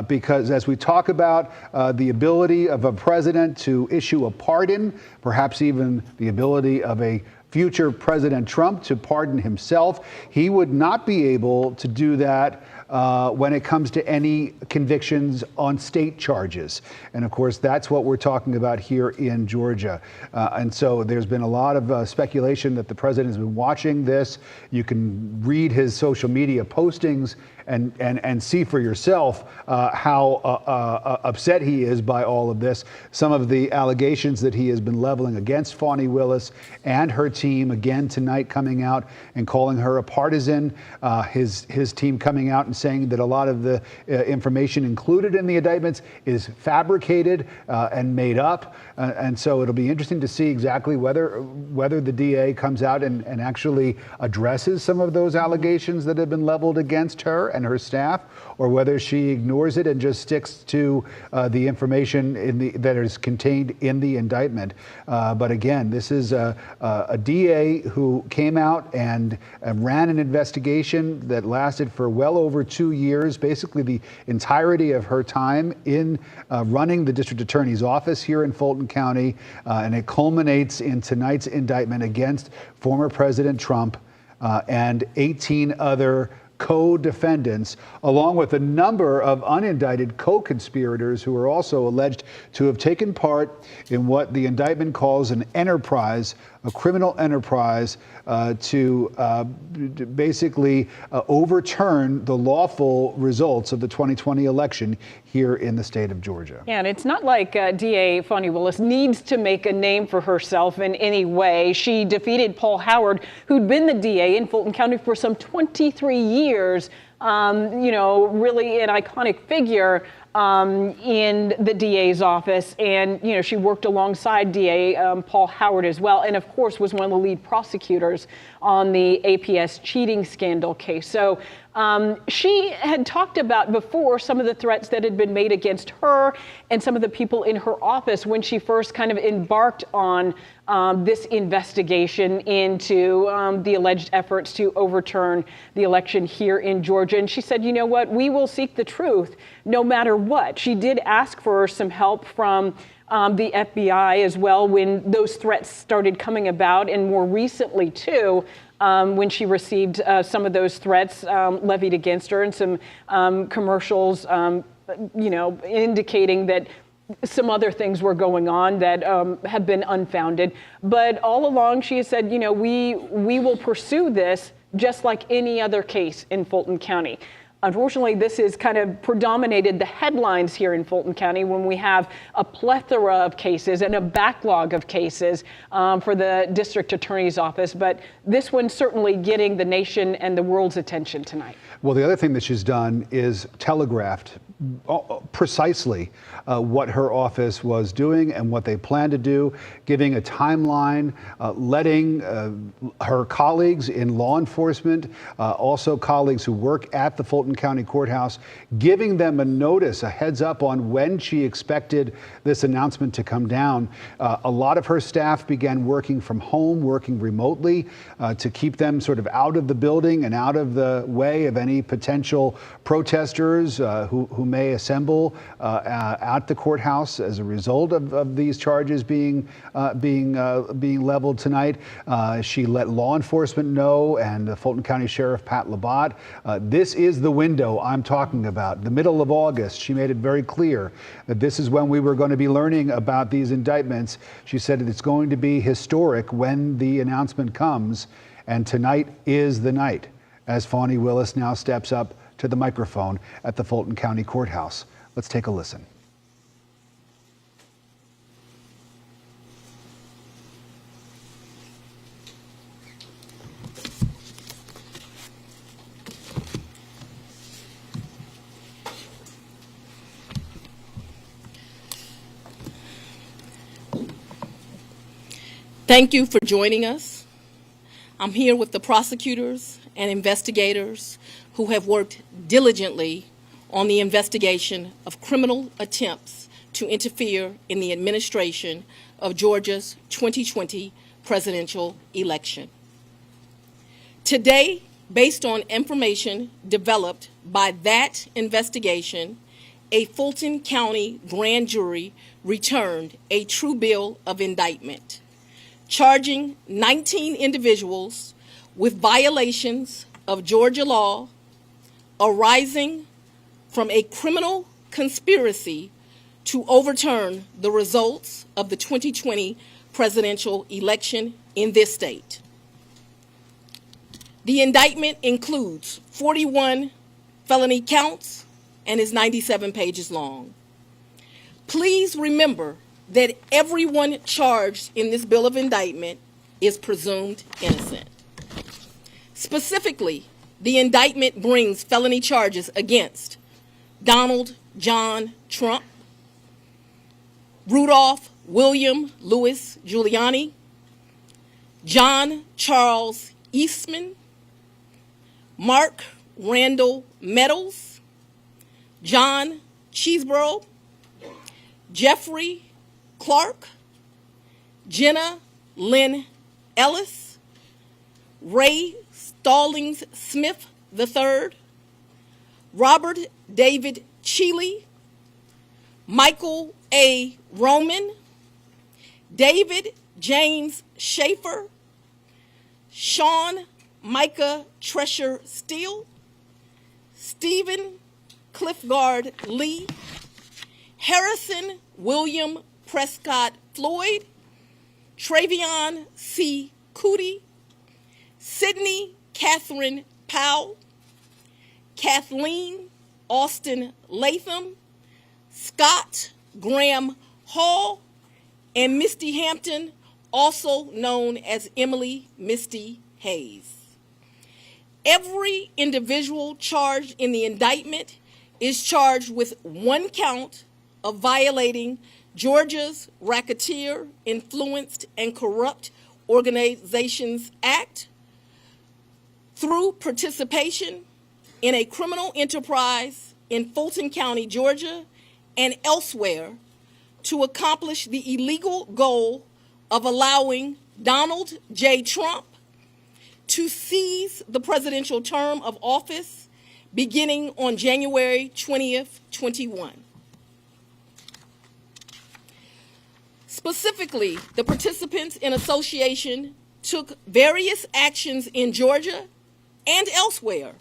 Because as we talk about the ability of a president to issue a pardon, perhaps even the ability of a future President Trump to pardon himself, he would not be able to do that when it comes to any convictions on state charges. And of course, that's what we're talking about here in Georgia. And so there's been a lot of speculation that the president has been watching this. You can read his social media postings and see for yourself how upset he is by all of this. Some of the allegations that he has been leveling against Fani Willis and her team, again tonight coming out and calling her a partisan. His team coming out and saying that a lot of the information included in the indictments is fabricated and made up. And so it'll be interesting to see exactly whether the DA comes out and actually addresses some of those allegations that have been leveled against her and her staff, or whether she ignores it and just sticks to the information that is contained in the indictment. But again, this is a DA who came out and ran an investigation that lasted for well over 2 years, basically the entirety of her time in running the district attorney's office here in Fulton County. And it culminates in tonight's indictment against former President Trump and 18 other co-defendants, along with a number of unindicted co-conspirators who are also alleged to have taken part in what the indictment calls an enterprise, a criminal enterprise to basically overturn the lawful results of the 2020 election here in the state of Georgia. Yeah, and it's not like DA Fani Willis needs to make a name for herself in any way. She defeated Paul Howard, who'd been the DA in Fulton County for some 23 years. You know, really an iconic figure in the DA's office. And, you know, she worked alongside DA Paul Howard as well. And of course was one of the lead prosecutors on the APS cheating scandal case. So she had talked about before some of the threats that had been made against her and some of the people in her office when she first kind of embarked on this investigation into the alleged efforts to overturn the election here in Georgia. And she said, you know what, we will seek the truth no matter what. She did ask for some help from the FBI as well when those threats started coming about, and more recently too, when she received some of those threats levied against her and some commercials, you know, indicating that some other things were going on that have been unfounded. But all along she has said, you know, we will pursue this just like any other case in Fulton County. Unfortunately, this has kind of predominated the headlines here in Fulton County when we have a plethora of cases and a backlog of cases for the district attorney's office. But this one's certainly getting the nation and the world's attention tonight. Well, the other thing that she's done is telegraphed precisely what her office was doing and what they plan to do, giving a timeline, letting her colleagues in law enforcement, also colleagues who work at the Fulton County Courthouse, giving them a notice, a heads up on when she expected this announcement to come down. A lot of her staff began working from home, working remotely to keep them sort of out of the building and out of the way of any potential protesters who may assemble at the courthouse as a result of these charges being leveled tonight. She let law enforcement know, and the Fulton County Sheriff Pat Labat. This is the window I'm talking about. The middle of August, she made it very clear that this is when we were going to be learning about these indictments. She said it's going to be historic when the announcement comes, and tonight is the night, as Fani Willis now steps up to the microphone at the Fulton County Courthouse. Let's take a listen. Thank you for joining us. I'm here with the prosecutors and investigators who have worked diligently on the investigation of criminal attempts to interfere in the administration of Georgia's 2020 presidential election. Today, based on information developed by that investigation, a Fulton County grand jury returned a true bill of indictment, charging 19 individuals with violations of Georgia law arising from a criminal conspiracy to overturn the results of the 2020 presidential election in this state. The indictment includes 41 felony counts and is 97 pages long. Please remember that everyone charged in this bill of indictment is presumed innocent. Specifically, the indictment brings felony charges against Donald John Trump, Rudolph William Louis Giuliani, John Charles Eastman, Mark Randall Meadows, John Cheeseborough, Jeffrey Clark, Jenna Lynn Ellis, Ray Stallings Smith III, Robert David Cheeley, Michael A. Roman, David James Schaefer, Sean Micah Tresher Steele, Stephen Cliffgard Lee, Harrison William Prescott Floyd, Travion C. Cootie, Sydney Catherine Powell, Kathleen Austin Latham, Scott Graham Hall, and Misty Hampton, also known as Emily Misty Hayes. Every individual charged in the indictment is charged with one count of violating Georgia's Racketeer, Influenced, and Corrupt Organizations Act through participation in a criminal enterprise in Fulton County, Georgia, and elsewhere to accomplish the illegal goal of allowing Donald J. Trump to seize the presidential term of office beginning on January 20th, 21. Specifically, the participants in association took various actions in Georgia and elsewhere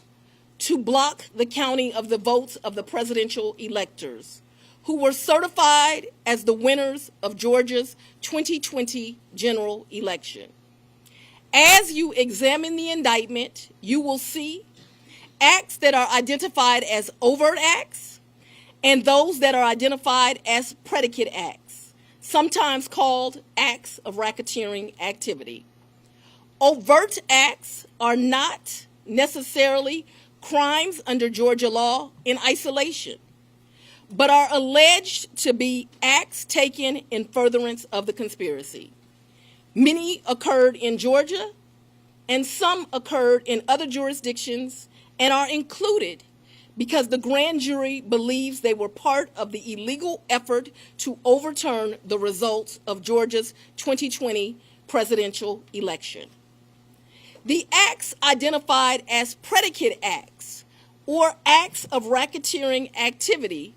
to block the counting of the votes of the presidential electors who were certified as the winners of Georgia's 2020 general election. As you examine the indictment, you will see acts that are identified as overt acts and those that are identified as predicate acts, sometimes called acts of racketeering activity. Overt acts are not necessarily crimes under Georgia law in isolation, but are alleged to be acts taken in furtherance of the conspiracy. Many occurred in Georgia, and some occurred in other jurisdictions and are included because the grand jury believes they were part of the illegal effort to overturn the results of Georgia's 2020 presidential election. The acts identified as predicate acts or acts of racketeering activity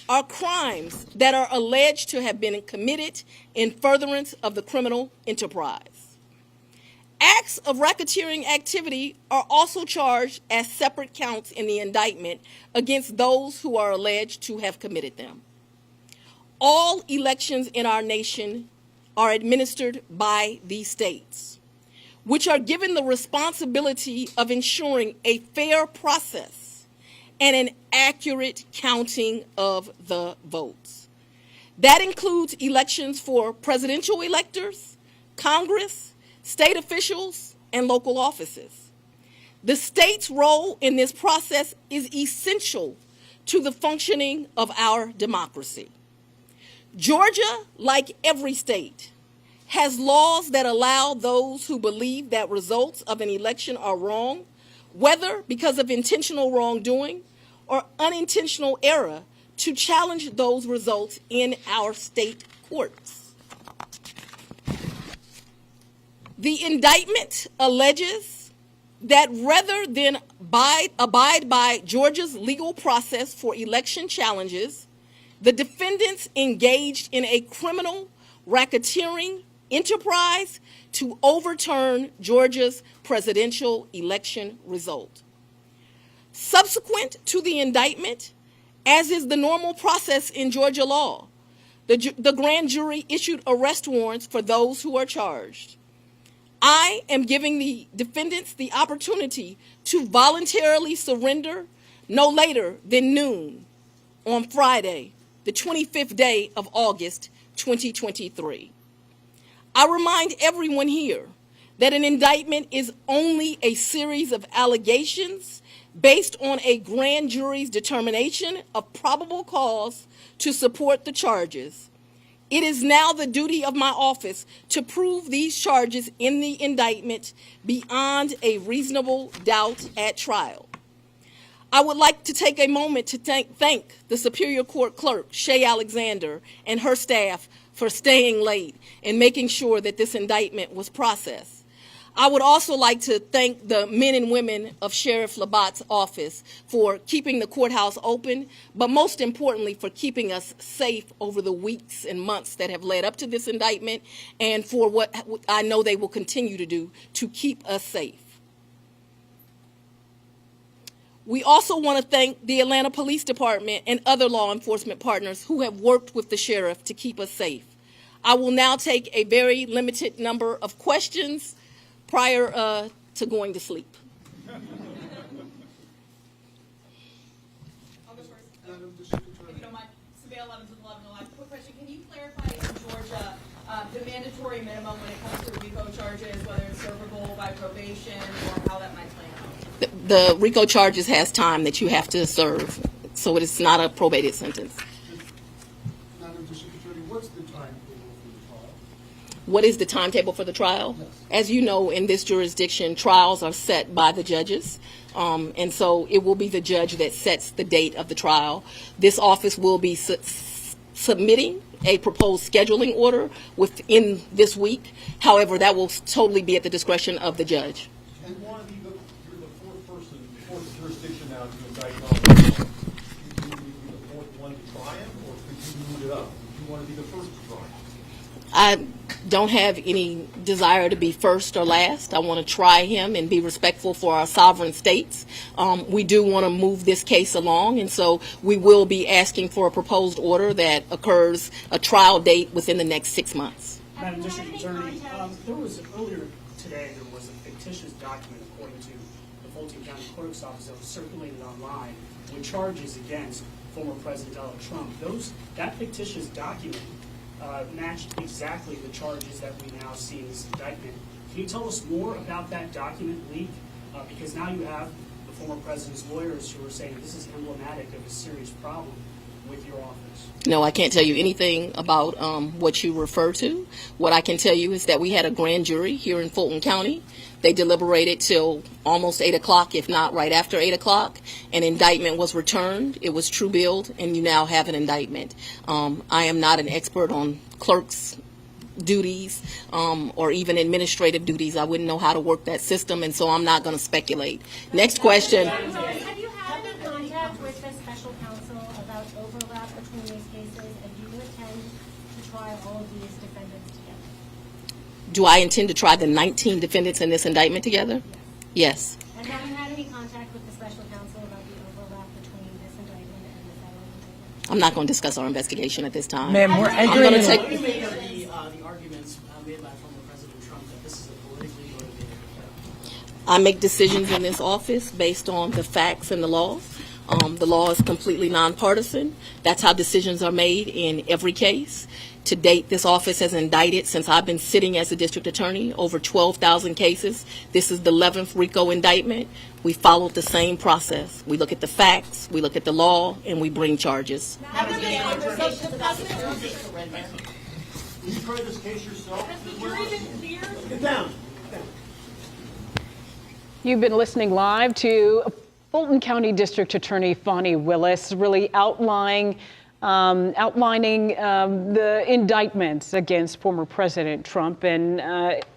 are crimes that are alleged to have been committed in furtherance of the criminal enterprise. Acts of racketeering activity are also charged as separate counts in the indictment against those who are alleged to have committed them. All elections in our nation are administered by these states, which are given the responsibility of ensuring a fair process and an accurate counting of the votes. That includes elections for presidential electors, Congress, state officials, and local offices. The state's role in this process is essential to the functioning of our democracy. Georgia, like every state, has laws that allow those who believe that results of an election are wrong, whether because of intentional wrongdoing or unintentional error, to challenge those results in our state courts. The indictment alleges that rather than abide by Georgia's legal process for election challenges, the defendants engaged in a criminal racketeering enterprise to overturn Georgia's presidential election result. Subsequent to the indictment, as is the normal process in Georgia law, the grand jury issued arrest warrants for those who are charged. I am giving the defendants the opportunity to voluntarily surrender no later than noon on Friday, the 25th day of August, 2023. I remind everyone here that an indictment is only a series of allegations based on a grand jury's determination of probable cause to support the charges. It is now the duty of my office to prove these charges in the indictment beyond a reasonable doubt at trial. I would like to take a moment to thank the Superior Court Clerk, Shay Alexander, and her staff for staying late and making sure that this indictment was processed. I would also like to thank the men and women of Sheriff Labatt's office for keeping the courthouse open, but most importantly for keeping us safe over the weeks and months that have led up to this indictment, and for what I know they will continue to do to keep us safe. We also want to thank the Atlanta Police Department and other law enforcement partners who have worked with the sheriff to keep us safe. I will now take a very limited number of questions prior to going to sleep. If you don't mind, Surveil 11 to 11. Quick question: can you clarify in Georgia the mandatory minimum when it comes to RICO charges, whether it's servable by probation or how that might play out? The RICO charges has time that you have to serve, so it is not a probated sentence. Madam District Attorney, what's the timetable for the trial? What is the timetable for the trial? Yes. As you know, in this jurisdiction, trials are set by the judges, and so it will be the judge that sets the date of the trial. This office will be submitting a proposed scheduling order within this week. However, that will totally be at the discretion of the judge. And you're the fourth jurisdiction now to indict on. Could you be the fourth one to try him, or could you move it up? Do you want to be the first to try him? I don't have any desire to be first or last. I want to try him and be respectful for our sovereign states. We do want to move this case along, and so we will be asking for a proposed order that occurs a trial date within the next 6 months. Madam District Attorney, there was earlier today there was a fictitious document according to the Fulton County Clerk's Office that was circulated online with charges against former President Donald Trump. That fictitious document matched exactly the charges that we now see in this indictment. Can you tell us more about that document leak? Because now you have the former president's lawyers who are saying this is emblematic of a serious problem. with your office? No, I can't tell you anything about what you refer to. What I can tell you is that we had a grand jury here in Fulton County. They deliberated till almost 8 o'clock, if not right after 8 o'clock. An indictment was returned. It was true billed, and you now have an indictment. I am not an expert on clerks' duties or even administrative duties. I wouldn't know how to work that system, and so I'm not going to speculate. Next question. Have you had any contact with the special counsel about overlap between these cases, and do you intend to try all of these defendants together? Do I intend to try the 19 defendants in this indictment together? Yes. And have you had any contact with the special counsel about the overlap between this indictment and the federal indictment? I'm not going to discuss our investigation at this time. Ma'am, we're I'm going to take. The arguments made by former President Trump that this is a politically motivated affair. I make decisions in this office based on the facts and the law. The law is completely nonpartisan. That's how decisions are made in every case. To date, this office has indicted, since I've been sitting as a district attorney, over 12,000 cases. This is the 11th RICO indictment. We followed the same process. We look at the facts, we look at the law, and we bring charges. You've heard this case yourself? Get down. You've been listening live to Fulton County District Attorney Fani Willis really outlining the indictments against former President Trump and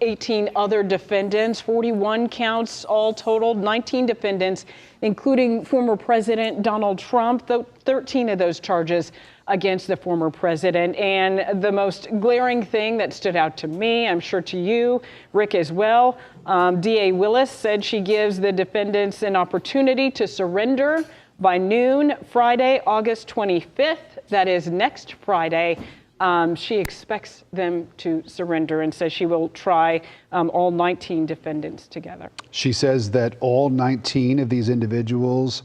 18 other defendants, 41 counts all totaled, 19 defendants, including former President Donald Trump, 13 of those charges against the former president. And the most glaring thing that stood out to me, I'm sure to you, Rick, as well, DA Willis said she gives the defendants an opportunity to surrender by noon Friday, August 25th. That is next Friday. She expects them to surrender and says she will try all 19 defendants together. She says that all 19 of these individuals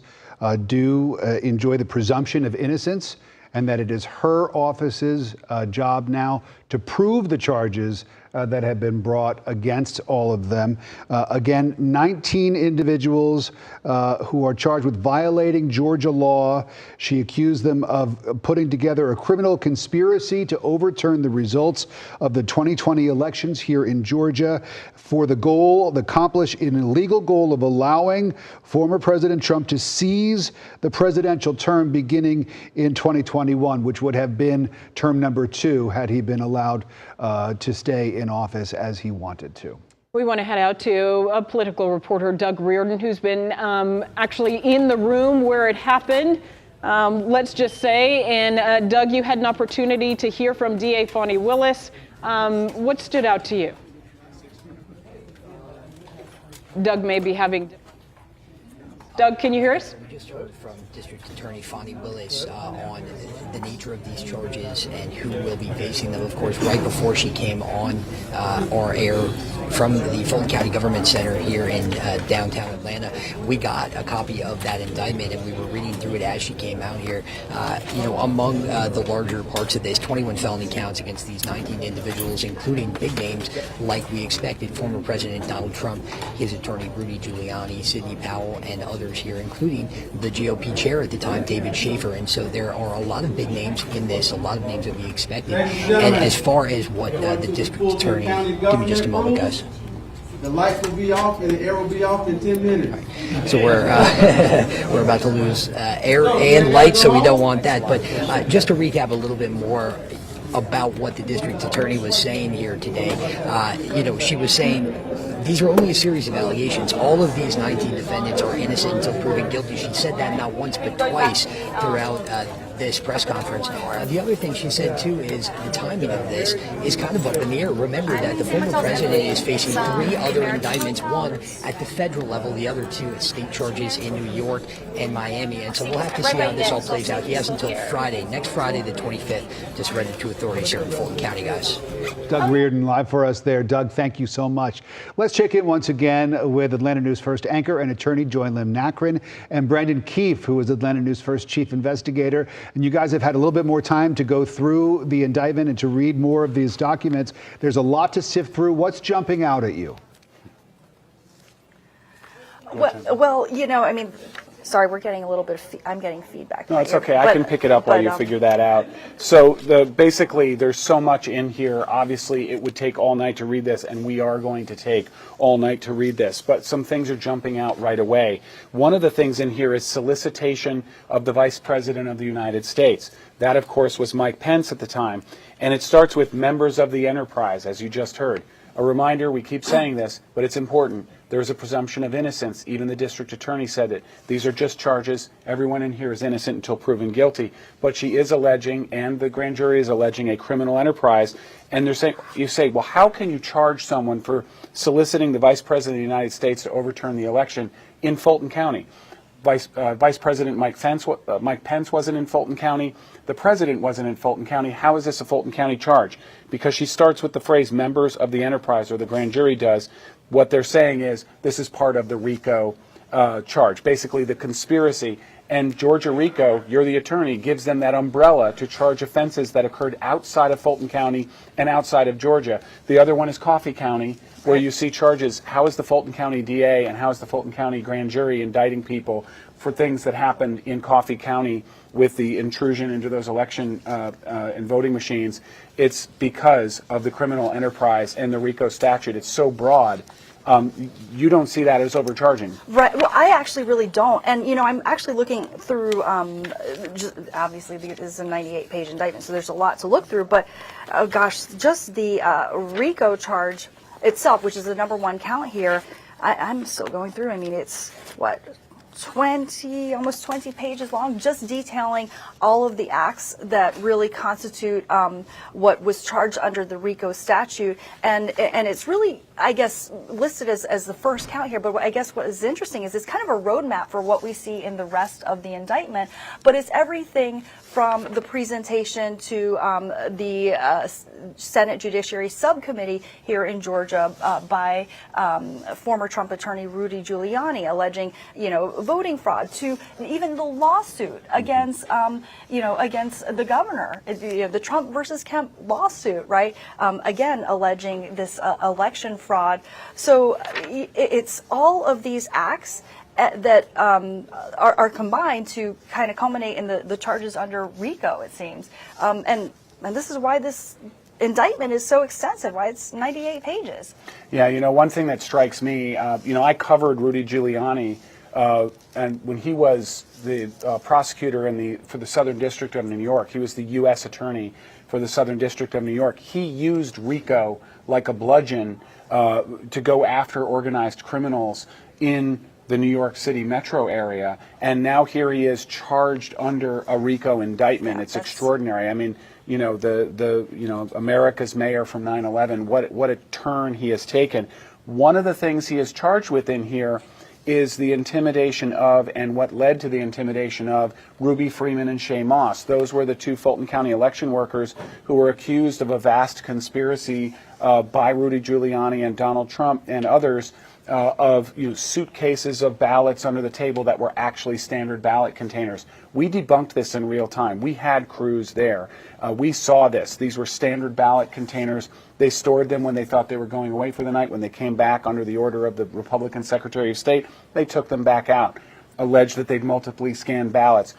do enjoy the presumption of innocence, and that it is her office's job now to prove the charges that have been brought against all of them. Again, 19 individuals who are charged with violating Georgia law. She accused them of putting together a criminal conspiracy to overturn the results of the 2020 elections here in Georgia for the accomplished an illegal goal of allowing former President Trump to seize the presidential term beginning in 2021, which would have been term number 2 had he been allowed to stay in office as he wanted to. We want to head out to a political reporter, Doug Reardon, who's been actually in the room where it happened, let's just say. And Doug, you had an opportunity to hear from DA Fani Willis. What stood out to you? Doug may be having... Doug, can you hear us? We just heard from District Attorney Fani Willis on the nature of these charges and who will be facing them. Of course, right before she came on our air from the Fulton County Government Center here in downtown Atlanta, we got a copy of that indictment, and we were reading through it as she came out here. Among the larger parts of this, 21 felony counts against these 19 individuals, including big names like we expected, former President Donald Trump, his attorney Rudy Giuliani, Sidney Powell, and others here, including the GOP chair at the time, David Schaefer. And so there are a lot of big names in this, a lot of names that we expected. And as far as what the district attorney, give me just a moment, guys. The lights will be off and the air will be off in 10 minutes. So we're about to lose air and light, so we don't want that. But just to recap a little bit more about what the district attorney was saying here today, she was saying these are only a series of allegations. All of these 19 defendants are innocent until proven guilty. She said that not once but twice throughout this press conference. The other thing she said too is the timing of this is kind of up in the air. Remember that the former president is facing 3 other indictments, one at the federal level, the other 2 at state charges in New York and Miami. And so we'll have to see how this all plays out. He has until Friday, next Friday the 25th, to surrender to authorities here in Fulton County, guys. Doug Reardon live for us there. Doug, thank you so much. Let's check in once again with Atlanta News First anchor and attorney Joy Lim-Nakrin and Brandon Keefe, who is Atlanta News First chief investigator. And you guys have had a little bit more time to go through the indictment and to read more of these documents. There's a lot to sift through. What's jumping out at you? Well, Sorry, we're getting a little bit of I'm getting feedback. No, in my it's ear. okay. I can pick it up while you figure that out. So basically, there's so much in here. Obviously, it would take all night to read this, and we are going to take all night to read this. But some things are jumping out right away. One of the things in here is solicitation of the Vice President of the United States. That, of course, was Mike Pence at the time. And it starts with members of the enterprise, as you just heard. A reminder, we keep saying this, but it's important. There's a presumption of innocence. Even the district attorney said it. These are just charges. Everyone in here is innocent until proven guilty. But she is alleging, and the grand jury is alleging, a criminal enterprise. And they're saying, you say, well, how can you charge someone for soliciting the Vice President of the United States to overturn the election in Fulton County? Vice President Mike Pence wasn't in Fulton County. The president wasn't in Fulton County. How is this a Fulton County charge? Because she starts with the phrase members of the enterprise, or the grand jury does. What they're saying is this is part of the RICO charge, basically the conspiracy. And Georgia RICO, you're the attorney, gives them that umbrella to charge offenses that occurred outside of Fulton County and outside of Georgia. The other one is Coffee County, where you see charges. How is the Fulton County DA and how is the Fulton County grand jury indicting people for things that happened in Coffee County with the intrusion into those election and voting machines? It's because of the criminal enterprise and the RICO statute. It's so broad. You don't see that as overcharging. Right. Well, I actually really don't. And, you know, I'm actually looking through, obviously, this is a 98-page indictment, so there's a lot to look through. But, oh gosh, just the RICO charge itself, which is the #1 count here, I'm still going through. I mean, it's, what, almost 20 pages long, just detailing all of the acts that really constitute what was charged under the RICO statute. And it's really, I guess, listed as the first count here. But I guess what is interesting is it's kind of a roadmap for what we see in the rest of the indictment. But it's everything from the presentation to the Senate Judiciary Subcommittee here in Georgia by former Trump attorney Rudy Giuliani, alleging, you know, voting fraud, to even the lawsuit against, against the governor, the Trump versus Kemp lawsuit, right? Again, alleging this election fraud. So it's all of these acts that are combined to kind of culminate in the charges under RICO, it seems. And this is why this indictment is so extensive, why it's 98 pages. Yeah, you know, one thing that strikes me, I covered Rudy Giuliani, and when he was the prosecutor for the Southern District of New York, he was the U.S. attorney for the Southern District of New York. He used RICO like a bludgeon to go after organized criminals in the New York City metro area, and now here he is charged under a RICO indictment. It's extraordinary. I mean, you know, America's mayor from 9/11, what a turn he has taken. One of the things he is charged with in here is the intimidation of, and what led to the intimidation of, Ruby Freeman and Shay Moss. Those were the two Fulton County election workers who were accused of a vast conspiracy by Rudy Giuliani and Donald Trump and others of suitcases of ballots under the table that were actually standard ballot containers. We debunked this in real time. We had crews there. We saw this. These were standard ballot containers. They stored them when they thought they were going away for the night. When they came back under the order of the Republican Secretary of State, they took them back out, alleged that they'd multiply scanned ballots.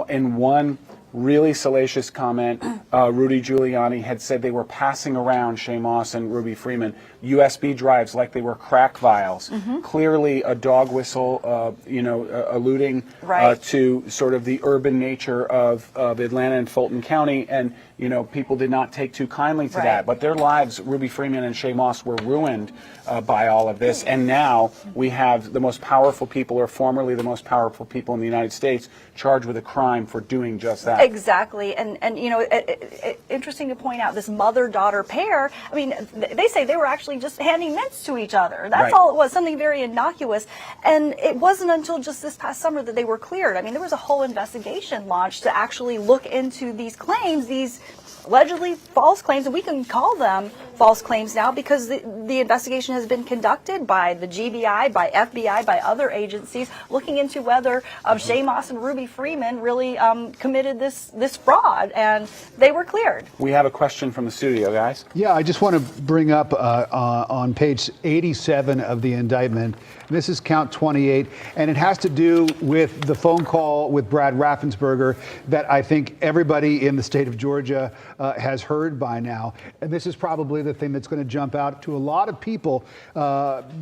In one really salacious comment, Rudy Giuliani had said they were passing around, Shay Moss and Ruby Freeman, USB drives like they were crack vials. Mm-hmm. Clearly a dog whistle, alluding to sort of the urban nature of Atlanta and Fulton County. And, people did not take too kindly to that. But their lives, Ruby Freeman and Shay Moss, were ruined by all of this. And now we have the most powerful people, or formerly the most powerful people in the United States, charged with a crime for doing just that. Exactly. And interesting to point out, this mother-daughter pair, I mean, they say they were actually just handing mints to each other. That's all it was, something very innocuous. And it wasn't until just this past summer that they were cleared. I mean, there was a whole investigation launched to actually look into these claims, these allegedly false claims, and we can call them false claims now because the investigation has been conducted by the GBI, by FBI, by other agencies, looking into whether Shay Moss and Ruby Freeman really committed this fraud, and they were cleared. We have a question from the studio, guys. Yeah, I just want to bring up on page 87 of the indictment, This is count 28, and it has to do with the phone call with Brad Raffensperger that I think everybody in the state of Georgia has heard by now. And this is probably the thing that's going to jump out to a lot of people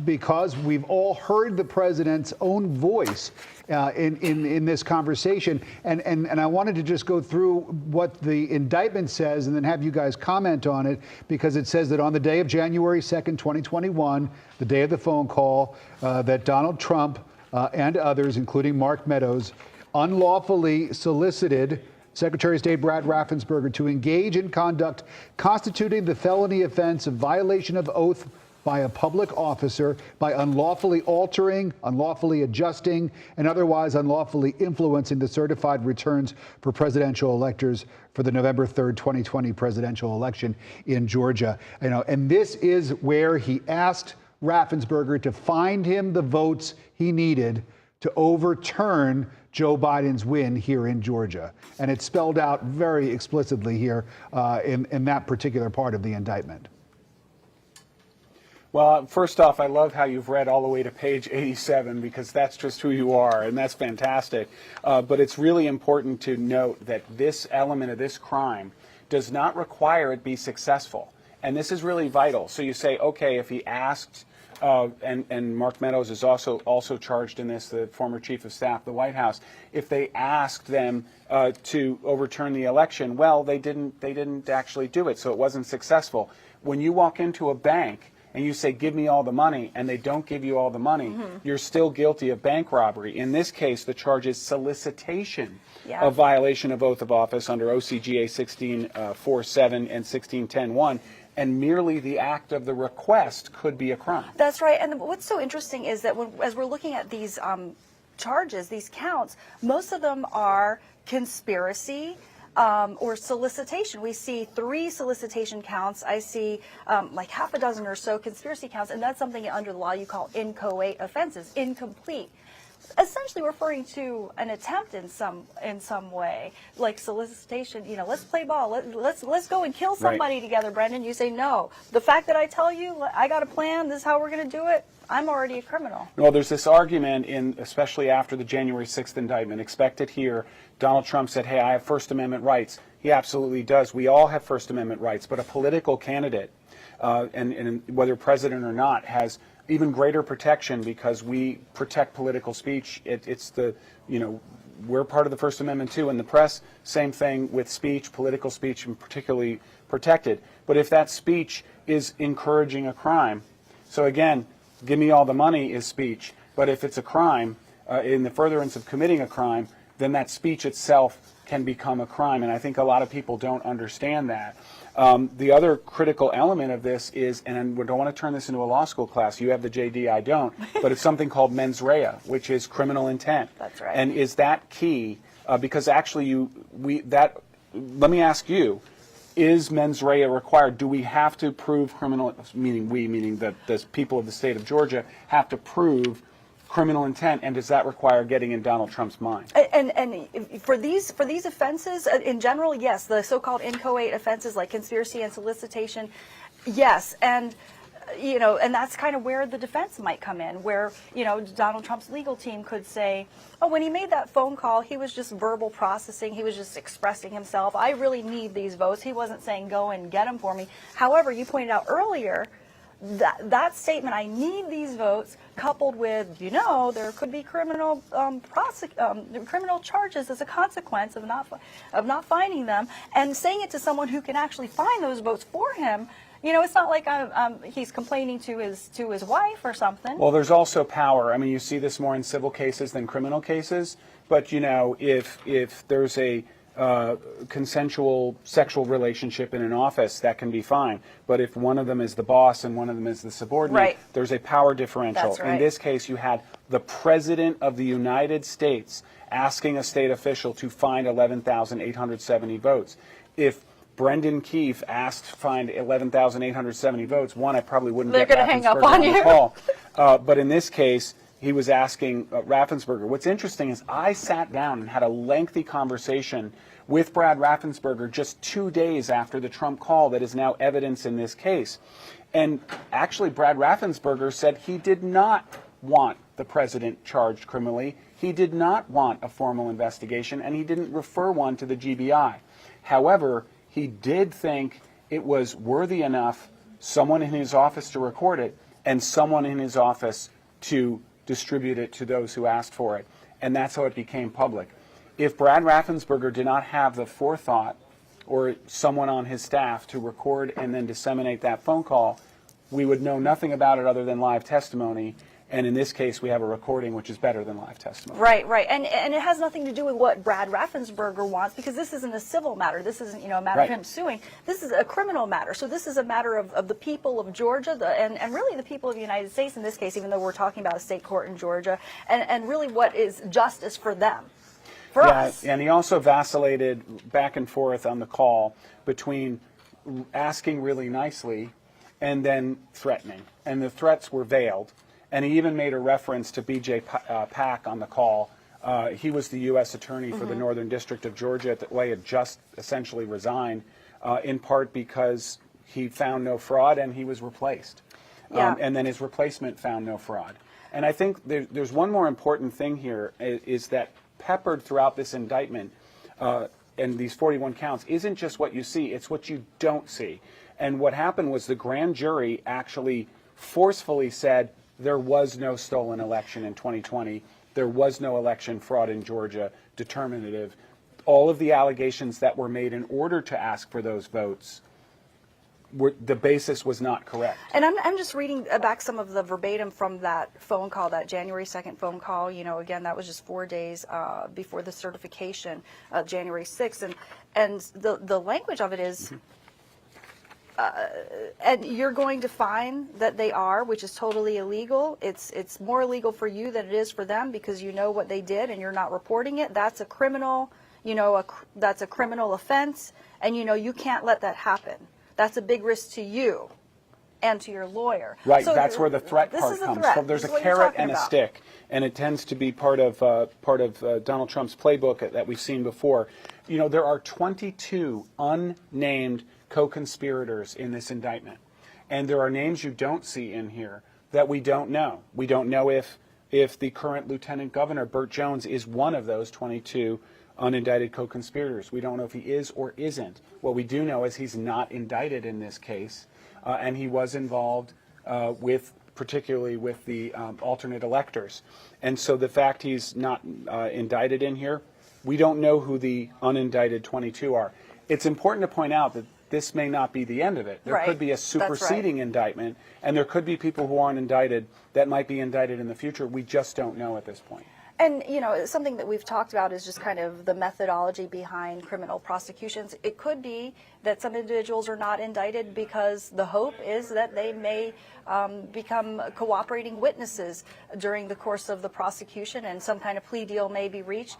because we've all heard the president's own voice in this conversation. And I wanted to just go through what the indictment says and then have you guys comment on it, because it says that on the day of January 2nd, 2021, the day of the phone call, that Donald Trump and others, including Mark Meadows, unlawfully solicited Secretary of State Brad Raffensperger to engage in conduct constituting the felony offense of violation of oath by a public officer by unlawfully altering, unlawfully adjusting, and otherwise unlawfully influencing the certified returns for presidential electors for the November 3rd, 2020 presidential election in Georgia. And this is where he asked Raffensperger to find him the votes he needed to overturn Joe Biden's win here in Georgia. And it's spelled out very explicitly here in that particular part of the indictment. Well, first off, I love how you've read all the way to page 87, because that's just who you are, and that's fantastic. But it's really important to note that this element of this crime does not require it be successful. And this is really vital. So you say, okay, if he asked, and Mark Meadows is also charged in this, the former chief of staff of the White House, if they asked them to overturn the election, well, they didn't actually do it, so it wasn't successful. When you walk into a bank and you say, give me all the money, and they don't give you all the money, you're still guilty of bank robbery. In this case, the charge is solicitation of violation of oath of office under OCGA 1647 and 1610-1, and merely the act of the request could be a crime. That's right. And what's so interesting is that as we're looking at these charges, these counts, most of them are conspiracy, or solicitation. We see 3 solicitation counts. I see like half a dozen or so conspiracy counts, and that's something under the law you call inchoate offenses, incomplete. Essentially referring to an attempt in some way, like solicitation. Let's play ball. Let's go and kill somebody together, Brendan. You say no. The fact that I tell you I got a plan, this is how we're going to do it, I'm already a criminal. Well, there's this argument, especially after the January 6th indictment, expected here. Donald Trump said, hey, I have First Amendment rights. He absolutely does. We all have First Amendment rights, but a political candidate, and whether president or not, has even greater protection because we protect political speech. We're part of the First Amendment too. And the press, same thing with speech, political speech, and particularly protected. But if that speech is encouraging a crime, so again, give me all the money is speech. But if it's a crime, in the furtherance of committing a crime, then that speech itself can become a crime. And I think a lot of people don't understand that. The other critical element of this is, and we don't want to turn this into a law school class, you have the JD, I don't, but it's something called mens rea, which is criminal intent. That's right. And is that key? Because actually let me ask you, is mens rea required? Do we have to prove criminal, meaning that the people of the state of Georgia have to prove criminal intent, and does that require getting in Donald Trump's mind? And for these offenses in general, yes, the so-called inchoate offenses like conspiracy and solicitation, yes, and and that's kind of where the defense might come in, where Donald Trump's legal team could say, oh, when he made that phone call, he was just verbal processing, he was just expressing himself. I really need these votes. He wasn't saying go and get them for me. However, you pointed out earlier, that statement, I need these votes, coupled with, there could be criminal charges as a consequence of not finding them, and saying it to someone who can actually find those votes for him. It's not like he's complaining to his wife or something. Well, there's also power. I mean, you see this more in civil cases than criminal cases. But if there's a consensual sexual relationship in an office, that can be fine. But if one of them is the boss and one of them is the subordinate, there's a power differential. That's right. In this case, you had the President of the United States asking a state official to find 11,870 votes. If Brendan Keefe asked to find 11,870 votes, one, I probably wouldn't They're get going to hang up Raffensperger on you. the call. But in this case, he was asking Raffensperger. What's interesting is I sat down and had a lengthy conversation with Brad Raffensperger just 2 days after the Trump call that is now evidence in this case. And actually, Brad Raffensperger said he did not want the president charged criminally. He did not want a formal investigation, and he didn't refer one to the GBI. However, he did think it was worthy enough, someone in his office to record it, and someone in his office to distribute it to those who asked for it. And that's how it became public. If Brad Raffensperger did not have the forethought or someone on his staff to record and then disseminate that phone call, we would know nothing about it other than live testimony. And in this case, we have a recording, which is better than live testimony. Right, right. And it has nothing to do with what Brad Raffensperger wants, because this isn't a civil matter. This isn't, a matter of him suing. This is a criminal matter. So this is a matter of the people of Georgia and really the people of the United States in this case, even though we're talking about a state court in Georgia, and really what is justice for them. For us. And he also vacillated back and forth on the call between asking really nicely and then threatening. And the threats were veiled. And he even made a reference to B.J. Pack on the call. He was the U.S. Attorney for the Northern District of Georgia. He had just essentially resigned, in part because he found no fraud and he was replaced. And then his replacement found no fraud. And I think there's one more important thing here, is that peppered throughout this indictment and these 41 counts isn't just what you see, it's what you don't see. And what happened was the grand jury actually forcefully said, there was no stolen election in 2020. There was no election fraud in Georgia, determinative. All of the allegations that were made in order to ask for those votes, the basis was not correct. And I'm just reading back some of the verbatim from that phone call, that January 2nd phone call. Again, that was just 4 days before the certification, January 6th. And the language of it is... and you're going to find that they are, which is totally illegal. It's more illegal for you than it is for them, because you know what they did and you're not reporting it. That's a criminal, that's a criminal offense, and you can't let that happen. That's a big risk to you and to your lawyer. Right, so that's where the threat part comes from. There's a carrot and a stick, and it tends to be part of Donald Trump's playbook that we've seen before. There are 22 unnamed co-conspirators in this indictment. And there are names you don't see in here that we don't know. We don't know if the current Lieutenant Governor, Burt Jones, is one of those 22 unindicted co-conspirators. We don't know if he is or isn't. What we do know is he's not indicted in this case, and he was involved particularly with the alternate electors. And so the fact he's not indicted in here, we don't know who the unindicted 22 are. It's important to point out that this may not be the end of it. There could be a superseding indictment, and there could be people who aren't indicted that might be indicted in the future. We just don't know at this point. And, something that we've talked about is just kind of the methodology behind criminal prosecutions. It could be that some individuals are not indicted because the hope is that they may become cooperating witnesses during the course of the prosecution, and some kind of plea deal may be reached.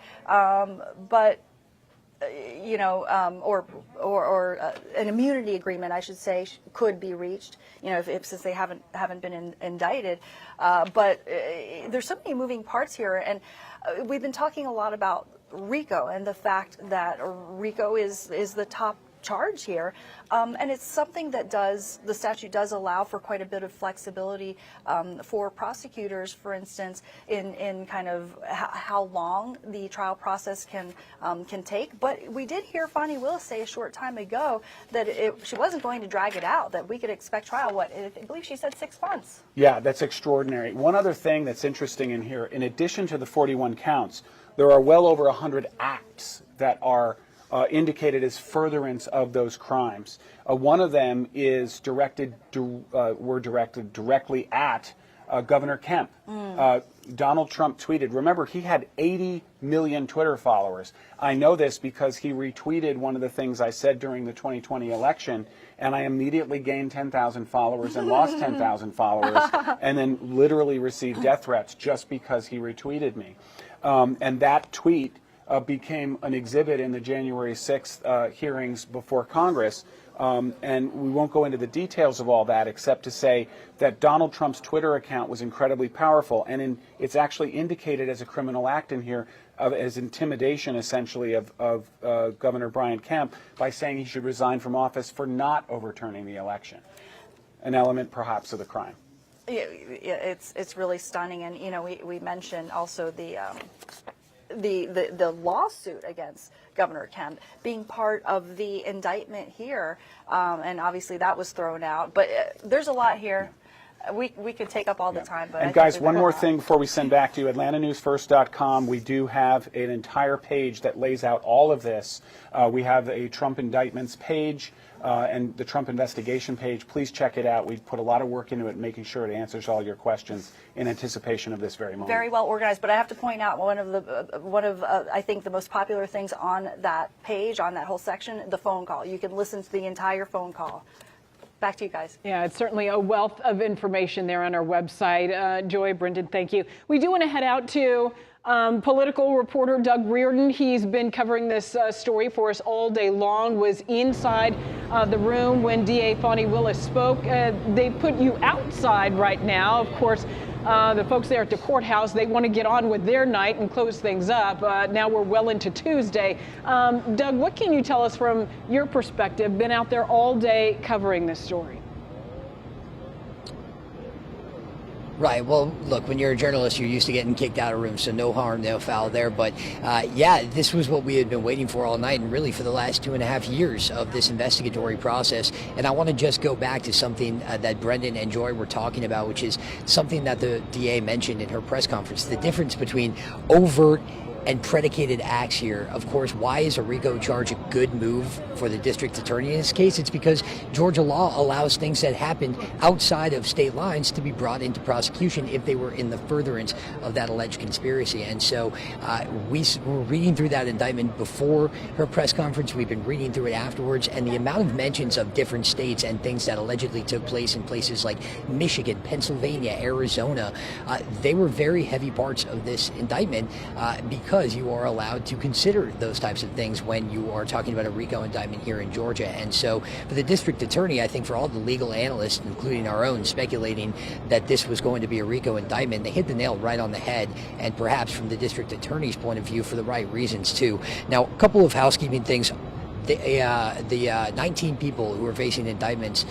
Or an immunity agreement, I should say, could be reached, since they haven't been indicted. But there's so many moving parts here, and we've been talking a lot about RICO and the fact that RICO is the top charge here, and it's something that the statute does allow for quite a bit of flexibility for prosecutors, for instance, in kind of how long the trial process can take. But we did hear Fani Willis say a short time ago that she wasn't going to drag it out, that we could expect trial, I believe she said 6 months. Yeah, that's extraordinary. One other thing that's interesting in here, in addition to the 41 counts, there are well over 100 acts that are indicated as furtherance of those crimes. One of them is directed directly at Governor Kemp. Donald Trump tweeted, remember, he had 80 million Twitter followers. I know this because he retweeted one of the things I said during the 2020 election, and I immediately gained 10,000 followers and lost 10,000 followers, and then literally received death threats just because he retweeted me. And that tweet became an exhibit in the January 6th hearings before Congress. And we won't go into the details of all that except to say that Donald Trump's Twitter account was incredibly powerful, and it's actually indicated as a criminal act in here as intimidation, essentially, of Governor Brian Kemp by saying he should resign from office for not overturning the election, an element perhaps of the crime. It's really stunning, and we mentioned also the lawsuit against Governor Kemp being part of the indictment here, and obviously that was thrown out. But there's a lot here. We could take up all the time. But and guys, one more thing before we send back to you, AtlantaNewsFirst.com. We do have an entire page that lays out all of this. We have a Trump indictments page and the Trump investigation page. Please check it out. We've put a lot of work into it, making sure it answers all your questions in anticipation of this very moment. Very well organized. But I have to point out one of I think the most popular things on that page, on that whole section, the phone call. You can listen to the entire phone call. Back to you guys. Yeah, it's certainly a wealth of information there on our website. Joy, Brendan, thank you. We do want to head out to political reporter Doug Reardon. He's been covering this story for us all day long, was inside the room when DA Fani Willis spoke. They put you outside right now. Of course, the folks there at the courthouse, they want to get on with their night and close things up. Now we're well into Tuesday. Doug, what can you tell us from your perspective? Been out there all day covering this story. Right. Well, look, when you're a journalist, you're used to getting kicked out of rooms, so no harm, no foul there. But yeah, this was what we had been waiting for all night, and really for the last 2.5 years of this investigatory process. And I want to just go back to something that Brendan and Joy were talking about, which is something that the DA mentioned in her press conference, the difference between overt and predicated acts here. Of course, why is a RICO charge a good move for the district attorney in this case? It's because Georgia law allows things that happened outside of state lines to be brought into prosecution if they were in the furtherance of that alleged conspiracy. And so we were reading through that indictment before her press conference. We've been reading through it afterwards, and the amount of mentions of different states and things that allegedly took place in places like Michigan, Pennsylvania, Arizona, they were very heavy parts of this indictment because you are allowed to consider those types of things when you are talking about a RICO indictment here in Georgia. And so for the district attorney, I think for all the legal analysts, including our own, speculating that this was going to be a RICO indictment, they hit the nail right on the head, and perhaps from the district attorney's point of view for the right reasons too. Now, a couple of housekeeping things. The 19 people who are facing indictments,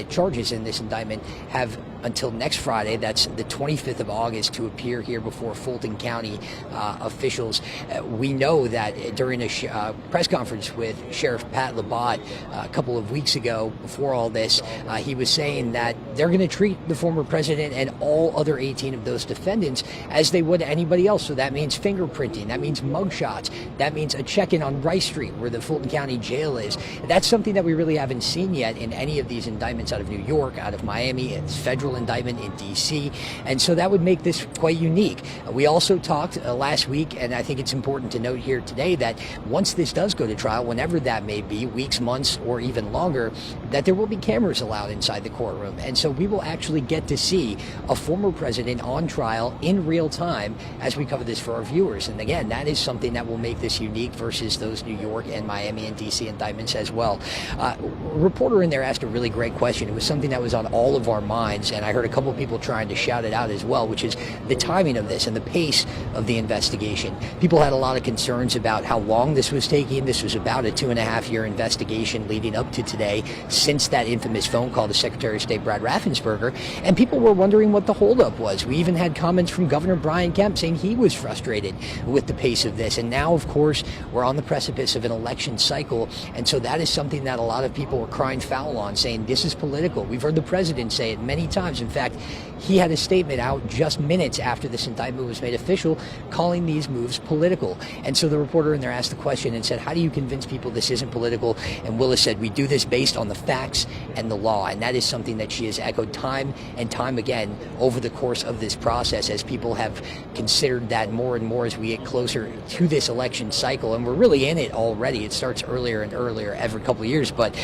charges in this indictment, have until next Friday, that's the 25th of August, to appear here before Fulton County officials. We know that during a press conference with Sheriff Pat Labat a couple of weeks ago, before all this, he was saying that they're going to treat the former president and all other 18 of those defendants as they would anybody else. So that means fingerprinting, that means mugshots, that means a check-in on Rice Street, where the Fulton County jail is. That's something that we really haven't seen yet in any of these indictments out of New York, out of Miami. It's federal indictment in D.C., and so that would make this quite unique. We also talked last week, and I think it's important to note here today, that once this does go to trial, whenever that may be, weeks, months, or even longer, that there will be cameras allowed inside the courtroom. And so we will actually get to see a former president on trial in real time as we cover this for our viewers. And again, that is something that will make this unique versus those New York and Miami and D.C. indictments as well. A reporter in there asked a really great question. It was something that was on all of our minds, and I heard a couple of people trying to shout it out as well, which is the timing of this and the pace of the investigation. People had a lot of concerns about how long this was taking. This was about a 2.5-year investigation leading up to today, since that infamous phone call to Secretary of State Brad Raffensperger, and people were wondering what the holdup was. We even had comments from Governor Brian Kemp saying he was frustrated with the pace of this. And now, of course, we're on the precipice of an election cycle, and so that is something that a lot of people were crying foul on, saying this is political. We've heard the president say it many times. In fact, he had a statement out just minutes after this indictment was made official, calling these moves political. And so the reporter in there asked the question and said, how do you convince people this isn't political? And Willis said, we do this based on the facts and the law. And that is something that she has echoed time and time again over the course of this process, as people have considered that more and more as we get closer to this election cycle. And we're really in it already. It starts earlier and earlier every couple of years. But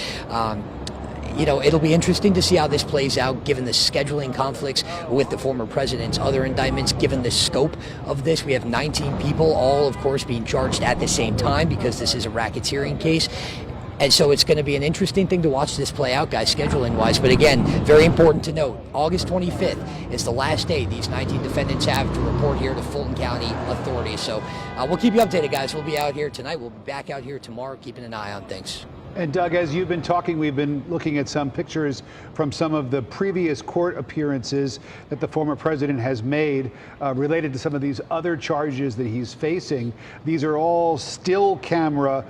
you know, it'll be interesting to see how this plays out, given the scheduling conflicts with the former president's other indictments, given the scope of this. We have 19 people, all, of course, being charged at the same time, because this is a racketeering case. And so it's going to be an interesting thing to watch this play out, guys, scheduling-wise. But again, very important to note, August 25th is the last day these 19 defendants have to report here to Fulton County authorities. So we'll keep you updated, guys. We'll be out here tonight. We'll be back out here tomorrow, keeping an eye on things. And Doug, as you've been talking, we've been looking at some pictures from some of the previous court appearances that the former president has made related to some of these other charges that he's facing. These are all still camera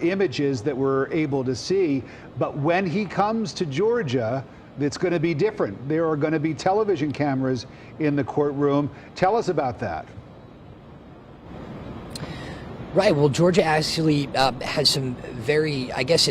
images that we're able to see. But when he comes to Georgia, it's going to be different. There are going to be television cameras in the courtroom. Tell us about that. Right. Well, Georgia actually has some very, I guess,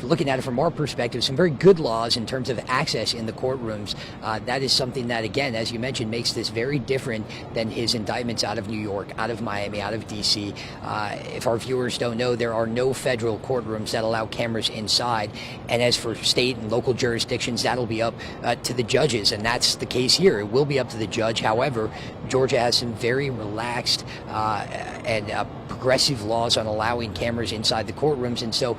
looking at it from our perspective, some very good laws in terms of access in the courtrooms. That is something that, again, as you mentioned, makes this very different than his indictments out of New York, out of Miami, out of D.C. If our viewers don't know, there are no federal courtrooms that allow cameras inside. And as for state and local jurisdictions, that'll be up to the judges. And that's the case here. It will be up to the judge. However, Georgia has some very relaxed and progressive laws on allowing cameras inside the courtrooms. And so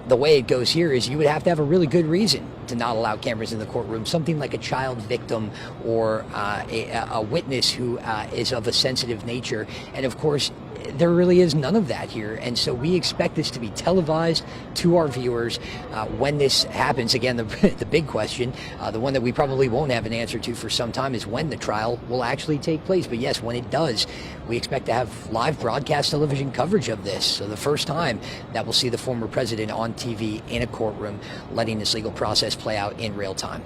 the way it goes here is you would have to have a really good reason to not allow cameras in the courtroom, something like a child victim or a witness who is of a sensitive nature. And of course, there really is none of that here. And so we expect this to be televised to our viewers when this happens. Again, the big question, the one that we probably won't have an answer to for some time, is when the trial will actually take place. But yes, when it does, we expect to have live broadcast television coverage of this. So the first time that we'll see the former president on TV in a courtroom, letting this legal process play out in real time.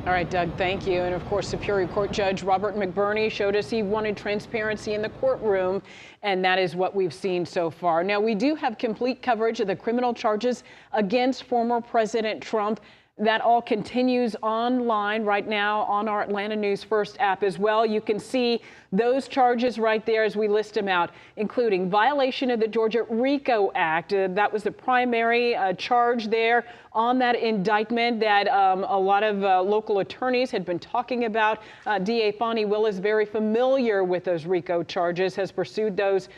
All right, Doug, thank you. And of course, Superior Court Judge Robert McBurney showed us he wanted transparency in the courtroom, and that is what we've seen so far. Now, we do have complete coverage of the criminal charges against former President Trump. That all continues online right now on our Atlanta News First app as well. You can see those charges right there as we list them out, including violation of the Georgia RICO Act. That was the primary charge there on that indictment that a lot of local attorneys had been talking about. DA Fani Willis, very familiar with those RICO charges, has pursued those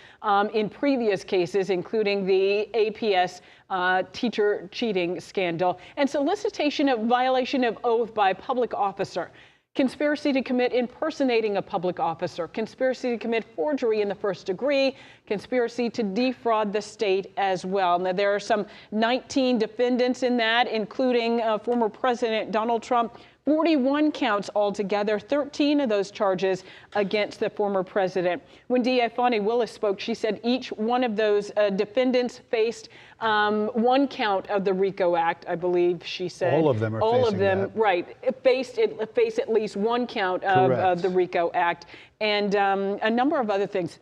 in previous cases, including the APS teacher cheating scandal, and solicitation of violation of oath by a public officer, conspiracy to commit impersonating a public officer, conspiracy to commit forgery in the first degree, conspiracy to defraud the state as well. Now, there are some 19 defendants in that, including former President Donald Trump. 41 counts altogether, 13 of those charges against the former president. When DA Fani Willis spoke, she said each one of those defendants faced one count of the RICO Act, I believe she said. All of them are All facing of them, that. right, face at least one count of the RICO Act, and a number of other things.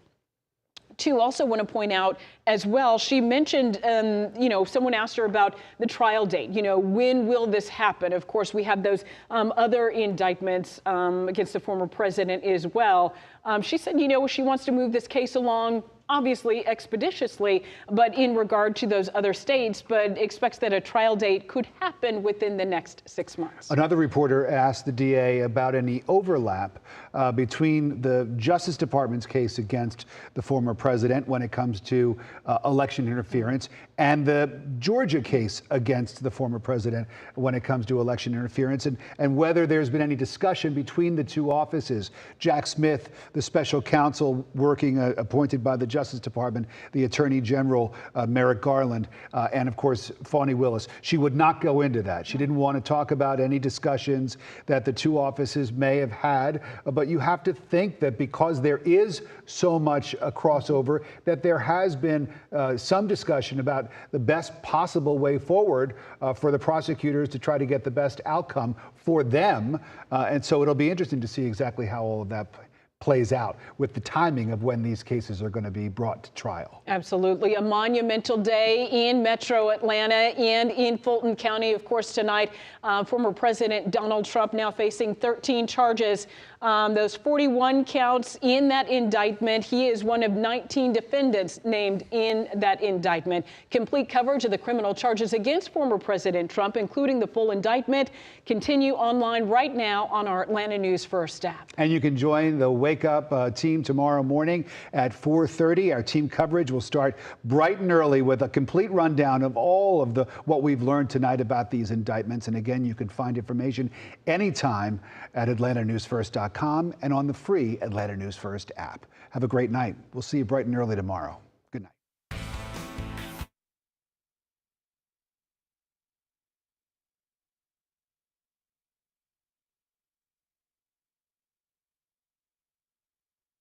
Too, also want to point out as well, she mentioned, someone asked her about the trial date. When will this happen? Of course, we have those other indictments against the former president as well. She said, she wants to move this case along, obviously expeditiously, but in regard to those other states, but expects that a trial date could happen within the next 6 months. Another reporter asked the DA about any overlap between the Justice Department's case against the former president when it comes to election interference and the Georgia case against the former president when it comes to election interference, and whether there's been any discussion between the two offices. Jack Smith, the special counsel working appointed by the Justice Department, the Attorney General Merrick Garland, and of course Fani Willis. She would not go into that. She didn't want to talk about any discussions that the two offices may have had, but you have to think that because there is so much crossover, that there has been some discussion about the best possible way forward for the prosecutors to try to get the best outcome for them. And so it'll be interesting to see exactly how all of that plays out with the timing of when these cases are going to be brought to trial. Absolutely. A monumental day in Metro Atlanta and in Fulton County. Of course, tonight, former President Donald Trump now facing 13 charges. Those 41 counts in that indictment. He is one of 19 defendants named in that indictment. Complete coverage of the criminal charges against former President Trump, including the full indictment, continue online right now on our Atlanta News First app. And you can join the Wake Up team tomorrow morning at 4:30. Our team coverage will start bright and early with a complete rundown of all of what we've learned tonight about these indictments. And again, you can find information anytime at atlantanewsfirst.com and on the free Atlanta News First app. Have a great night. We'll see you bright and early tomorrow.